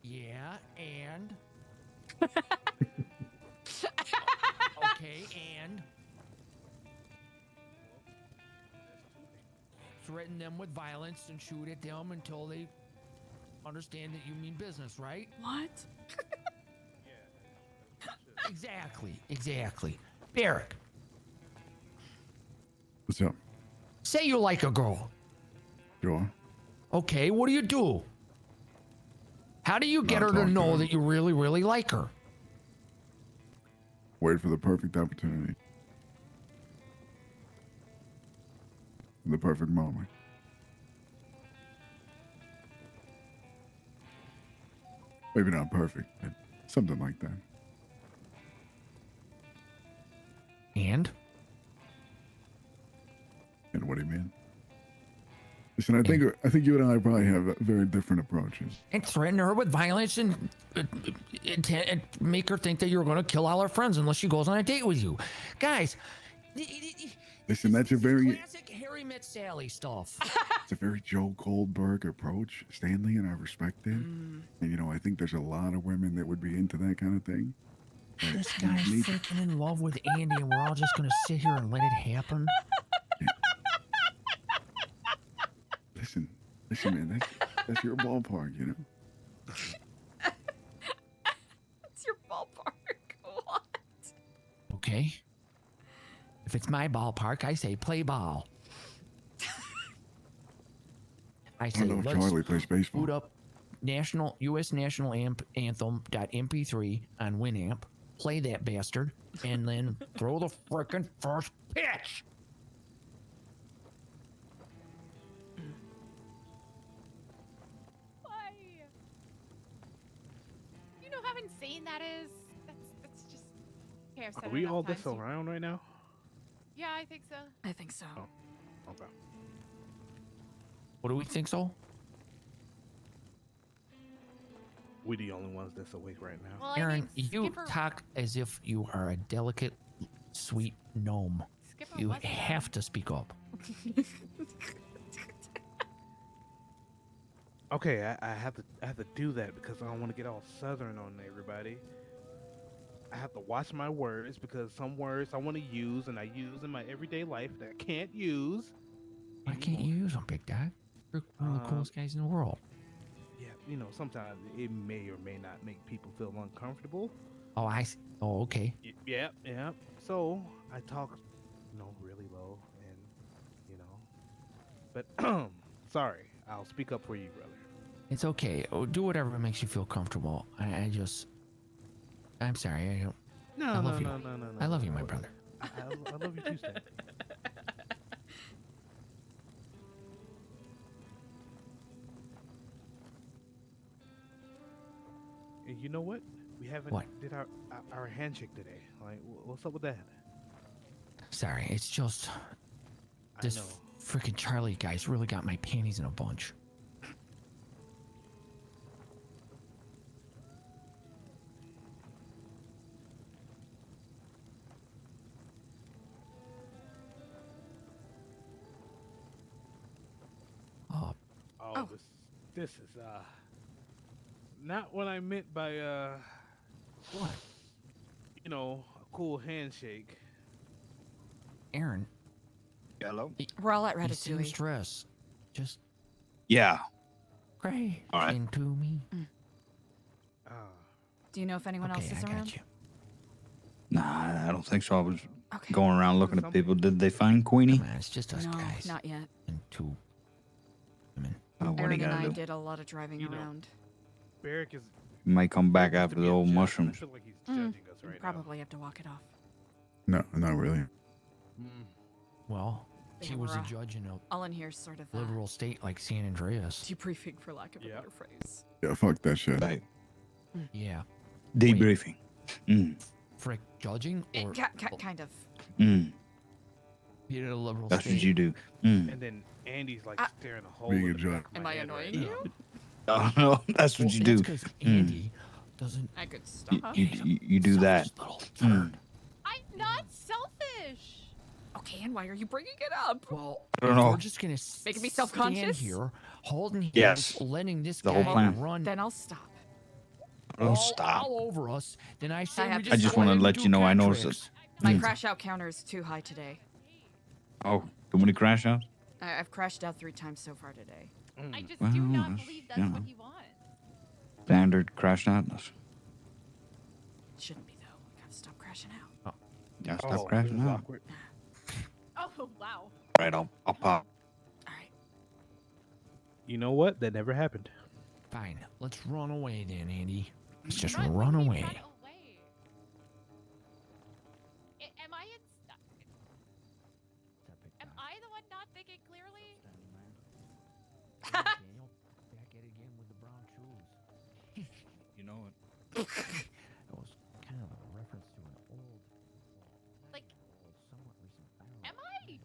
Yeah, and? Okay, and? Threaten them with violence and shoot at them until they understand that you mean business, right? What? Exactly. Barrick, What's up? say you like a girl. Sure. Okay, what do? How do you get Not her to talk to know her. that you really, really like her? Wait for the perfect opportunity. The perfect moment. Maybe not perfect, but something like that. And? And what do you mean? Listen, I think you and I probably have very different approaches. And threaten her with violence and make her think that you're going to kill all her friends unless she goes on a date with you. Guys, Listen, that's a very classic Harry Met Sally stuff. it's a very Joe Goldberg approach, Stanley, and I respect it. And you know, I think there's a lot of women that would be into that kind of thing. But This you guy's need- freaking in love with Andy and we're all just going to sit here and let it happen? Listen, man, that's your ballpark, you know. It's your ballpark. What? Okay. If it's my ballpark, I say play ball. I I say don't know if let's Charlie plays baseball. boot up US National Anthem.mp3 on Winamp, play that bastard, and then throw the frickin' first pitch. Why? You know how insane that is? That's just. Okay, I've said Are it we enough all times. this around right now? Yeah, I think so. I think so. Oh, okay. What do we think so? We the only ones that's awake right now. Well, Aaron, I mean, you Skipper, talk as if you are a delicate, sweet gnome. Skipper You wasn't have to speak up. Okay, I have to do that because I don't want to get all southern on everybody. I have to watch my words because some words I want to use and I use in my everyday life that I can't use. Why can't you use them, big dog? You're one of the coolest guys in the world. Yeah, you know, sometimes it may or may not make people feel uncomfortable. Oh, oh, okay. Yeah. So I talk, you know, really low and, you know, but sorry, I'll speak up for you, brother. It's okay. Oh, do whatever makes you feel comfortable. I'm sorry. I don't. No, I no, love you. no. I love you, my brother. I love you too, Stan. And you know what? We haven't What? did our handshake today. Like, what's up with that? Sorry. It's just I this know. freaking Charlie guys really got my panties in a bunch. Oh, this is not what I meant by what? You know, a cool handshake. Aaron. Hello. We're all at You seem Ratatouille. stressed. Just Yeah. cray All right. into me. Do you know if anyone else Okay, is I got around? you. Nah, I don't think so. I was going around looking at people. Did they find Queenie? Come on, it's just us No, guys. not yet. And two women. Oh, what are Aaron you and gonna I do? did a lot of driving around. Barrick is You might come back after the old mushrooms. feel like he's judging us right Probably have to walk it off. No, not really. Well, They he was were, a judge in a all in here sort of liberal state like San Andreas. debriefing, for lack of a better phrase. Yeah, fuck that shit. Right. Yeah. Debriefing. Frick, judging or Kind of. you did a liberal That's state. what you do. And then Andy's like staring a hole Being in a the judge. back of Am my I head annoying right you? Oh no, that's what Well, you do. It's because Andy doesn't. I could stop. You do that. I'm not selfish. Okay, and why are you bringing it up? Well, I don't if know. we're just gonna Making me stand self-conscious? here, holding hands, Yes. letting this The guy whole plan. run Then I'll stop. Oh, stop. all over us, then I say have we to just I just go want to ahead and let do you know I noticed contracts. it. My crash out counter is too high today. Oh, too many crash outs? I've crashed out 3 times so far today. I just Well, do not that's- believe that's you what know. he wants. Standard crash out? It shouldn't be though. I gotta stop crashing out. Yeah, Oh, stop crashing this is out. awkward. Oh wow. Right, I'll pop. You know what? That never happened. Fine, let's run away then, Andy. Let's just Run run away. away. Run away. Am I in? Am I the one not thinking clearly? Back at it again with the brown shoes. You know it. That was kind of a reference to an old, Like, somewhat recent viral am I?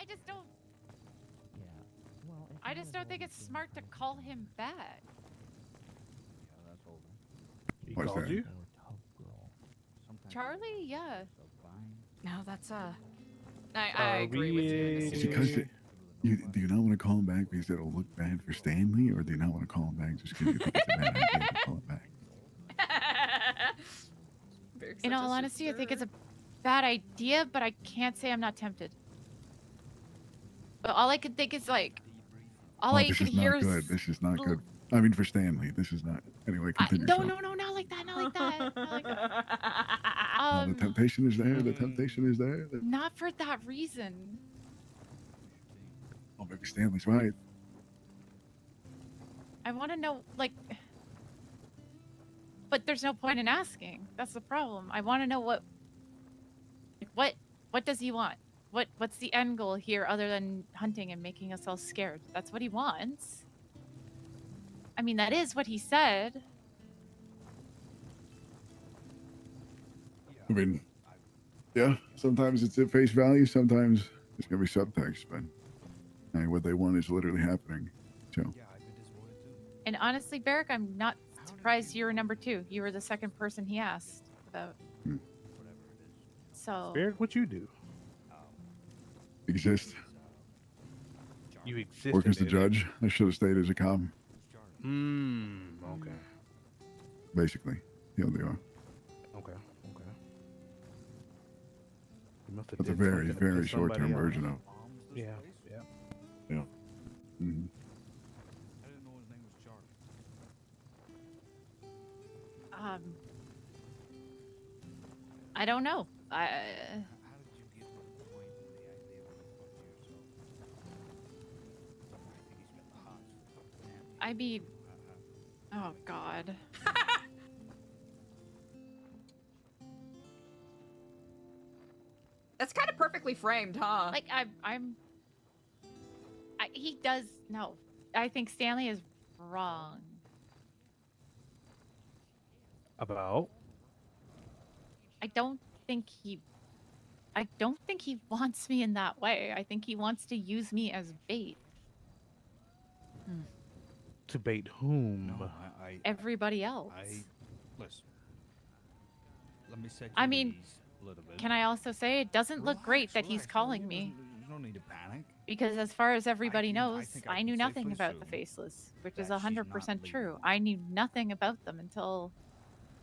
I just don't. Yeah. Well, if I you just live don't think over it's here, smart to call him back. He Why's called that? you? Charlie, yeah. No, that's I agree with you. in this It's situation. because do you not want to call him back because it'll look bad for Stanley, or do you not want to call him back just because you think it's a bad idea to call him back? In all honesty, I think it's a bad idea, but I can't say I'm not tempted. But all I could think is like, all Oh, I this could is hear not is good. This is not good. I mean, for Stanley, this is not. Anyway, continue. no, Sean. not like that, not like that, not like that. The temptation is there. The temptation is there. Not for that reason. Oh, maybe Stanley's right. I want to know, like, but there's no point in asking. That's the problem. I want to know what does he want? What's the end goal here other than hunting and making us all scared? That's what he wants. I mean, that is what he said. I mean, yeah. Sometimes it's at face value. Sometimes it's gonna be subtext, but I mean, what they want is literally happening. So And honestly, Barrick, I'm not surprised you were number 2. You were the second person he asked about. So. Barrick, what you do? exist. You exist. Work as the judge. I should have stayed as a cop. Okay. Basically, yeah, they are. Okay. You must have That's a did very, something to very piss short-term somebody off. version of. Yeah. Yeah. Mm-hmm. I don't know. I mean, oh God. That's kind of perfectly framed, huh? Like he does no. I think Stanley is wrong. About? I don't think he I don't think he wants me in that way. I think he wants to use me as bait. To bait whom? No, Everybody else. Listen. Let me set you I at mean, ease a little bit. can I also say it doesn't look great that he's Relax, calling me? There's no need to panic. Because as far as everybody I knows, think I I can knew nothing safely about the assume Faceless, which is that she's not 100% true. I knew nothing about them until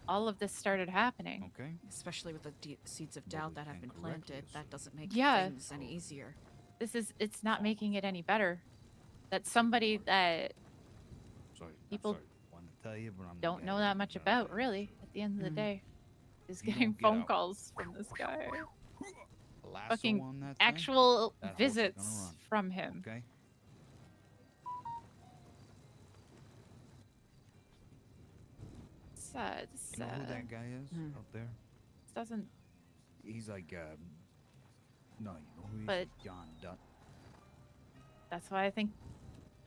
all of this started happening. Okay. Especially with the seeds of doubt that have been planted, that doesn't make Yeah. things any easier. It's not making it any better. That somebody that Sorry, people want to tell you, but I'm don't know that much about, really, at the end of the day, is getting phone calls from this guy. lasso Fucking on that thing, actual that horse is gonna visits run, from him. Okay. You know who that guy is out there? Doesn't. He's like, no, you know who he is? But- John Dutt. That's why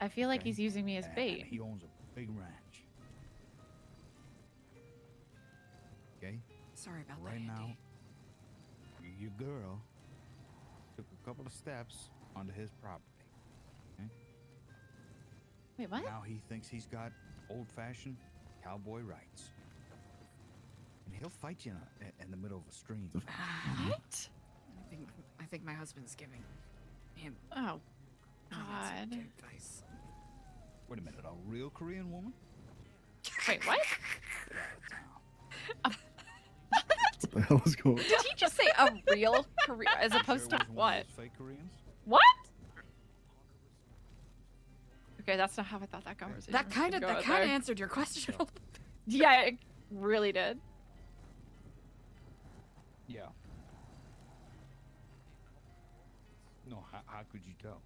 I feel like he's using me as And bait. he owns a big ranch. Okay? Sorry about right that, now, Andy. your girl took a couple of steps onto his property. Okay? Wait, what? Now he thinks he's got old-fashioned cowboy rights. And he'll fight you in the middle of a stream. What? I think my husband's giving him. Oh, God. God. Advice. Wait a minute, a real Korean woman? Wait, what? What the hell is going on? Did he just say a real Korean as opposed to what? Fake Koreans? What? Okay, that's not how I thought that conversation. That was kind gonna of go that there. answered your question. Yeah, it really did. Yeah. No, how could you tell?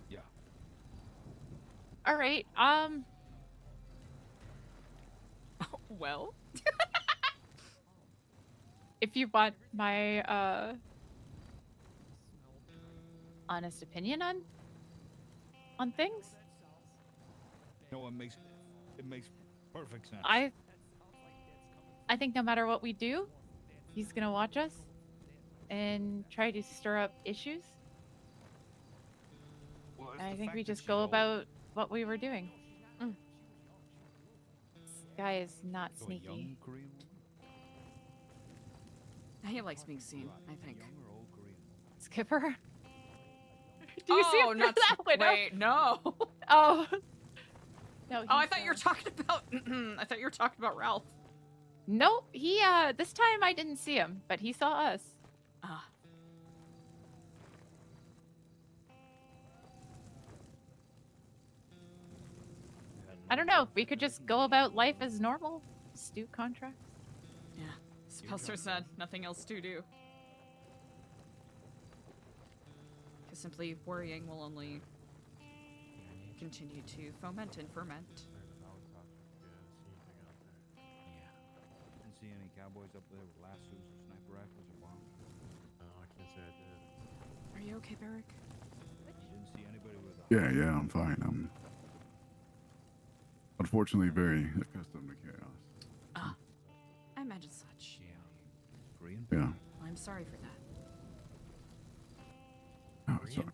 Yeah. All right. Well. If you want my honest opinion on things, No, it makes perfect sense. I think no matter what we do, he's gonna watch us and try to stir up issues. Well, it's And I the think fact we that just she's go old. about what we were doing. This guy is not So a sneaky. young Korean woman? He likes being seen, I think. Young or old Korean woman? Skipper? Do you see him through that window? Wait, no. Oh. No. Oh, I he's, thought you were talking about. I thought you were talking about Ralph. Nope. He this time I didn't see him, but he saw us. Ah. I don't know. We could just go about life as normal. Do contracts. Yeah. Suppose there's nothing else to do. Because simply worrying will only continue to foment and ferment. Didn't see any cowboys up there with lassos or sniper rifles or bombs. No, I can't say I did. Are you okay, Barrick? You didn't see anybody with a Yeah, I'm fine. I'm unfortunately very accustomed to chaos. Ah. I imagine such. Korean? Yeah. I'm sorry for that. Oh, it's all-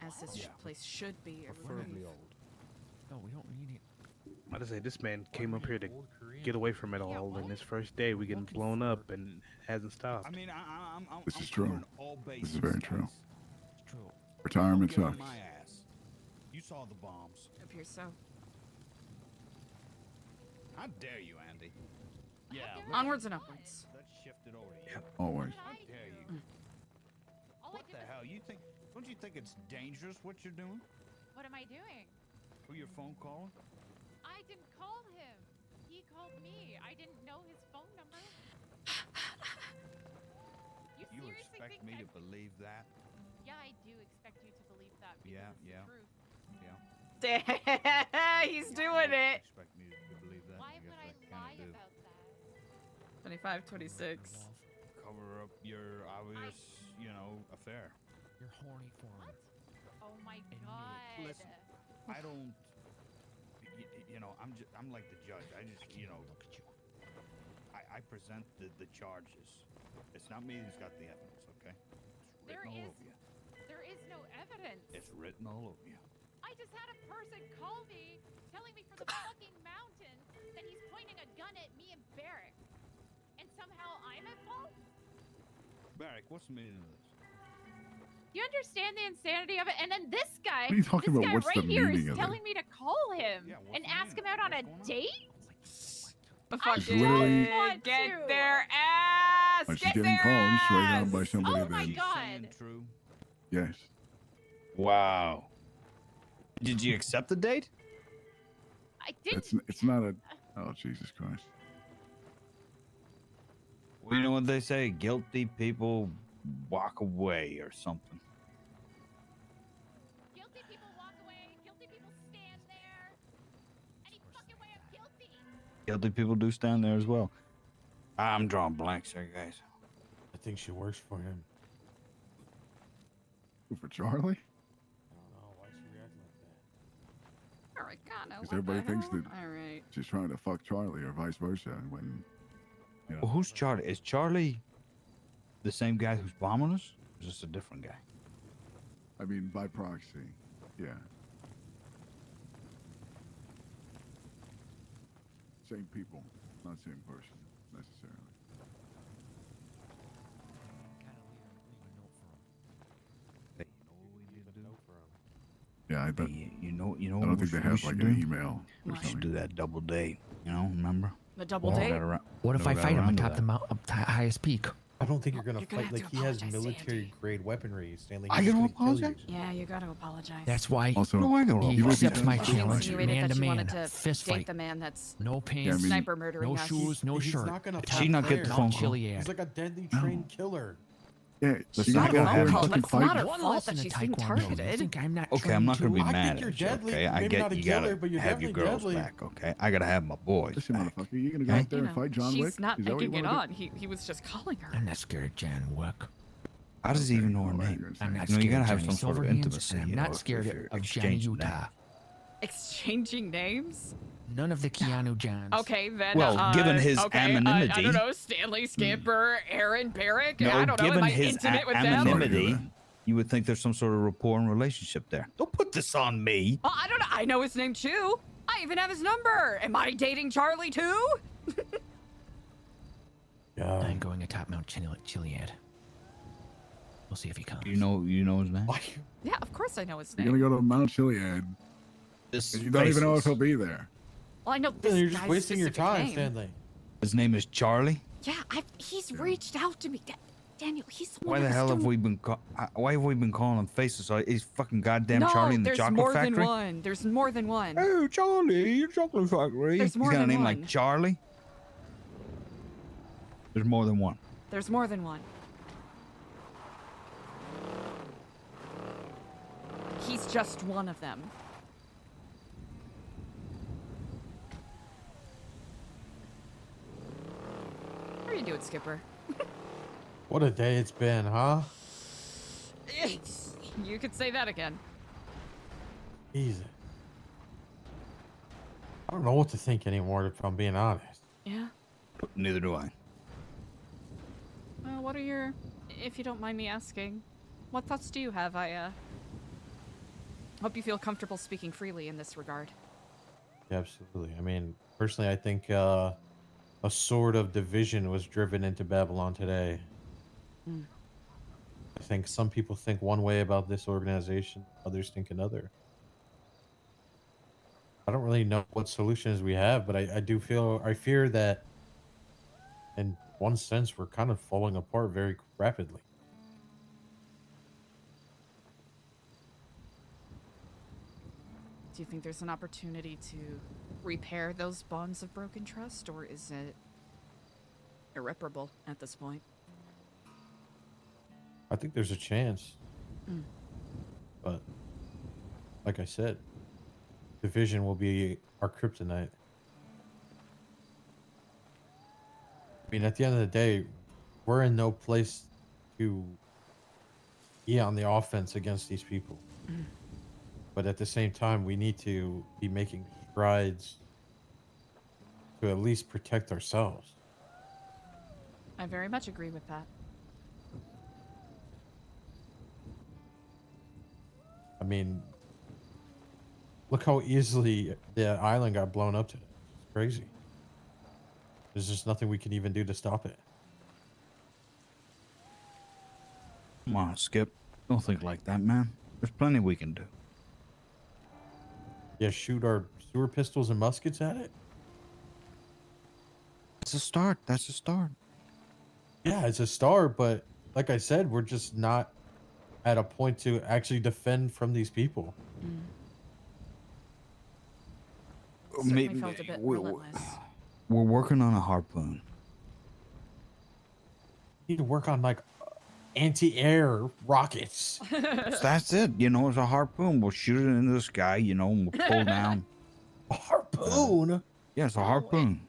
As this place should be. I Preferably believe. old. No, we don't need it. I just say this man came up here to get away from it all, and this first day we getting blown up and hasn't stopped. I mean, I'm This is I'm true. covering all This bases, is very guys. true. It's true. Retirement Don't get sucks. on my ass. You saw the bombs. It appears so. How dare you, Andy? Yeah. Onwards and upwards. Let's shift it over to you. Always. How dare you? What the hell? You think? Don't you think it's dangerous what you're doing? What am I doing? Who your phone calling? I didn't call him. He called me. I didn't know his phone number. You You seriously expect think me I... to believe that? Yeah, I do expect you to believe that. Because Yeah, it's yeah. the truth. Yeah. He's doing it. Expect me to believe that? Why I would I guess lie kinda do. about that? 25, 26. Cover up your obvious, affair. You're horny for him. Oh my god. Listen, I don't. I'm like the judge. I just, Look at you. I present the charges. It's not me who's got the evidence, okay? It's There written all is, over you. there is no evidence. It's written all over you. I just had a person call me, telling me from the fucking mountain that he's pointing a gun at me and Barrick, and somehow I'm at fault. Barrick, what's the meaning of this? You understand the insanity of it? And then this guy, What are you talking this about? guy What's right the here meaning is of it? telling me to call him and ask him out on a date. Fucking literally- get their ass. She's Get getting their called straight ass. out by somebody Oh my that. god. True. Yes. Wow. Did you accept the date? I didn't. It's not a. Oh Jesus Christ. Well, you know what they say? Guilty people walk away or something. Guilty people walk away. Guilty people stand there. Any fucking way I'm guilty. Guilty people do stand there as well. I'm drawing blanks here, guys. I think she works for him. Who, for Charlie? Oregano. Because everybody thinks that All right. she's trying to fuck Charlie or vice versa. When. You know. Well, who's Charlie? Is Charlie the same guy who's bombing us? Or is this a different guy? I mean, by proxy. Yeah. Same people, not same person necessarily. Yeah, I bet. You know. I what don't we think they should- have we should like do? an email. We should do that double date. You know, remember? The double Never date? got around- What if never I got fight him around to atop that. the up the highest peak? I don't think you're gonna You're gonna fight. have Like to he has apologize, military grade weaponry, Stanley. I He's gotta gonna kill you. apologize? Yeah, you gotta apologize. That's why Also, No, I don't he know. accepts my She challenge, insinuated man that to she man, wanted to fist date fight. the man that's No pants, Yeah, I mean- sniper murdering no us. shoes, no He's shirt. not gonna atop She not get the Mount phone call? Chiliad. He's like a deadly trained killer. Yeah, She's you not gotta a go phone there and call. fucking That's fight. not her One fault lesson that in she's being Taekwondo. You targeted. think I'm not Okay, I'm not gonna be trained too? I mad think you're at you, deadly. okay? I Maybe get not a you killer, gotta but you're have your definitely girls deadly. back, okay? I gotta have my boys Listen, back. motherfucker, you gonna go Okay? out there and fight John she's Wick? not Is that what you egging it wanna on. He was just calling her. I'm not scared of John Wick. How does he even know her Okay, name? I'm not You know, scared you gotta of have Johnny some sort of Silverhands, intimacy. and I'm you not know, scared if you're of Johnny exchanging Utah. names. Exchanging names? None of the Keanu Johns. Okay, then. Well, given his okay, I anonymity- don't know, Stanley Skipper, Aaron Barrick. No, I don't know. given Am I his intimate with them? anonymity, you would think there's some sort of rapport and relationship there. Don't put this on me. Well, I don't know. I know his name too. I even have his number. Am I dating Charlie too? Yeah. I'm going atop Mount Chiliad. We'll see if he comes. You know his name? Yeah, of course I know his You're name. gonna go to Mount Chiliad, This and you don't even know if racist. he'll be there. Well, I know this You're just guy's wasting your specific time, name. Stanley. His name is Charlie. Yeah, he's reached out to me. Daniel, he's the Why one the that was hell have doing- we been why have we been calling him faces? He's fucking goddamn No, Charlie in the there's chocolate more factory. than one. There's more than one. Hey, Charlie, your chocolate factory. There's more He's got than a name one. like Charlie. There's more than one. There's more than one. He's just one of them. How are you doing, Skipper? What a day it's been, huh? You could say that again. Easy. I don't know what to think anymore, if I'm being honest. Yeah. Neither do I. What are your, if you don't mind me asking, what thoughts do you have? I hope you feel comfortable speaking freely in this regard. Yeah, absolutely. I mean, personally, I think a sword of division was driven into Babylon today. Mm. I think some people think one way about this organization, others think another. I don't really know what solutions we have, but I fear that in one sense, we're kind of falling apart very rapidly. Do you think there's an opportunity to repair those bonds of broken trust, or is it irreparable at this point? I think there's a chance. Mm. But like I said, division will be our kryptonite. I mean, at the end of the day, we're in no place to be on the offense against these people. Mm. But at the same time, we need to be making strides to at least protect ourselves. I very much agree with that. I mean, look how easily the island got blown up today. It's crazy. There's just nothing we can even do to stop it. Come on, Skip. Don't think like that, man. There's plenty we can do. Yeah, shoot our sewer pistols and muskets at it? It's a start. That's a start. Yeah, it's a start, but like I said, we're just not at a point to actually defend from these people. Certainly felt a bit we're relentless. working on a harpoon. Need to work on like anti-air rockets. So that's it. You know, it's a harpoon. We'll shoot it into the sky, you know, and we'll pull down. A harpoon? Yeah, it's a harpoon.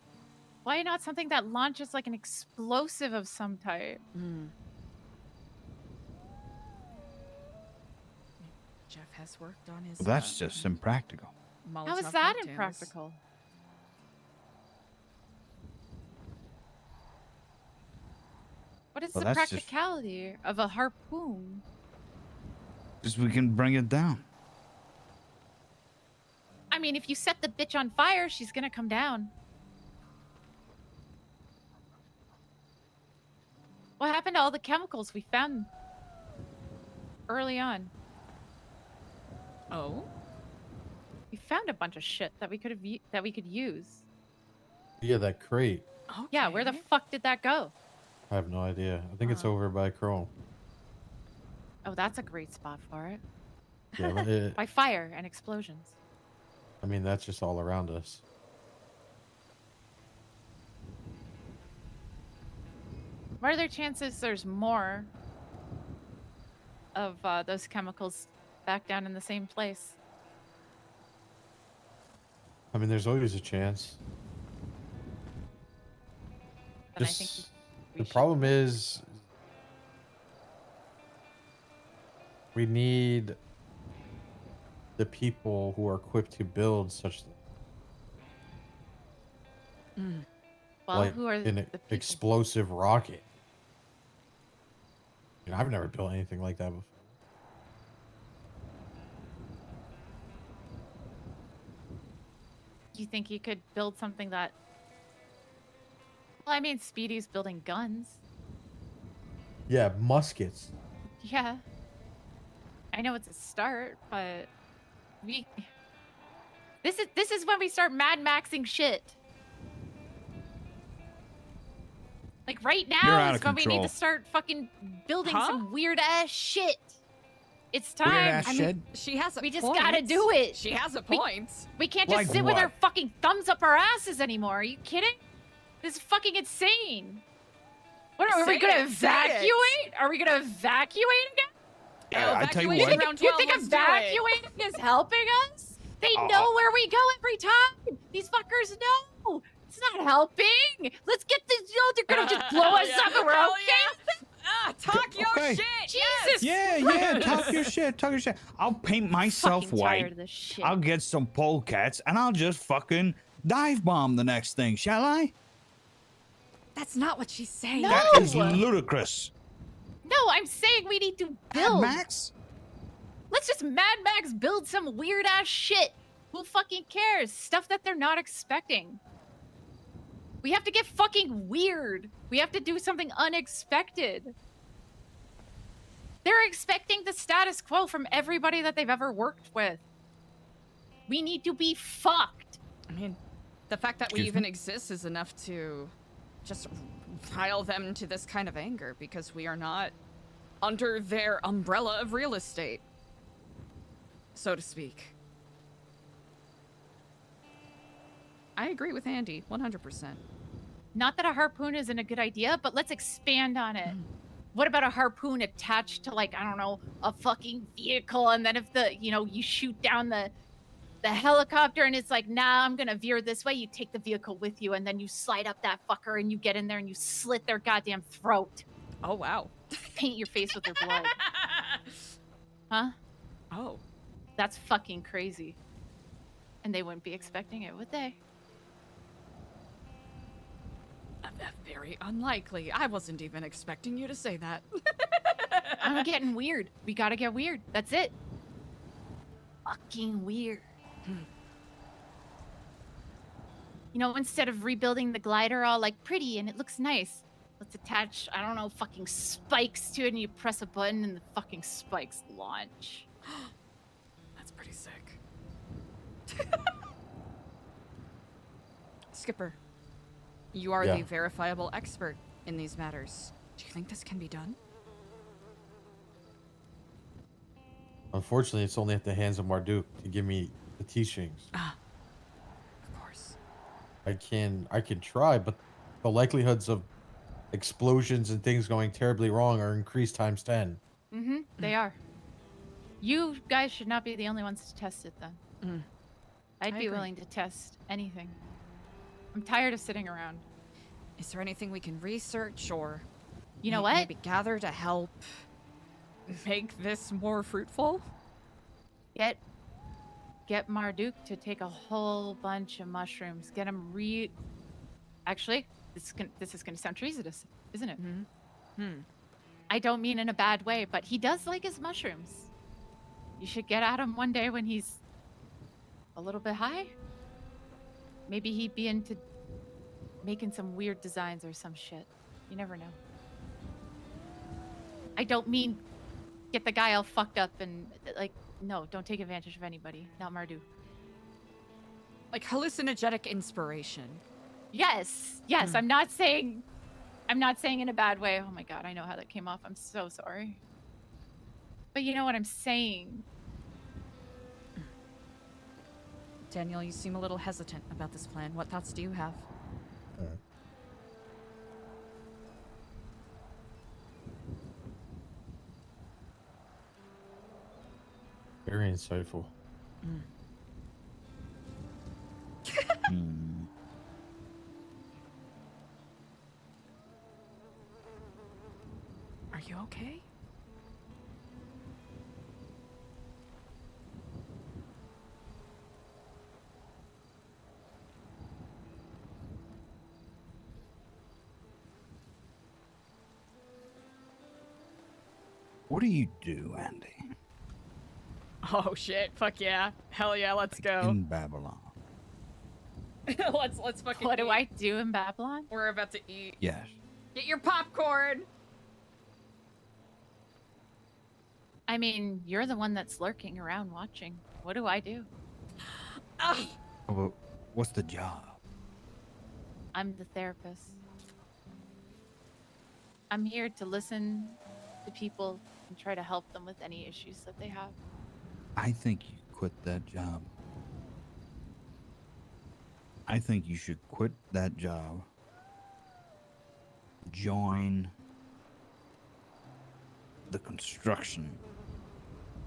Why not something that launches like an explosive of some type? Jeff has worked on his. Well, that's just impractical. How is Molotov that cocktails. impractical? What is Well, the that's just- practicality of a harpoon? Just we can bring it down. I mean, if you set the bitch on fire, she's gonna come down. What happened to all the chemicals we found early on? Oh? We found a bunch of shit that we could use. Yeah, that crate. Yeah, where the fuck did that go? I have no idea. I think it's over by Chrome. Oh, that's a great spot for it. Yeah, but it, By fire and explosions. I mean, that's just all around us. What are there chances there's more of those chemicals back down in the same place? I mean, there's always a chance. Then I Just, think the problem is we need the people who are equipped to build such Well, like who are an the people? explosive rocket. You know, I've never built anything like that before. Do you think you could build something that... Well, I mean, Speedy's building guns. Yeah, muskets. Yeah. I know it's a start, but we... This is when we start Mad Maxing shit. Like right You're now out is of when we need control. to start fucking building some weird ass shit. It's time. Weird-ass I shit? mean, she has a We just point. gotta do it. She has a We- point. We can't just Like sit with what? our fucking thumbs up our asses anymore. Are you kidding? This is fucking insane. What are we Say gonna it, say it. evacuate? Are we gonna evacuate again? Yeah, I tell you evacuation what. round You 12, think let's do it. evacuating is helping us? They know where we go every time. These fuckers know. It's not helping. Let's get this. They're gonna just blow us up and we're Hell okay. Talk your Okay. shit. Jesus. Yeah, talk your shit, talk your shit. I'll paint myself Fucking white. tired of this shit. I'll get some polecats, and I'll just fucking dive bomb the next thing, shall I? That's not what she's saying. No. That is ludicrous. No, I'm saying we need to build. Max? Let's just Mad Max build some weird ass shit. Who fucking cares? Stuff that they're not expecting. We have to get fucking weird. We have to do something unexpected. They're expecting the status quo from everybody that they've ever worked with. We need to be fucked. I mean, the fact that we Excuse even me? exist is enough to just rile them to this kind of anger because we are not under their umbrella of real estate, so to speak. I agree with Andy, 100%. Not that a harpoon isn't a good idea, but let's expand on it. What about a harpoon attached to, like, I don't know, a fucking vehicle, and then if you shoot down the helicopter and it's like, nah, I'm gonna veer this way, you take the vehicle with you and then you slide up that fucker and you get in there and you slit their goddamn throat. Oh, wow. Paint your face with their blood. Huh? Oh. That's fucking crazy. And they wouldn't be expecting it, would they? Very unlikely. I wasn't even expecting you to say that. I'm getting weird. We gotta get weird. That's it. Fucking weird. You know, instead of rebuilding the glider all like pretty and it looks nice, let's attach, I don't know, fucking spikes to it and you press a button and the fucking spikes launch. That's pretty sick. Skipper, you are the verifiable expert in these matters. Do you think this can be done? Unfortunately, it's only at the hands of Marduk to give me the teachings. Ah, of course. I can try, but the likelihoods of explosions and things going terribly wrong are increased times 10. Mm-hmm, they are. You guys should not be the only ones to test it then. I'd I be agree. willing to test anything. I'm tired of sitting around. Is there anything we can research or You know what? maybe gather to help make this more fruitful? Get Marduk to take a whole bunch of mushrooms. Get him Actually, this is gonna sound treasonous, isn't it? I don't mean in a bad way, but he does like his mushrooms. You should get at him one day when he's a little bit high. Maybe he'd be into making some weird designs or some shit. You never know. I don't mean get the guy all fucked up and like, no, don't take advantage of anybody. Not Marduk. Like hallucinogenic inspiration. Yes, yes. I'm not saying in a bad way. Oh my god, I know how that came off. I'm so sorry. But you know what I'm saying. Daniel, you seem a little hesitant about this plan. What thoughts do you have? Very insightful. Are you okay? What do you do, Andy, Oh shit! Fuck yeah! Hell yeah! Let's go. in Babylon? let's fucking. What do eat. I do in Babylon? We're about to eat. Yes. Get your popcorn. I mean, you're the one that's lurking around watching. What do I do? Ah, Well, what's the job? I'm the therapist. I'm here to listen to people and try to help them with any issues that they have. I think you quit that job. I think you should quit that job. Join the construction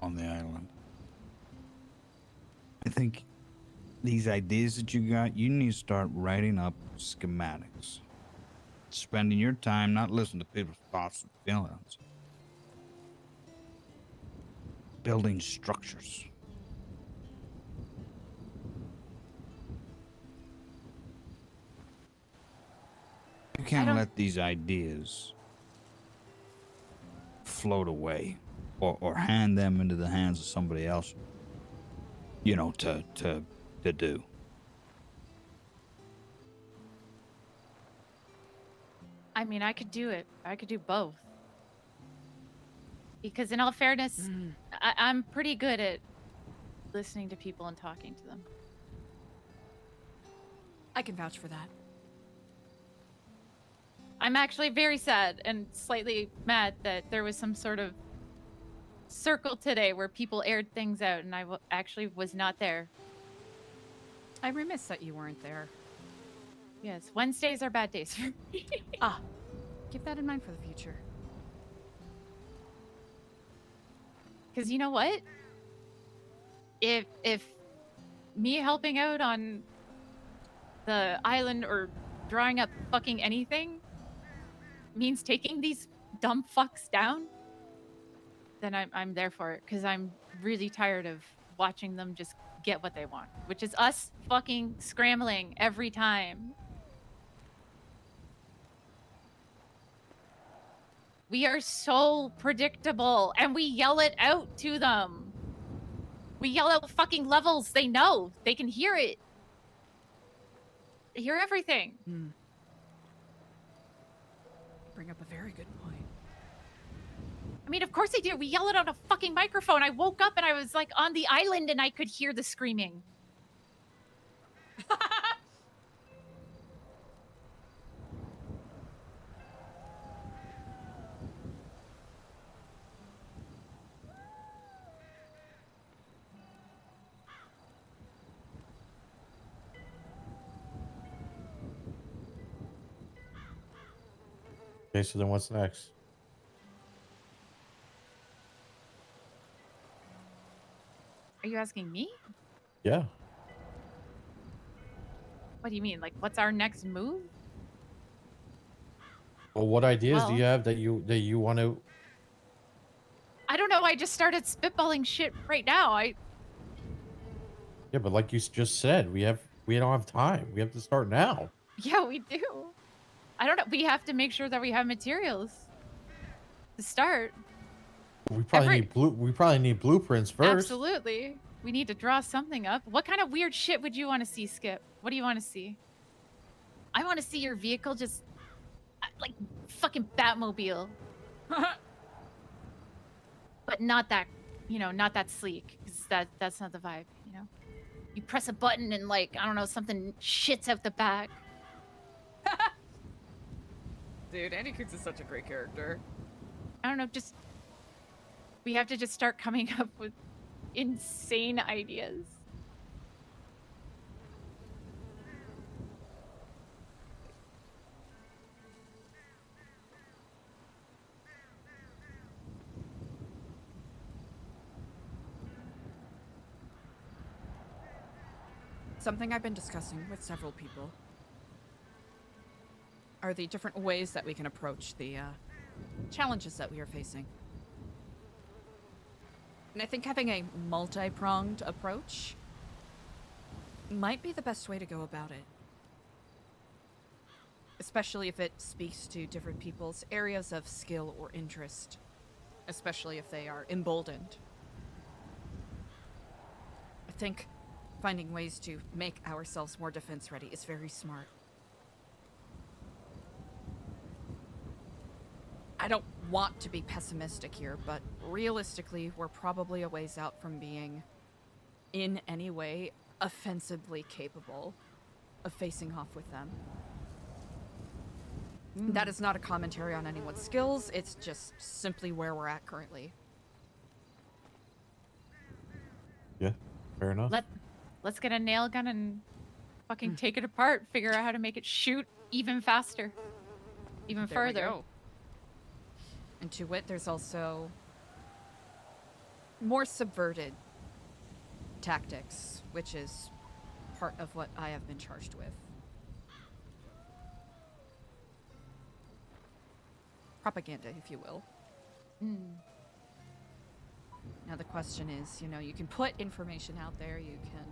on the island. I think these ideas that you got, you need to start writing up schematics. Spending your time not listening to people's thoughts and feelings. Building structures. You can't let these ideas float away or hand them into the hands of somebody else, you know, to do. I mean, I could do it. I could do both. Because in all fairness, I'm pretty good at listening to people and talking to them. I can vouch for that. I'm actually very sad and slightly mad that there was some sort of circle today where people aired things out and I actually was not there. I'm remiss that you weren't there. Yes, Wednesdays are bad days for me. Keep that in mind for the future. Because you know what? If me helping out on the island or drawing up fucking anything means taking these dumb fucks down, then I'm there for it. Because I'm really tired of watching them just get what they want, which is us fucking scrambling every time. We are so predictable, and we yell it out to them. We yell out fucking levels. They know. They can hear it. They hear everything. Bring up a very good point. I mean, of course they do. We yell it on a fucking microphone. I woke up and I was like on the island and I could hear the screaming. Okay, so then what's next? Are you asking me? Yeah. What do you mean? Like, what's our next move? Well, what ideas do Well- you have that you want to? I don't know. I just started spitballing shit right now. Yeah, but like you just said, we don't have time. We have to start now. Yeah, we do. I don't know. We have to make sure that we have materials to start. We probably need blueprints first. Absolutely. We need to draw something up. What kind of weird shit would you want to see, Skip? What do you want to see? I want to see your vehicle just like fucking Batmobile. But not that, not that sleek, because that's not the vibe, You press a button and like, I don't know, something shits out the back. Dude, Andy Coots is such a great character. I don't know, we have to just start coming up with insane ideas. Something I've been discussing with several people are the different ways that we can approach the challenges that we are facing. And I think having a multi-pronged approach might be the best way to go about it. Especially if it speaks to different people's areas of skill or interest. Especially if they are emboldened. I think finding ways to make ourselves more defense ready is very smart. I don't want to be pessimistic here, but realistically, we're probably a ways out from being, in any way, offensively capable of facing off with them. That is not a commentary on anyone's skills, it's just simply where we're at currently. Yeah, fair enough. Let's get a nail gun and fucking take it apart, figure out how to make it shoot even faster. Even There we further. go. And to wit, there's also more subverted tactics, which is part of what I have been charged with. Propaganda, if you will. Now the question is, you can put information out there, you can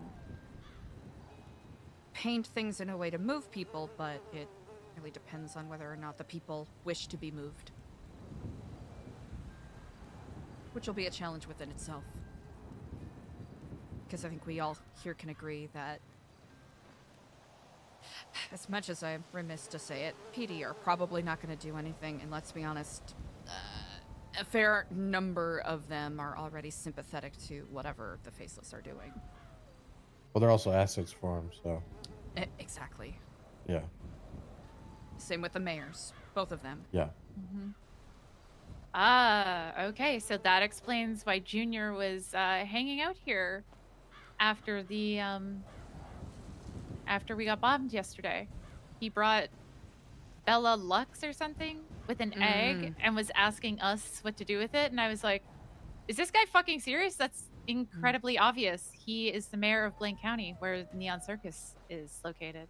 paint things in a way to move people, but it really depends on whether or not the people wish to be moved. Which will be a challenge within itself. Because I think we all here can agree that, as much as I'm remiss to say it, PD are probably not going to do anything, and let's be honest, a fair number of them are already sympathetic to whatever the Faceless are doing. Well, they're also assets for him, so. Exactly. Yeah. Same with the mayors, both of them. Yeah. Okay, so that explains why Junior was hanging out here after the after we got bombed yesterday. He brought Bella Lux or something with an egg and was asking us what to do with it, and I was like, is this guy fucking serious? That's incredibly obvious. He is the mayor of Blaine County, where Neon Circus is located.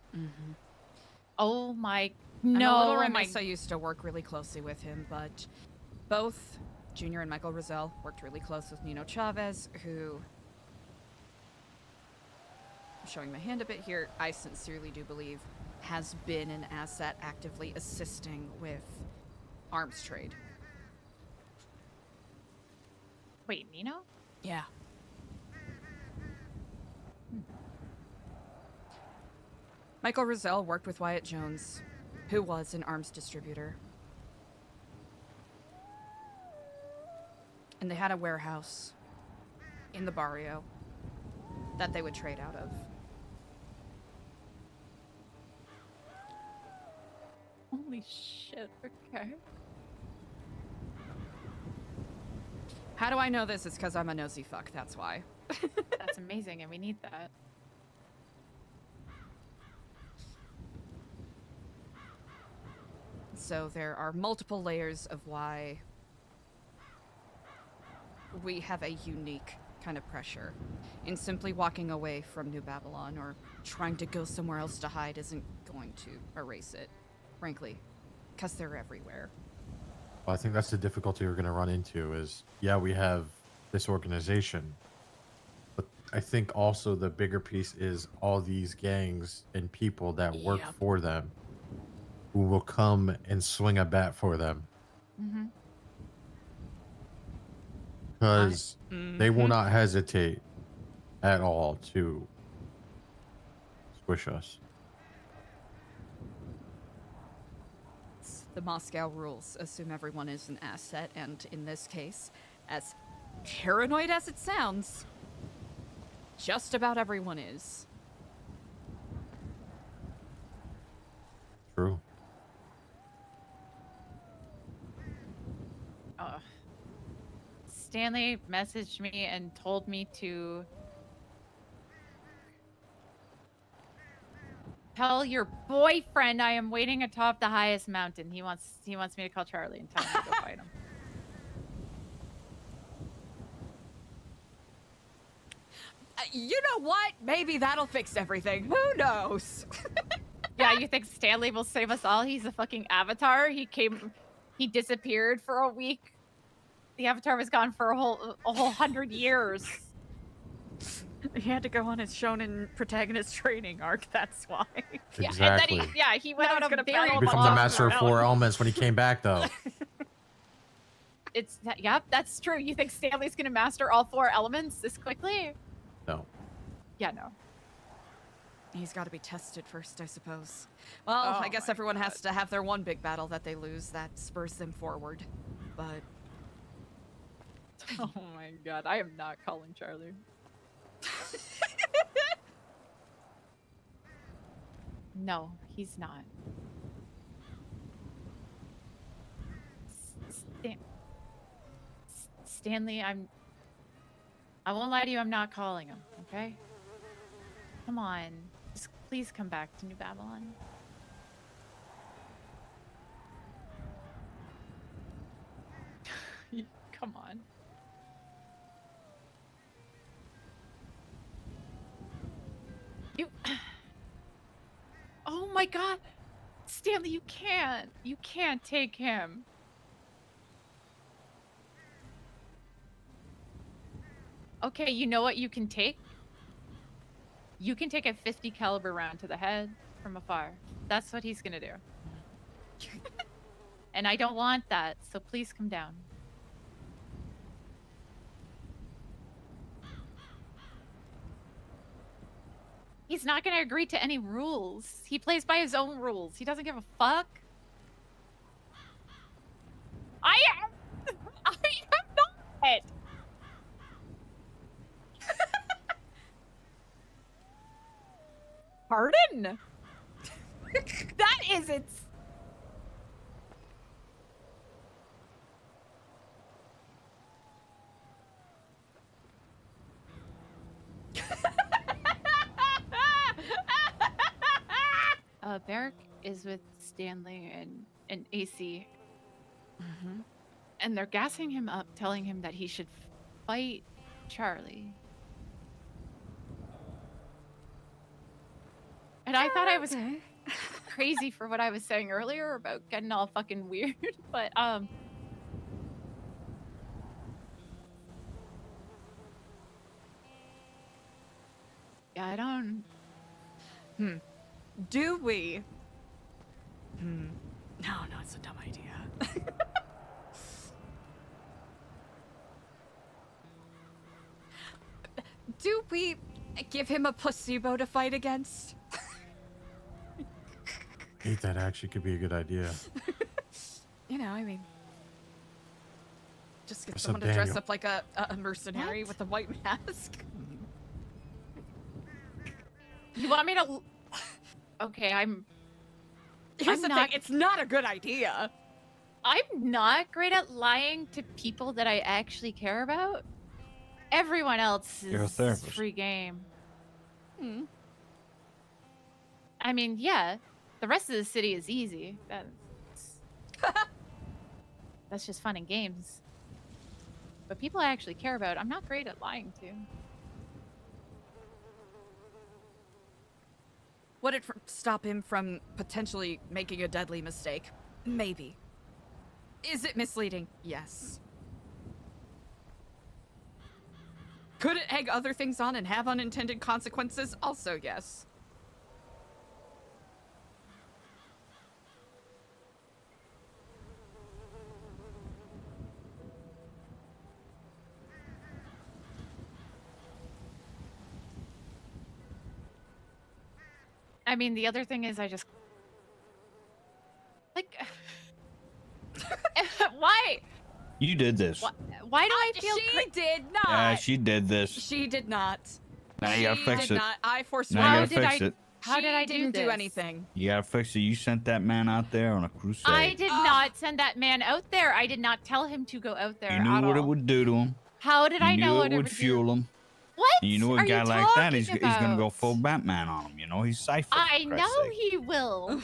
Oh my I'm a no! little Oh my remiss. I used to work really closely with him, but both Junior and Michael Rosell worked really close with Nino Chavez, who, I'm showing my hand a bit here, I sincerely do believe has been an asset actively assisting with arms trade. Wait, Nino? Yeah. Michael Rozelle worked with Wyatt Jones, who was an arms distributor. And they had a warehouse in the barrio that they would trade out of. Holy shit, okay. How do I know this? It's because I'm a nosy fuck, that's why. That's amazing, and we need that. So there are multiple layers of why we have a unique kind of pressure. And simply walking away from New Babylon or trying to go somewhere else to hide isn't going to erase it, frankly, because they're everywhere. Well, I think that's the difficulty we're going to run into is, yeah, we have this organization, but I think also the bigger piece is all these gangs and people that work for them who will come and swing a bat for them. Mm-hmm. Because they will not hesitate at all to squish us. The Moscow rules assume everyone is an asset, and in this case, as paranoid as it sounds, just about everyone is. True. Stanley messaged me and told me to tell your boyfriend I am waiting atop the highest mountain. He wants me to call Charlie and tell him to go fight him. You know what? Maybe that'll fix everything. Who knows? Yeah, you think Stanley will save us all? He's a fucking avatar. He disappeared for a week. The avatar was gone for a whole 100 years. He had to go on his shonen protagonist training arc, that's why. Exactly. And then he went out of be very He becomes a master of 4 elements when he came back, though. Yep, that's true. You think Stanley's gonna master all 4 elements this quickly? No. Yeah, no. He's got to be tested first, I suppose. Well, I guess everyone has to have their one big battle that they lose that spurs them forward. But... Oh my god, I am not calling Charlie. No, he's not. Stanley, I won't lie to you, I'm not calling him, okay? Come on. Just please come back to New Babylon. Come on. You... Oh my god! Stanley, you can't! You can't take him! Okay, you know what you can take? You can take a 50 caliber round to the head from afar. That's what he's gonna do. And I don't want that, so please come down. He's not gonna agree to any rules. He plays by his own rules. He doesn't give a fuck. I am not! Pardon? That isn't... Barrick is with Stanley and AC. Mm-hmm. And they're gassing him up, telling him that he should fight Charlie. And I thought I was crazy for what I was saying earlier about getting all fucking weird, but yeah, I don't. Do we? No, it's a dumb idea. Do we give him a placebo to fight against? Hey, that actually could be a good idea. You know, I mean, just get What's someone up, to dress Daniel? up like a mercenary with a white mask. You want me to? Okay, Here's the thing, it's not a good idea. I'm not great at lying to people that I actually care about. Everyone else You're a is therapist. free game. Hmm. I mean, yeah, the rest of the city is easy. That's just fun and games. But people I actually care about, I'm not great at lying to. Would it stop him from potentially making a deadly mistake? Maybe. Is it misleading? Yes. Could it egg other things on and have unintended consequences? Also, yes. I mean, the other thing is I just... Like... Why? You did this. Why do I feel... She did not. Yeah, she did this. She did not. Now you gotta She fix did it. not. I forswear. Now you gotta fix it. How did I do didn't do this? anything. You gotta fix it. You sent that man out there on a crusade. I did not send that man out there. I did not tell him to go out there You knew at what all. it would do to him. How did You I knew know it what it would would fuel do? him. What And you know a are guy you like that, he's talking gonna go about? full Batman on him. You know, he's Cypher. I for Christ's know sake. he will.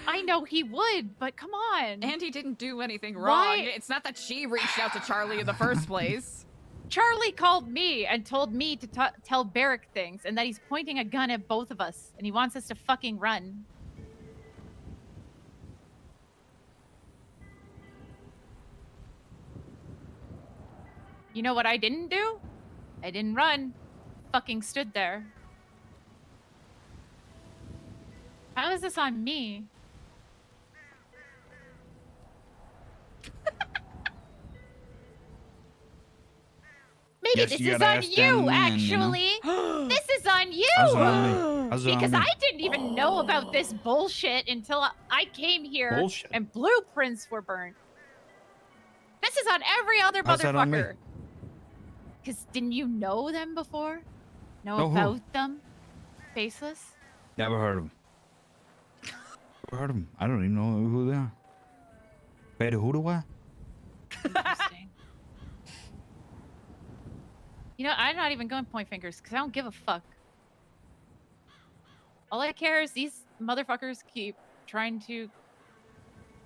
I know he would, but come on. And he didn't do anything wrong. Why- It's not that she reached out to Charlie in the first place. Charlie called me and told me to tell Barrick things and that he's pointing a gun at both of us and he wants us to fucking run. You know what I didn't do? I didn't run. Fucking stood there. How is this on me? Maybe Yes, this you is gotta on ask you, them then, you know? actually. This is on you. How's it on me? How's it on Because me? I didn't even know about this bullshit until I came here Bullshit? and blueprints were burnt. This is on every other How's that on me? motherfucker. Because didn't you know them before? Know Know who? about them? Faceless? Never heard of him. Never heard of him. I don't even know who they are. Better who do what? Interesting. You know, I'm not even going point fingers because I don't give a fuck. All I care is these motherfuckers keep trying to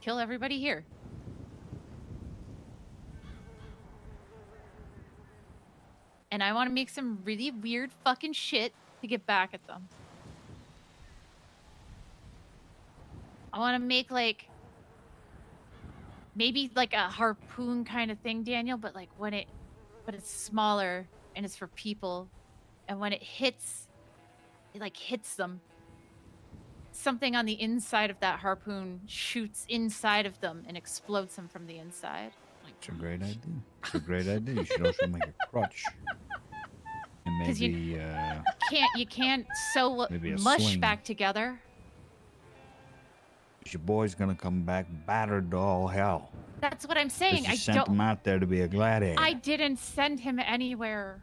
kill everybody here. And I want to make some really weird fucking shit to get back at them. I want to make like maybe like a harpoon kind of thing, Daniel, but like but it's smaller and it's for people, and when it hits, it like hits them. Something on the inside of that harpoon shoots inside of them and explodes them from the inside. It's a great idea. It's a great idea. You should also make a crutch. And 'Cause maybe, You can't sew Maybe a mush sling. back together. your boy's gonna come back battered to all hell. That's what I'm 'Cause saying. you I sent him don't. out there to be a gladiator. I didn't send him anywhere.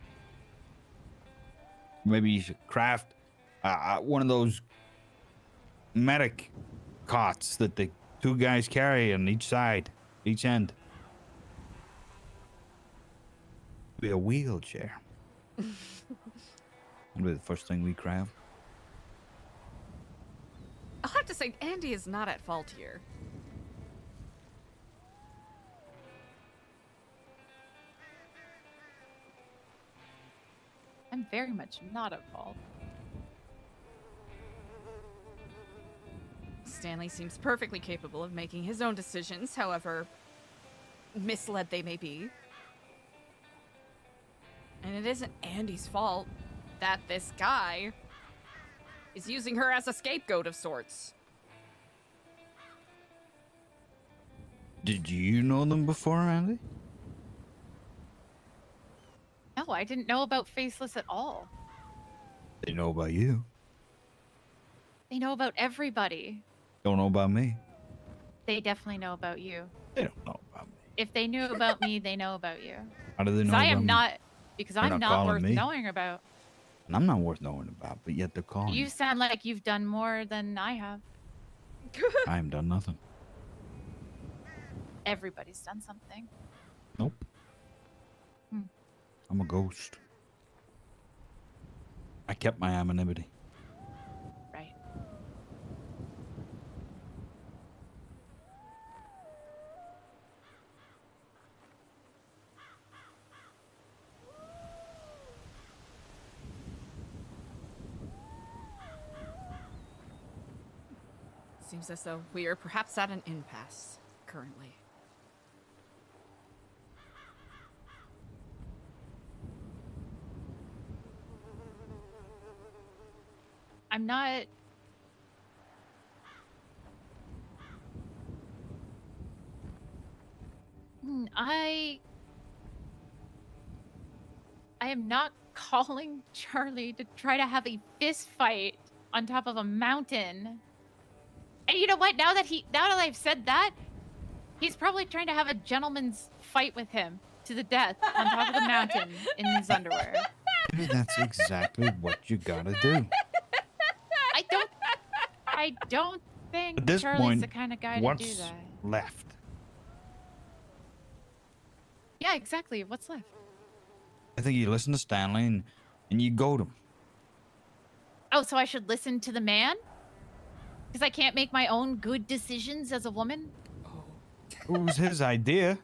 Maybe you should craft one of those medic cots that the two guys carry on each side, each end. Be a wheelchair. That'll be the first thing we craft. I'll have to say, Andi is not at fault here. I'm very much not at fault. Stanley seems perfectly capable of making his own decisions, however misled they may be. And it isn't Andi's fault that this guy is using her as a scapegoat of sorts. Did you know them before, Andy? No, I didn't know about Faceless at all. They know about you. They know about everybody. Don't know about me. They definitely know about you. They don't know about me. If they knew about me, they know about you. How do they Because know I about am me? not. Because They're I'm not not calling worth me. knowing about. And I'm not worth knowing about, but yet they're calling You me. sound like you've done more than I have. I haven't done nothing. Everybody's done something. Nope. Hmm. I'm a ghost. I kept my anonymity. Right. Seems as though we are perhaps at an impasse currently. I'm not. I am not calling Charlie to try to have a fist fight on top of a mountain. And you know what? Now that I've said that, he's probably trying to have a gentleman's fight with him to the death on top of the mountain in his underwear. Maybe that's exactly what you gotta do. I don't think At this Charlie's point, the kind of guy to do what's that. left? Yeah, exactly. What's left? I think you listen to Stanley and you goad him. Oh, so I should listen to the man? Because I can't make my own good decisions as a woman? It was his idea.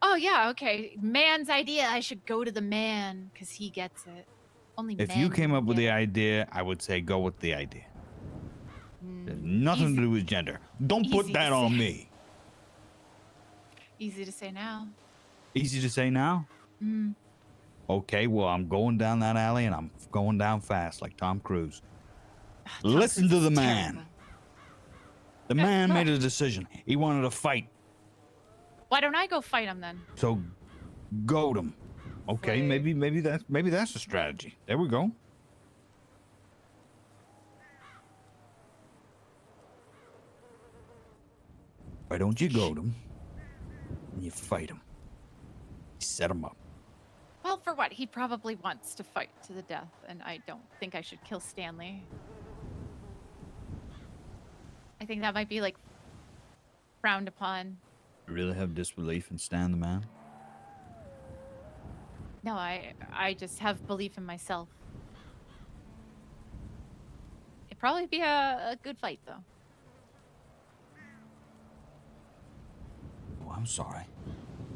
Oh, yeah, okay. Man's idea. I should go to the man because he gets it. Only If men you came up with get the it. idea, I would say go with the idea. There's nothing to do with gender. Don't put easy that to on say. me. Easy to say now. Easy to say now? Mm. Okay, well, I'm going down that alley and I'm going down fast like Tom Cruise. Tom Listen Cruise to is the man. terrible. The man made a decision. He wanted to fight. Why don't I go fight him then? So goad him. Okay, Right. maybe that's a strategy. There we go. Why don't you goad him and you fight him? You set him up. Well, for what? He probably wants to fight to the death, and I don't think I should kill Stanley. I think that might be, like, frowned upon. You really have disbelief in Stan the man? No, I just have belief in myself. It'd probably be a good fight, though. Oh, I'm sorry.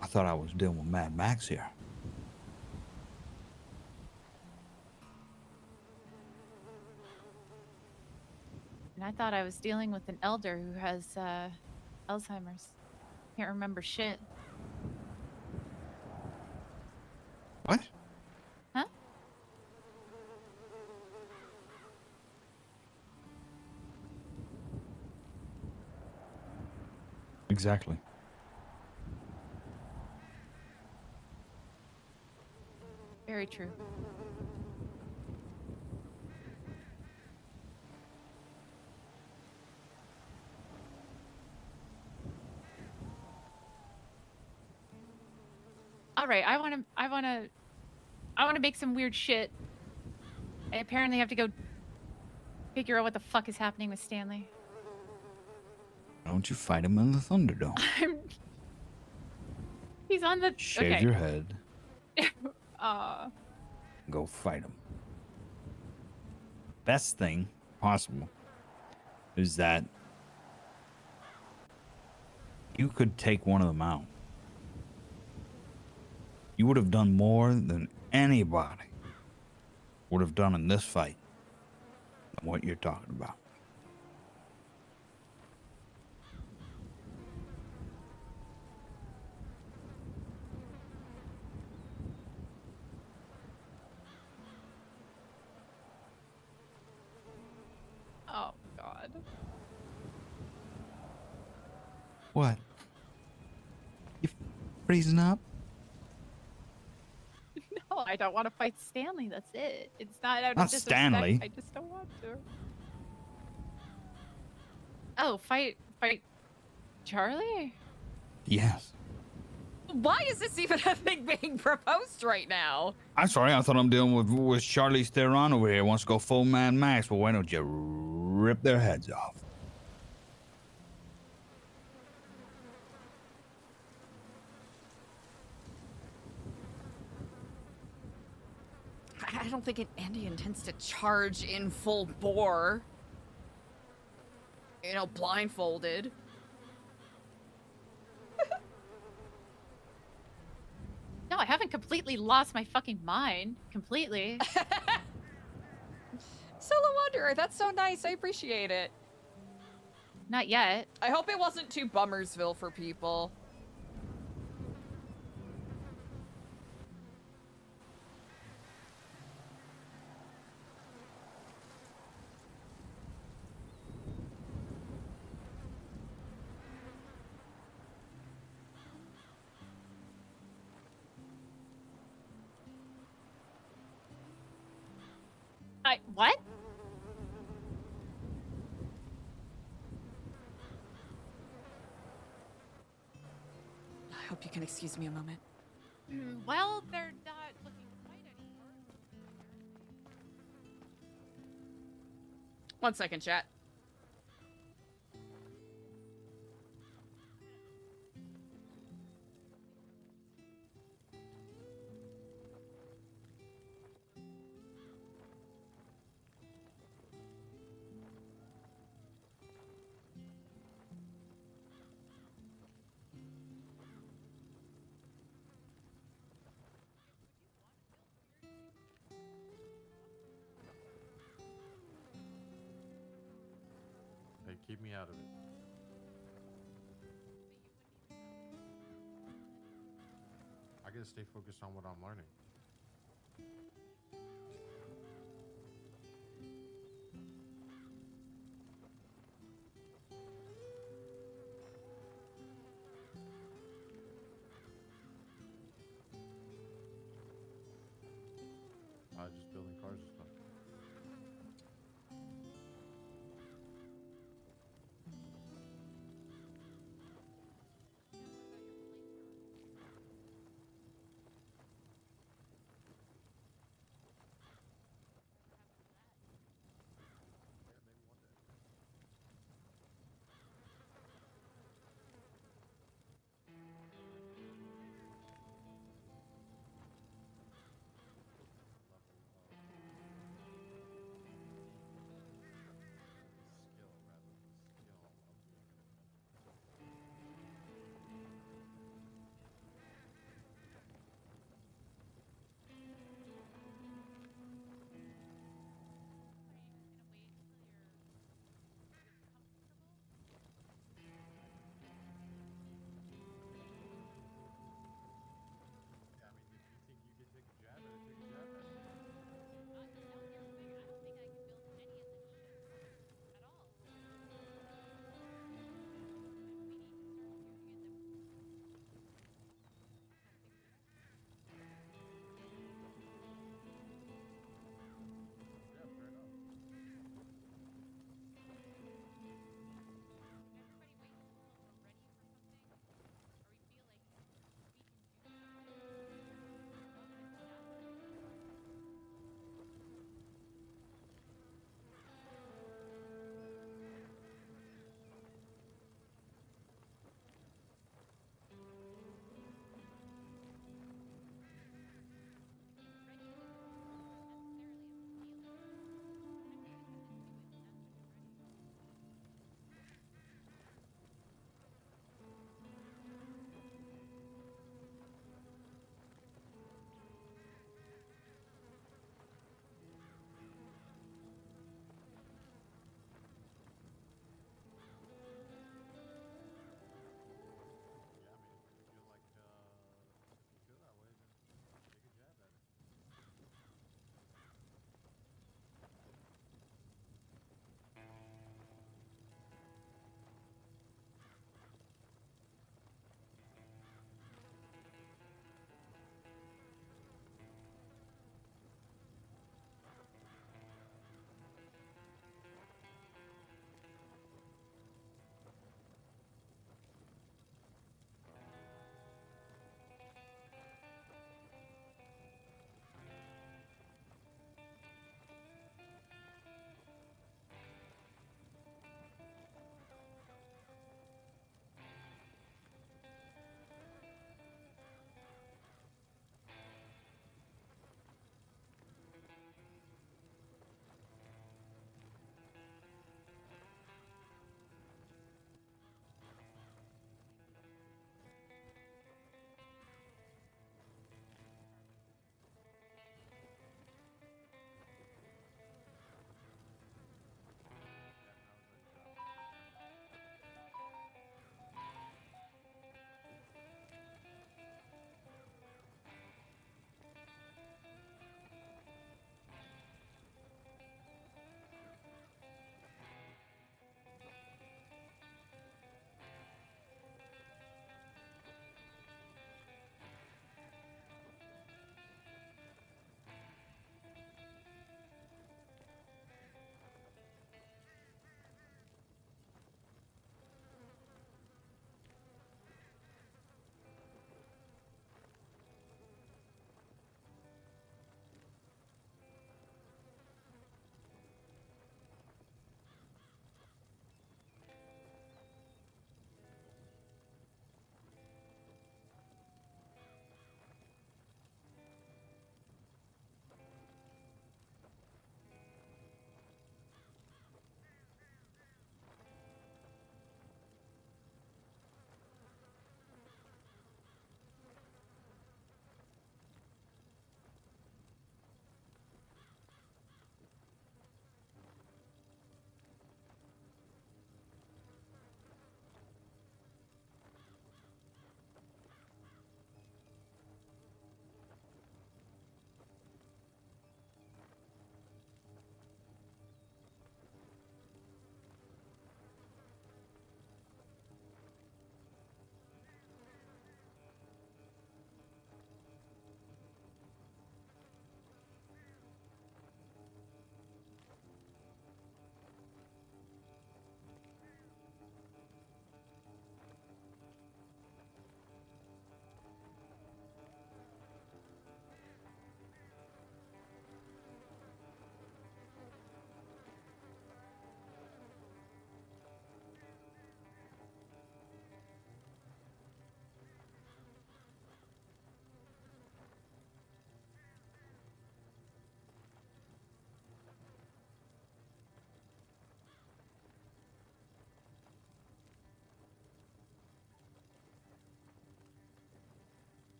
I thought I was dealing with Mad Max here. And I thought I was dealing with an elder who has Alzheimer's. Can't remember shit. What? Huh? Exactly. Very true. All right, I want to make some weird shit. I apparently have to go figure out what the fuck is happening with Stanley. Why don't you fight him in the Thunderdome? He's on the Shave okay. your head. Uh, Go fight him. Best thing possible is that you could take one of them out. You would have done more than anybody would have done in this fight than what you're talking about. oh God. What? You freezing up? No, don't want to fight Stanley. That's it. It's not out Not of disrespect. Stanley. I just don't want to. Oh, fight Charlie? Yes. Why is this even a thing being proposed right now? I'm sorry, I thought I'm dealing with Charlie Theron over here. Wants to go full Mad Max. Well, why don't you rip their heads off? I don't think Andy intends to charge in full bore. You know, blindfolded. No, I haven't completely lost my fucking mind. Completely. Solo Wanderer, that's so nice. I appreciate it. Not yet. I hope it wasn't too Bummersville for people. What? I hope you can excuse me a moment. Well, they're not looking to fight anymore. 1 second, chat. Hey, keep me out of it. I gotta stay focused on what I'm learning. Just building cars and stuff.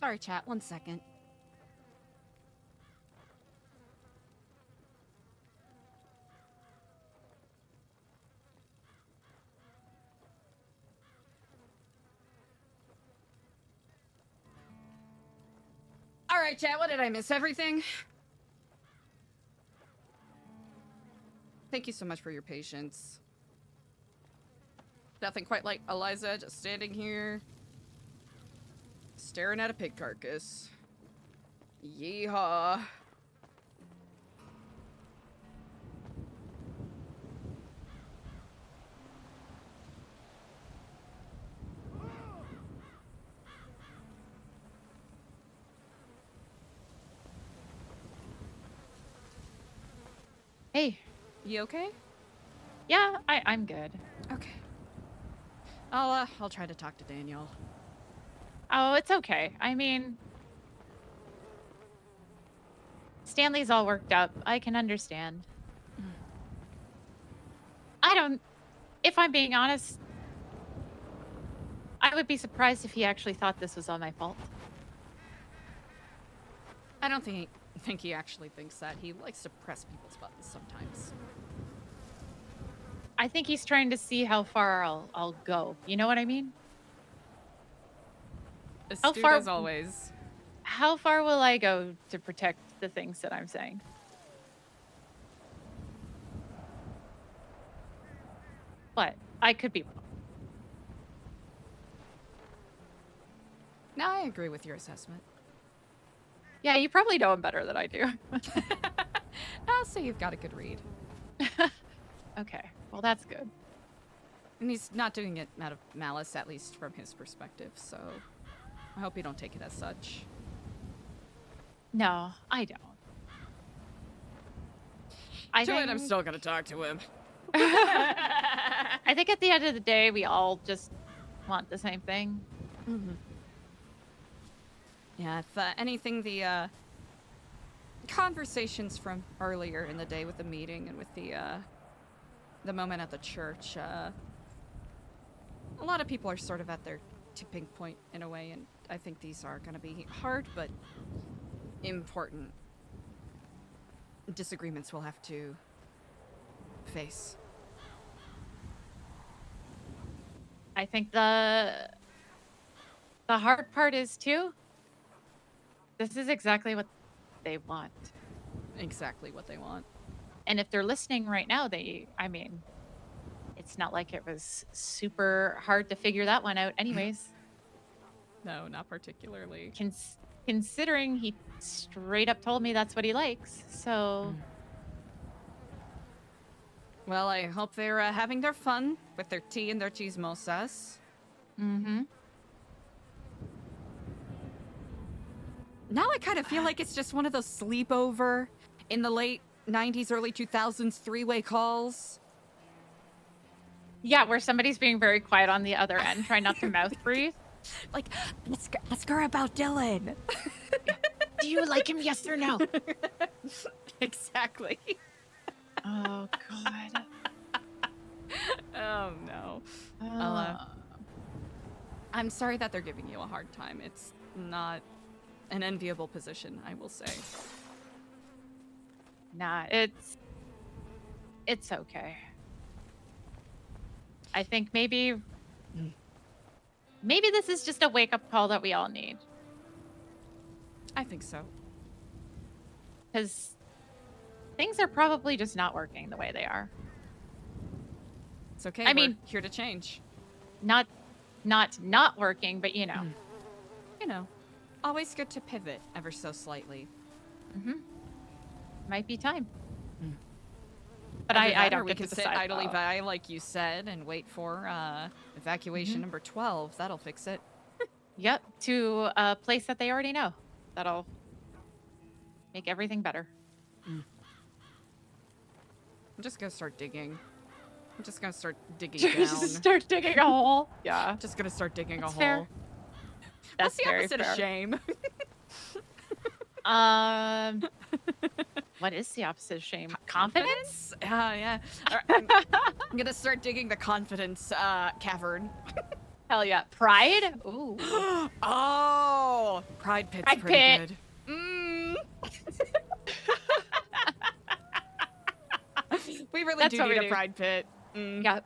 Sorry, chat. 1 second. All right, chat. What did I miss? Everything? Thank you so much for your patience. Nothing quite like Eliza just standing here, staring at a pig carcass. Yeehaw. Hey. You okay? Yeah, I'm good. Okay. I'll try to talk to Daniel. Oh, it's okay. I mean, Stanley's all worked up. I can understand. If I'm being honest, I would be surprised if he actually thought this was all my fault. I don't think he actually thinks that. He likes to press people's buttons sometimes. I think he's trying to see how far I'll go. You know what I mean? Astute as always. How far will I go to protect the things that I'm saying? But I could be wrong. No, I agree with your assessment. Yeah, you probably know him better than I do. I'll say you've got a good read. Okay, well that's good. And he's not doing it out of malice, at least from his perspective, so I hope you don't take it as such. No, I don't. I'm still gonna talk to him. I think at the end of the day, we all just want the same thing. Mm-hmm. Yeah, if anything, the conversations from earlier in the day with the meeting and with the moment at the church, a lot of people are sort of at their tipping point in a way, and I think these are going to be hard but important disagreements we'll have to face. I think the hard part is too, this is exactly what they want. Exactly what they want. And if they're listening right now, I mean, it's not like it was super hard to figure that one out anyways. No, not particularly. Considering he straight up told me that's what he likes, so... Well, I hope they're having their fun with their tea and their chismosas. Mm-hmm. Now I kind of feel like it's just one of those sleepover in the late 90s, early 2000s three-way calls. Yeah, where somebody's being very quiet on the other end, trying not to mouth breathe. Like, ask her about Dylan. Do you like him, yes or no? Exactly. Oh, God. Oh, no. I'm sorry that they're giving you a hard time. It's not an enviable position, I will say. Nah, it's okay. I think maybe this is just a wake-up call that we all need. I think so. Because things are probably just not working the way they are. It's okay. I mean, here to change. Not working, but you know. You know, always good to pivot ever so slightly. Mm-hmm. Might be time. But Either I that or don't we get can to sit decide. idly by, like you said, and wait for evacuation Mhm. number 12. That'll fix it. Yep, to a place that they already know. That'll make everything better. I'm just gonna start digging. I'm just gonna start digging down. Just start digging a hole. Yeah. Just gonna start digging That's a fair. hole. That's the very opposite fair. of shame. What is the opposite of shame? Confidence? Yeah. All right, I'm gonna start digging the confidence cavern. Hell yeah. Pride? Ooh. Oh, Pride Pit's Pride pretty Pit. good. Mm. We really That's do what need we a do. Pride Pit. Mm. Yep.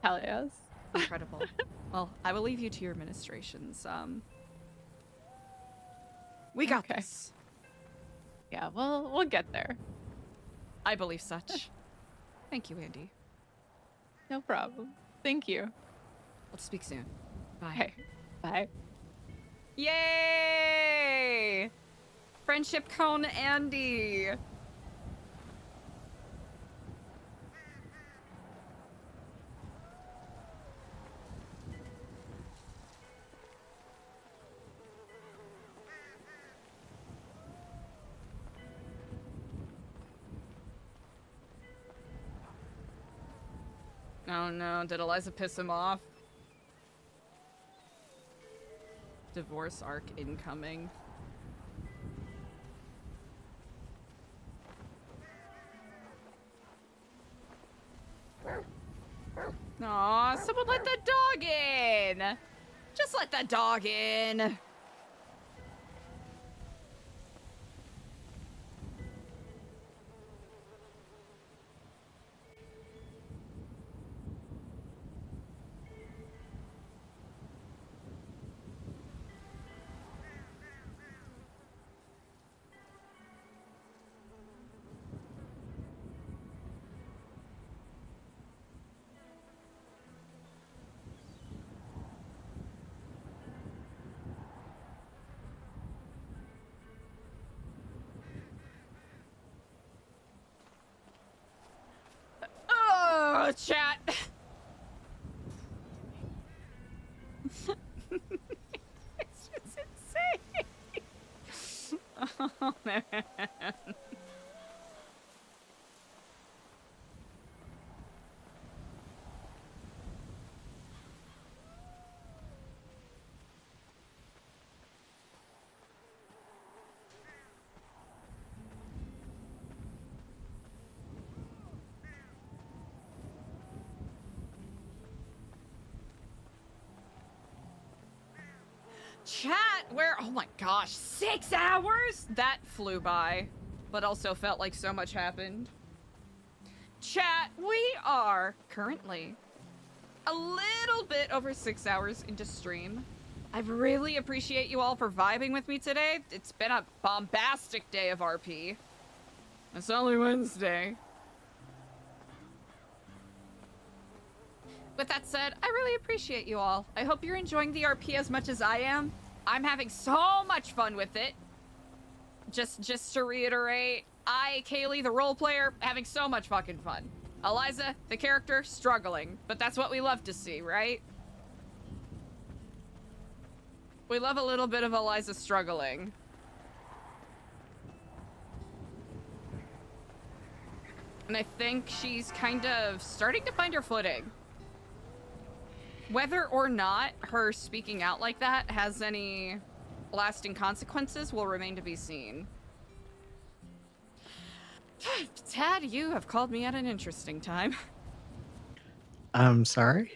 Hell yes. Incredible. Well, I will leave you to your ministrations. We got this. Yeah, we'll get there. I believe such. Thank you, Andi. No problem. Thank you. Let's speak soon. Bye. Okay. Bye. Yay! Friendship cone Andi. Oh no, did Eliza piss him off? Divorce arc incoming. Aw, someone let the dog in! Just let the dog in! Oh, chat. It's just insane. Oh, man. Chat, where? Oh my gosh, 6 hours? That flew by, but also felt like so much happened. Chat, we are currently a little bit over 6 hours into stream. I really appreciate you all for vibing with me today. It's been a bombastic day of RP. It's only Wednesday. With that said, I really appreciate you all. I hope you're enjoying the RP as much as I am. I'm having so much fun with it. Just to reiterate, Kaylee, the role player, having so much fucking fun. Eliza, the character, struggling. But that's what we love to see, right? We love a little bit of Eliza struggling. And I think she's kind of starting to find her footing. Whether or not her speaking out like that has any lasting consequences will remain to be seen. Tad, you have called me at an interesting time. I'm sorry.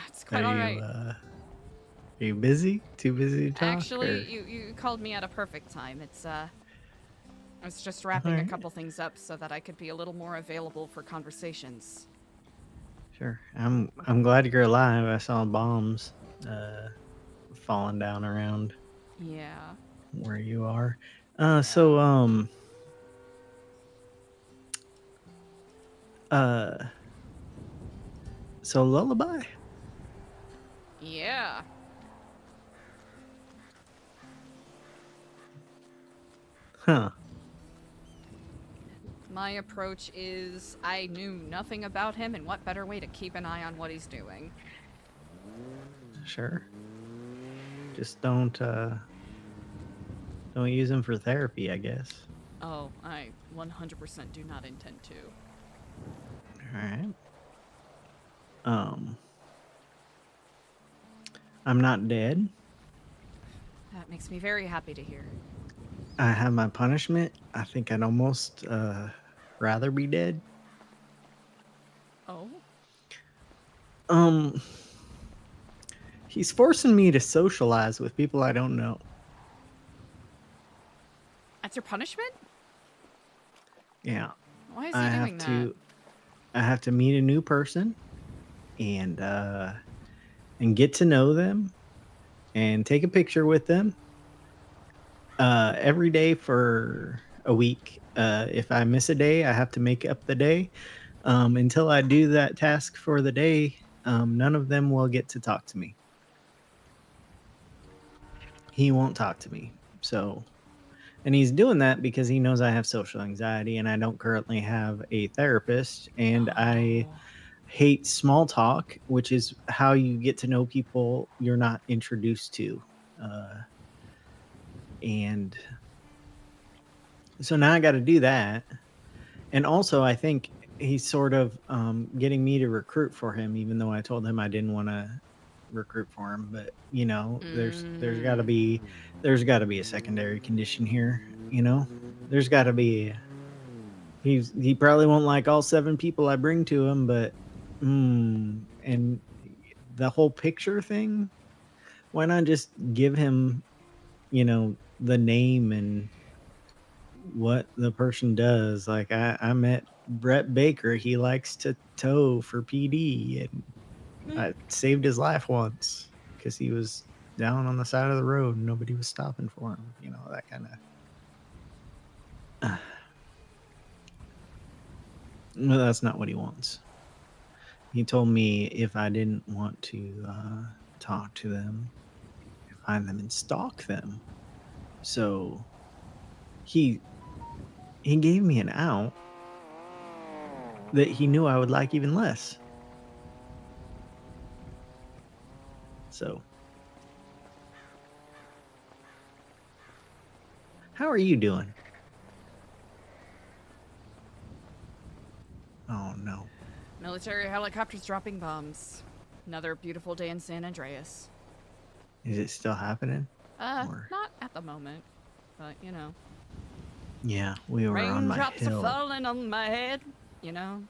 It's quite all right. Are you busy? Too busy to talk? Actually, or- you called me at a perfect time. I was just wrapping a couple things up so that I could be a little more available for conversations. Sure. I'm glad you're alive. I saw bombs falling down around Yeah. where you are. So Lullaby. Yeah. Huh. My approach is I knew nothing about him, and what better way to keep an eye on what he's doing. Sure. Just don't use him for therapy, I guess. Oh, I 100% do not intend to. Alright. I'm not dead. That makes me very happy to hear. I have my punishment. I think I'd almost rather be dead. Oh? He's forcing me to socialize with people I don't know. That's your punishment? Yeah. Why is he doing that? I have to meet a new person and get to know them and take a picture with them every day for a week. If I miss a day, I have to make up the day. Until I do that task for the day, none of them will get to talk to me. He won't talk to me. So, and he's doing that because he knows I have social anxiety and I don't currently have a therapist, and I hate small talk, which is how you get to know people you're not introduced to. And so now I got to do that. And also, I think he's sort of getting me to recruit for him, even though I told him I didn't want to recruit for him. But you know, there's got to be a secondary condition here. You know, there's got to be. He probably won't like all 7 people I bring to him, but and the whole picture thing. Why not just give him, you know, the name and what the person does? Like I met Brett Baker. He likes to tow for PD, and I saved his life once because he was down on the side of the road and nobody was stopping for him. You know, that kind of. No, that's not what he wants. He told me if I didn't want to talk to them, find them and stalk them. So he gave me an out that he knew I would like even less. So how are you doing? Oh no. Military helicopters dropping bombs. Another beautiful day in San Andreas. Is it still happening? Not at the moment, but you know. Yeah, we were on my Raindrops hill. are falling on my head, you know.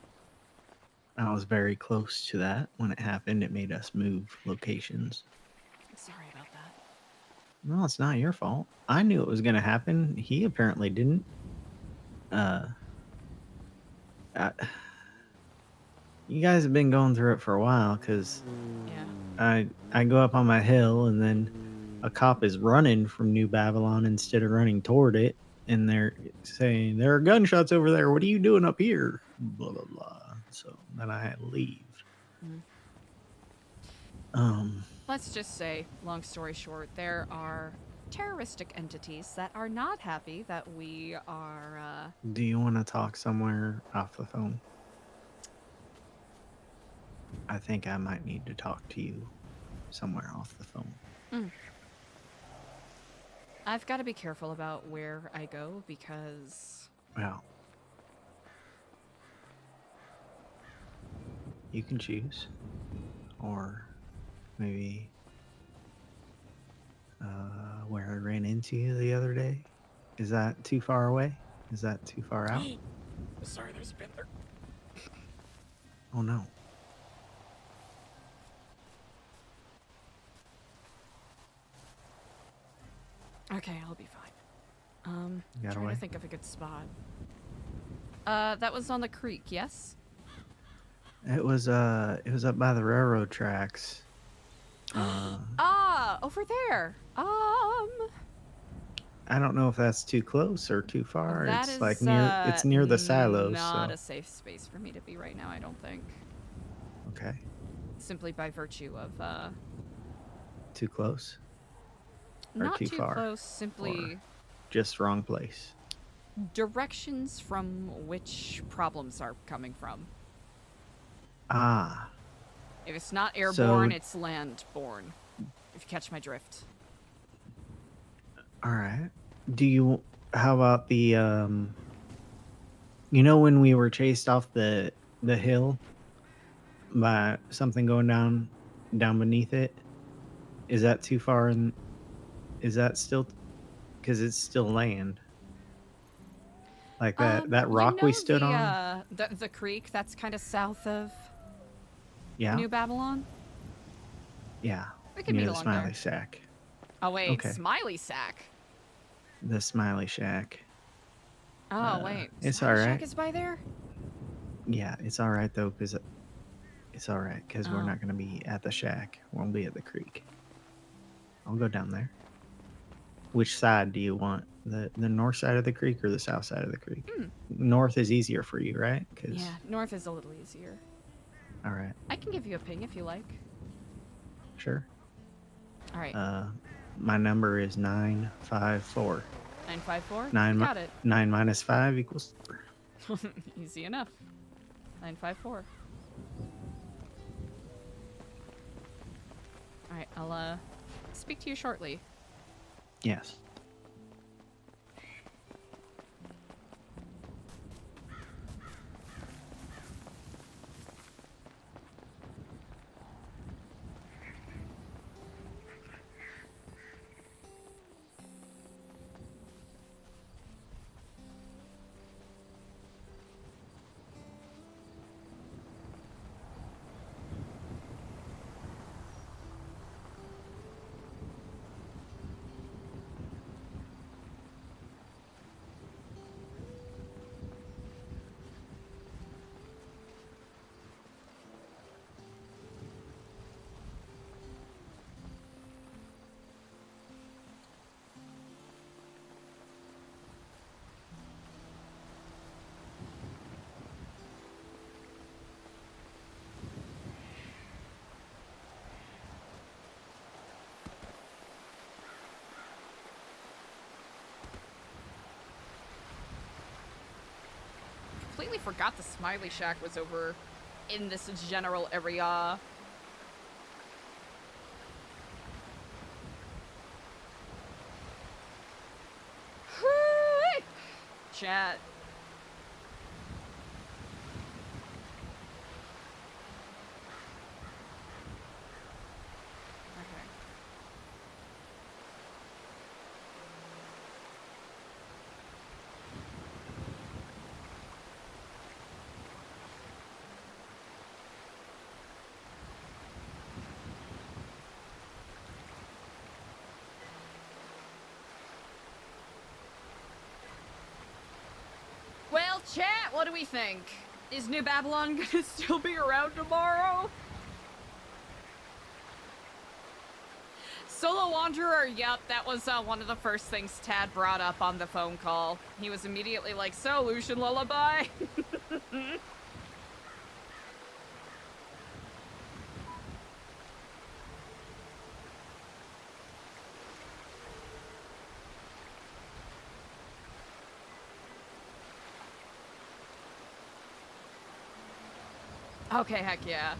I was very close to that when it happened. It made us move locations. Sorry about that. No, it's not your fault. I knew it was going to happen. He apparently didn't. You guys have been going through it for a while because I go up on my hill and then a cop is running from New Babylon instead of running toward it, and they're saying there are gunshots over there. What are you doing up here? Blah blah blah. So then I had to leave. Let's just say, long story short, there are terroristic entities that are not happy that we are. Do you want to talk somewhere off the phone? I think I might need to talk to you somewhere off the phone. I've got to be careful about where I go because. Well, you can choose, or maybe where I ran into you the other day. Is that too far away? Is that too far out? Sorry, there's a bit there. Oh no. Okay, I'll be fine. Got Trying away? to think of a good spot. That was on the creek, yes? It was up by the railroad tracks. Over there. I don't know if that's too close or too far. That It's is, like near the silos. Not So. a safe space for me to be right now, I don't think. Okay. Simply by virtue of, Too close? Or not too too far? close, simply Or just wrong place. directions from which problems are coming from. Ah. If it's not airborne, So- it's landborne. If you catch my drift. All right. How about the you know when we were chased off the hill by something going down beneath it? Is that too far, and is that still, cuz it's still land? Like that rock we stood on? The creek that's kind of south of Yeah. New Babylon? Yeah. We can meet near the along Smiley there. Shack. Oh wait, Okay. Smiley Sack. The Smiley Shack. Oh wait, It's Smiley all Shack right. is by there. Yeah, it's all right though, because it's all right because we're Oh. not going to be at the shack. We'll be at the creek. I'll go down there. Which side do you want? The north side of the creek or the south side of the creek? North is easier for you, right? 'Cause- Yeah, north is a little easier. All right. I can give you a ping if you like. Sure. All right. My number is 954. 954. Nine. Got it. 9 minus 5 equals 4. Easy enough. 954. All right, I'll speak to you shortly. Yes. Completely forgot the Smiley Shack was over in this general area. Chat. Okay. Well, chat, what do we think? Is New Babylon gonna still be around tomorrow? Solo Wanderer, yep, that was one of the first things Tad brought up on the phone call. He was immediately like, so, Lucian Lullaby? Okay, heck yeah.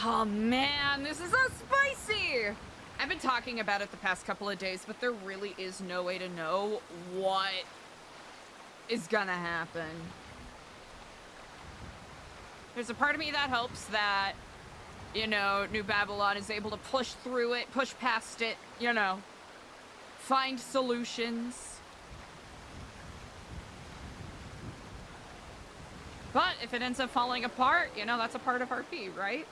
Oh man, this is so spicy! I've been talking about it the past couple of days, but there really is no way to know what is gonna happen. There's a part of me that hopes that, you know, New Babylon is able to push through it, push past it, you know, find solutions. But if it ends up falling apart, you know, that's a part of RP, right?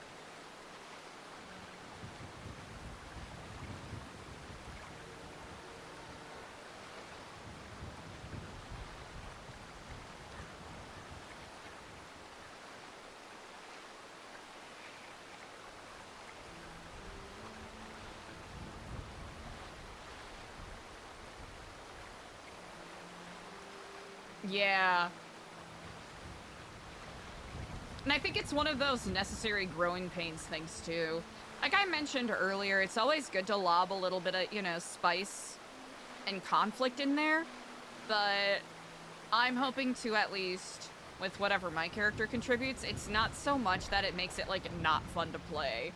Yeah. And I think it's one of those necessary growing pains things, too. Like I mentioned earlier, it's always good to lob a little bit of, you know, spice and conflict in there. But I'm hoping to at least, with whatever my character contributes, it's not so much that it makes it, like, not fun to play.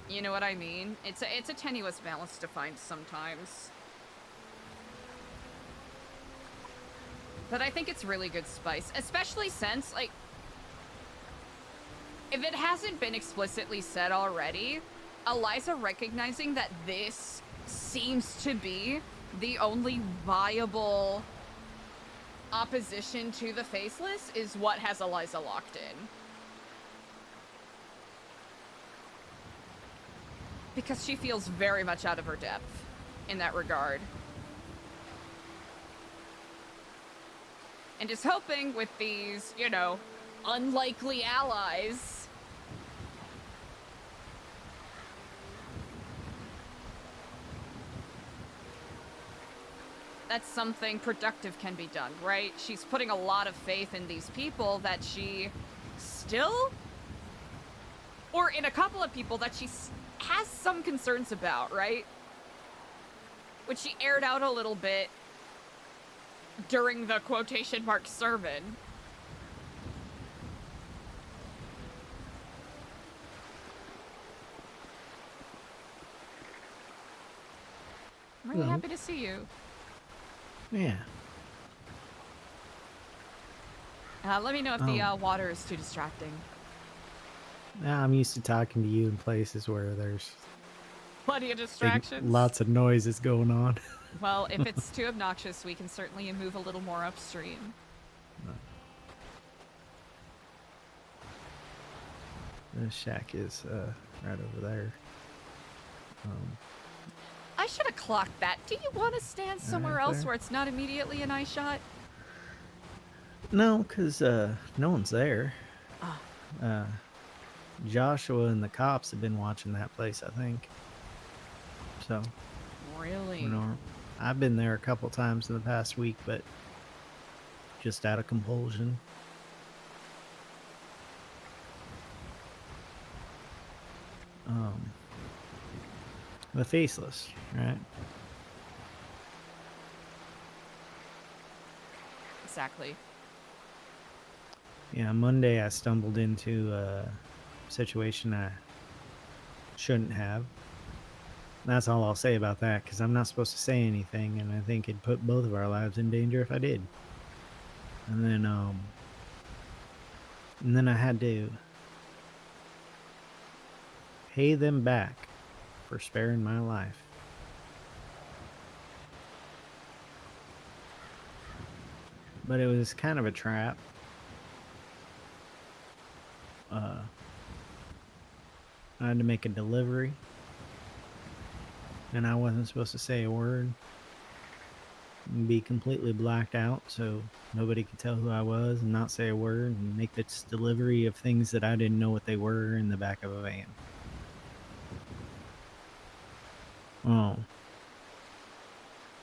You know what I mean? It's a tenuous balance to find sometimes. But I think it's really good spice, especially since, like, if it hasn't been explicitly said already, Eliza recognizing that this seems to be the only viable opposition to the Faceless is what has Eliza locked in. Because she feels very much out of her depth in that regard. And is hoping with these, you know, unlikely allies that something productive can be done, right? She's putting a lot of faith in these people that she still, or in a couple of people that she has some concerns about, right? Which she aired out a little bit during the quotation mark sermon. I'm really happy to see you. Yeah. Let me know if the water is too distracting. Nah, I'm used to talking to you in places where there's Plenty of distractions. lots of noises going on. Well, if it's too obnoxious, we can certainly move a little more upstream. The shack is right over there. I should have clocked that. Do you want to stand somewhere Right else there. where it's not immediately an eye shot? No, because no one's there. Ah. Joshua and the cops have been watching that place, I think. So, Really? you know, I've been there a couple times in the past week, but just out of compulsion. The Faceless, right? Exactly. Yeah, Monday I stumbled into a situation I shouldn't have. That's all I'll say about that, because I'm not supposed to say anything, and I think it'd put both of our lives in danger if I did. And then I had to pay them back for sparing my life. But it was kind of a trap. I had to make a delivery, and I wasn't supposed to say a word and be completely blacked out so nobody could tell who I was and not say a word and make this delivery of things that I didn't know what they were in the back of a van. Oh,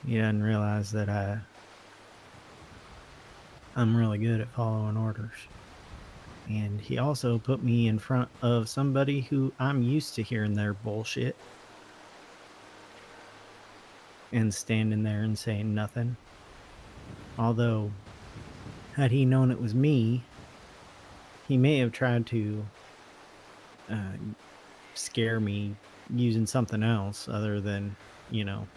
you didn't realize that I'm really good at following orders. And he also put me in front of somebody who I'm used to hearing their bullshit and standing there and saying nothing. Although, had he known it was me, he may have tried to scare me using something else other than, you know,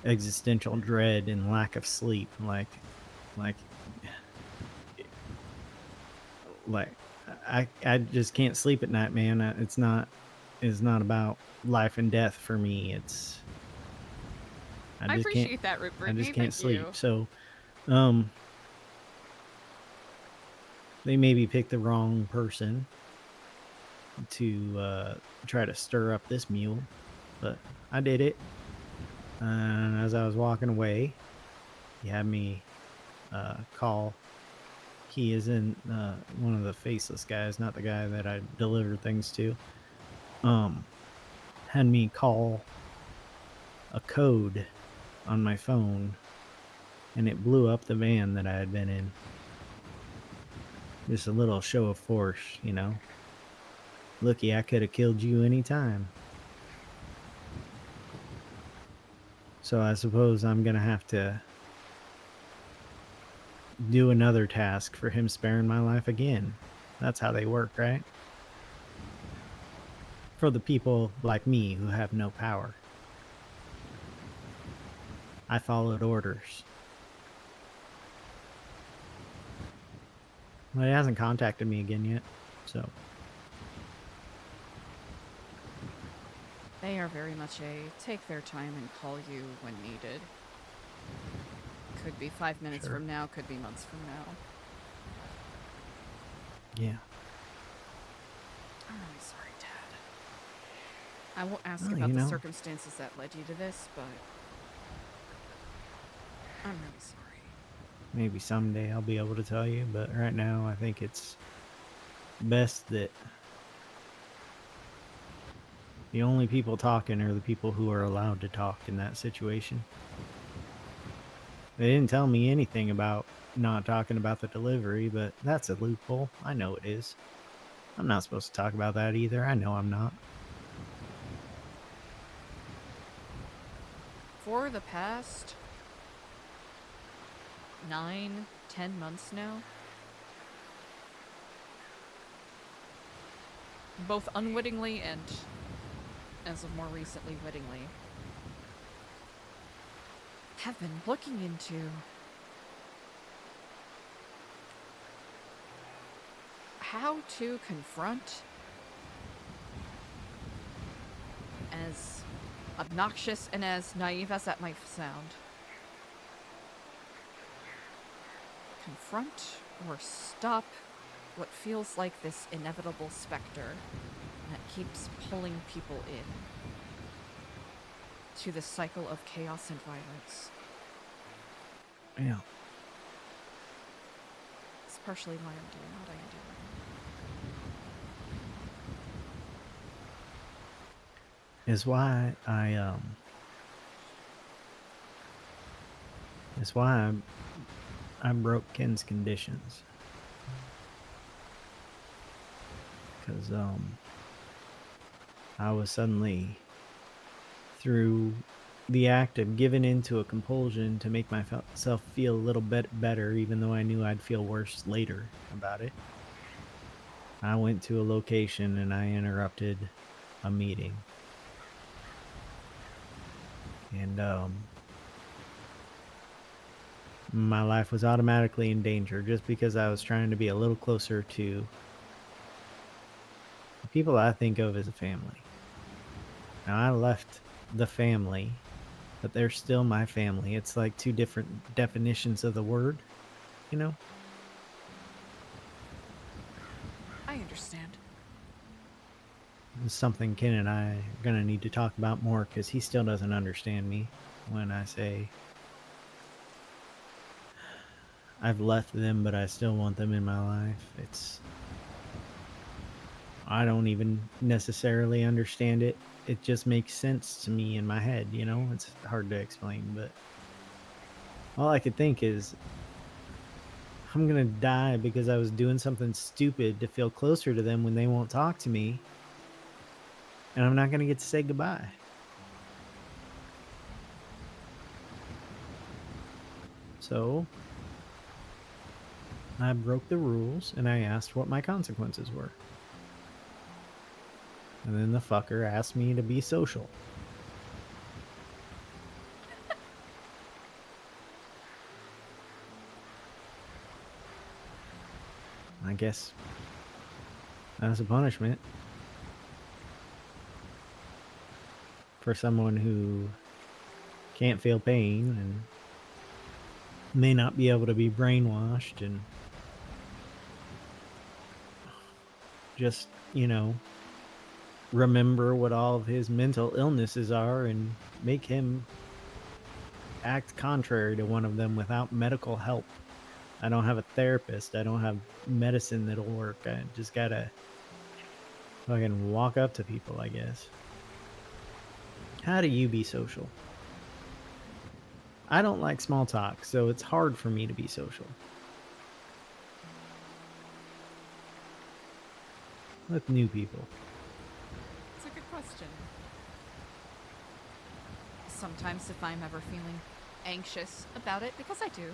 existential dread and lack of sleep. Like I just can't sleep at night, man. It's not about life and death for me. I appreciate that, Rupert. I just Thank can't sleep. you. So, they maybe picked the wrong person to try to stir up this mule, but I did it. And as I was walking away, he had me call. He is in one of the Faceless guys, not the guy that I delivered things to. Had me call a code on my phone, and it blew up the van that I had been in. Just a little show of force, you know. Looky, I could have killed you anytime. So I suppose I'm gonna have to do another task for him sparing my life again. That's how they work, right? For the people like me who have no power. I followed orders. Well, he hasn't contacted me again yet, so. They are very much a take their time and call you when needed. Could be 5 minutes Sure. from now, could be months from now. Yeah. I'm really sorry, Dad. I won't ask Well, about you the know. circumstances that led you to this, but I'm really sorry. Maybe someday I'll be able to tell you, but right now I think it's best that the only people talking are the people who are allowed to talk in that situation. They didn't tell me anything about not talking about the delivery, but that's a loophole. I know it is. I'm not supposed to talk about that either. I know I'm not. For the past 9, 10 months now, both unwittingly and, as of more recently, wittingly, have been looking into how to confront, as obnoxious and as naive as that might sound, confront or stop what feels like this inevitable specter that keeps pulling people in to the cycle of chaos and violence. Yeah. It's partially why I'm doing what I am doing. Is why I broke Ken's conditions. Because I was suddenly, through the act of giving into a compulsion to make myself feel a little bit better, even though I knew I'd feel worse later about it, I went to a location and I interrupted a meeting. And my life was automatically in danger just because I was trying to be a little closer to the people I think of as a family. Now, I left the family, but they're still my family. It's like two different definitions of the word, you know? I understand. It's something Ken and I are going to need to talk about more because he still doesn't understand me when I say I've left them, but I still want them in my life. I don't even necessarily understand it. It just makes sense to me in my head, you know? It's hard to explain, but all I could think is I'm going to die because I was doing something stupid to feel closer to them when they won't talk to me. And I'm not going to get to say goodbye. So I broke the rules and I asked what my consequences were. And then the fucker asked me to be social. I guess that's a punishment for someone who can't feel pain and may not be able to be brainwashed and just, you know, remember what all of his mental illnesses are and make him act contrary to one of them without medical help. I don't have a therapist. I don't have medicine that'll work. I just gotta fucking walk up to people, I guess. How do you be social? I don't like small talk, so it's hard for me to be social. With new people. It's a good question. Sometimes if I'm ever feeling anxious about it, because I do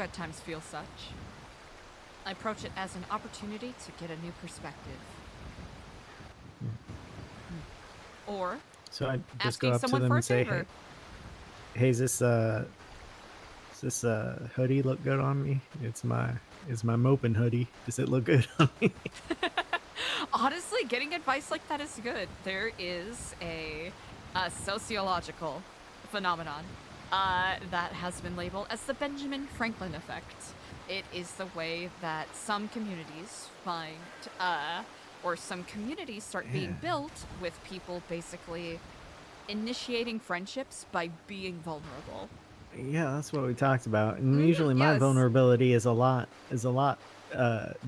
at times feel such, I approach it as an opportunity to get a new perspective. Or So I just go asking up to someone them for a and say, favor. hey, is this Does this hoodie look good on me? It's my moping hoodie. Does it look good on me? Honestly, getting advice like that is good. There is a sociological phenomenon that has been labeled as the Benjamin Franklin effect. It is the way that some communities find, or some communities start being built with people basically initiating friendships by being vulnerable. Yeah, that's what we talked about. And Mhm, usually my yes. vulnerability is a lot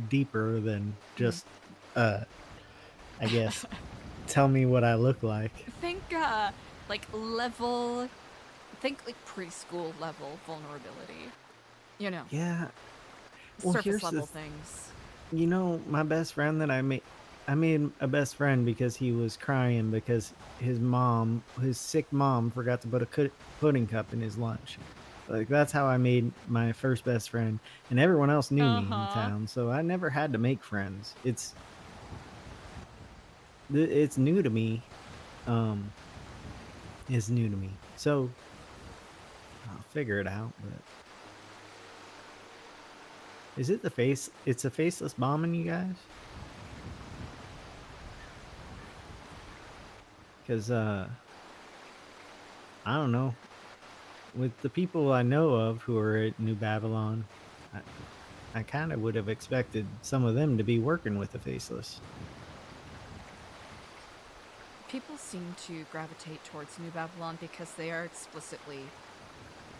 deeper than just I guess tell me what I look like. Think like preschool level vulnerability. You know. Yeah. Well, Surface here's level the things. You know, my best friend that I made a best friend because he was crying because his sick mom forgot to put a pudding cup in his lunch. Like, that's how I made my first best friend, and everyone else knew me in town, so I never had to make friends. It's new to me. It's new to me. So I'll figure it out, but is it the face? It's a faceless bombing you guys? Because, I don't know. With the people I know of who are at New Babylon, I kind of would have expected some of them to be working with the faceless. People seem to gravitate towards New Babylon because they are explicitly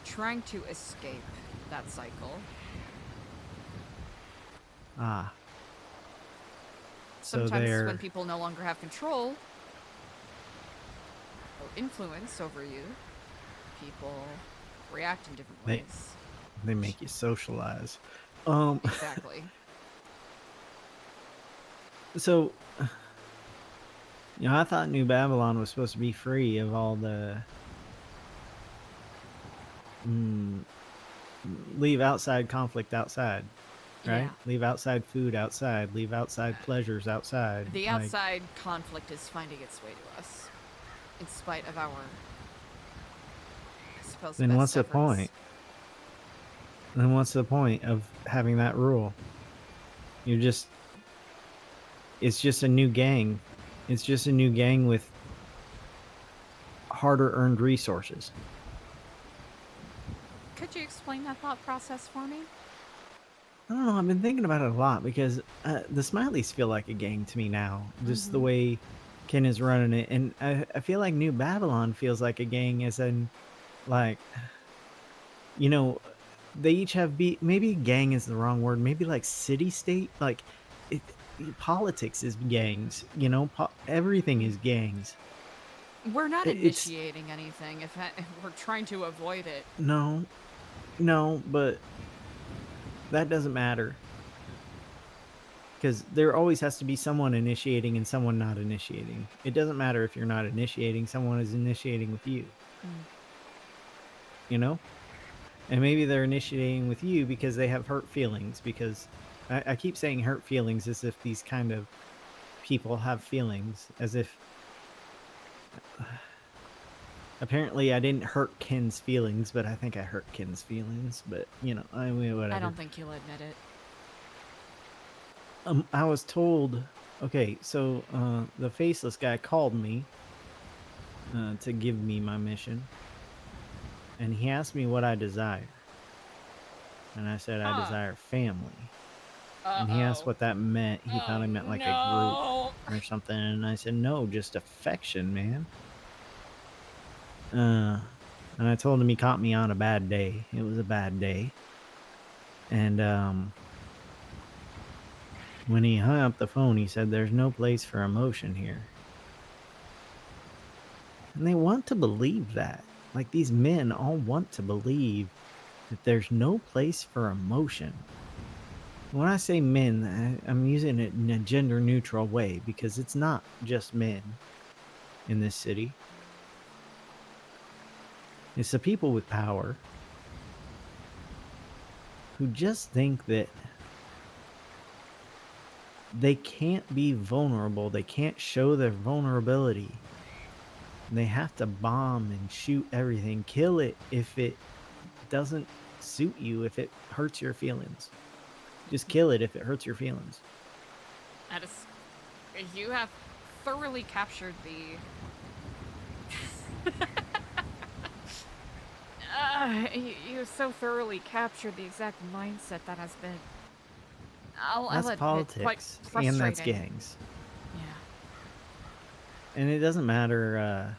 trying to escape that cycle. Ah. So Sometimes when people no longer have control or influence over you, people react in different ways. They make you socialize. Exactly. So, I thought New Babylon was supposed to be free of all the leave outside conflict outside, right? Yeah. Leave outside food outside, leave outside pleasures outside. The like- outside conflict is finding its way to us, in spite of our, I suppose, Then best what's the efforts. point? Then what's the point of having that rule? It's just a new gang. It's just a new gang with harder earned resources. Could you explain that thought process for me? I don't know. I've been thinking about it a lot because the Smileys feel like a gang to me now. Just the way Ken is running it, and I feel like New Babylon feels like a gang, as in, like, they each have maybe gang is the wrong word. Maybe like city state, like politics is gangs. Everything is gangs. We're not It's- initiating anything. If we're trying to avoid it. No, but that doesn't matter. Because there always has to be someone initiating and someone not initiating. It doesn't matter if you're not initiating, someone is initiating with you. And maybe they're initiating with you because they have hurt feelings. Because I keep saying hurt feelings as if these kind of people have feelings. As if... Apparently, I didn't hurt Ken's feelings, but I think I hurt Ken's feelings. But, whatever. I don't think you'll admit it. I was told... Okay, so the faceless guy called me to give me my mission. And he asked me what I desire. And I said I desire family. And he asked what that meant. He thought I meant like a group or something. And I said, no, just affection, man. And I told him he caught me on a bad day. It was a bad day. And when he hung up the phone, he said, there's no place for emotion here. And they want to believe that. Like, these men all want to believe that there's no place for emotion. When I say men, I'm using it in a gender neutral way because it's not just men in this city. It's the people with power who just think that they can't be vulnerable. They can't show their vulnerability. They have to bomb and shoot everything, kill it if it doesn't suit you if it hurts your feelings. Just kill it if it hurts your feelings. That is, you have thoroughly captured the. You have so thoroughly captured the exact mindset that has been. I'll That's admit, politics, quite frustrating. and that's gangs. Yeah. And it doesn't matter.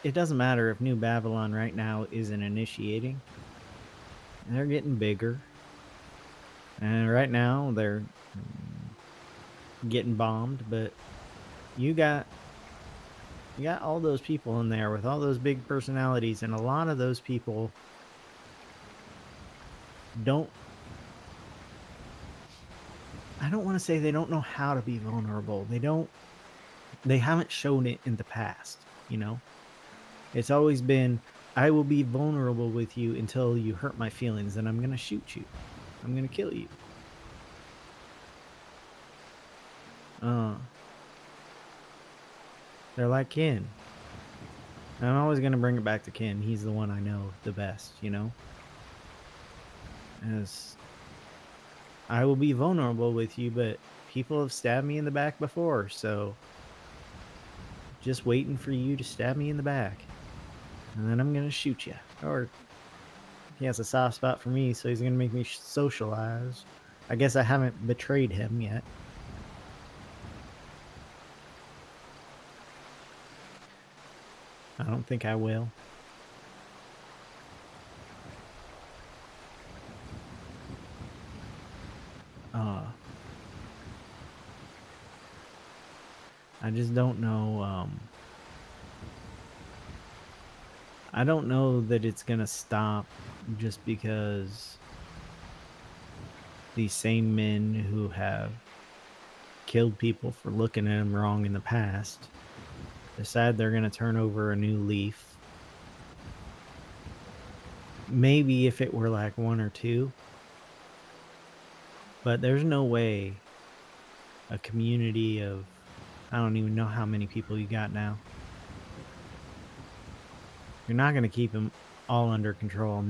It doesn't matter if New Babylon right now isn't initiating. They're getting bigger, and right now they're getting bombed. But you got all those people in there with all those big personalities, and a lot of those people don't. I don't want to say they don't know how to be vulnerable. They haven't shown it in the past, you know? It's always been, I will be vulnerable with you until you hurt my feelings, and I'm going to shoot you. I'm going to kill you. They're like Ken. And I'm always going to bring it back to Ken. He's the one I know the best, you know? As I will be vulnerable with you, but people have stabbed me in the back before, so just waiting for you to stab me in the back. And then I'm going to shoot you. Or he has a soft spot for me, so he's going to make me socialize. I guess I haven't betrayed him yet. I don't think I will. I just don't know. I don't know that it's gonna stop just because these same men who have killed people for looking at them wrong in the past decide they're gonna turn over a new leaf. Maybe if it were like one or two, but there's no way a community of, I don't even know how many people you got now. You're not going to keep them all under control.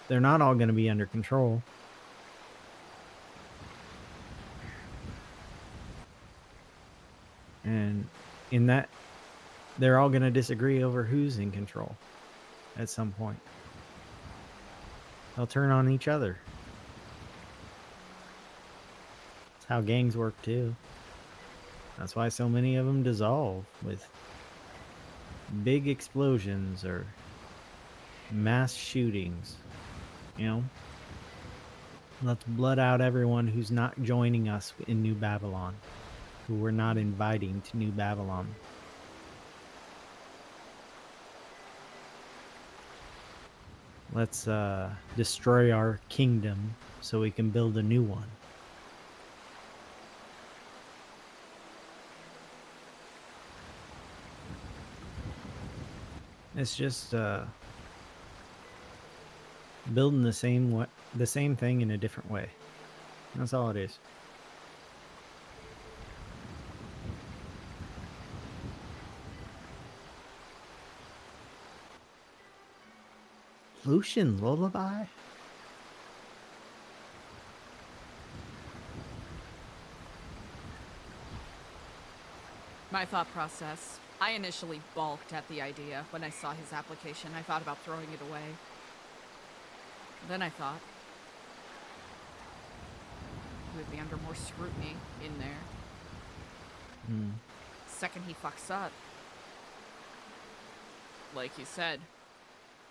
They're not all going to be under control. And in that, they're all going to disagree over who's in control at some point. They'll turn on each other. That's how gangs work too. That's why so many of them dissolve with big explosions or mass shootings. You know? Let's blood out everyone who's not joining us in New Babylon, who we're not inviting to New Babylon. Let's destroy our kingdom so we can build a new one. It's just building the same thing in a different way. That's all it is. Lucian Lullaby? My thought process. I initially balked at the idea when I saw his application. I thought about throwing it away. Then I thought he would be under more scrutiny in there. Second he fucks up, like you said,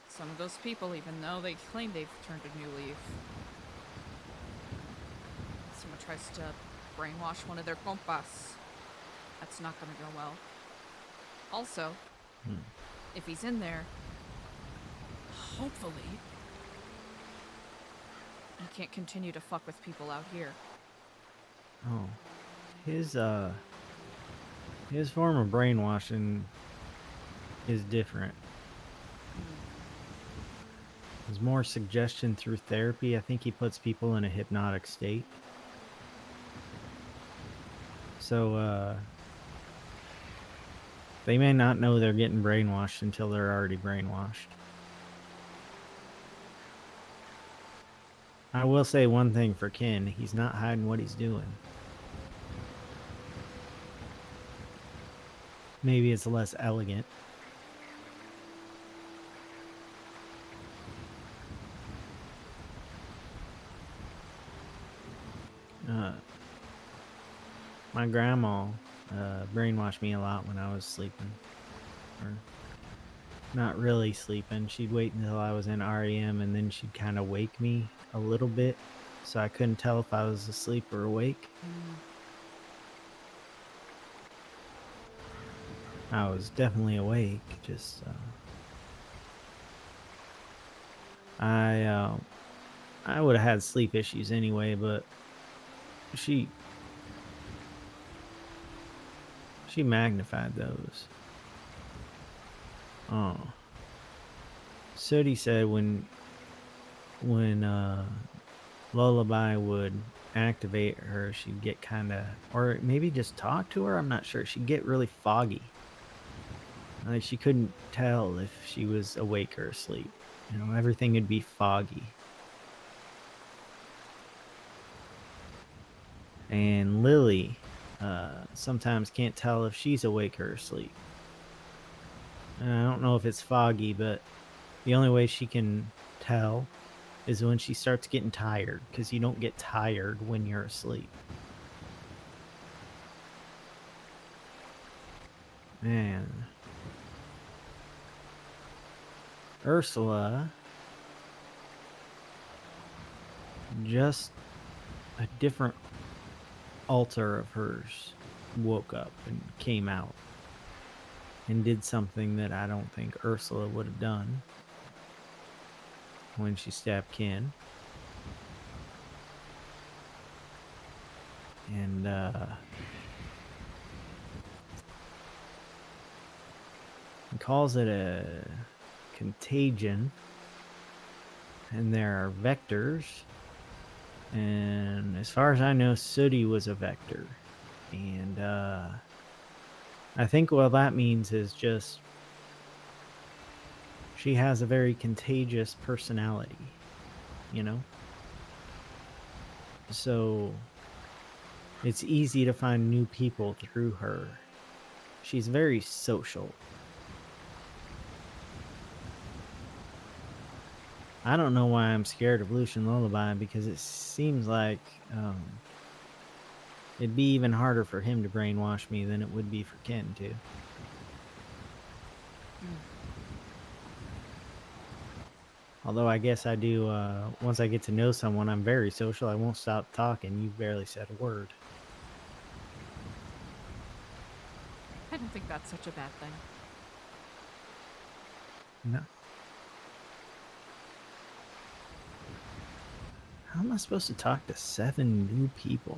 some of those people, even though they claim they've turned a new leaf, someone tries to brainwash one of their compas. That's not gonna go well. Also, if he's in there, hopefully, he can't continue to fuck with people out here. Oh, his form of brainwashing is different. There's more suggestion through therapy. I think he puts people in a hypnotic state. So, they may not know they're getting brainwashed until they're already brainwashed. I will say one thing for Ken. He's not hiding what he's doing. Maybe it's less elegant. My grandma brainwashed me a lot when I was sleeping. Or not really sleeping. She'd wait until I was in REM and then she'd kind of wake me a little bit so I couldn't tell if I was asleep or awake. I was definitely awake, just I would have had sleep issues anyway, but she magnified those. Oh. Sooty said when Lullaby would activate her, she'd get kind of, or maybe just talk to her, I'm not sure. She'd get really foggy. Like she couldn't tell if she was awake or asleep. You know, everything would be foggy. And Lily sometimes can't tell if she's awake or asleep. And I don't know if it's foggy, but the only way she can tell is when she starts getting tired, because you don't get tired when you're asleep. Man. Ursula, just a different alter of hers, woke up and came out and did something that I don't think Ursula would have done when she stabbed Ken. And he calls it a contagion, and there are vectors, and as far as I know, Sooty was a vector, and I think what that means is just she has a very contagious personality, you know? So it's easy to find new people through her. She's very social. I don't know why I'm scared of Lucian Lullaby, because it seems like it'd be even harder for him to brainwash me than it would be for Ken to. Although I guess I do, once I get to know someone, I'm very social. I won't stop talking. You barely said a word. I don't think that's such a bad thing. No. How am I supposed to talk to 7 new people?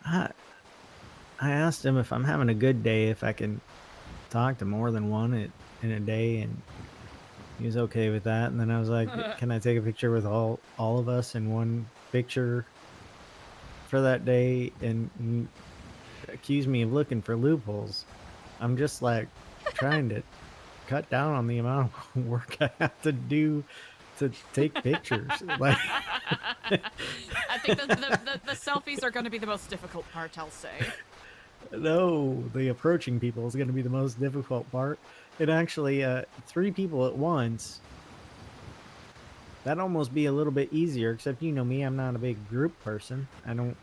I asked him if I'm having a good day, if I can talk to more than one in a day, and he was okay with that. And then I was like, can I take a picture with all of us in one picture for that day? And he accused me of looking for loopholes. I'm just like trying to cut down on the amount of work I have to do to take pictures. Like, I think the selfies are going to be the most difficult part, I'll say. no, the approaching people is going to be the most difficult part. It actually, 3 people at once, that'd almost be a little bit easier, except you know me, I'm not a big group person. I don't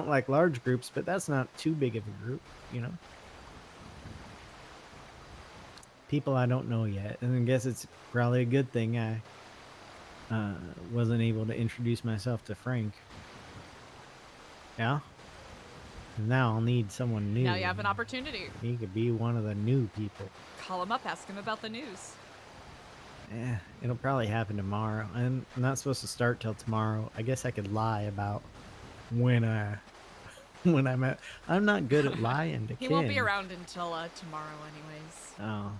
like large groups, but that's not too big of a group, you know? People I don't know yet, and I guess it's probably a good thing I wasn't able to introduce myself to Frank. Yeah? And now I'll need someone new. Now you have an opportunity. He could be one of the new people. Call him up, ask him about the news. Yeah, it'll probably happen tomorrow. I'm not supposed to start till tomorrow. I guess I could lie about when I'm at. I'm not good at lying to He Ken. won't be around until tomorrow anyways. Oh.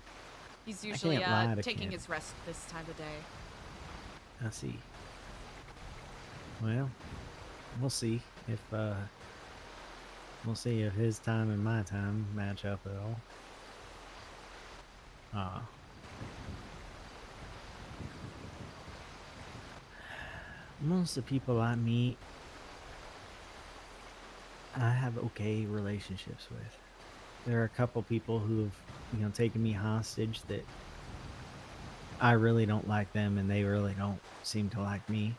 He's usually can't lie to taking Ken. his rest this time of day. I see. Well, we'll see if his time and my time match up at all. most of the people I meet, I have okay relationships with. There are a couple people who've, taken me hostage that I really don't like them and they really don't seem to like me.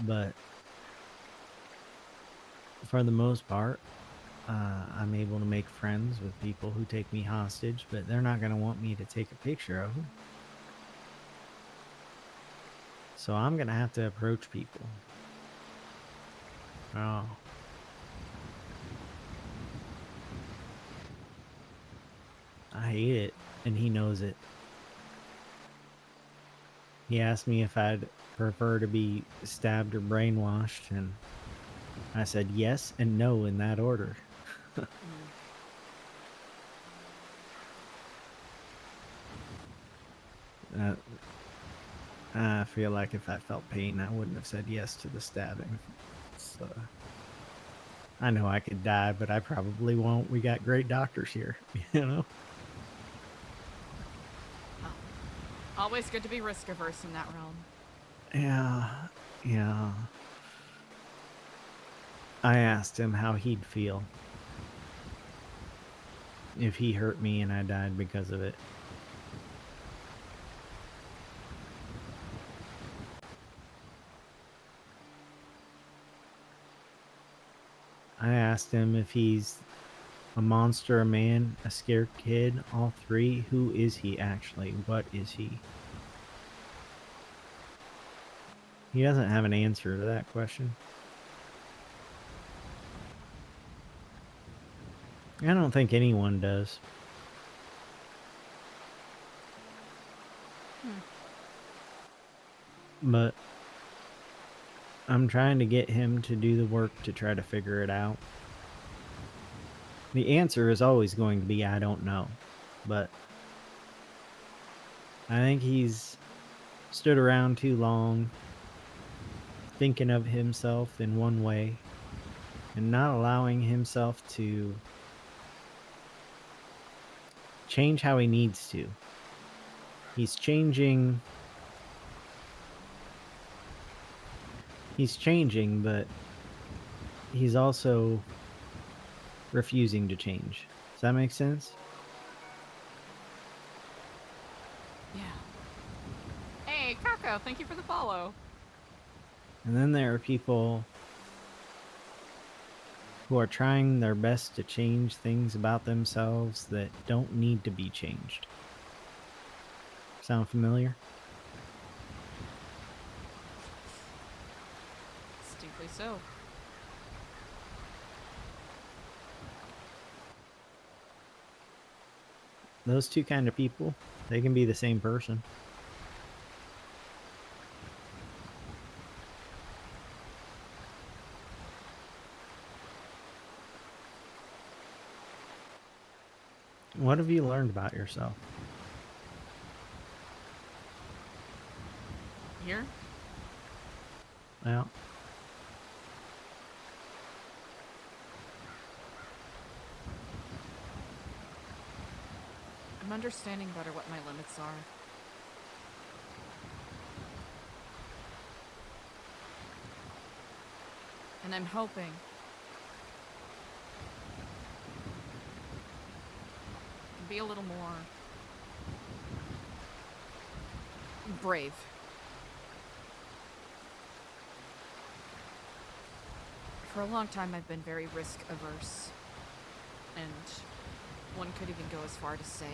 But for the most part, I'm able to make friends with people who take me hostage, but they're not going to want me to take a picture of them. So I'm going to have to approach people. Oh. I hate it, and he knows it. He asked me if I'd prefer to be stabbed or brainwashed, and I said yes and no in that order. I feel like if I felt pain, I wouldn't have said yes to the stabbing. So, I know I could die, but I probably won't. We got great doctors here, you know? Always good to be risk averse in that realm. Yeah. I asked him how he'd feel if he hurt me and I died because of it. I asked him if he's a monster, a man, a scared kid, all three. Who is he actually? What is he? He doesn't have an answer to that question. I don't think anyone does. But I'm trying to get him to do the work to try to figure it out. The answer is always going to be, I don't know. But I think he's stood around too long thinking of himself in one way and not allowing himself to change how he needs to. He's changing, but he's also refusing to change. Does that make sense? Yeah. Hey, Kako, thank you for the follow. And then there are people who are trying their best to change things about themselves that don't need to be changed. Sound familiar? Steeply so. Those two kind of people, they can be the same person. What have you learned about yourself? Here? Well, I'm understanding better what my limits are. And I'm hoping to be a little more brave. For a long time, I've been very risk averse, and one could even go as far to say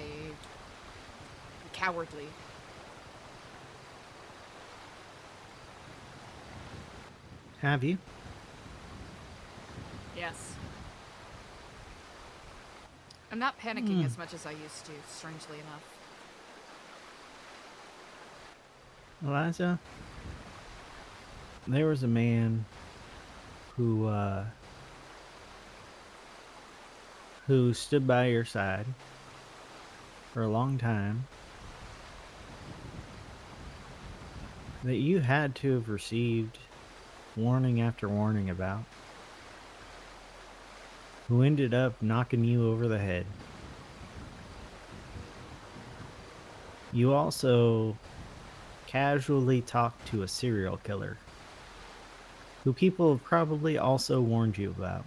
cowardly. have you? Yes. I'm not panicking as much as I used to, strangely enough. Eliza, there was a man who stood by your side for a long time that you had to have received warning after warning about, who ended up knocking you over the head. You also casually talked to a serial killer who people have probably also warned you about.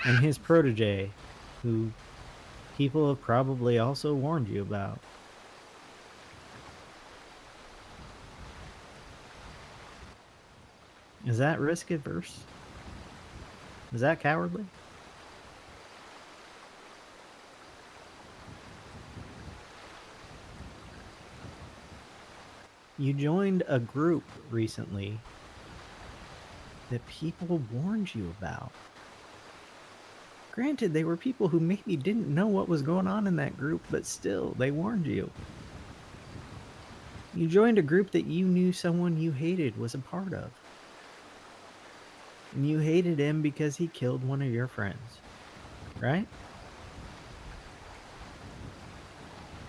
And his protege, who people have probably also warned you about. Is that risk adverse? Is that cowardly? You joined a group recently that people warned you about. Granted, they were people who maybe didn't know what was going on in that group, but still, they warned you. You joined a group that you knew someone you hated was a part of. And you hated him because he killed one of your friends. Right?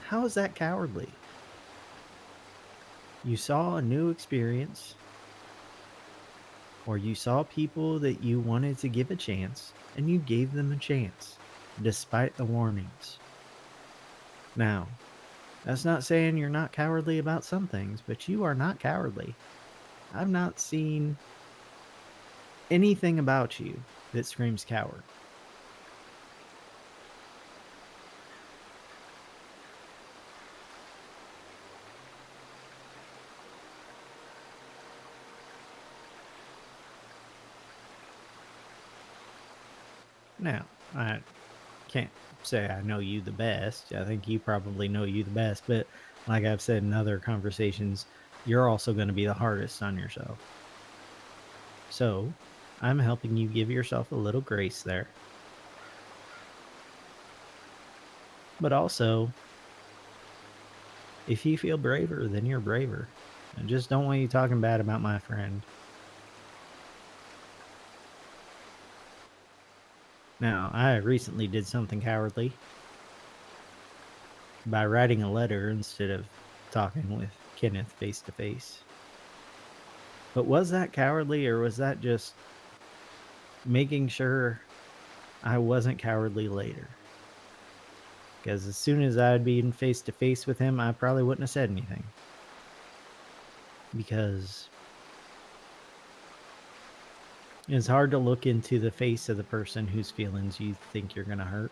How is that cowardly? You saw a new experience, or you saw people that you wanted to give a chance, and you gave them a chance, despite the warnings. Now, that's not saying you're not cowardly about some things, but you are not cowardly. I've not seen anything about you that screams coward. Now, I can't say I know you the best. I think you probably know you the best, but like I've said in other conversations, you're also going to be the hardest on yourself. So, I'm helping you give yourself a little grace there. But also, if you feel braver, then you're braver. I just don't want you talking bad about my friend. Now, I recently did something cowardly by writing a letter instead of talking with Kenneth face to face. But was that cowardly, or was that just making sure I wasn't cowardly later? Because as soon as I'd been face to face with him, I probably wouldn't have said anything. Because it's hard to look into the face of the person whose feelings you think you're going to hurt.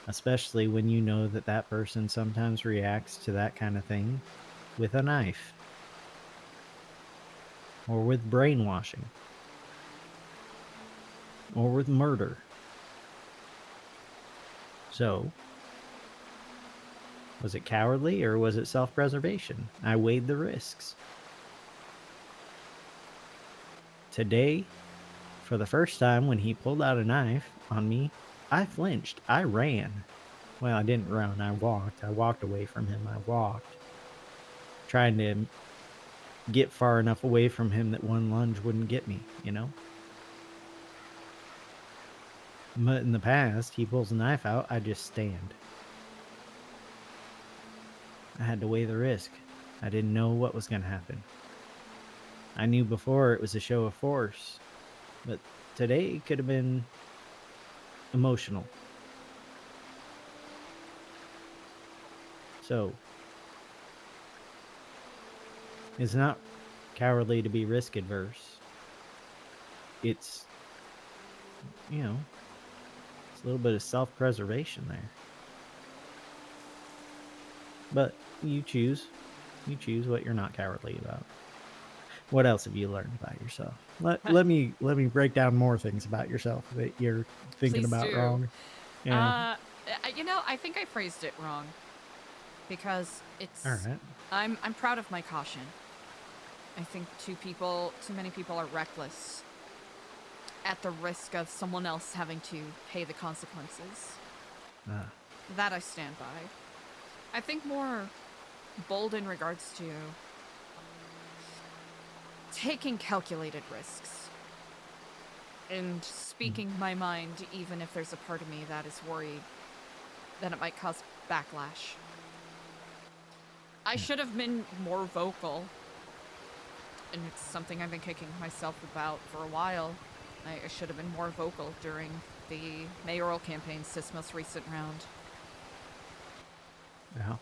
Especially when you know that that person sometimes reacts to that kind of thing with a knife. Or with brainwashing. Or with murder. So, was it cowardly or was it self-preservation? I weighed the risks. Today, for the first time when he pulled out a knife on me, I flinched. I ran. Well, I didn't run. I walked. I walked away from him. I walked. Trying to get far enough away from him that one lunge wouldn't get me, you know? But in the past, he pulls a knife out, I just stand. I had to weigh the risk. I didn't know what was going to happen. I knew before it was a show of force, but today it could have been emotional. So, it's not cowardly to be risk adverse. It's, you know, it's a little bit of self-preservation there. But you choose what you're not cowardly about. What else have you learned about yourself? Let me break down more things about yourself that you're thinking Please about do. wrong. Yeah. You know, I think I phrased it wrong. Because it's... All right. I'm proud of my caution. I think too many people are reckless at the risk of someone else having to pay the consequences. That I stand by. I think more bold in regards to taking calculated risks and speaking my mind, even if there's a part of me that is worried that it might cause backlash. I should have been more vocal, and it's something I've been kicking myself about for a while. I should have been more vocal during the mayoral campaign's this most recent round. Yeah.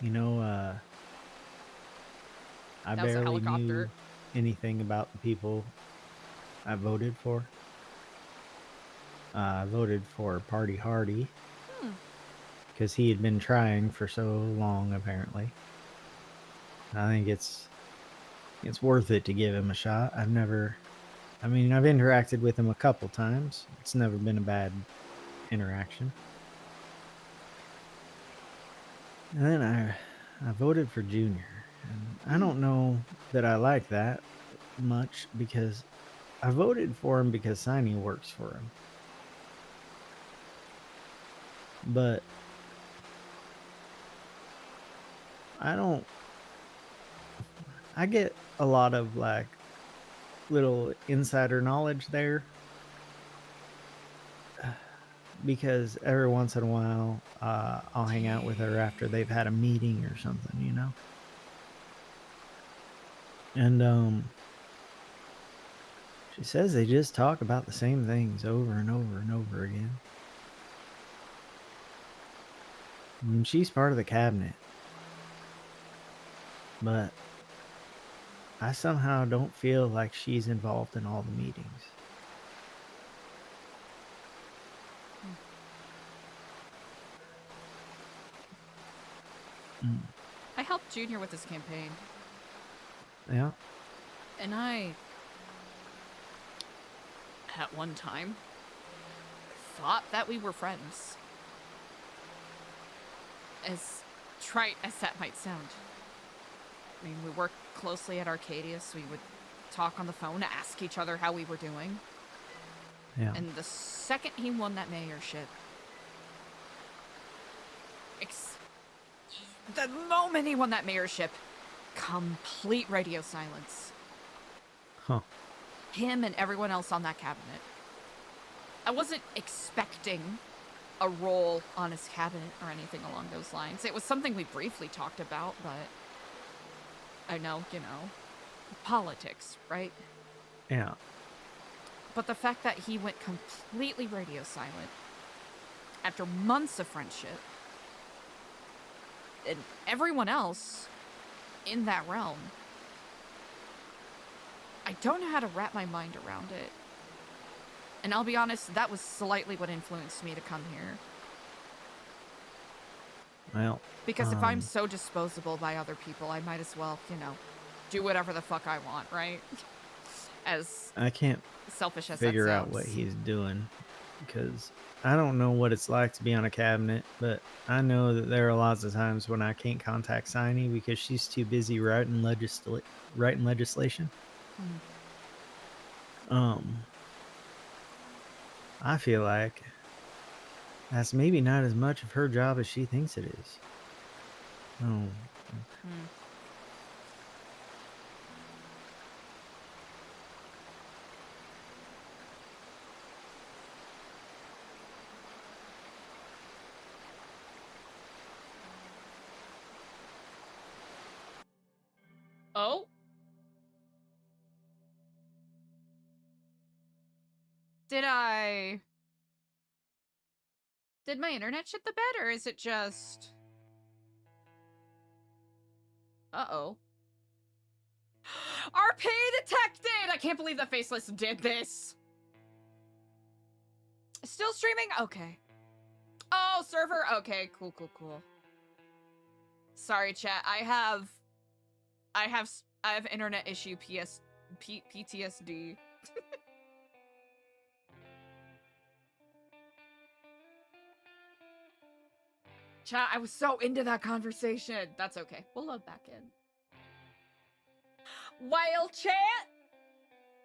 You know, I That was a barely knew helicopter. anything about the people I voted for. I voted for Party Hardy Hmm. because he had been trying for so long, apparently. I think it's worth it to give him a shot. I've interacted with him a couple times. It's never been a bad interaction. And then I voted for Junior. And I don't know that I like that much because I voted for him because Signy works for him. But I get a lot of like little insider knowledge there because every once in a while I'll hang out with her after they've had a meeting or something, you know. And she says they just talk about the same things over and over and over again. And she's part of the cabinet. But I somehow don't feel like she's involved in all the meetings. I helped Junior with his campaign. Yeah. And I, at one time, thought that we were friends. As trite as that might sound. I mean, we worked closely at Arcadia, so we would talk on the phone, ask each other how we were doing. Yeah. And the second he won that mayorship, the moment he won that mayorship, complete radio silence. Huh. Him and everyone else on that cabinet. I wasn't expecting a role on his cabinet or anything along those lines. It was something we briefly talked about, but I know, politics, right? Yeah. But the fact that he went completely radio silent after months of friendship, and everyone else in that realm, I don't know how to wrap my mind around it. And I'll be honest, that was slightly what influenced me to come here. Well, Because if I'm so disposable by other people, I might as well, do whatever the fuck I want, right? As I can't selfish as figure that out sounds. what he's doing because I don't know what it's like to be on a cabinet, but I know that there are lots of times when I can't contact Signy because she's too busy writing legislation. I feel like that's maybe not as much of her job as she thinks it is. Oh. Oh? Did my internet shit the bed, or is it just... Uh-oh. RP detected! I can't believe that Faceless did this. Still streaming? Okay. Oh, server? Okay, cool. Sorry, chat. I have internet issue PTSD. Chat, I was so into that conversation. That's okay. We'll load back in. Well, chat,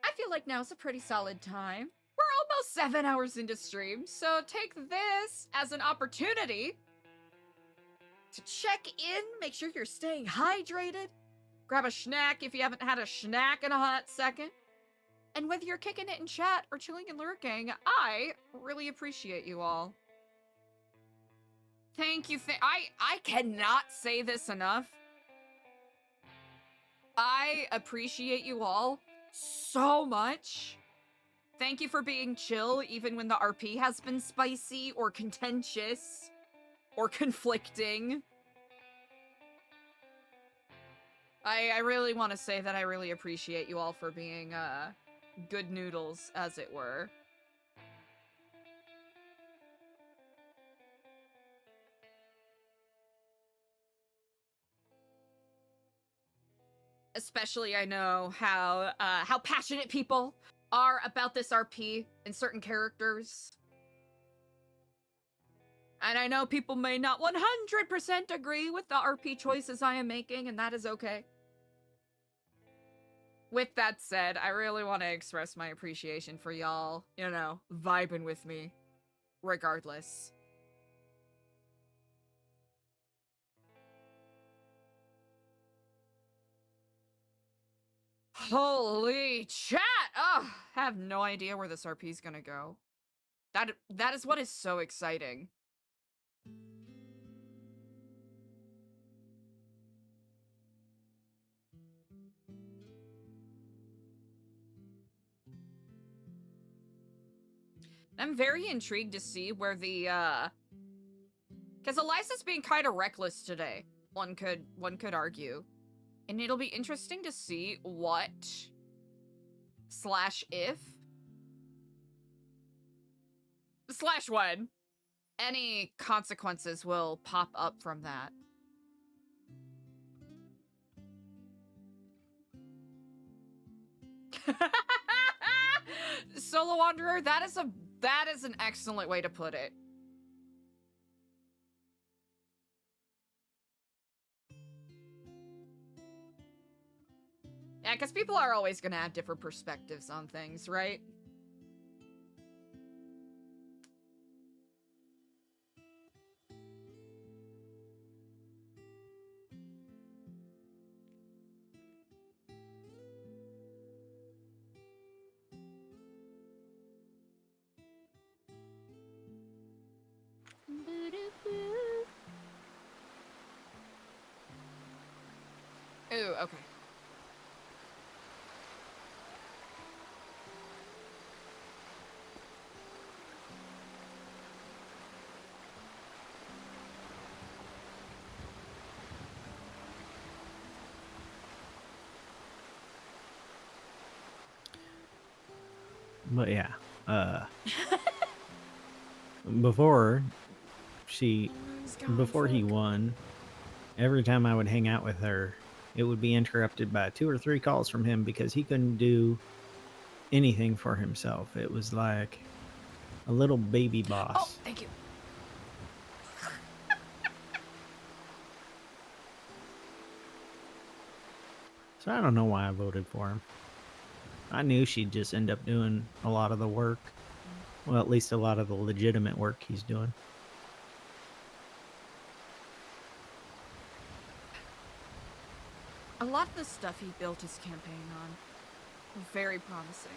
I feel like now's a pretty solid time. We're almost 7 hours into stream, so take this as an opportunity to check in, make sure you're staying hydrated, grab a snack if you haven't had a snack in a hot second, and whether you're kicking it in chat or chilling and lurking, I really appreciate you all. Thank you. I cannot say this enough. I appreciate you all so much. Thank you for being chill, even when the RP has been spicy or contentious or conflicting. I really want to say that I really appreciate you all for being good noodles, as it were. Especially, I know how passionate people are about this RP and certain characters. And I know people may not 100% agree with the RP choices I am making, and that is okay. With that said, I really want to express my appreciation for y'all, you know, vibing with me, regardless. Holy chat! Oh, I have no idea where this RP is gonna go. That is what is so exciting. I'm very intrigued to see where the because Eliza's being kind of reckless today. One could argue, and it'll be interesting to see what / if / when any consequences will pop up from that. Solo Wanderer, that is an excellent way to put it. Yeah, because people are always gonna have different perspectives on things, right? Ooh, okay. But yeah, before he won, every time I would hang out with her, it would be interrupted by 2 or 3 calls from him because he couldn't do anything for himself. It was like a little baby boss. Oh, thank you. So I don't know why I voted for him. I knew she'd just end up doing a lot of the work. Well, at least a lot of the legitimate work he's doing. A lot of the stuff he built his campaign on, very promising.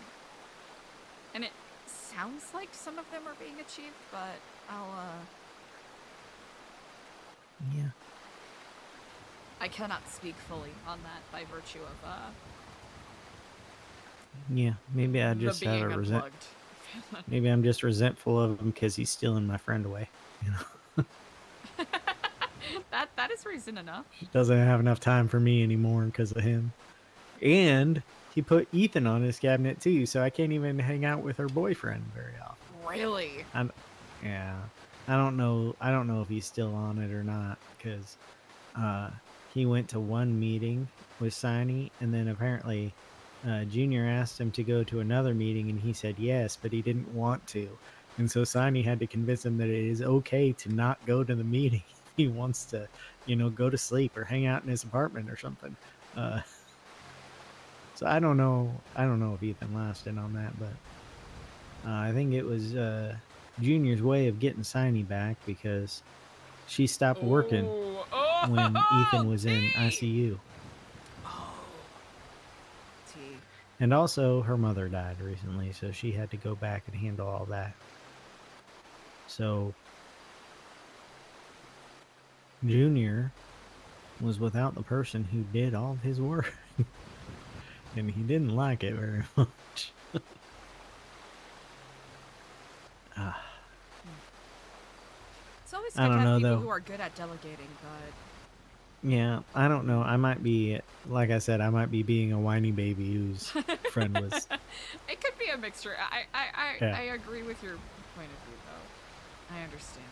And it sounds like some of them are being achieved, but Yeah. I cannot speak fully on that by virtue of Yeah, maybe I just being have a unplugged. Maybe I'm just resentful of him because he's stealing my friend away. You know, that is reason enough. he doesn't have enough time for me anymore because of him. And he put Ethan on his cabinet too, so I can't even hang out with her boyfriend very often. Really? Yeah, I don't know if he's still on it or not because he went to one meeting with Siney, and then apparently Junior asked him to go to another meeting, and he said yes, but he didn't want to. And so Siney had to convince him that it is okay to not go to the meeting if he wants to, go to sleep or hang out in his apartment or something. So I don't know if Ethan lasted on that, but I think it was Junior's way of getting Siney back because she stopped working when Ethan was in ICU. And also, her mother died recently, so she had to go back and handle all that. So, Junior was without the person who did all of his work. And he didn't like it very much. It's always I good to don't have know, people though. who are good at delegating, but Yeah, I don't know. I might be, like I said, I might be being a whiny baby whose friend was. It could be a mixture. Yeah. I agree with your point of view, though. I understand.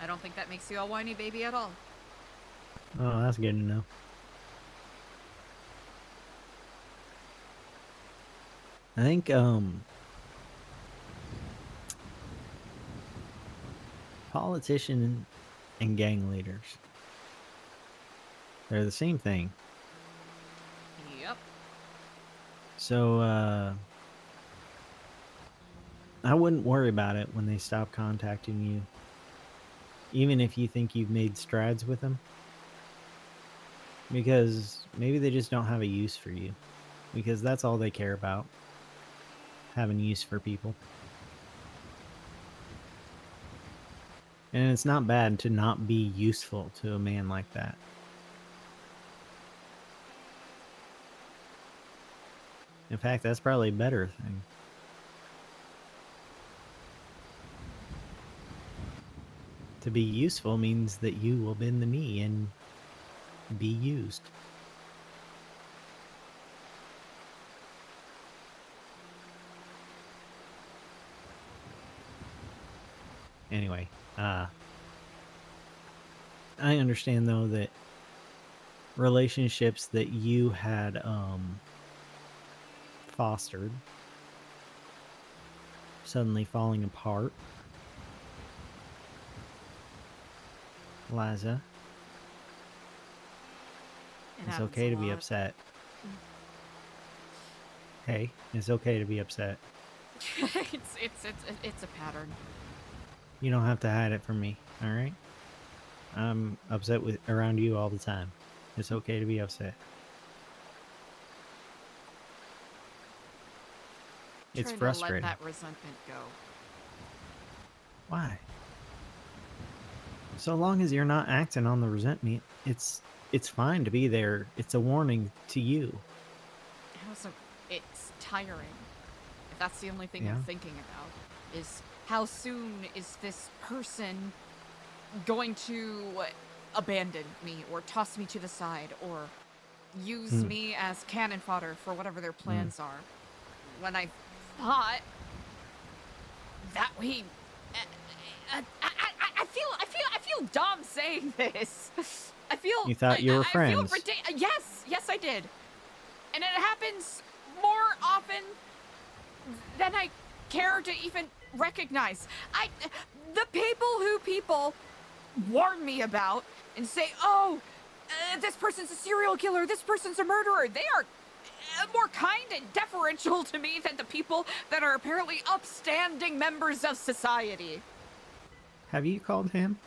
I don't think that makes you a whiny baby at all. Oh, that's good to know. I think politicians and gang leaders, they're the same thing. Yep. So I wouldn't worry about it when they stop contacting you, even if you think you've made strides with them, because maybe they just don't have a use for you, because that's all they care about, having use for people. And it's not bad to not be useful to a man like that. In fact, that's probably a better thing. To be useful means that you will bend the knee and be used. Anyway, I understand though that relationships that you had fostered suddenly falling apart. Eliza, it's okay to be upset. Hey, it's okay to be upset. It's a pattern. You don't have to hide it from me, all right? I'm upset around you all the time. It's okay to be upset. It's Trying frustrating. to let that resentment go. Why? So long as you're not acting on the resentment, it's fine to be there. It's a warning to you. Also, it's tiring. If that's the only thing Yeah. you're thinking about, is how soon is this person going to abandon me or toss me to the side or use me as cannon fodder for whatever their plans are. When I thought that we, I feel dumb saying this. I feel You thought you were friends. I feel yes, I did, and it happens more often than I care to even recognize. The people warn me about and say, oh, this person's a serial killer, this person's a murderer. They are more kind and deferential to me than the people that are apparently upstanding members of society. Have you called him?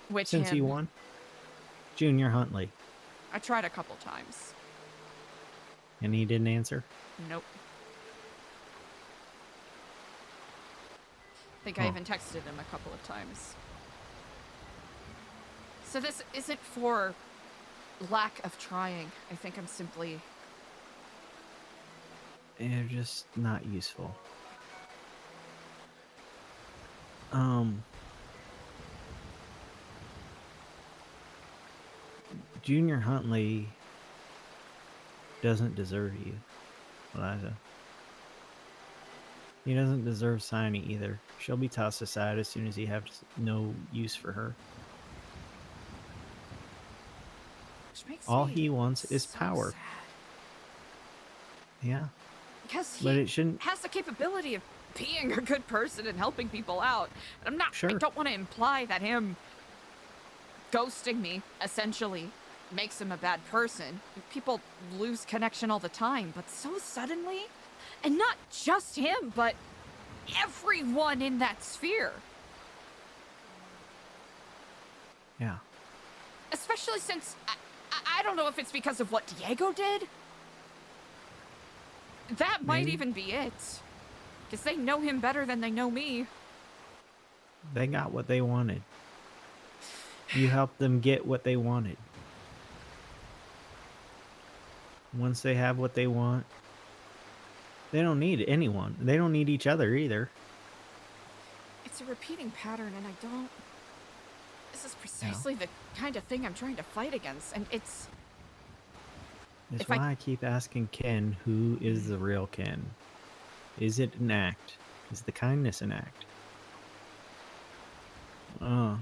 Which Since him? you won? Junior Huntley. I tried a couple times. And he didn't answer? Nope. I think I even texted him a couple of times. So this isn't for lack of trying. I think I'm simply... They're just not useful. Junior Huntley doesn't deserve you, Eliza. He doesn't deserve Signy either. She'll be tossed aside as soon as he has no use for her. All he wants is power. Yeah. Because But he it shouldn't. has the capability of being a good person and helping people out. I'm not. Sure. I don't want to imply that him ghosting me essentially makes him a bad person. People lose connection all the time, but so suddenly, and not just him, but everyone in that sphere. Yeah. Especially since I don't know if it's because of what Diego did. That might Maybe. even be it. Because they know him better than they know me. They got what they wanted. You helped them get what they wanted. Once they have what they want, they don't need anyone. They don't need each other either. It's a repeating pattern, and I don't This is precisely the kind of thing I'm trying to fight against, and it's... That's If why I- I keep asking Ken, who is the real Ken? Is it an act? Is the kindness an act? Oh,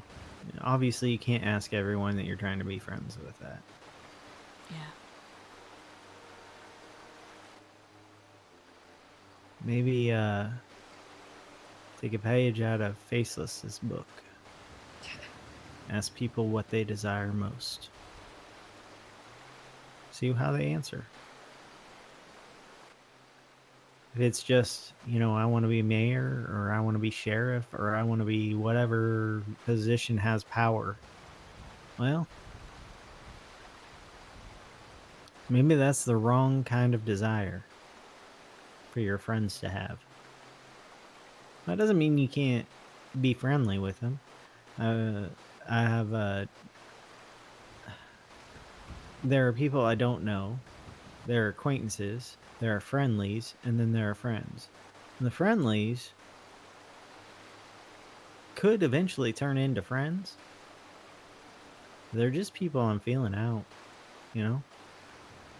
obviously you can't ask everyone that you're trying to be friends with that. Yeah. Maybe take a page out of Faceless's book. Ask people what they desire most. See how they answer. If it's just, you know, I want to be mayor, or I want to be sheriff, or I want to be whatever position has power, well, maybe that's the wrong kind of desire for your friends to have. That doesn't mean you can't be friendly with them. I have there are people I don't know. There are acquaintances. There are friendlies, and then there are friends. And the friendlies could eventually turn into friends. They're just people I'm feeling out, you know?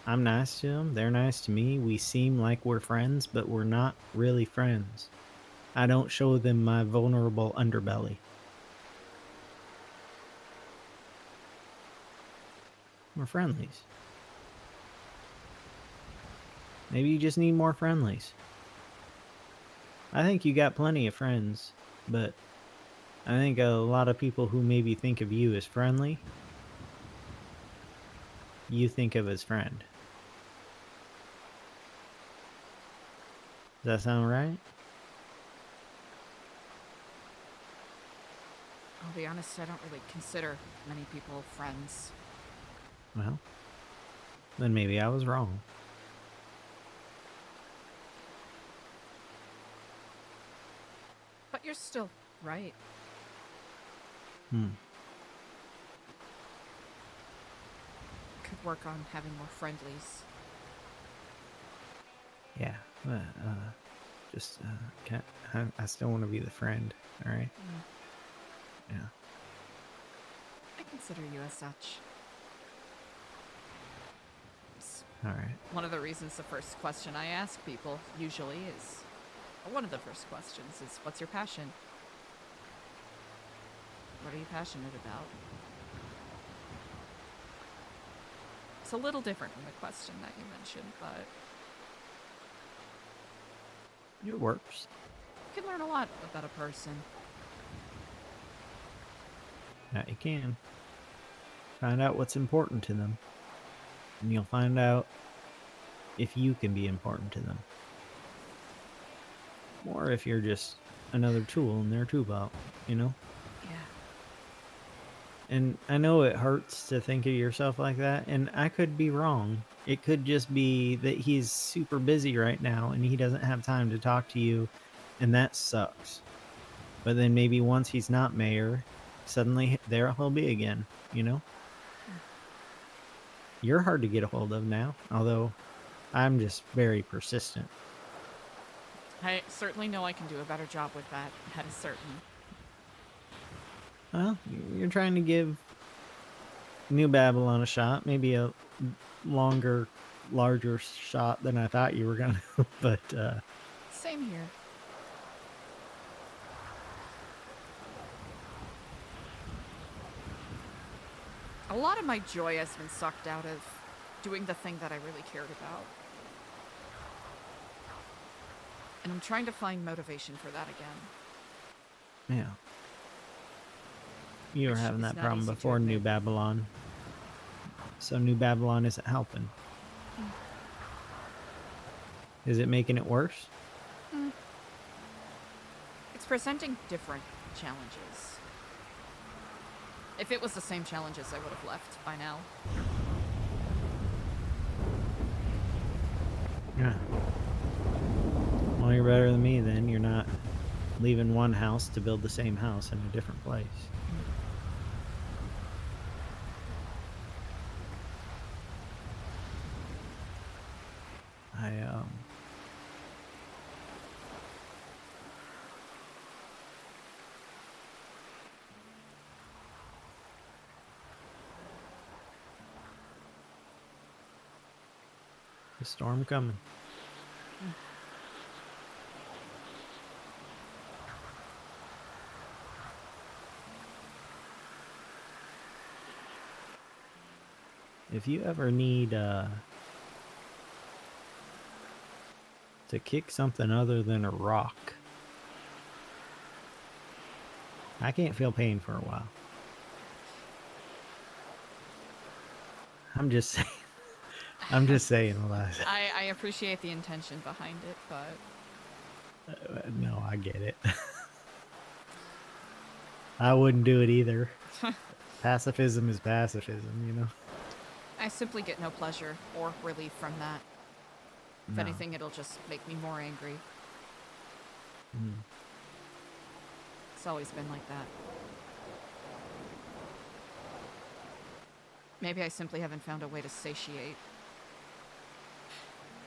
I'm nice to them. They're nice to me. We seem like we're friends, but we're not really friends. I don't show them my vulnerable underbelly. We're friendlies. Maybe you just need more friendlies. I think you got plenty of friends, but I think a lot of people who maybe think of you as friendly, you think of as friend. Does that sound right? I'll be honest, I don't really consider many people friends. Well, then maybe I was wrong. But you're still right. Hmm. Could work on having more friendlies. Yeah. Just, I still want to be the friend, alright? Yeah. I consider you as such. Alright. One of the reasons the first question I ask people usually is, or one of the first questions is, what's your passion? What are you passionate about? It's a little different from the question that you mentioned, but It works. you can learn a lot about a person. Yeah, you can. Find out what's important to them. And you'll find out if you can be important to them. Or if you're just another tool in their tool belt, you know? Yeah. And I know it hurts to think of yourself like that, and I could be wrong. It could just be that he's super busy right now and he doesn't have time to talk to you, and that sucks. But then maybe once he's not mayor, suddenly there he'll be again, you know? You're hard to get a hold of now, although I'm just very persistent. I certainly know I can do a better job with that. That is certain. Well, you're trying to give New Babylon a shot, maybe a longer, larger shot than I thought you were gonna, but Same here. A lot of my joy has been sucked out of doing the thing that I really cared about. And I'm trying to find motivation for that again. yeah. You were Which having is that not problem easy to before New admit. Babylon. So New Babylon isn't helping. Is it making it worse? It's presenting different challenges. If it was the same challenges, I would have left by now. Yeah. Well, you're better than me then. You're not leaving one house to build the same house in a different place. The storm coming. If you ever need to kick something other than a rock, I can't feel pain for a while. I'm just saying. I'm just saying, Eliza. I appreciate the intention behind it, but No, I get it. I wouldn't do it either. Pacifism is pacifism, you know? I simply get no pleasure or relief from that. If No. anything, it'll just make me more angry. Mm. It's always been like that. Maybe I simply haven't found a way to satiate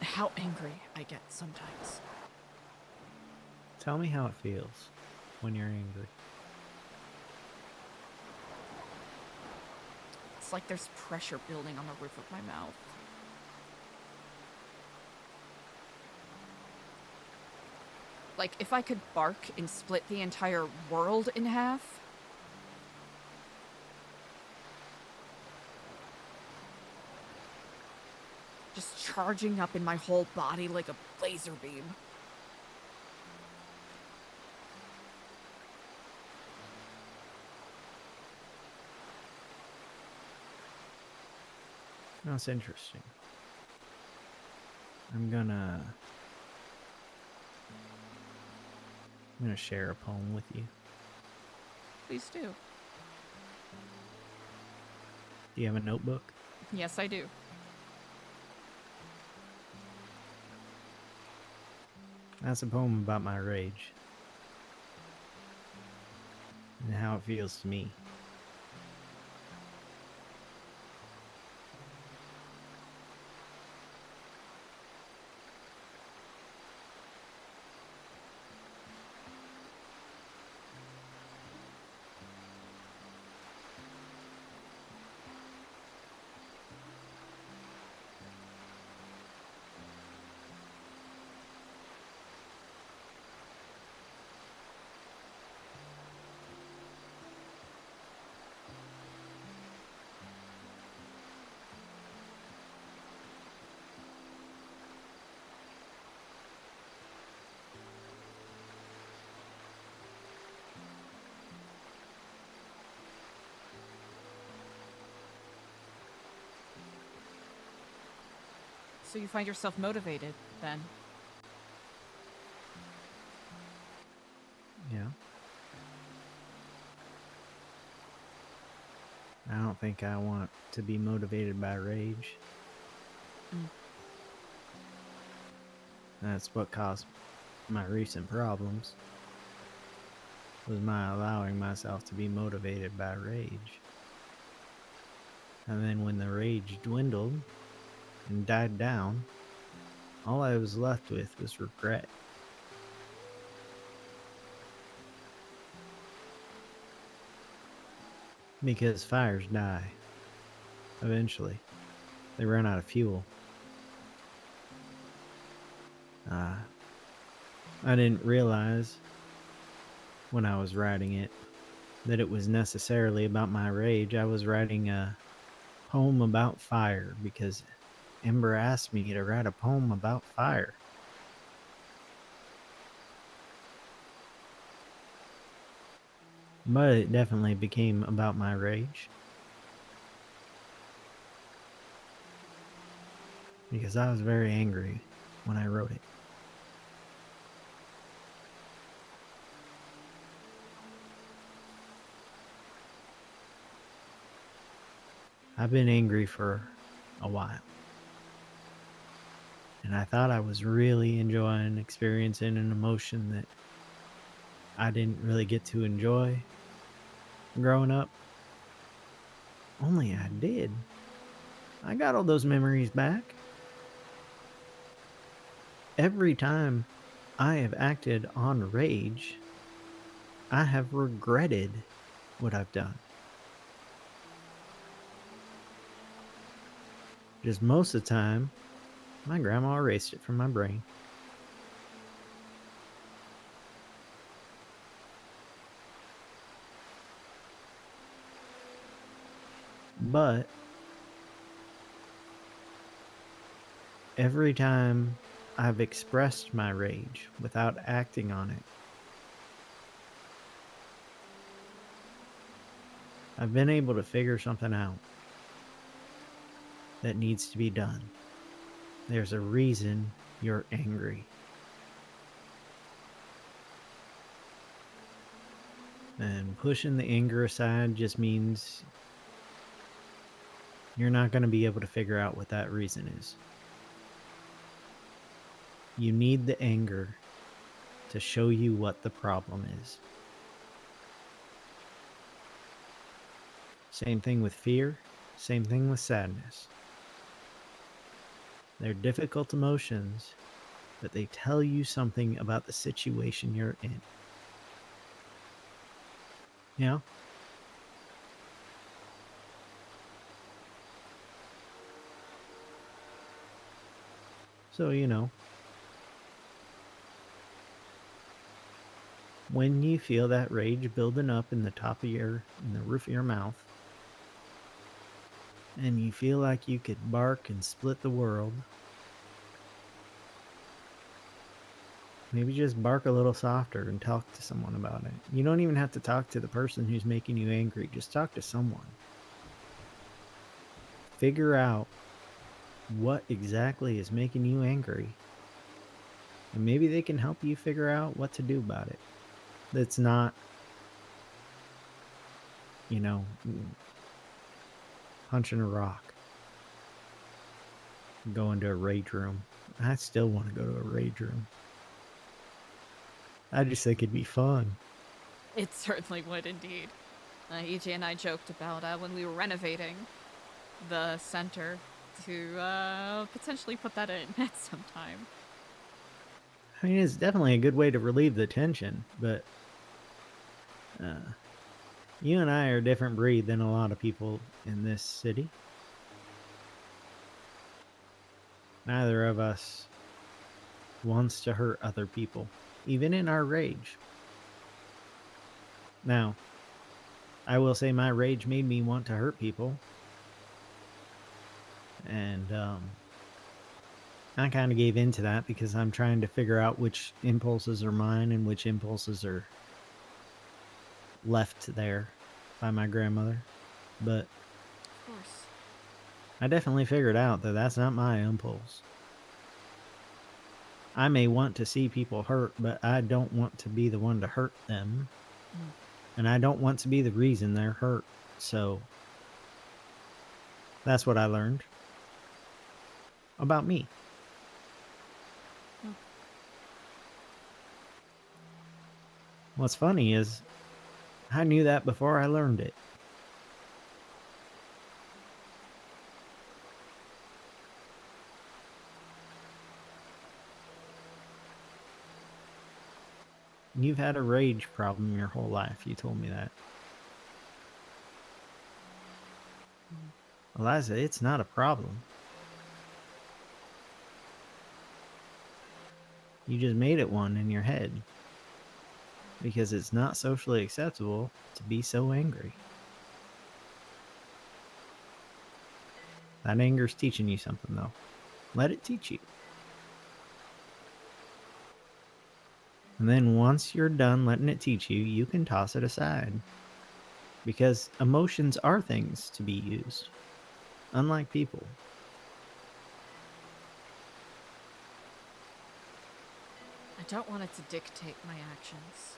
how angry I get sometimes. Tell me how it feels when you're angry. It's like there's pressure building on the roof of my mouth. Like, if I could bark and split the entire world in half. Just charging up in my whole body like a laser beam. That's interesting. I'm gonna share a poem with you. Please do. Do you have a notebook? Yes, I do. That's a poem about my rage. And how it feels to me. So you find yourself motivated, then? Yeah. I don't think I want to be motivated by rage. Mm. That's what caused my recent problems. Was my allowing myself to be motivated by rage. And then when the rage dwindled and died down, all I was left with was regret. Because fires die. Eventually. They run out of fuel. I didn't realize when I was writing it that it was necessarily about my rage. I was writing a poem about fire because Ember asked me to write a poem about fire. But it definitely became about my rage. Because I was very angry when I wrote it. I've been angry for a while. And I thought I was really enjoying experiencing an emotion that I didn't really get to enjoy growing up. Only I did. I got all those memories back. Every time I have acted on rage, I have regretted what I've done. Just most of the time, My grandma erased it from my brain. But every time I've expressed my rage without acting on it, I've been able to figure something out that needs to be done. There's a reason you're angry. And pushing the anger aside just means you're not going to be able to figure out what that reason is. You need the anger to show you what the problem is. Same thing with fear, same thing with sadness. They're difficult emotions, but they tell you something about the situation you're in. Yeah? So, when you feel that rage building up in the roof of your mouth, and you feel like you could bark and split the world, maybe just bark a little softer and talk to someone about it. You don't even have to talk to the person who's making you angry. Just talk to someone. Figure out what exactly is making you angry. And maybe they can help you figure out what to do about it. That's not, punching a rock. Go into a rage room. I still want to go to a rage room. I just think it'd be fun. It certainly would indeed. EJ and I joked about when we were renovating the center to potentially put that in at some time. I mean, it's definitely a good way to relieve the tension, but you and I are a different breed than a lot of people in this city. Neither of us wants to hurt other people, even in our rage. Now, I will say my rage made me want to hurt people. And I kind of gave in to that because I'm trying to figure out which impulses are mine and which impulses are left there by my grandmother. But of course, I definitely figured out that that's not my impulse. I may want to see people hurt, but I don't want to be the one to hurt them. And I don't want to be the reason they're hurt. So that's what I learned about me. What's funny is I knew that before I learned it. You've had a rage problem your whole life. You told me that. Eliza, it's not a problem. You just made it one in your head. Because it's not socially acceptable to be so angry. That anger's teaching you something, though. Let it teach you. And then once you're done letting it teach you, you can toss it aside. Because emotions are things to be used. Unlike people. I don't want it to dictate my actions.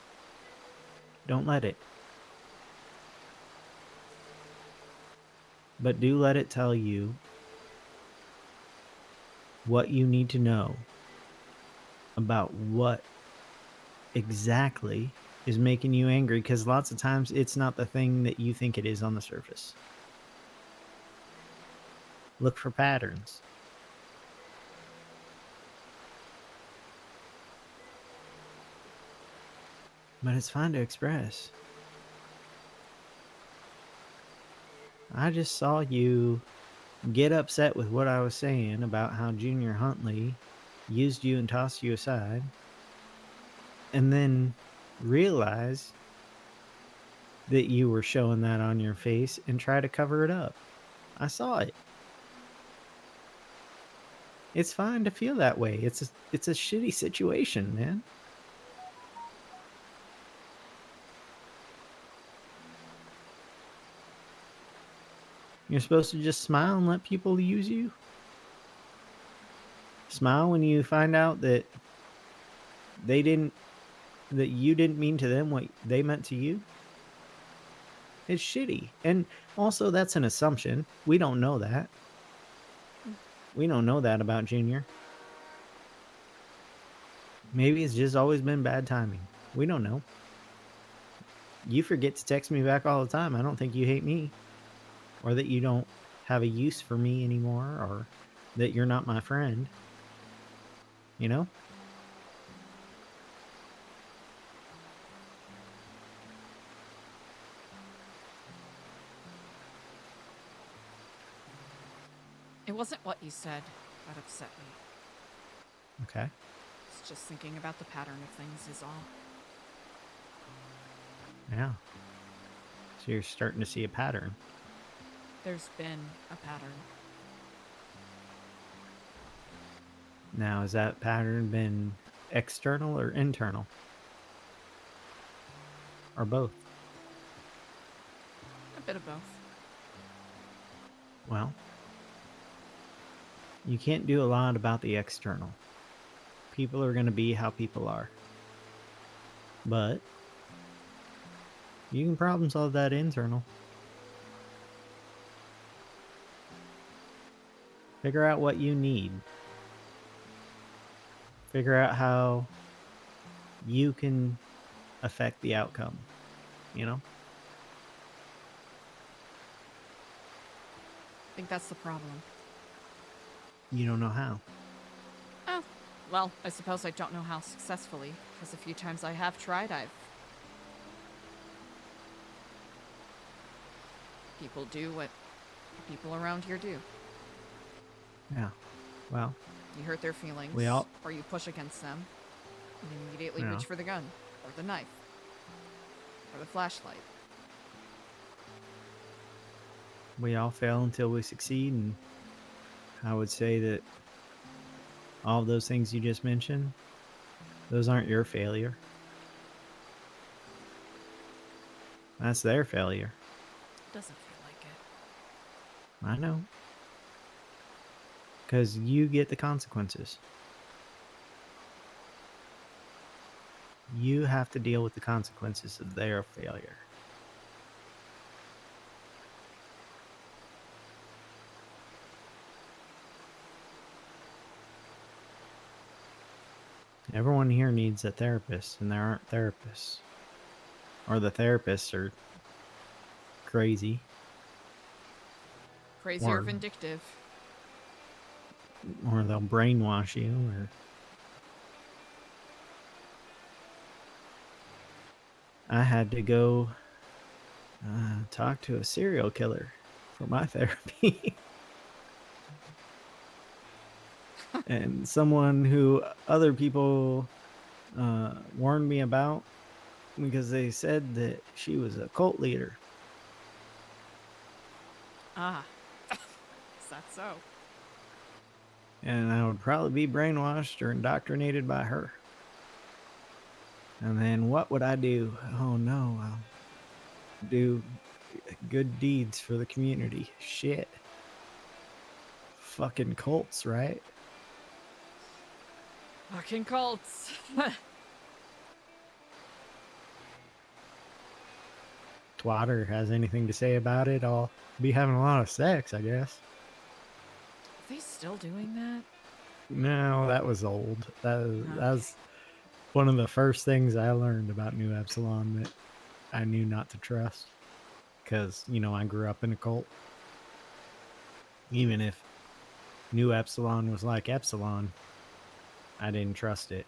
Don't let it. But do let it tell you what you need to know about what exactly is making you angry, because lots of times it's not the thing that you think it is on the surface. Look for patterns. But it's fine to express. I just saw you get upset with what I was saying about how Junior Huntley used you and tossed you aside, and then realize that you were showing that on your face and try to cover it up. I saw it. It's fine to feel that way. It's a shitty situation, man. You're supposed to just smile and let people use you. Smile when you find out that you didn't mean to them what they meant to you. It's shitty. And also, that's an assumption. We don't know that. We don't know that about Junior. Maybe it's just always been bad timing. We don't know. You forget to text me back all the time. I don't think you hate me. Or that you don't have a use for me anymore. Or that you're not my friend. You know? It wasn't what you said that upset me. Okay. It's just thinking about the pattern of things is all. Yeah. So you're starting to see a pattern. There's been a pattern. Now, has that pattern been external or internal? Or both? A bit of both. Well, you can't do a lot about the external. People are going to be how people are. But you can problem solve that internal. Figure out what you need. Figure out how you can affect the outcome. You know? I think that's the problem. You don't know how. Oh, well, I suppose I don't know how successfully, because a few times I have tried, people do what people around here do. Yeah. Well, You hurt their feelings, we all- or you push against them, and immediately Yeah. reach for the gun, or the knife, or the flashlight. we all fail until we succeed, and I would say that all of those things you just mentioned, those aren't your failure. That's their failure. Doesn't feel like it. I know. Because you get the consequences. You have to deal with the consequences of their failure. Everyone here needs a therapist, and there aren't therapists. Or the therapists are crazy. Crazy or vindictive. Or they'll brainwash you, or I had to go talk to a serial killer for my therapy. And someone who other people warned me about because they said that she was a cult leader. Ah. Is that so? And I would probably be brainwashed or indoctrinated by her. And then what would I do? Oh no, I'll do good deeds for the community. Shit. Fucking cults, right? Fucking cults. Twatter has anything to say about it, I'll be having a lot of sex, I guess. Are they still doing that? No, that was old. That was one of the first things I learned about New Epsilon that I knew not to trust. Because, you know, I grew up in a cult. Even if New Epsilon was like Epsilon, I didn't trust it.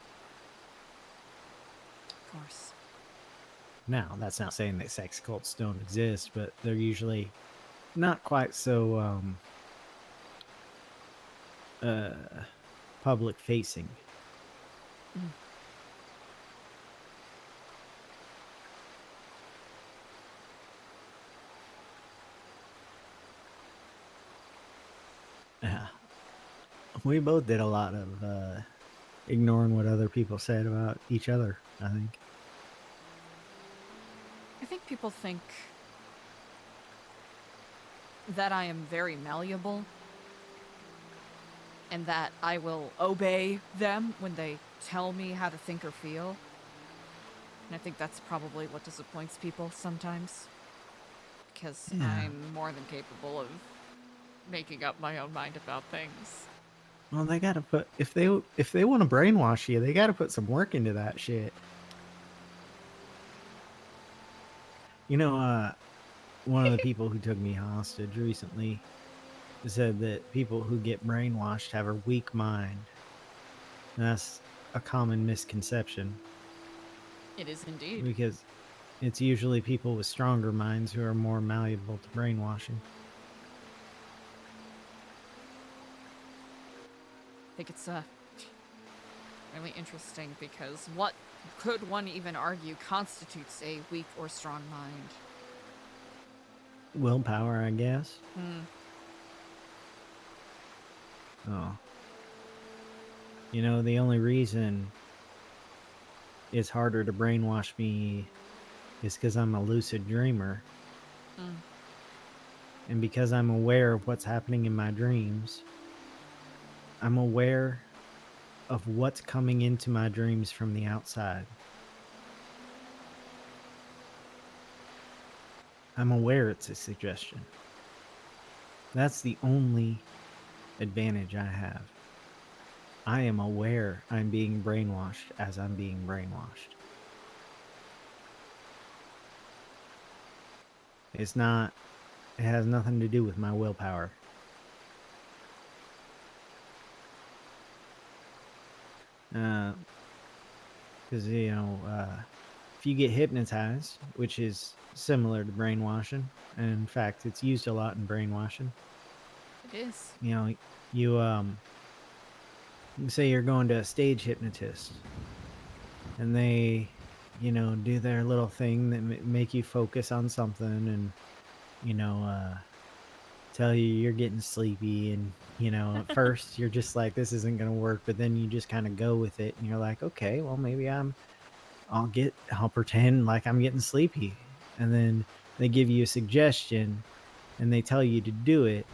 Of course. Now, that's not saying that sex cults don't exist, but they're usually not quite so public facing. Yeah. We both did a lot of ignoring what other people said about each other, I think. I think people think that I am very malleable and that I will obey them when they tell me how to think or feel. And I think that's probably what disappoints people sometimes. Because Yeah. I'm more than capable of making up my own mind about things. Well, they gotta put if they want to brainwash you, they gotta put some work into that shit. You know, one of the people who took me hostage recently said that people who get brainwashed have a weak mind. And that's a common misconception It is indeed. because it's usually people with stronger minds who are more malleable to brainwashing. I think it's really interesting because what could one even argue constitutes a weak or strong mind? Willpower, I guess. Oh. You know, the only reason it's harder to brainwash me is because I'm a lucid dreamer. And because I'm aware of what's happening in my dreams, I'm aware of what's coming into my dreams from the outside. I'm aware it's a suggestion. That's the only advantage I have. I am aware I'm being brainwashed as I'm being brainwashed. It has nothing to do with my willpower. Because, if you get hypnotized, which is similar to brainwashing, and in fact, it's used a lot in brainwashing. It is. You know, you say you're going to a stage hypnotist, and they, do their little thing that make you focus on something, and, tell you you're getting sleepy, and, at first you're just like, this isn't going to work, but then you just kind of go with it, and you're like, okay, well, maybe I'll pretend like I'm getting sleepy. And then they give you a suggestion and they tell you to do it.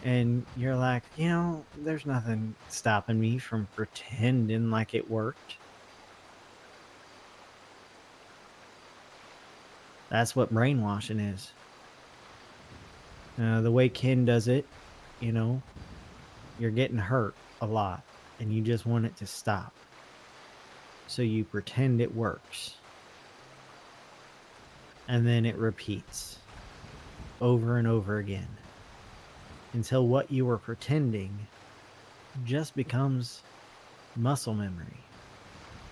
And you're like, there's nothing stopping me from pretending like it worked. That's what brainwashing is. The way Ken does it, you're getting hurt a lot and you just want it to stop. So you pretend it works. And then it repeats over and over again until what you were pretending just becomes muscle memory.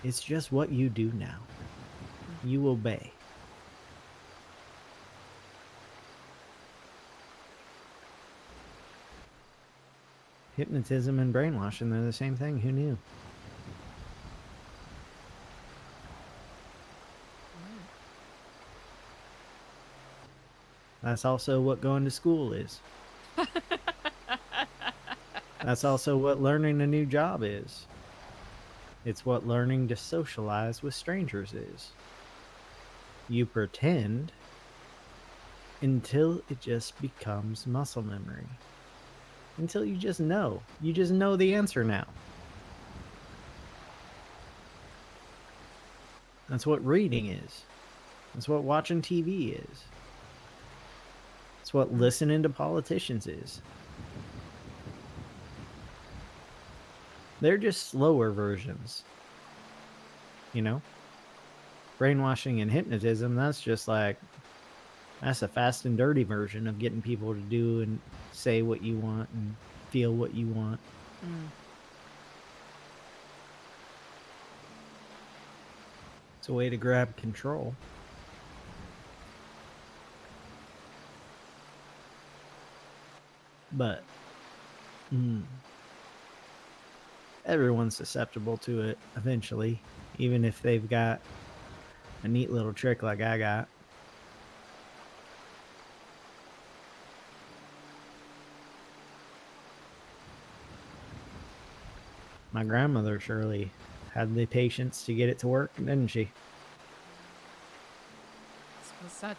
It's just what you do now. You obey. Hypnotism and brainwashing, they're the same thing. Who knew? That's also what going to school is. That's also what learning a new job is. It's what learning to socialize with strangers is. You pretend until it just becomes muscle memory. Until you just know. You just know the answer now. That's what reading is. That's what watching TV is. It's what listening to politicians is. They're just slower versions. Brainwashing and hypnotism, that's a fast and dirty version of getting people to do and say what you want and feel what you want. It's a way to grab control. But everyone's susceptible to it eventually, even if they've got a neat little trick like I got. My grandmother surely had the patience to get it to work, didn't she? Suppose such.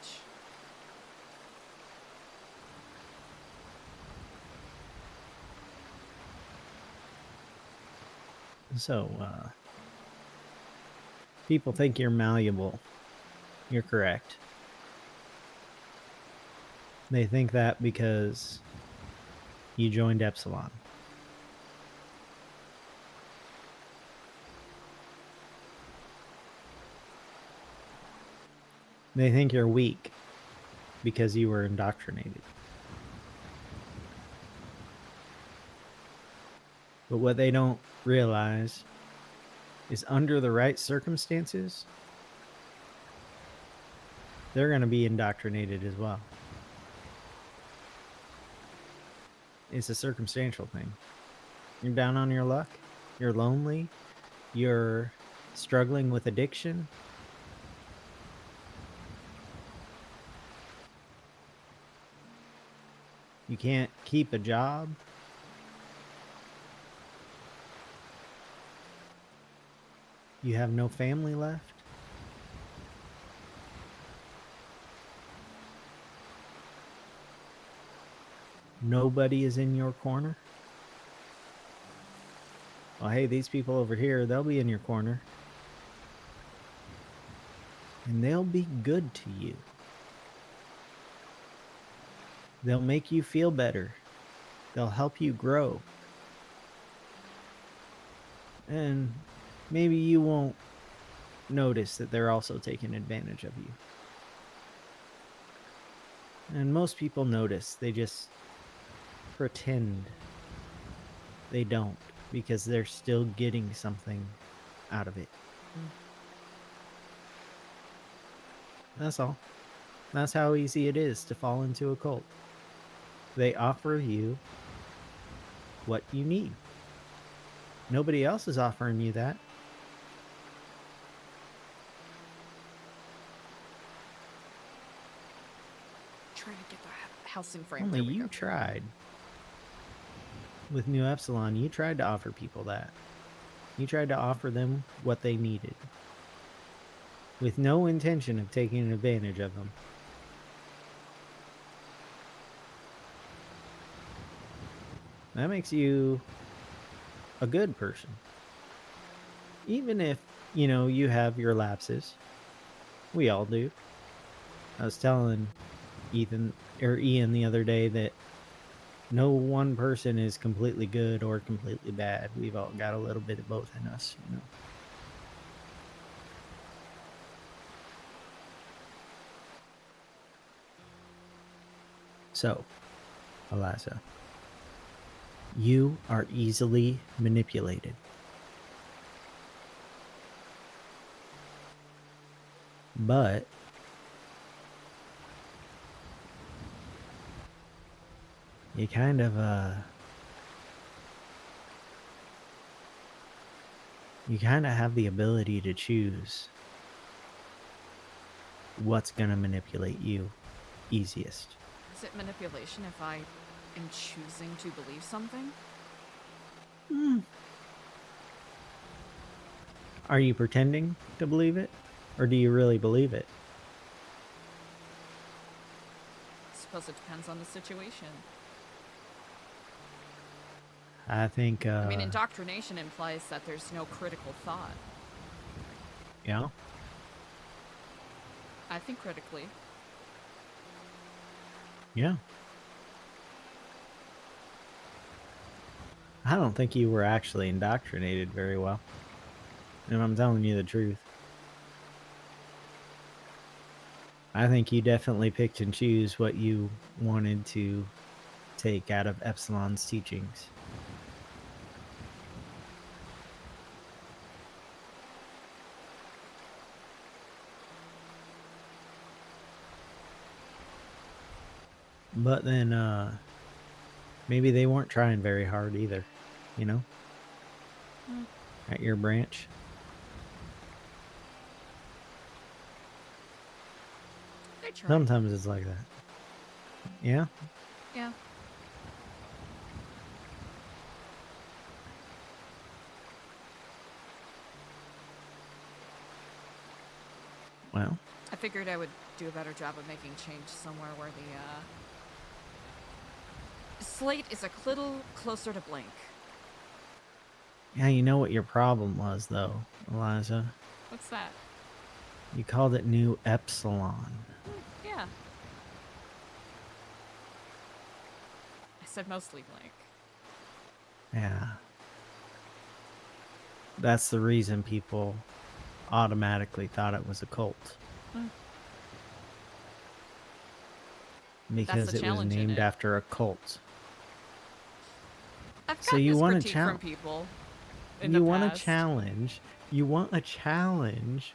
So, people think you're malleable. You're correct. They think that because you joined Epsilon. They think you're weak because you were indoctrinated. But what they don't realize is under the right circumstances, they're going to be indoctrinated as well. It's a circumstantial thing. You're down on your luck. You're lonely. You're struggling with addiction. You can't keep a job. You have no family left. Nobody is in your corner. Well, hey, these people over here, they'll be in your corner. And they'll be good to you. They'll make you feel better. They'll help you grow. And maybe you won't notice that they're also taking advantage of you. And most people notice. They just pretend they don't because they're still getting something out of it. That's all. That's how easy it is to fall into a cult. They offer you what you need. Nobody else is offering you that. Trying to get the house in frame. Only There we you go. tried. With New Epsilon, you tried to offer people that. You tried to offer them what they needed. With no intention of taking advantage of them. That makes you a good person. Even if, you know, you have your lapses. We all do. I was telling Ian the other day that no one person is completely good or completely bad. We've all got a little bit of both in us, you know. So, Eliza, you are easily manipulated. But you kind of have the ability to choose what's going to manipulate you easiest. Is it manipulation if I am choosing to believe something? Are you pretending to believe it? Or do you really believe it? I suppose it depends on the situation. I think, I mean, indoctrination implies that there's no critical thought. yeah. I think critically. Yeah. I don't think you were actually indoctrinated very well. And I'm telling you the truth. I think you definitely picked and choose what you wanted to take out of Epsilon's teachings. But then, maybe they weren't trying very hard either, you know? at your branch? I try. Sometimes it's like that. Yeah? Yeah. Well, I figured I would do a better job of making change somewhere where the slate is a little closer to blank. yeah, you know what your problem was, though, Eliza? What's that? You called it New Epsilon. Yeah. I said mostly blank. Yeah. That's the reason people automatically thought it was a cult. Hmm. Because the it was challenge in named it. after a cult. I've So got you this want a critique from people in You the want a past. challenge. You want a challenge.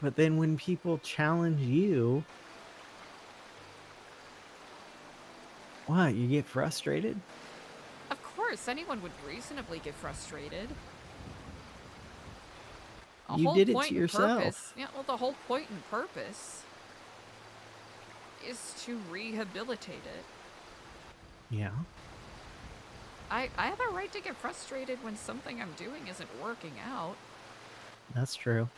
But then when people challenge you, what? You get frustrated? Of course, anyone would reasonably get frustrated. A You whole did it point to and yourself. purpose. Yeah, well, the whole point and purpose is to rehabilitate it. Yeah. I have a right to get frustrated when something I'm doing isn't working out. That's true.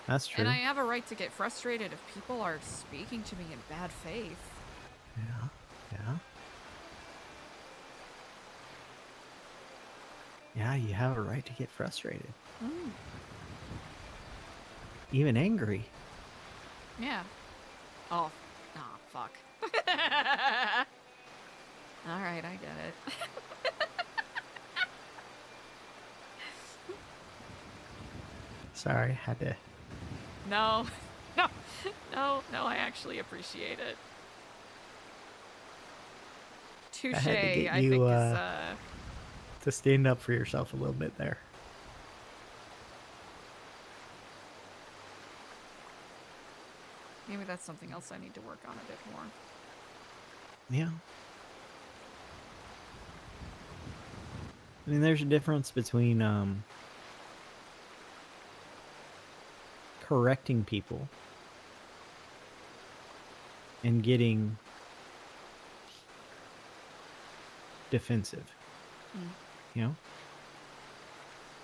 That's true. And I have a right to get frustrated if people are speaking to me in bad faith. Yeah. Yeah. Yeah, you have a right to get frustrated. Mm. Even angry. Yeah. Oh, fuck. Alright, I get it. Sorry, had to. No, no, I actually appreciate it. Touche, I had to get I you think is, to stand up for yourself a little bit there. maybe that's something else I need to work on a bit more. Yeah. I mean, there's a difference between correcting people and getting defensive. Mm. You know?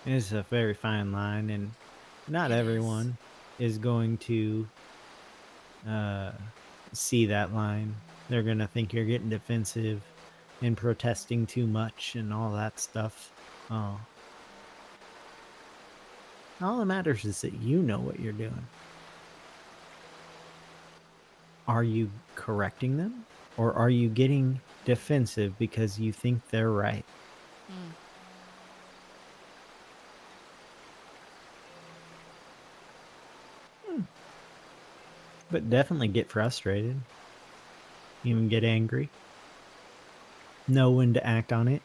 It's a very fine line, and not It everyone is going to see that line. They're going to think you're getting defensive and protesting too much and all that stuff. All that matters is that you know what you're doing. Are you correcting them, or are you getting defensive because you think they're right? Mm. But definitely get frustrated. Even get angry. Know when to act on it.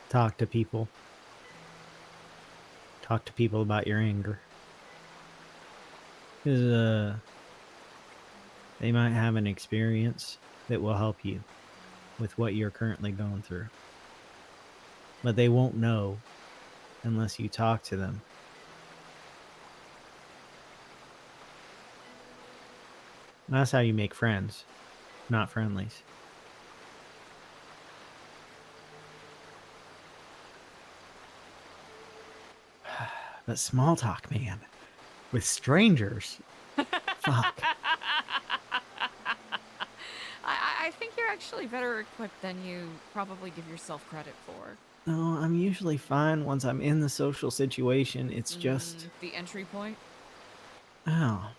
Talk to people. Talk to people about your anger. Because they might have an experience that will help you with what you're currently going through. But they won't know unless you talk to them. And that's how you make friends, not friendlies. But small talk, man, with strangers. Fuck. I think you're actually better equipped than you probably give yourself credit for. No, I'm usually fine once I'm in the social situation. It's just, the entry point? oh.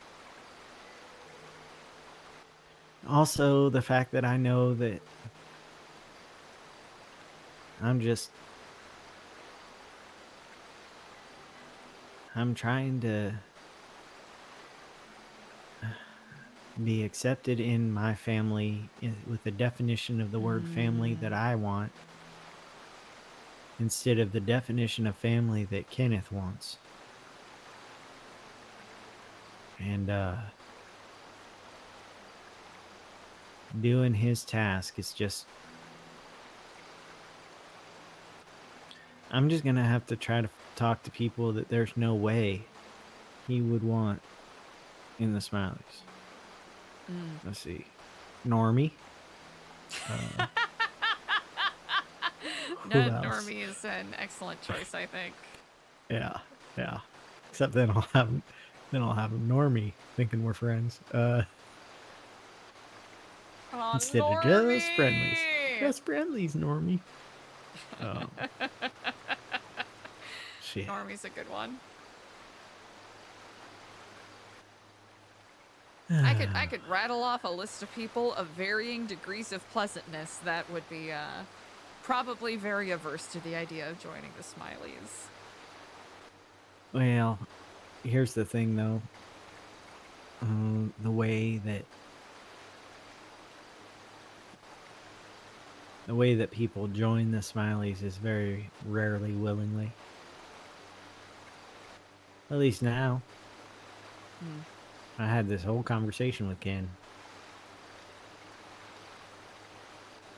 Also, the fact that I know that I'm trying to be accepted in my family with the definition of the word family that I want, instead of the definition of family that Kenneth wants. And doing his task is just, I'm just gonna have to try to talk to people that there's no way he would want in the Smileys. Let's see. Normie. Who No, else? Normie is an excellent choice, I think. Yeah, yeah. Except then I'll have Normie thinking we're friends. Instead of just friendlies. Just friendlies, Normie. Oh. Shit. Normie's a good one. I could rattle off a list of people of varying degrees of pleasantness that would be probably very averse to the idea of joining the Smileys. Well, here's the thing, though. The way that people join the Smileys is very rarely willingly. At least now. I had this whole conversation with Ken.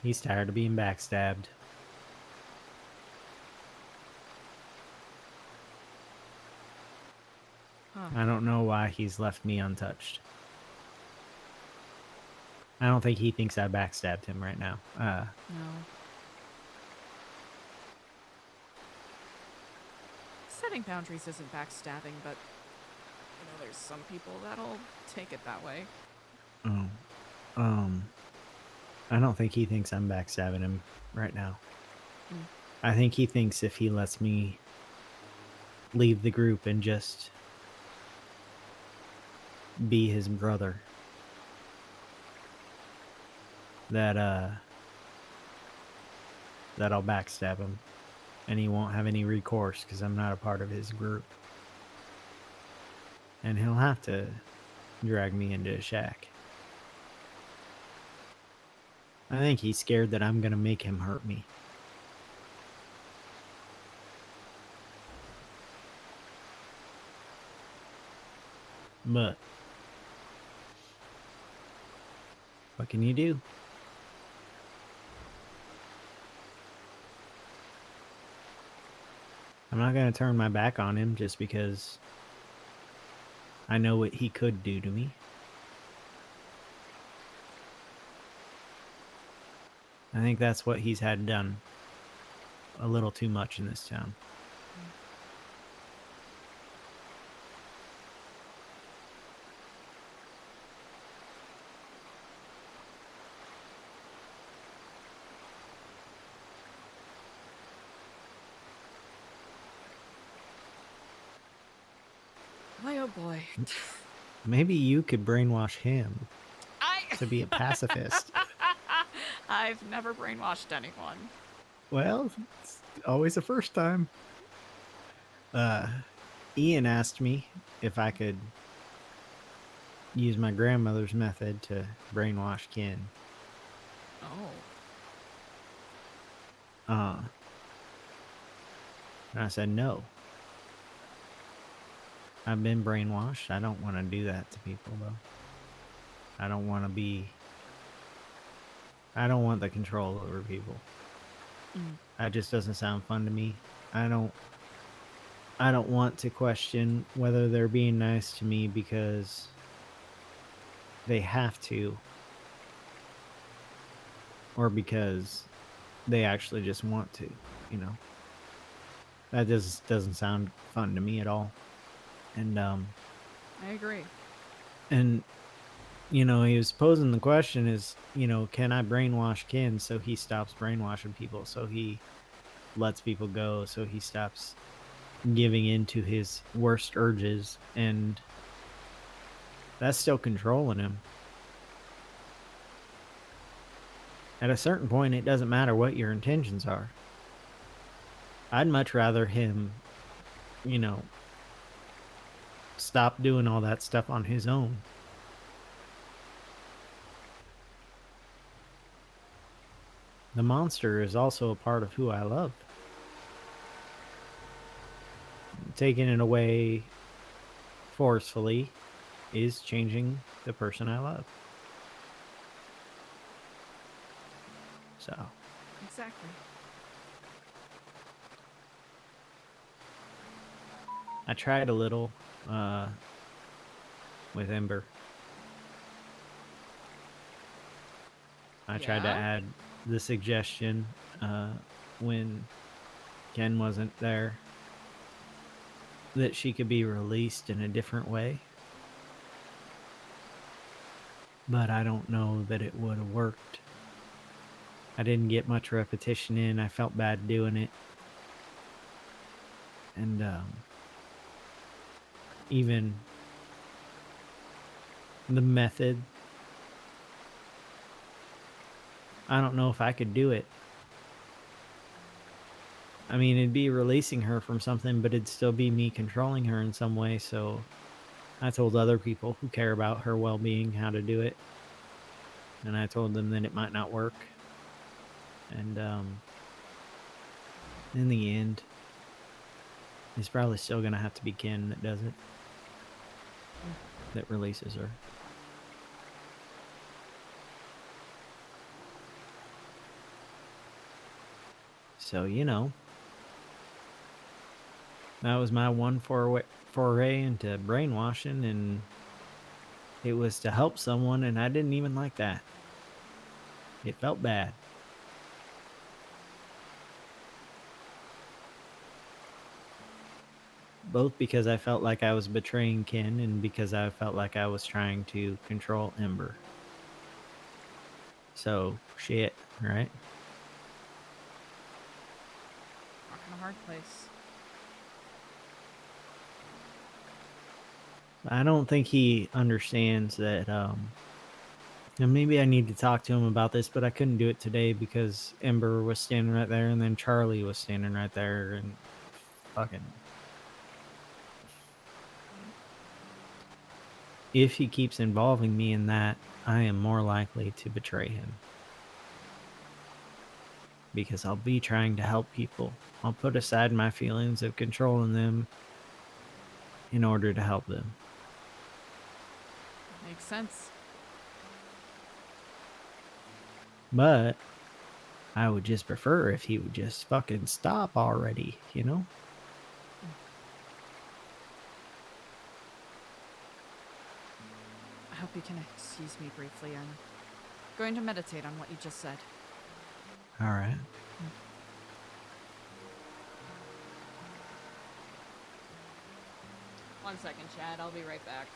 He's tired of being backstabbed. I don't know why he's left me untouched. I don't think he thinks I backstabbed him right now. No. Setting boundaries isn't backstabbing, but you know, there's some people that'll take it that way. I don't think he thinks I'm backstabbing him right now. I think he thinks if he lets me leave the group and just be his brother, that I'll backstab him and he won't have any recourse because I'm not a part of his group. And he'll have to drag me into a shack. I think he's scared that I'm gonna make him hurt me. But what can you do? I'm not gonna turn my back on him just because I know what he could do to me. I think that's what he's had done a little too much in this town. Boy, oh boy. Maybe you could brainwash him to be a pacifist. I've never brainwashed anyone. Well, it's always a first time. Ian asked me if I could use my grandmother's method to brainwash Ken. Oh. And I said no. I've been brainwashed. I don't want to do that to people, though. I don't want the control over people. That just doesn't sound fun to me. I don't want to question whether they're being nice to me because they have to, or because they actually just want to, you know. That just doesn't sound fun to me at all. And I agree. And you know, he was posing the question is, you know, can I brainwash Ken so he stops brainwashing people, so he lets people go, so he stops giving in to his worst urges, and that's still controlling him. At a certain point, it doesn't matter what your intentions are. I'd much rather him, you know, stop doing all that stuff on his own. The monster is also a part of who I love. Taking it away forcefully is changing the person I love. So. Exactly. I tried a little with Ember. I tried to Yeah? add the suggestion when Ken wasn't there that she could be released in a different way. But I don't know that it would have worked. I didn't get much repetition in. I felt bad doing it. And even the method, I don't know if I could do it. I mean, it'd be releasing her from something, but it'd still be me controlling her in some way. So I told other people who care about her well-being how to do it. And I told them that it might not work. And in the end, it's probably still going to have to be Ken that does it. That releases her. So, you know, that was my one foray into brainwashing, and it was to help someone, and I didn't even like that. It felt bad. Both because I felt like I was betraying Ken and because I felt like I was trying to control Ember. So, shit, right? Rock in a hard place. I don't think he understands that, and maybe I need to talk to him about this, but I couldn't do it today because Ember was standing right there and then Charlie was standing right there and fucking... If he keeps involving me in that, I am more likely to betray him. Because I'll be trying to help people. I'll put aside my feelings of controlling them in order to help them. Makes sense. But I would just prefer if he would just fucking stop already, you know? I hope you can excuse me briefly. I'm going to meditate on what you just said. All right. One second, Chad. I'll be right back.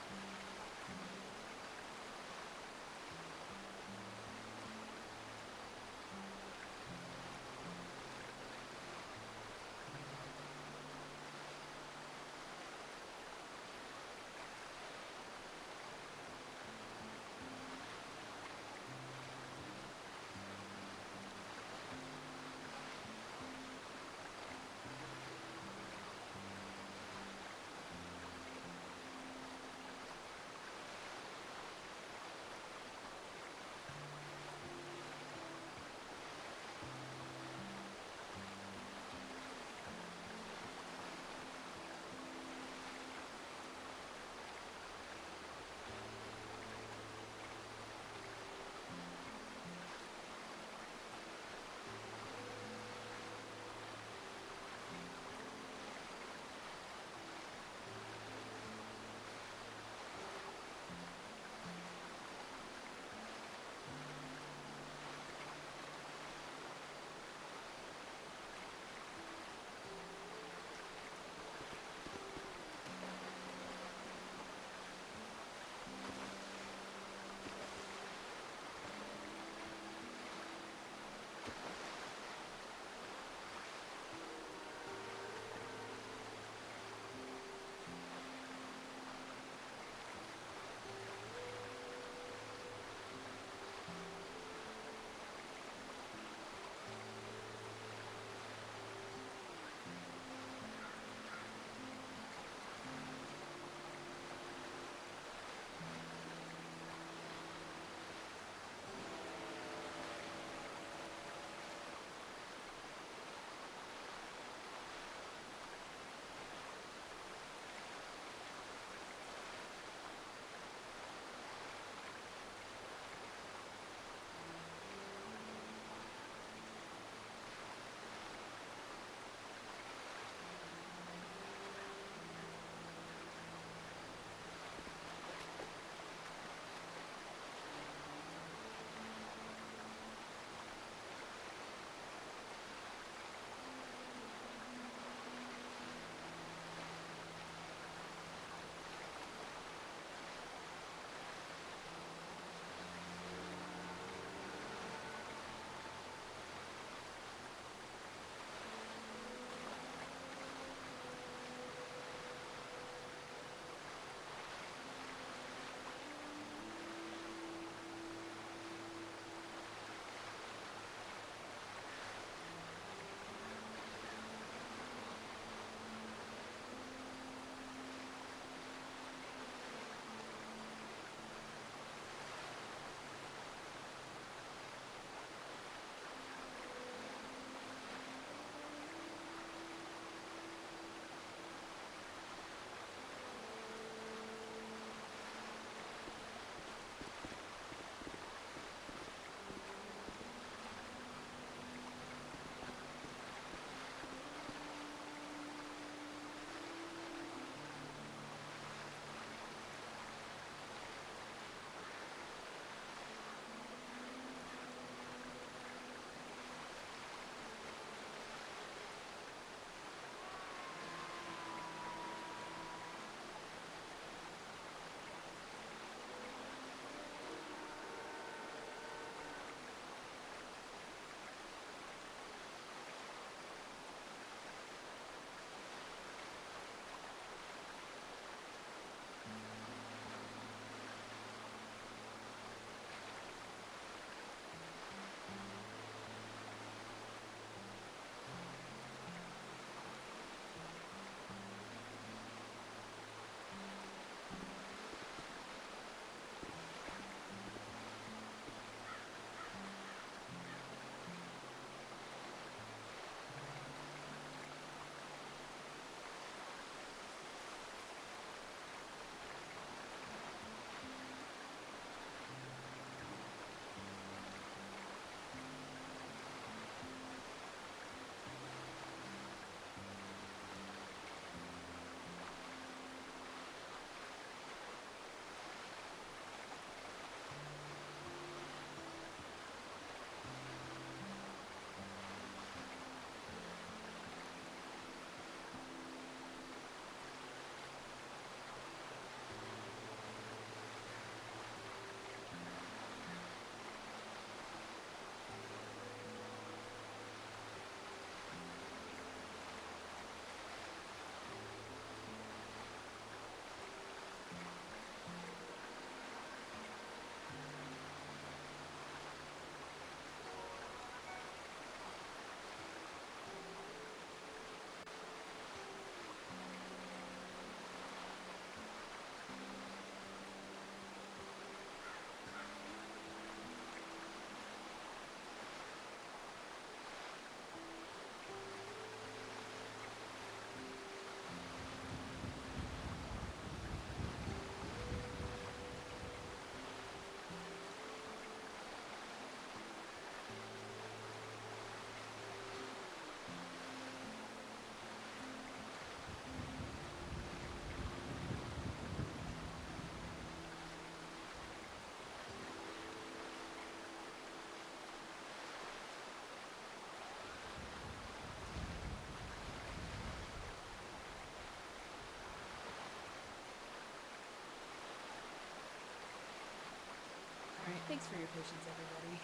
Alright, thanks for your patience, everybody.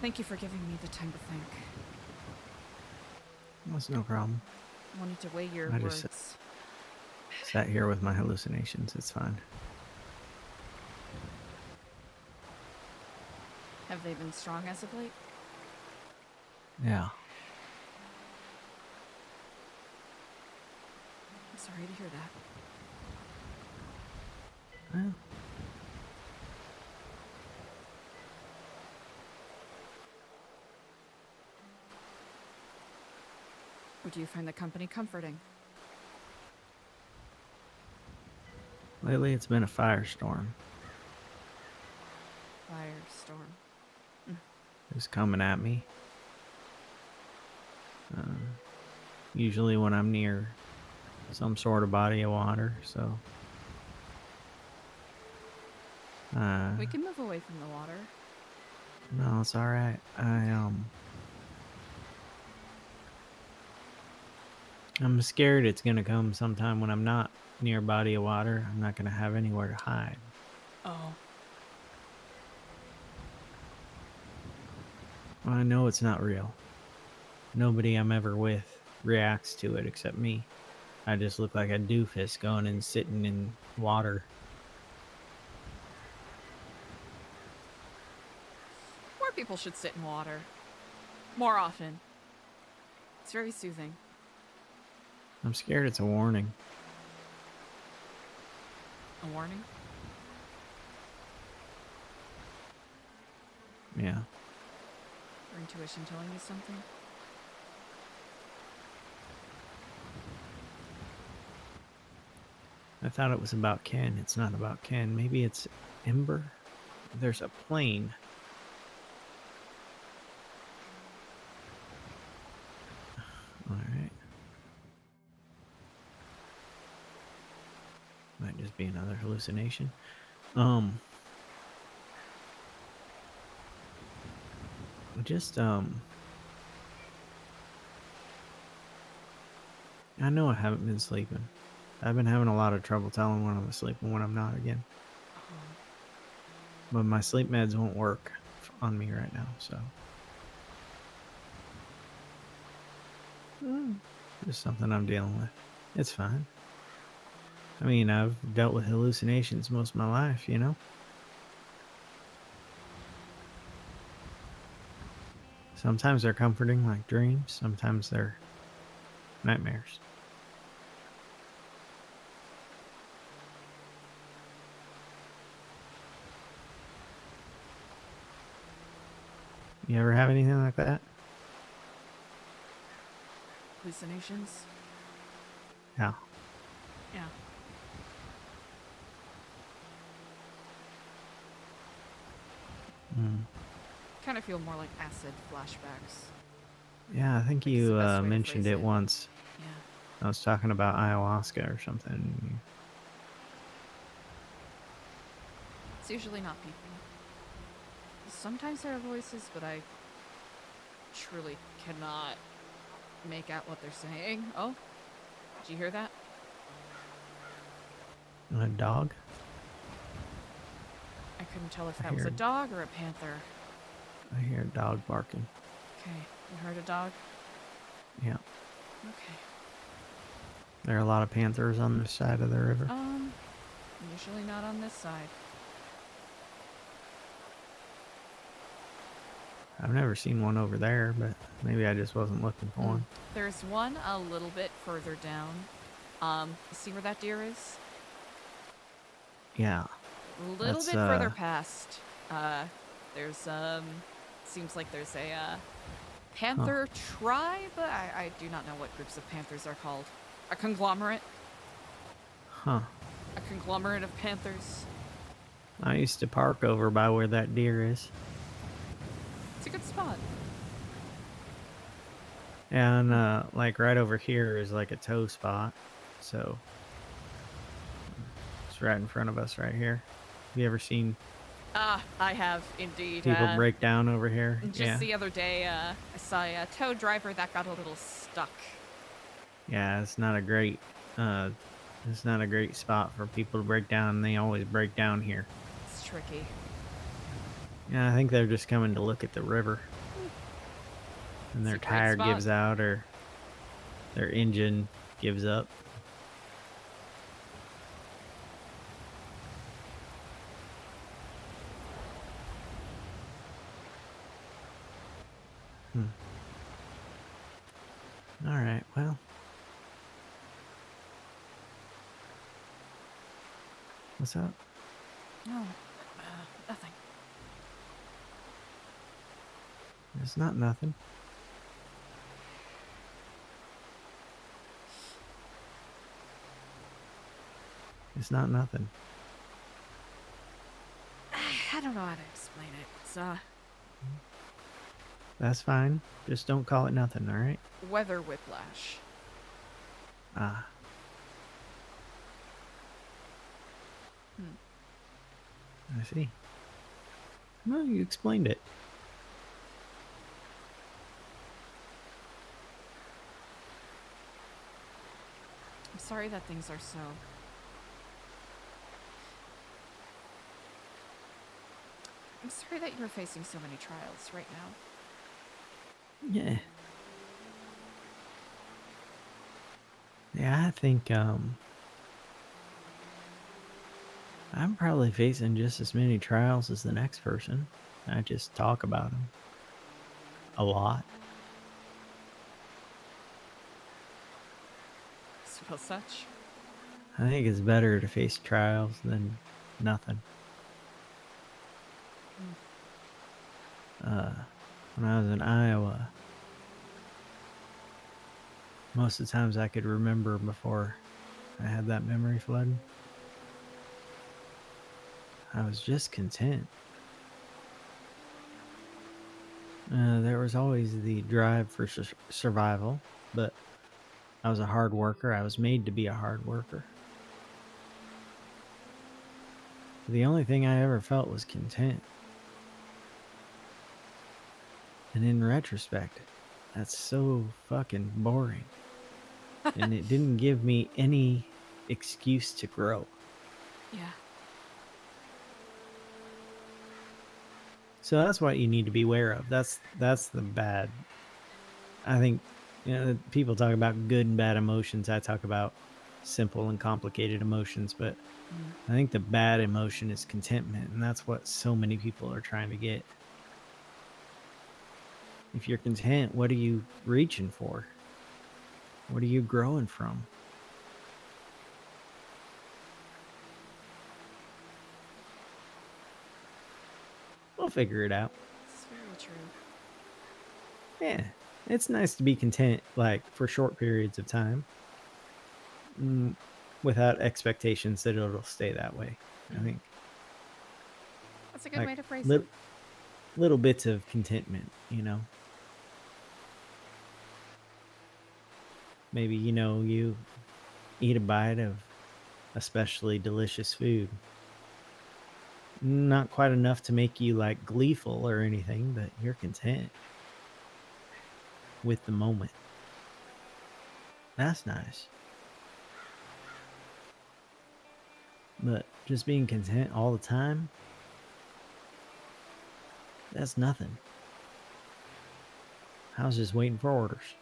Thank you for giving me the time to think. That's no problem. I wanted to weigh your I words. just sat here with my hallucinations. It's fine. Have they been strong as of late? Yeah. I'm sorry to hear that. Well, Or do you find the company comforting? lately it's been a firestorm. Firestorm. It's coming at me. Usually when I'm near some sort of body of water, so. We can move away from the water. No, it's alright. I'm scared it's gonna come sometime when I'm not near a body of water. I'm not gonna have anywhere to hide. Oh. I know it's not real. Nobody I'm ever with reacts to it except me. I just look like a doofus going and sitting in water. More people should sit in water. More often. It's very soothing. I'm scared it's a warning. A warning? Yeah. Or intuition telling you something? I thought it was about Ken. It's not about Ken. Maybe it's Ember? There's a plane. Alright. Might just be another hallucination. I know I haven't been sleeping. I've been having a lot of trouble telling when I'm asleep and when I'm not again. But my sleep meds won't work on me right now, so. Just something I'm dealing with. It's fine. I mean, I've dealt with hallucinations most of my life, you know? Sometimes they're comforting like dreams. Sometimes they're nightmares. You ever have anything like that? Hallucinations? Yeah. Yeah. Kind of feel more like acid flashbacks. Yeah, I think you mentioned it once. Yeah. I was talking about ayahuasca or something. It's usually not people. Sometimes there are voices, but I truly cannot make out what they're saying. Oh, did you hear that? A dog? I couldn't tell if I that was a heard- dog or a panther. I hear a dog barking. Okay, you heard a dog? Yeah. Okay. There are a lot of panthers on this side of the river. Usually not on this side. I've never seen one over there, but maybe I just wasn't looking for one. There's one a little bit further down. See where that deer is? Yeah. A little That's, bit further past. There's seems like there's a panther tribe. I do not know what groups of panthers are called. A conglomerate. Huh. A conglomerate of panthers. I used to park over by where that deer is. It's a good spot. And like right over here is like a tow spot. So it's right in front of us right here. Have you ever seen I have indeed. People break down over here. Just Yeah. the other day, I saw a tow driver that got a little stuck. Yeah, it's not a great spot for people to break down. They always break down here. It's tricky. Yeah, I think they're just coming to look at the river. And their It's a great tire spot. gives out or their engine gives up. All right, well. What's up? No, nothing. It's not nothing. It's not nothing. I don't know how to explain it. It's That's fine. Just don't call it nothing, all right? weather whiplash. Ah. I see. Well, you explained it. I'm sorry that things are so. I'm sorry that you're facing so many trials right now. Yeah. Yeah, I think I'm probably facing just as many trials as the next person. I just talk about them a lot. Suppose such. I think it's better to face trials than nothing. When I was in Iowa, most of the times I could remember before I had that memory flood, I was just content. There was always the drive for survival, but I was a hard worker. I was made to be a hard worker. The only thing I ever felt was content. And in retrospect, that's so fucking boring. And it didn't give me any excuse to grow. Yeah. So that's what you need to be aware of. That's the bad. I think, people talk about good and bad emotions. I talk about simple and complicated emotions, but I think the bad emotion is contentment, and that's what so many people are trying to get. If you're content, what are you reaching for? What are you growing from? We'll figure it out. It's very true. Yeah, it's nice to be content, like, for short periods of time, without expectations that it'll stay that way. I think That's a good way to phrase lit- it. little bits of contentment, Maybe, you eat a bite of especially delicious food. Not quite enough to make you, like, gleeful or anything, but you're content with the moment. That's nice. But just being content all the time, that's nothing. I was just waiting for orders.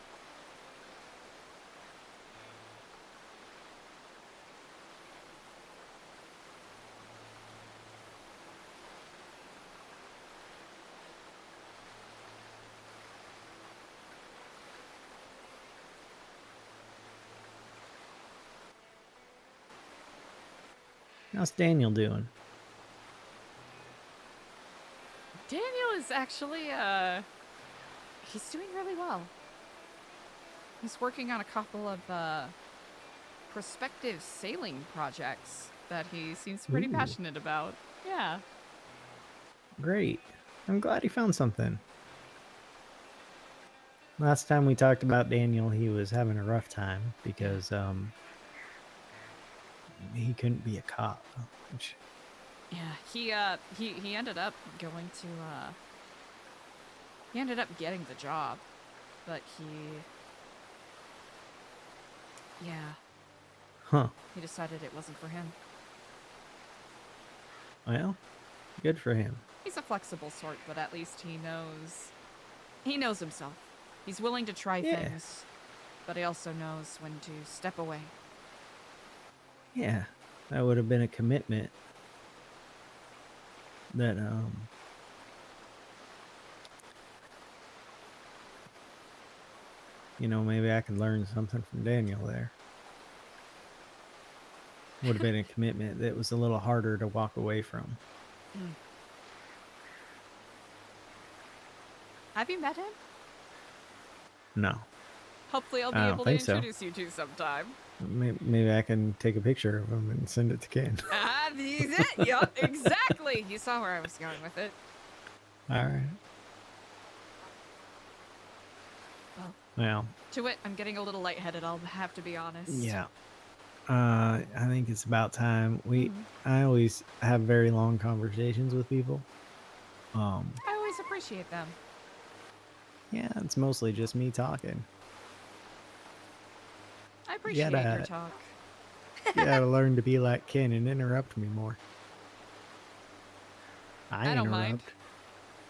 How's Daniel doing? Daniel is actually, he's doing really well. He's working on a couple of, prospective sailing projects that he seems pretty Ooh. passionate about. Yeah. Great. I'm glad he found something. Last time we talked about Daniel, he was having a rough time because he couldn't be a cop, which Yeah, he ended up going to he ended up getting the job, but he decided it wasn't for him. Well, good for him. He's a flexible sort, but at least he knows himself. He's willing to try things, but he also knows when to step away. Yeah, that would have been a commitment that maybe I could learn something from Daniel there. Would have been a commitment that was a little harder to walk away from. Have you met him? No. Hopefully I'll be I don't able to think so. introduce you to sometime. Maybe I can take a picture of him and send it to Ken. He's it. Yup, exactly. You saw where I was going with it. All right. Well. To it, I'm getting a little lightheaded, I'll have to be honest. Yeah. I think it's about time. I always have very long conversations with people. I always appreciate them. Yeah, it's mostly just me talking. I appreciate your talk. You gotta learn to be like Ken and interrupt me more. I don't interrupt. mind.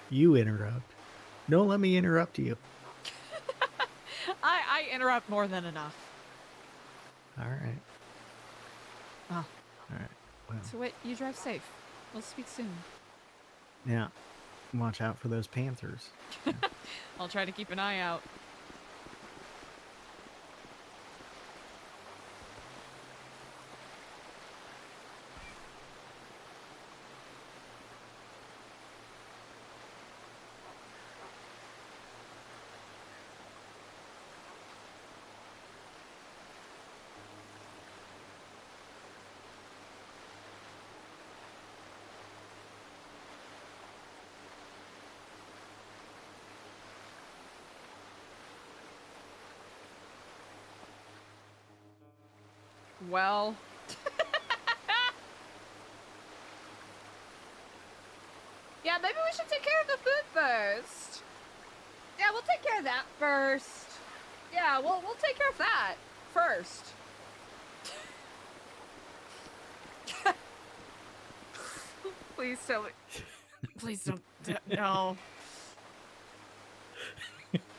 You interrupt. Don't let me interrupt you. I interrupt more than enough. All right. Oh. All right. Well, So wait, you drive safe. We'll speak soon. yeah. Watch out for those panthers. I'll try to keep an eye out. Well. Yeah, maybe we should take care of the food first. Yeah, we'll take care of that first. Yeah, we'll take care of that first. Please tell me. Please don't. No.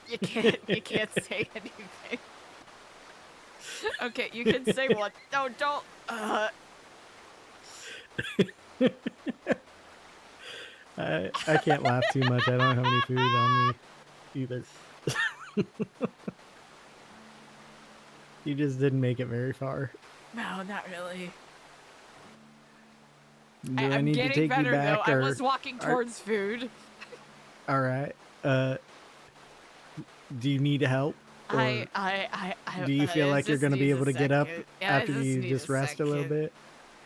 You can't say anything. Okay, you can say one. No, don't. I can't laugh too much. I don't have any food on me either. You just didn't make it very far. No, not really. Do I I'm need to getting take better you back? though. I or- was walking towards food. All right. Do you need help? Or I do you feel like you're just going to be needs able a to get up second. Yeah, after you need just a rest a little second. bit?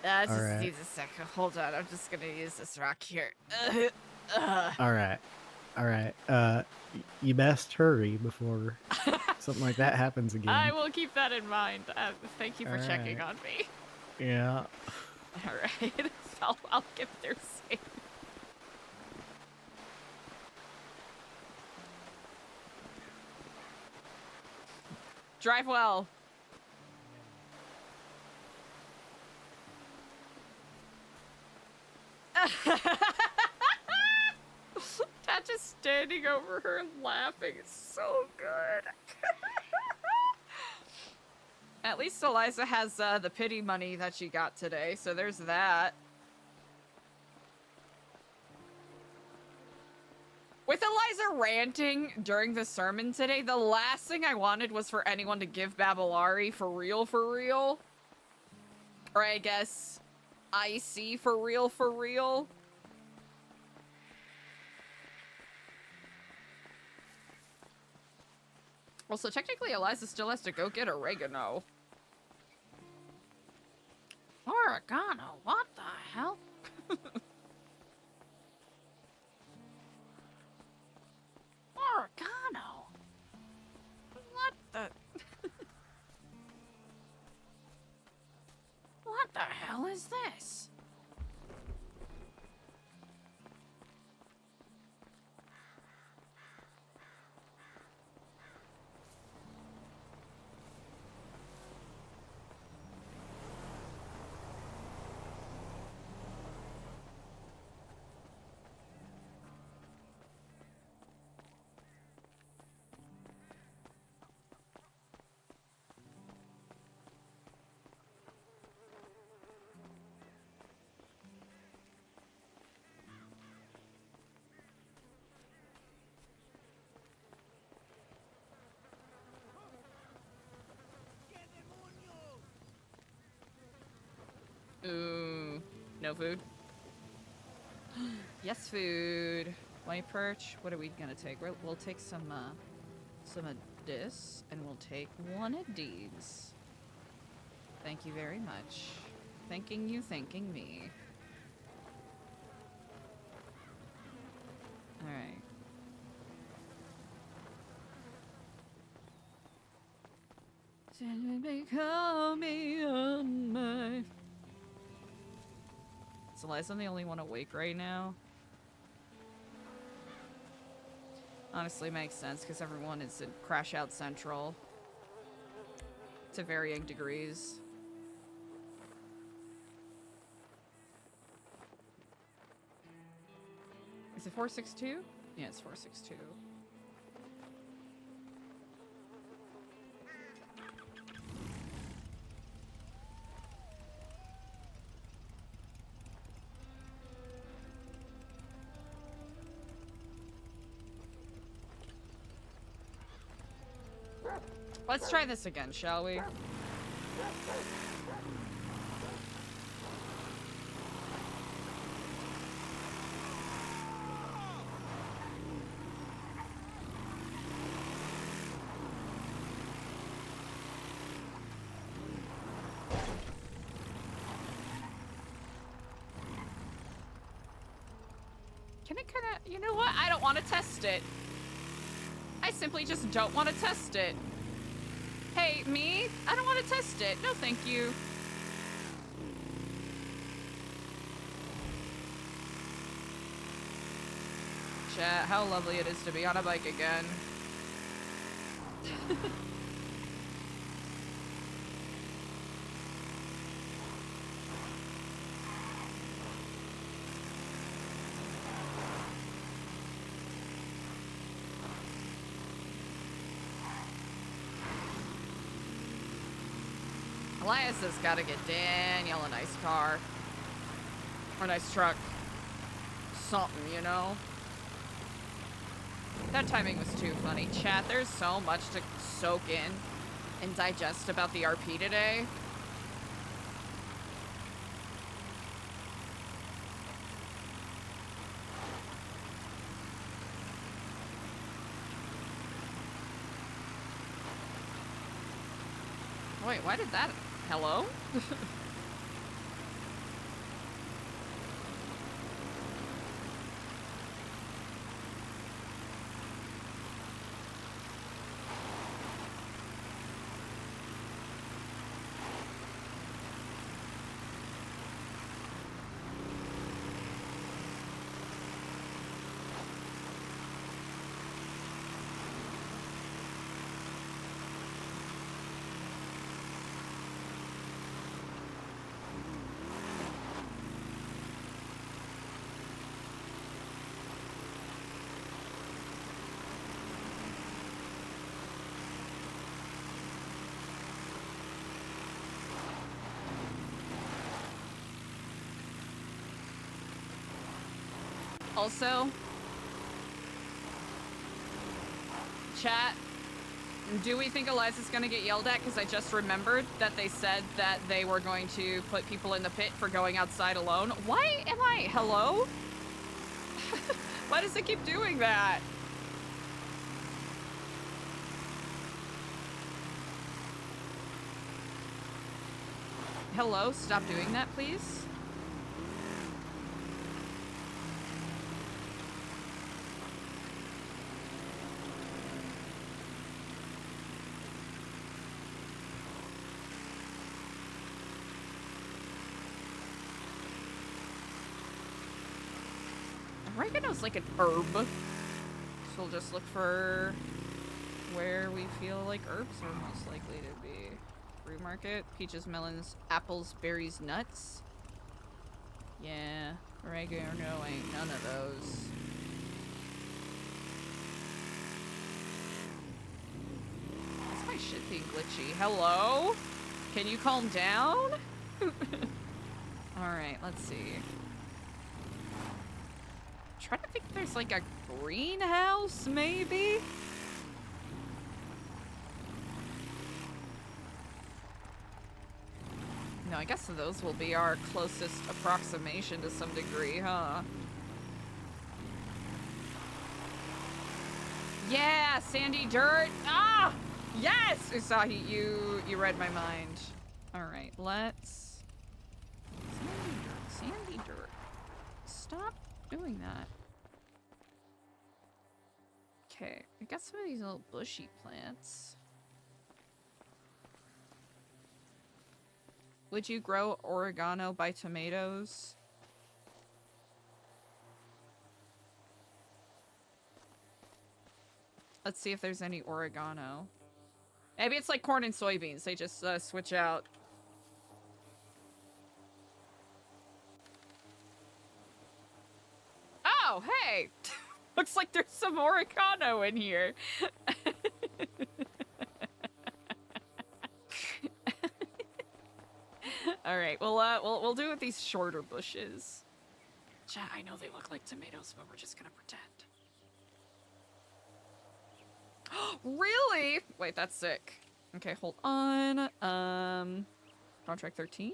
Just All right. needs a second. Hold on. I'm just gonna use this rock here. All right. All right. You best hurry before something like that happens again. I will keep that in mind. Thank you for All checking right. on me. Yeah. All right. I'll get there safe. Drive well. That just standing over her and laughing is so good. At least Eliza has the pity money that she got today, so there's that. With Eliza ranting during the sermon today, the last thing I wanted was for anyone to give Babylari for real, for real. Or I guess IC for real, for real. Also, technically, Eliza still has to go get oregano. Oregano? What the hell? Oregano? What the... What the hell is this? No food? Yes, food. White perch. What are we gonna take? We'll take some of this, and we'll take one of these. Thank you very much. Thanking you, thanking me. Alright. Call me on my... Is Eliza the only one awake right now? Honestly, makes sense, because everyone is in Crashout Central. To varying degrees. Is it 462? Yeah, it's 462. Let's try this again, shall we? Can it kind of... You know what? I don't want to test it. I simply just don't want to test it. Hey, me? I don't want to test it. No, thank you. Chat, how lovely it is to be on a bike again. Elias has got to get Daniel a nice car. Or a nice truck. Something, you know? That timing was too funny. Chat, there's so much to soak in and digest about the RP today. Wait, why did that... Hello? Also, chat, do we think Eliza's gonna get yelled at? Because I just remembered that they said that they were going to put people in the pit for going outside alone. Why am I... Hello? Why does it keep doing that? Hello? Stop doing that, please. Oregano's like an herb. So we'll just look for where we feel like herbs are most likely to be. Fruit market, peaches, melons, apples, berries, nuts. Yeah, oregano ain't none of those. Why's my shit being glitchy? Hello? Can you calm down? Alright, let's see. Trying to think if there's like a greenhouse, maybe? No, I guess those will be our closest approximation to some degree, huh? Yeah, sandy dirt. Ah, yes. Usahi, you read my mind. All right, let's. Sandy dirt. Stop doing that. Okay, I got some of these little bushy plants. Would you grow oregano by tomatoes? Let's see if there's any oregano. Maybe it's like corn and soybeans. They just switch out. Oh, hey! Looks like there's some oregano in here. All right, we'll do it with these shorter bushes. Chat, I know they look like tomatoes, but we're just gonna pretend. Really? Wait, that's sick. Okay, hold on. Contract 13.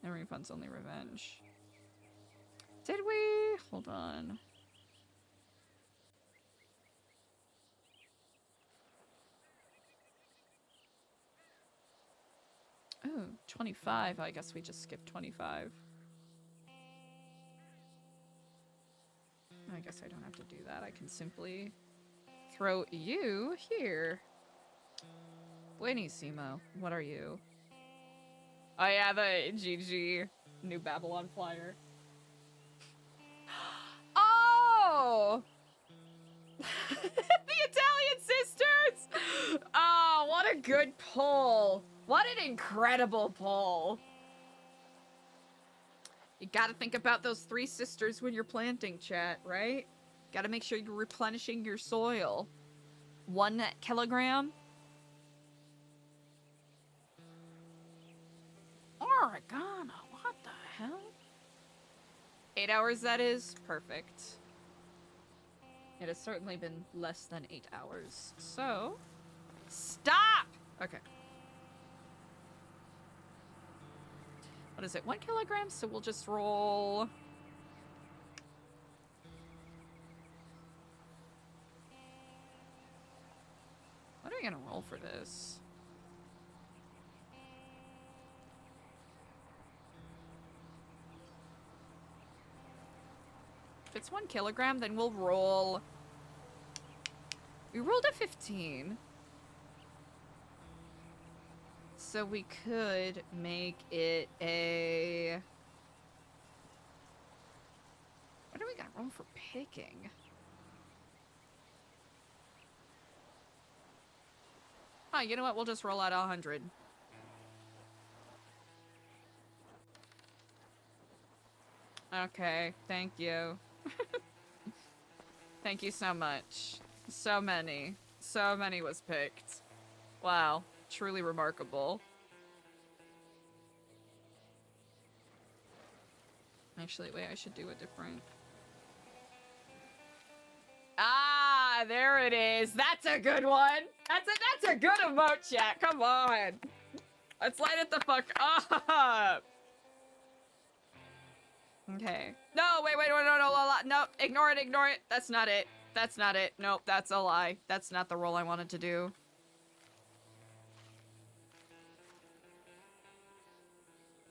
No refunds, only revenge. Did we? Hold on. Oh, 25. I guess we just skipped 25. I guess I don't have to do that. I can simply throw you here. Buenissimo. What are you? Oh yeah, the GG New Babylon flyer. Oh! The Italian sisters! Oh, what a good pull. What an incredible pull. You gotta think about those 3 sisters when you're planting, chat, right? Gotta make sure you're replenishing your soil. 1 kilogram. Oregano, what the hell? 8 hours, that is? Perfect. It has certainly been less than 8 hours. So, stop! Okay. What is it? 1 kilogram? So we'll just roll. What are we gonna roll for this? If it's 1 kilogram, then we'll roll. We rolled a 15. So we could make it a... What are we gonna roll for picking? Oh, you know what? We'll just roll out 100. Okay, thank you. Thank you so much. So many. So many was picked. Wow. Truly remarkable. Actually, wait, I should do a different... Ah, there it is. That's a good one. That's a good emote, chat. Come on. Let's light it the fuck up. Okay. No, wait, no, ignore it. That's not it. That's not it. Nope, that's a lie. That's not the role I wanted to do.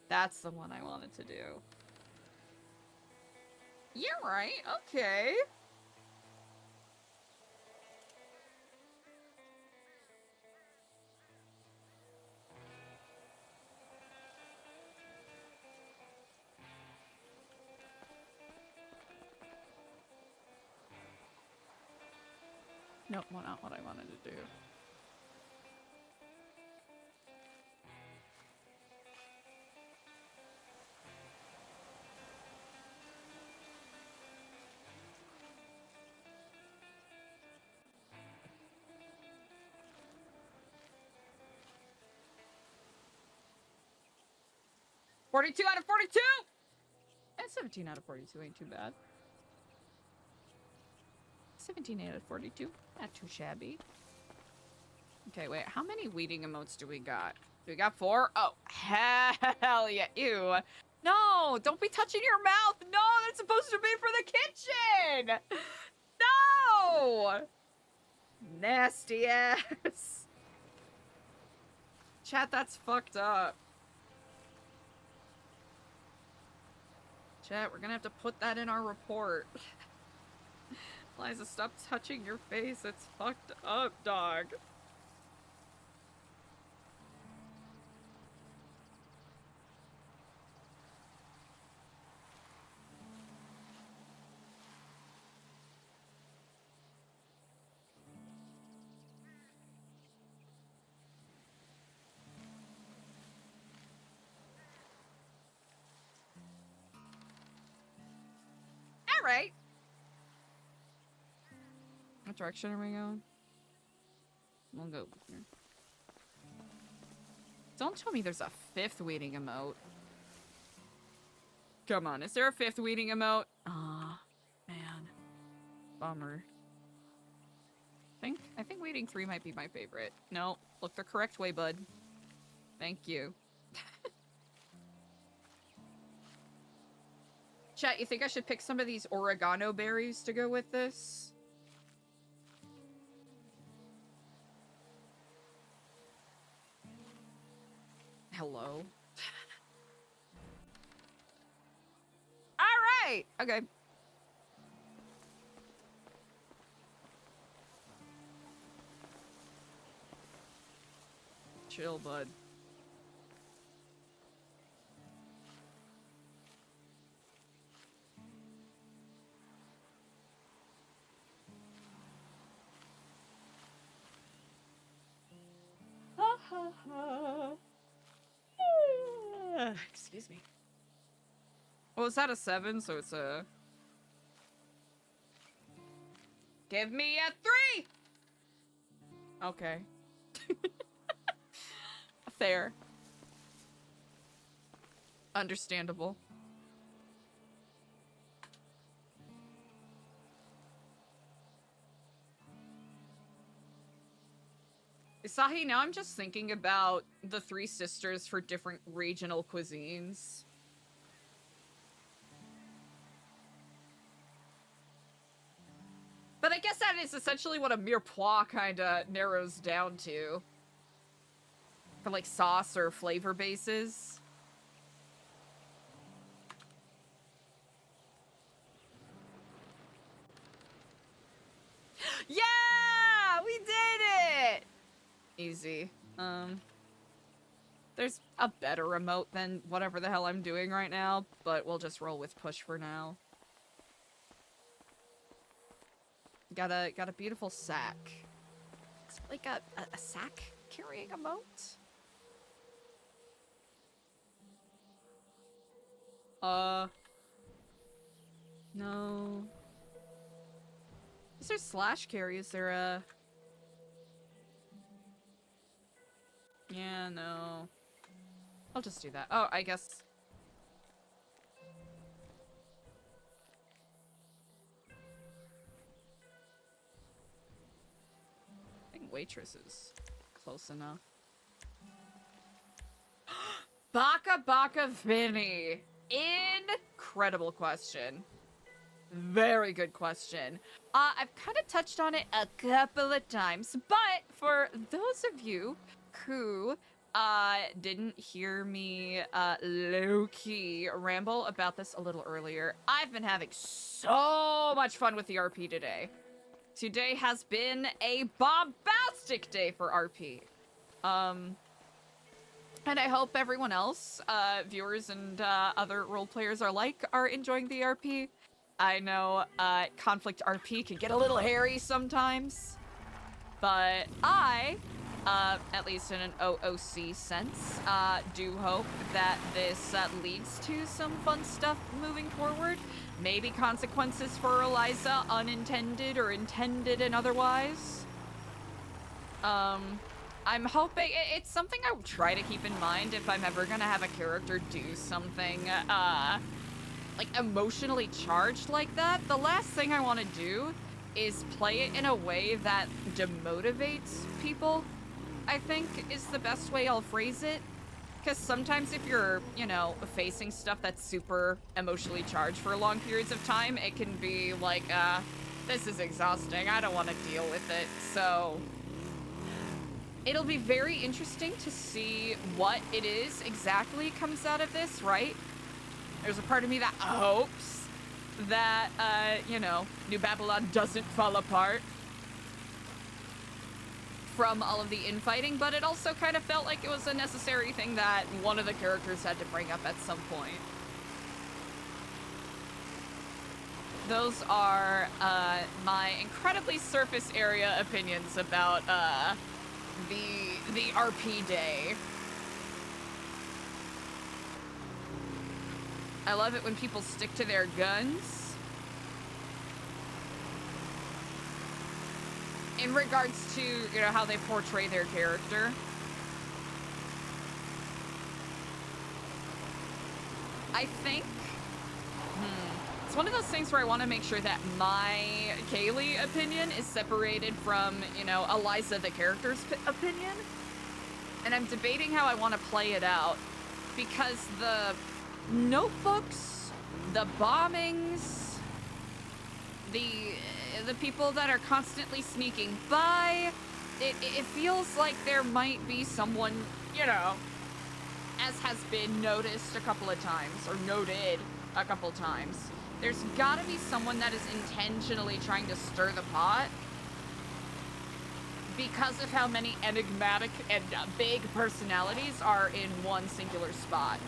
That's the one I wanted to do. You're right. Okay. Nope, well, not what I wanted to do. "42 out of 42! And 17 out of 42 ain't too bad. 17 out of 42. Not too shabby. Okay, wait. How many weeding emotes do we got? Do we got 4? Oh, hell yeah. Ew. No, don't be touching your mouth. No, that's supposed to be for the kitchen. No. Nasty ass. Chat, that's fucked up. Chat, we're gonna have to put that in our report. Eliza, stop touching your face. It's fucked up, dog. All right. What direction are we going? We'll go here. Don't tell me there's a 5th weeding emote. Come on, is there a 5th weeding emote? Aw, man. Bummer. I think weeding 3 might be my favorite. No, look the correct way, bud. Thank you. Chat, you think I should pick some of these oregano berries to go with this? Hello? Alright! Okay. Chill, bud. Excuse me. Well, it's at a 7, so it's a... Give me a 3! Okay. Fair. Understandable. Isahi, now I'm just thinking about the 3 sisters for different regional cuisines. But I guess that is essentially what a mirepoix kind of narrows down to. For like sauce or flavor bases. Yeah! We did it! Easy. There's a better emote than whatever the hell I'm doing right now, but we'll just roll with push for now. Got a beautiful sack. It's like a sack carrying emote? No. Is there slash carry? Is there a... Yeah, no. I'll just do that. Oh, I guess... I think waitress is close enough. Baka Baka Vinny. Incredible question. Very good question. I've kind of touched on it a couple of times, but for those of you who didn't hear me low-key ramble about this a little earlier, I've been having so much fun with the RP today. Today has been a bombastic day for RP. And I hope everyone else, viewers and other role players alike, are enjoying the RP. I know conflict RP can get a little hairy sometimes, but I, at least in an OOC sense, do hope that this leads to some fun stuff moving forward. Maybe consequences for Eliza, unintended or intended and otherwise. I'm hoping it's something I would try to keep in mind if I'm ever gonna have a character do something, like emotionally charged like that. The last thing I want to do is play it in a way that demotivates people. I think, is the best way I'll phrase it. Because sometimes if you're, you know, facing stuff that's super emotionally charged for long periods of time, it can be like, this is exhausting. I don't want to deal with it. So it'll be very interesting to see what it is exactly comes out of this, right? There's a part of me that hopes that, you know, New Babylon doesn't fall apart from all of the infighting, but it also kind of felt like it was a necessary thing that one of the characters had to bring up at some point. Those are my incredibly surface area opinions about the RP day. I love it when people stick to their guns. In regards to, you know, how they portray their character. I think, it's one of those things where I want to make sure that my Kaylee opinion is separated from, you know, Eliza the character's opinion. And I'm debating how I want to play it out. Because the notebooks, the bombings, the people that are constantly sneaking by, it feels like there might be someone, you know, as has been noticed a couple of times, or noted a couple times. There's gotta be someone that is intentionally trying to stir the pot because of how many enigmatic and big personalities are in one singular spot.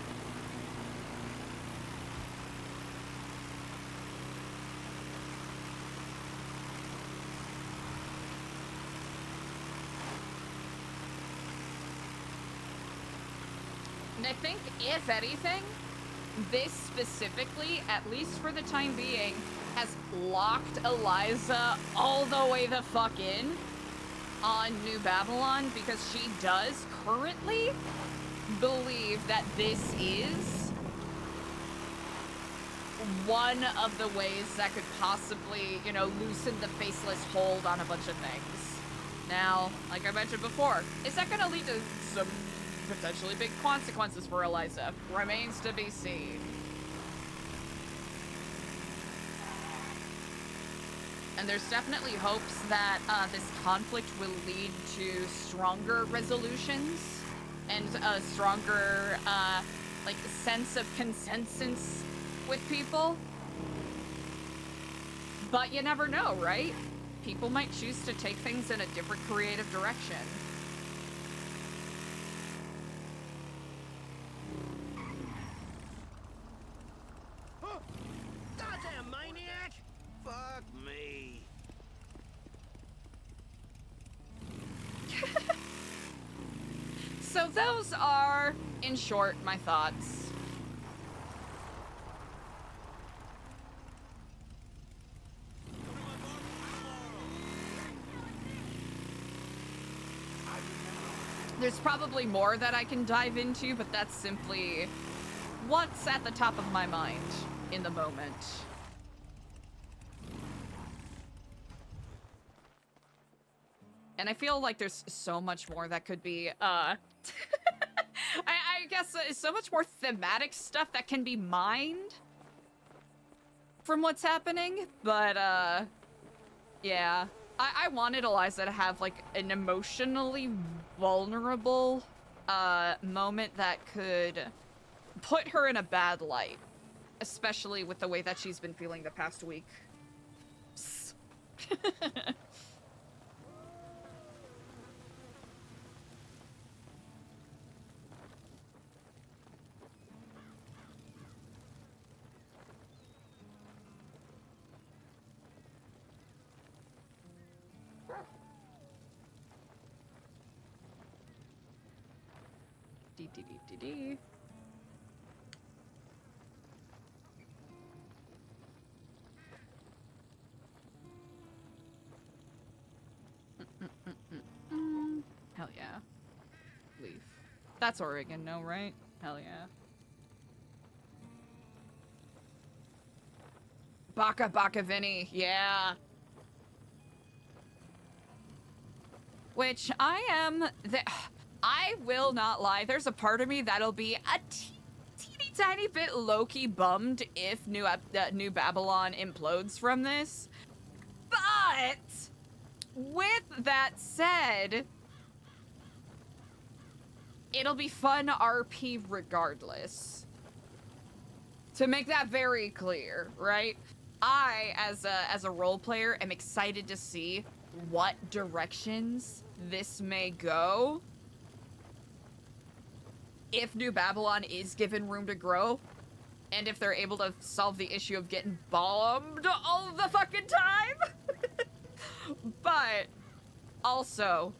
And I think, if anything, this specifically, at least for the time being, has locked Eliza all the way the fuck in on New Babylon, because she does currently believe that this is one of the ways that could possibly, you know, loosen the faceless hold on a bunch of things. Now, like I mentioned before, is that going to lead to some potentially big consequences for Eliza? Remains to be seen. And there's definitely hopes that this conflict will lead to stronger resolutions and a stronger, like, sense of consensus with people. But you never know, right? People might choose to take things in a different creative direction. Goddamn maniac! Fuck me. So those are, in short, my thoughts. There's probably more that I can dive into, but that's simply what's at the top of my mind in the moment. And I feel like there's so much more that could be, I guess so much more thematic stuff that can be mined from what's happening, but, yeah. I wanted Eliza to have, like, an emotionally vulnerable, moment that could put her in a bad light. Especially with the way that she's been feeling the past week. Dee. Hell yeah. Leaf. That's Oregon, no, right? Hell yeah. Baka Baka Vinny, yeah. Which I will not lie. There's a part of me that'll be a teeny tiny bit low-key bummed if New Babylon implodes from this. But with that said, it'll be fun RP regardless. To make that very clear, right? I, as a role player, am excited to see what directions this may go. If New Babylon is given room to grow, and if they're able to solve the issue of getting bombed all the fucking time. But also,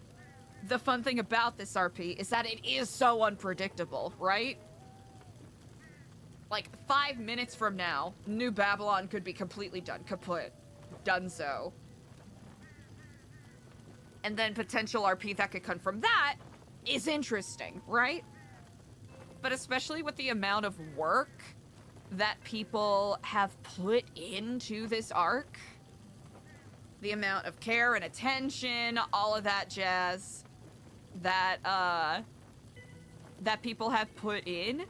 the fun thing about this RP is that it is so unpredictable, right? Like 5 minutes from now, New Babylon could be completely done, kaput, donezo. And then potential RP that could come from that is interesting, right? But especially with the amount of work that people have put into this arc, the amount of care and attention, all of that jazz that that people have put in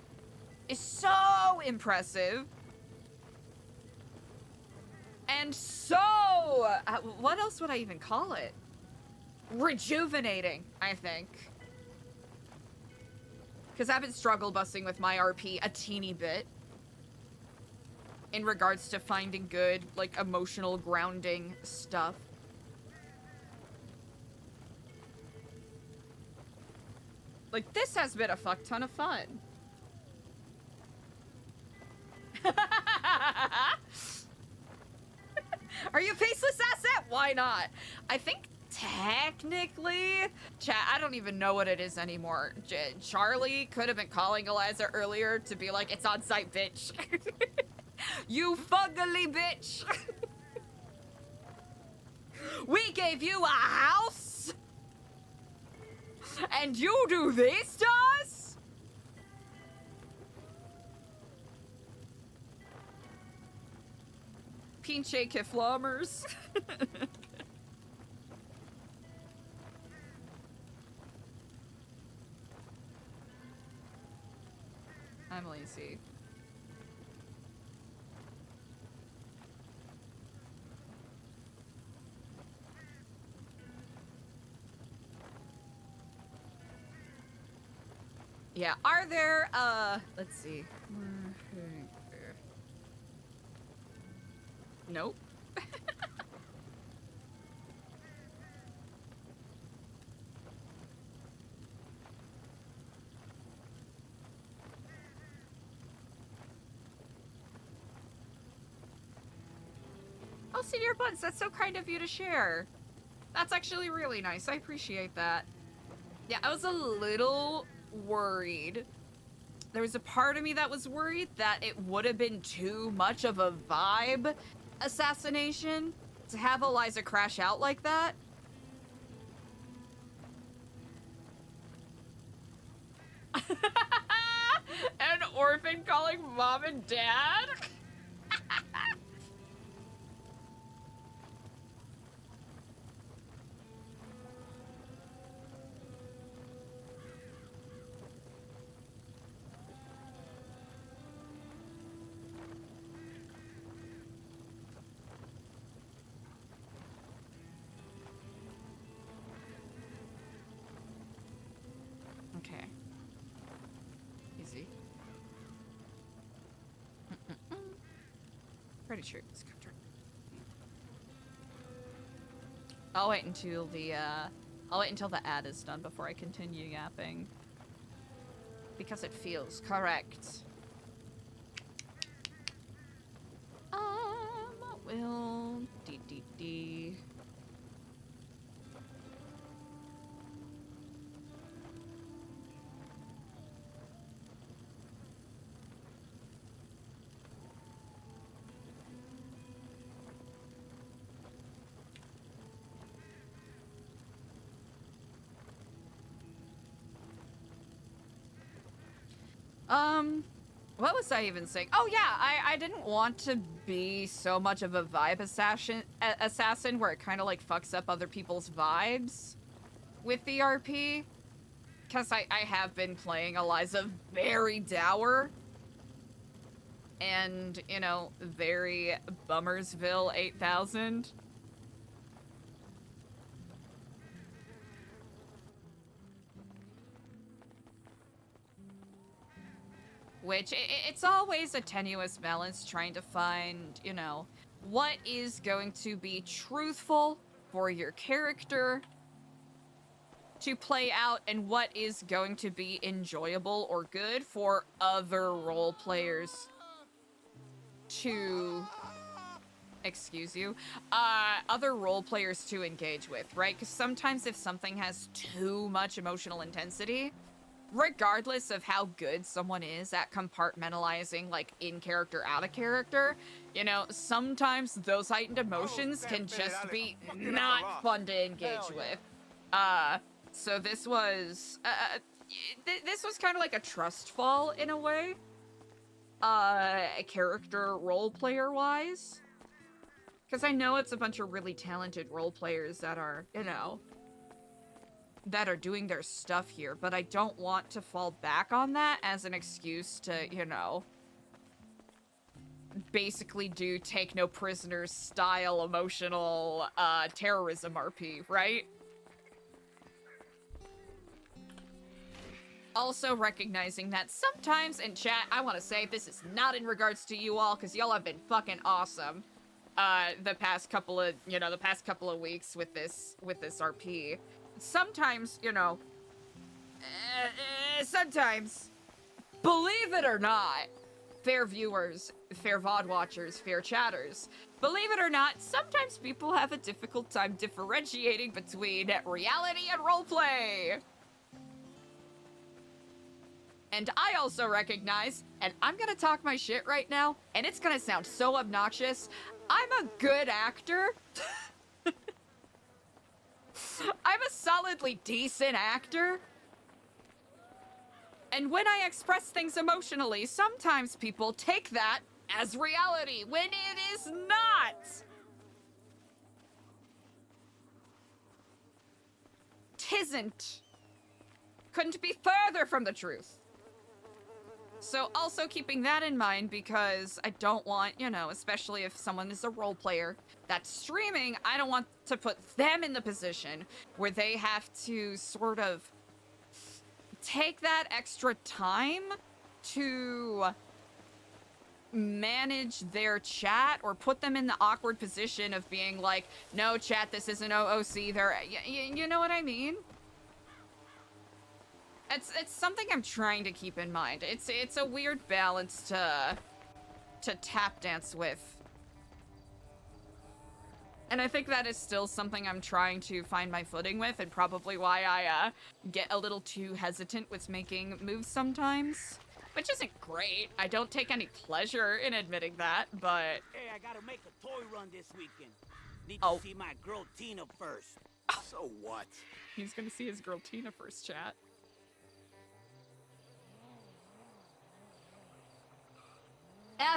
is so impressive. And so, what else would I even call it? Rejuvenating, I think. Because I've been struggle busting with my RP a teeny bit in regards to finding good, like, emotional grounding stuff. Like, this has been a fuck ton of fun. Are you a faceless asset? Why not? I think technically, chat, I don't even know what it is anymore. Charlie could have been calling Eliza earlier to be like, it's on site, bitch. You fugly bitch. We gave you a house, and you do this to us? Pinche kiflamers. I'm lazy. Yeah, are there, let's see. Nope. Oh, Senior Buns, that's so kind of you to share. That's actually really nice. I appreciate that. Yeah, I was a little worried. There was a part of me that was worried that it would have been too much of a vibe assassination to have Eliza crash out like that. An orphan calling mom and dad? Okay. Easy. Pretty sure it's comfortable. I'll wait until the ad is done before I continue yapping. Because it feels correct. Will D. What was I even saying? Oh yeah, I didn't want to be so much of a vibe assassin where it kind of like fucks up other people's vibes. with the RP, because I have been playing Eliza very dour, and, you know, very Bummersville 8000. Which, it's always a tenuous balance trying to find, you know, what is going to be truthful for your character to play out and what is going to be enjoyable or good for other role players to, excuse you, other role players to engage with, right? Because sometimes if something has too much emotional intensity, regardless of how good someone is at compartmentalizing, like, in character, out of character, you know, sometimes those heightened emotions can just be not fun to engage with. So this was, this was kind of like a trust fall in a way, character role player wise. Because I know it's a bunch of really talented role players that are, you know, that are doing their stuff here, but I don't want to fall back on that as an excuse to, you know, basically do take no prisoners style emotional terrorism RP, right? Also recognizing that sometimes in chat, I want to say this is not in regards to you all, because y'all have been fucking awesome the past couple of weeks with this RP. Sometimes, you know, sometimes, believe it or not, fair viewers, fair VOD watchers, fair chatters, believe it or not, sometimes people have a difficult time differentiating between reality and roleplay. And I also recognize, and I'm gonna talk my shit right now, and it's gonna sound so obnoxious, I'm a good actor. I'm a solidly decent actor. And when I express things emotionally, sometimes people take that as reality when it is not. Tisn't. Couldn't be further from the truth. So also keeping that in mind, because I don't want, you know, especially if someone is a role player that's streaming, I don't want to put them in the position where they have to sort of take that extra time to manage their chat or put them in the awkward position of being like, no, chat, this isn't OOC. You know what I mean? It's something I'm trying to keep in mind. It's a weird balance to tap dance with. And I think that is still something I'm trying to find my footing with, and probably why I get a little too hesitant with making moves sometimes. Which isn't great. I don't take any pleasure in admitting that, but... Hey, I gotta make a toy run this weekend. Need to see my girl Tina first. So what? He's gonna see his girl Tina first, chat.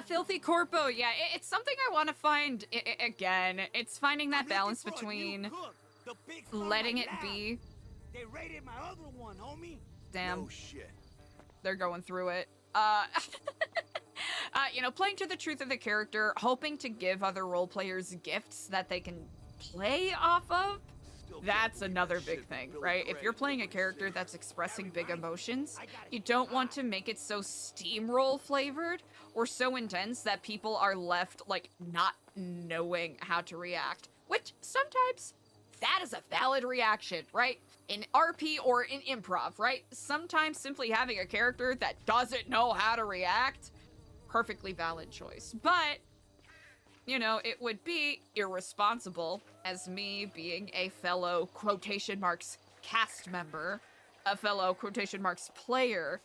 Filthy Corpo, yeah, it's something I want to find, again, it's finding that balance between letting it be. They raided my other one, homie. Damn. No shit. They're going through it. You know, playing to the truth of the character, hoping to give other role players gifts that they can play off of. That's another big thing, right? If you're playing a character that's expressing big emotions, you don't want to make it so steamroll flavored or so intense that people are left, like, not knowing how to react. Which, sometimes, that is a valid reaction, right? In RP or in improv, right? Sometimes simply having a character that doesn't know how to react, perfectly valid choice. But... you know, it would be irresponsible, as me being a fellow quotation marks cast member, a fellow quotation marks player,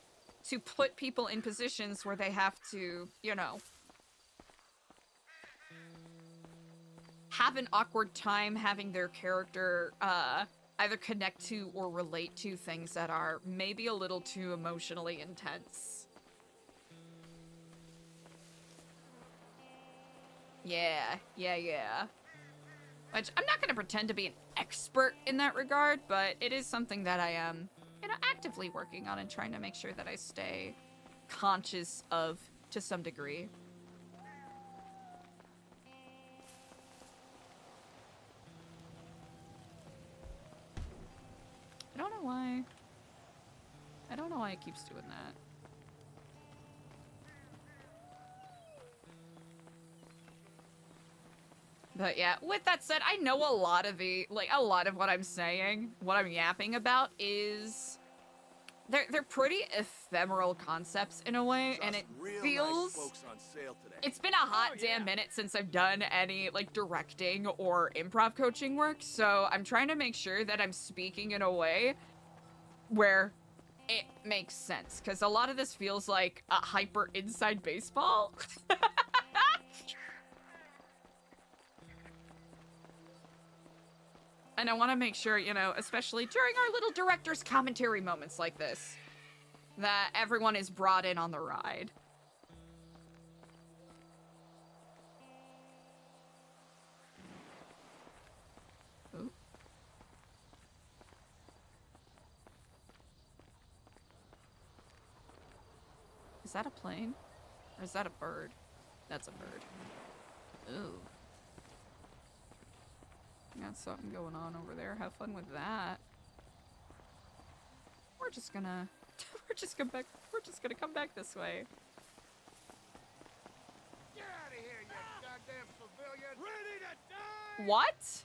to put people in positions where they have to, you know, have an awkward time having their character either connect to or relate to things that are maybe a little too emotionally intense. Yeah. Which I'm not going to pretend to be an expert in that regard, but it is something that I am, actively working on and trying to make sure that I stay conscious of to some degree. I don't know why. I don't know why it keeps doing that. But yeah, with that said, I know a lot of what I'm saying, what I'm yapping about is they're pretty ephemeral concepts in a way, and it feels it's been a hot damn minute since I've done any like directing or improv coaching work, so I'm trying to make sure that I'm speaking in a way where it makes sense, because a lot of this feels like a hyper inside baseball. And I want to make sure, especially during our little director's commentary moments like this, that everyone is brought in on the ride. Ooh. Is that a plane? Or is that a bird? That's a bird. Ooh. Got something going on over there. Have fun with that. We're just gonna come back this way. Get out of here, you goddamn civilian! Ready to die! What?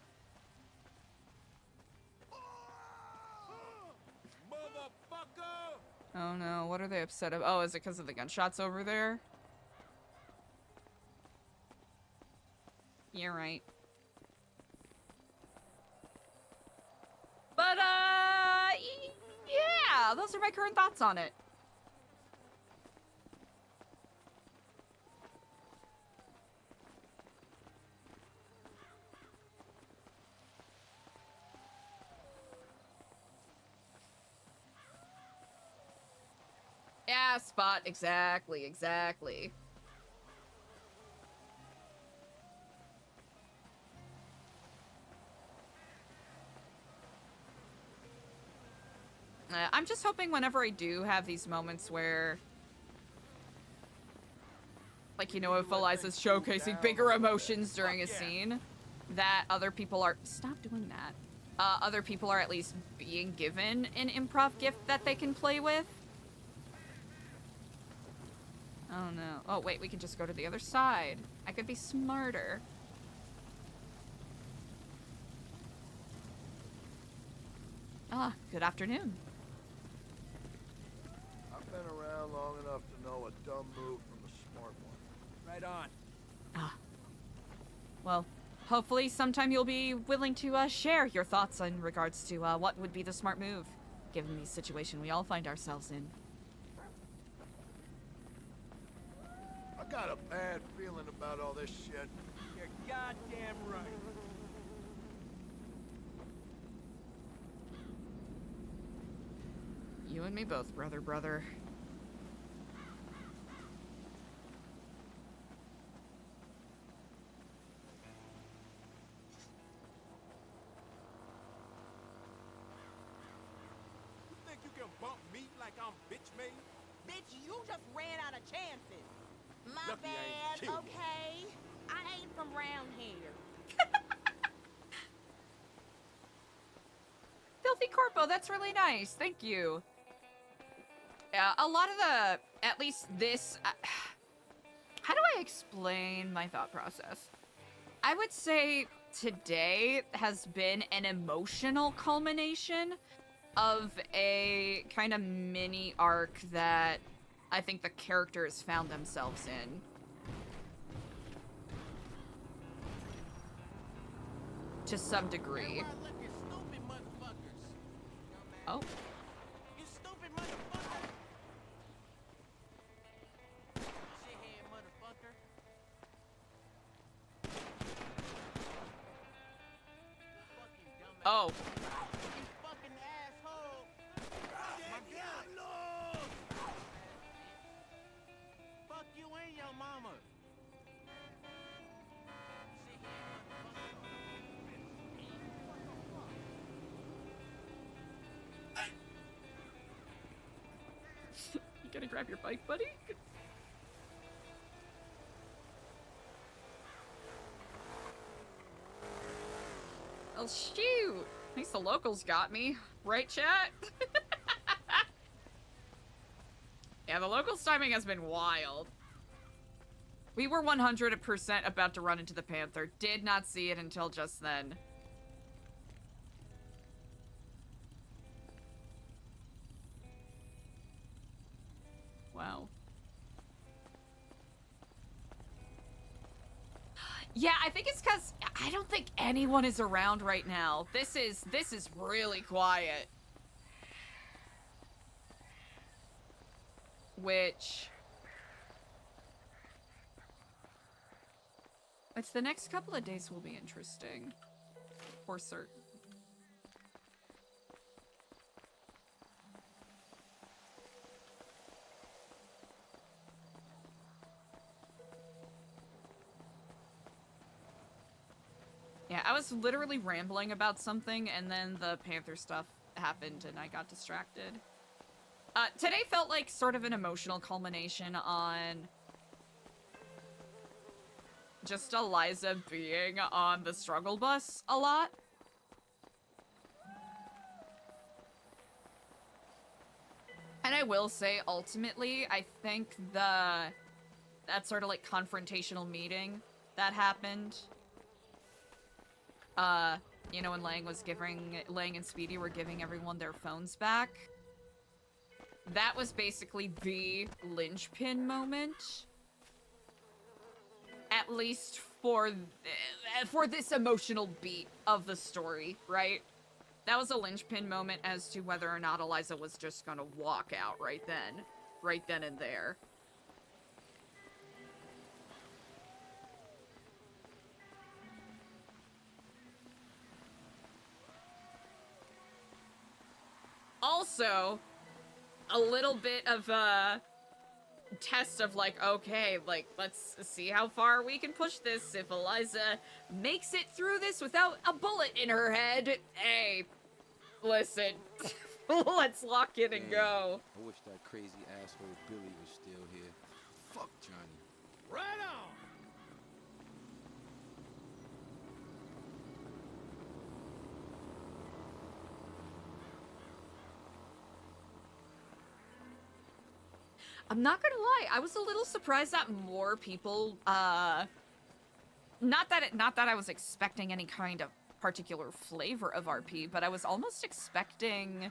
Motherfucker! Oh no, what are they upset about? Oh, is it because of the gunshots over there? You're right. But, yeah, those are my current thoughts on it. Yeah, Spot, exactly. I'm just hoping whenever I do have these moments where, like, if Eliza's showcasing bigger emotions during a scene, that other people are... Stop doing that. Other people are at least being given an improv gift that they can play with. Oh, no. Oh, wait, we can just go to the other side. I could be smarter. Ah, good afternoon. I've been around long enough to know a dumb move from a smart one. Right on. Ah. Well, hopefully sometime you'll be willing to share your thoughts in regards to what would be the smart move, given the situation we all find ourselves in. I got a bad feeling about all this shit. You're goddamn right. You and me both, brother. You think you can bump me like I'm bitch made? Bitch, you just ran out of chances. My Lucky I ain't bad, killed okay? I ain't from round here. Filthy Corpo, that's really nice. Thank you. Yeah, a lot of at least this, how do I explain my thought process? I would say today has been an emotional culmination of a kind of mini arc that I think the characters found themselves in. To some degree. Oh. You stupid motherfucker! Shithead motherfucker! Oh. You fucking asshole! Diablo! Fuck you and your mama! Gonna grab your bike, buddy? Oh, shoot. At least the locals got me. Right, chat? Yeah, the locals' timing has been wild. We were 100% about to run into the Panther. Did not see it until just then. Wow. Yeah, I think it's because I don't think anyone is around right now. This is really quiet. Which the next couple of days will be interesting. For certain. Yeah, I was literally rambling about something, and then the Panther stuff happened, and I got distracted. Today felt like sort of an emotional culmination on just Eliza being on the struggle bus a lot. And I will say, ultimately, I think that sort of like confrontational meeting that happened, you know, when Lang and Speedy were giving everyone their phones back. That was basically the linchpin moment. At least for this emotional beat of the story, right? That was a linchpin moment as to whether or not Eliza was just gonna walk out right then and there. Also, a little bit of a test of like, okay, like, let's see how far we can push this. If Eliza makes it through this without a bullet in her head, hey, listen, let's lock in and go. I wish that crazy asshole Billy was still here. Fuck Johnny. Right on! I'm not gonna lie, I was a little surprised that more people, not that I was expecting any kind of particular flavor of RP, but I was almost expecting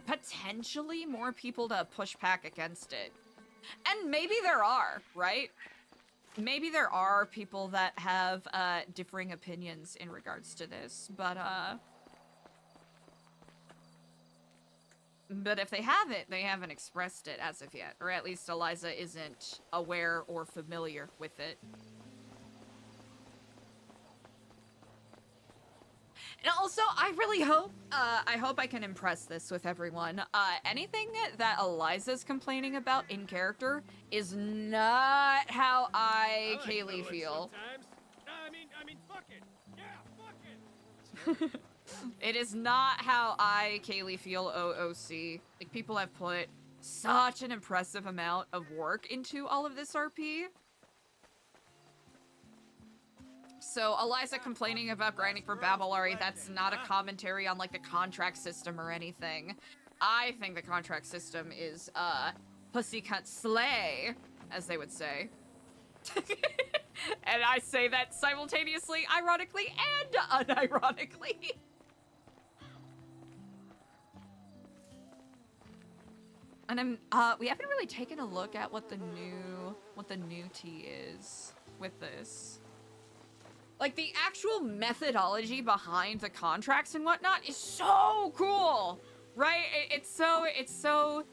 potentially more people to push back against it. And maybe there are, right? Maybe there are people that have, differing opinions in regards to this, but if they haven't expressed it as of yet, or at least Eliza isn't aware or familiar with it. And also, I really hope, I can impress this with everyone. Anything that Eliza's complaining about in character is not how Kaylee feel. I mean, fuck it. Yeah, fuck it. It is not how Kaylee feel OOC. Like, people have put such an impressive amount of work into all of this RP. So, Eliza complaining about grinding for Babylari, that's not a commentary on, like, the contract system or anything. I think the contract system is, pussycunt slay, as they would say. And I say that simultaneously, ironically, and unironically. And we haven't really taken a look at what the new tea is with this. Like, the actual methodology behind the contracts and whatnot is so cool, right? It's so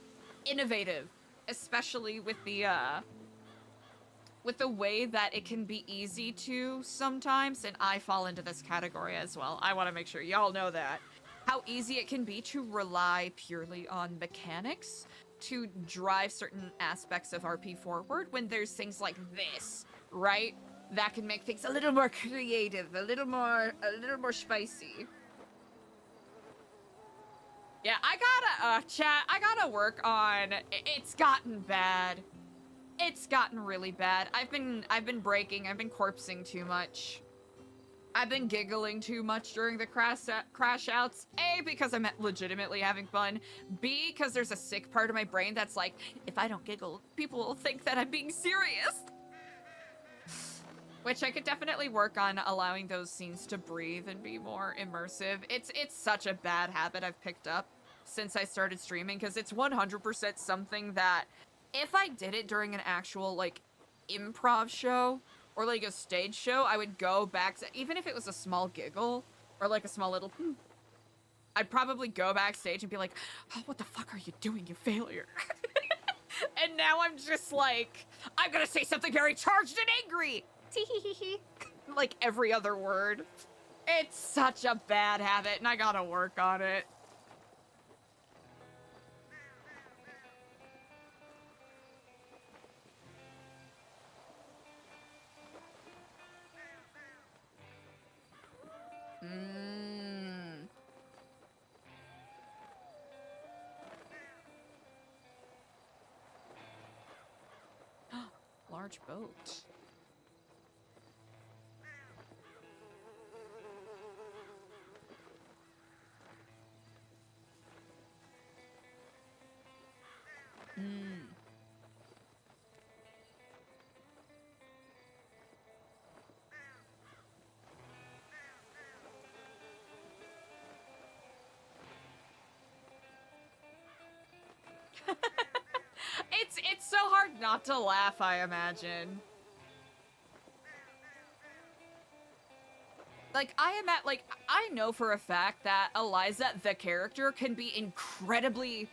innovative, especially with the way that it can be easy to sometimes, and I fall into this category as well. I want to make sure y'all know that. How easy it can be to rely purely on mechanics to drive certain aspects of RP forward when there's things like this, right? That can make things a little more creative, a little more spicy. Yeah, chat, I gotta work on, it's gotten bad. It's gotten really bad. I've been breaking, I've been corpsing too much. I've been giggling too much during the crash outs. A, because I'm legitimately having fun. B, because there's a sick part of my brain that's like, if I don't giggle, people will think that I'm being serious. Which I could definitely work on allowing those scenes to breathe and be more immersive. It's such a bad habit I've picked up since I started streaming, because it's 100% something that if I did it during an actual, like, improv show or, like, a stage show, I would go back to, even if it was a small giggle or, like, a small little, I'd probably go backstage and be like, oh, what the fuck are you doing, you failure? And now I'm just like, I'm gonna say something very charged and angry. Like every other word. It's such a bad habit, and I gotta work on it. Large boat. It's so hard not to laugh, I imagine. Like, I know for a fact that Eliza, the character, can be incredibly...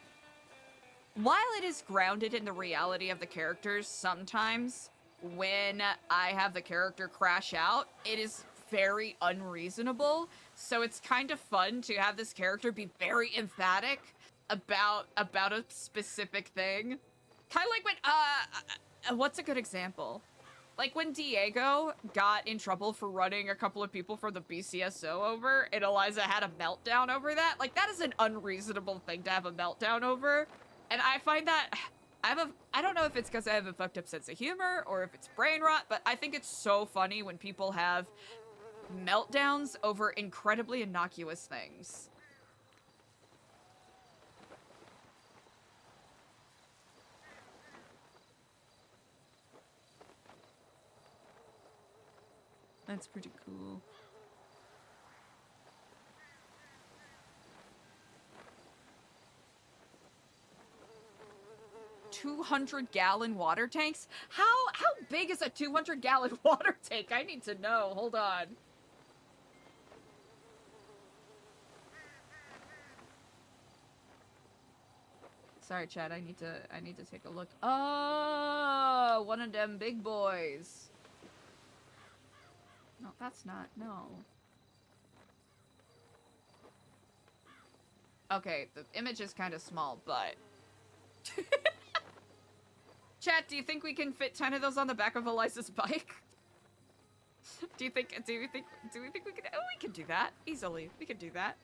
While it is grounded in the reality of the characters, sometimes when I have the character crash out, it is very unreasonable. So it's kind of fun to have this character be very emphatic about a specific thing. Kind of like when, what's a good example? Like when Diego got in trouble for running a couple of people for the BCSO over, and Eliza had a meltdown over that. Like, that is an unreasonable thing to have a meltdown over. And I find that, I don't know if it's because I have a fucked up sense of humor or if it's brain rot, but I think it's so funny when people have meltdowns over incredibly innocuous things. That's pretty cool. $200-gallon water tanks? How big is a 200-gallon water tank? I need to know. Hold on. Sorry, Chad. I need to take a look. Oh, one of them big boys. No, that's not. No. Okay, the image is kind of small, but... Chat, do you think we can fit 10 of those on the back of Eliza's bike? do we think we can... Oh, we can do that. Easily. We can do that.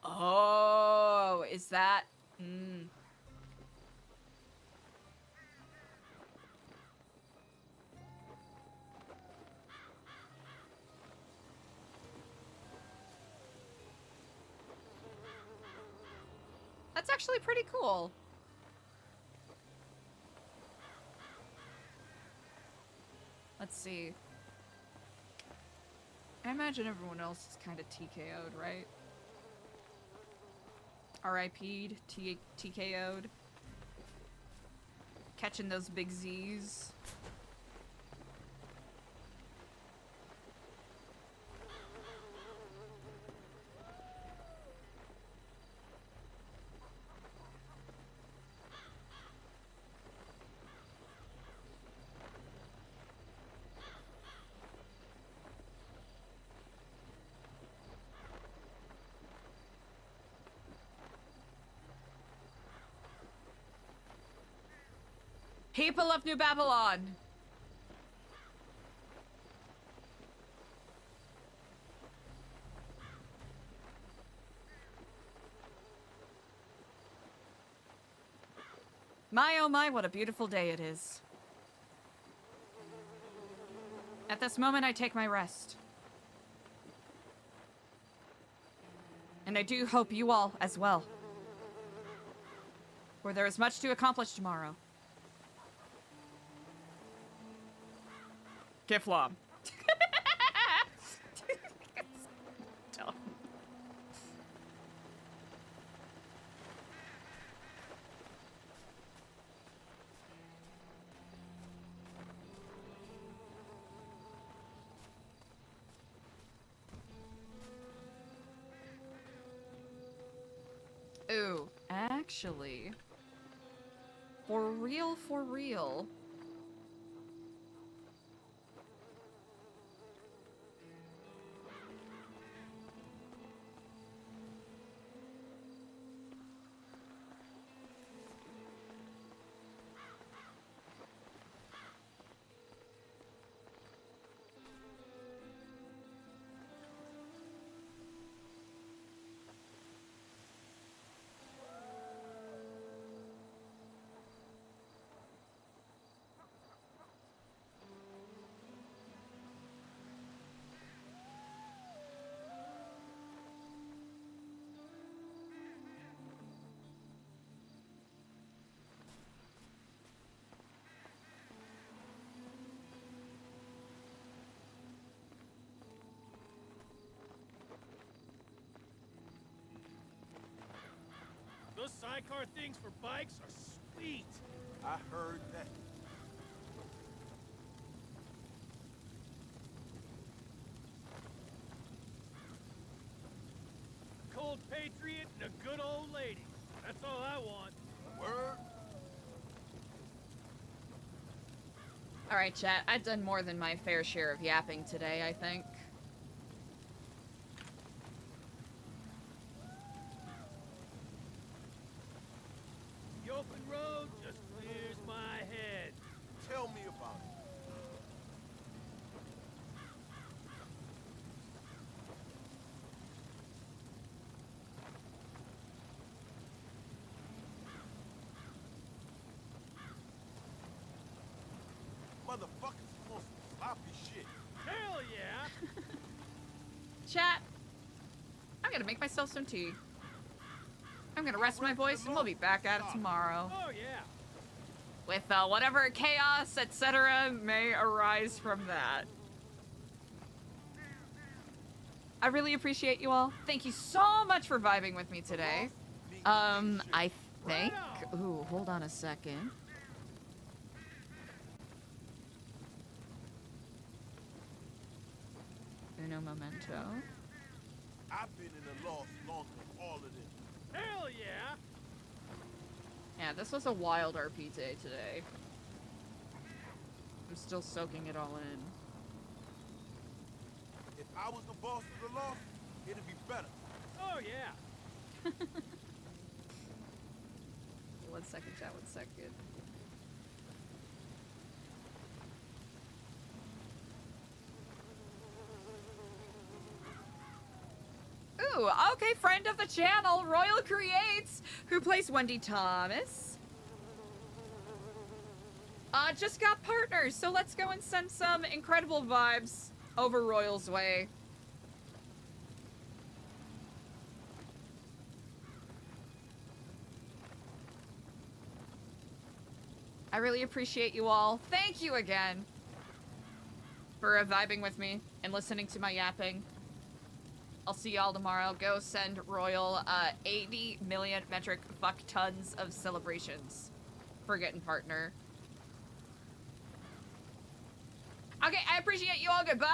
Oh, is that... That's actually pretty cool. Let's see. I imagine everyone else is kind of TKO'd, right? RIP'd, TKO'd. Catching those big Z's. People of New Babylon. My oh my, what a beautiful day it is. At this moment, I take my rest. And I do hope you all as well. For there is much to accomplish tomorrow. Kiflom. Tell him. Ooh, actually, for real. Those sidecar things for bikes are sweet. I heard that. A cold patriot and a good old lady. That's all I want. Word? Alright, chat, I've done more than my fair share of yapping today, I think. The open road just clears my head. Tell me about it. Motherfuckers want some sloppy shit. Hell yeah! Chat, I'm gonna make myself some tea. I'm gonna rest my voice and we'll be back at it tomorrow. Oh yeah. With whatever chaos, etc. may arise from that. I really appreciate you all. Thank you so much for vibing with me today. I think... Ooh, hold on a second. Uno momento. I've been in the lost longer than all of this. Hell yeah! Yeah, this was a wild RP day today. I'm still soaking it all in. If I was the boss of the lost, it'd be better. Oh yeah. 1 second, chat, 1 second. Ooh, okay, friend of the channel, Royal Creates, who plays Wendy Thomas. Just got partners, so let's go and send some incredible vibes over Royal's way. I really appreciate you all. Thank you again for vibing with me and listening to my yapping. I'll see y'all tomorrow. Go send Royal 80 million metric fuck tons of celebrations for getting partner. Okay, I appreciate you all. Goodbye!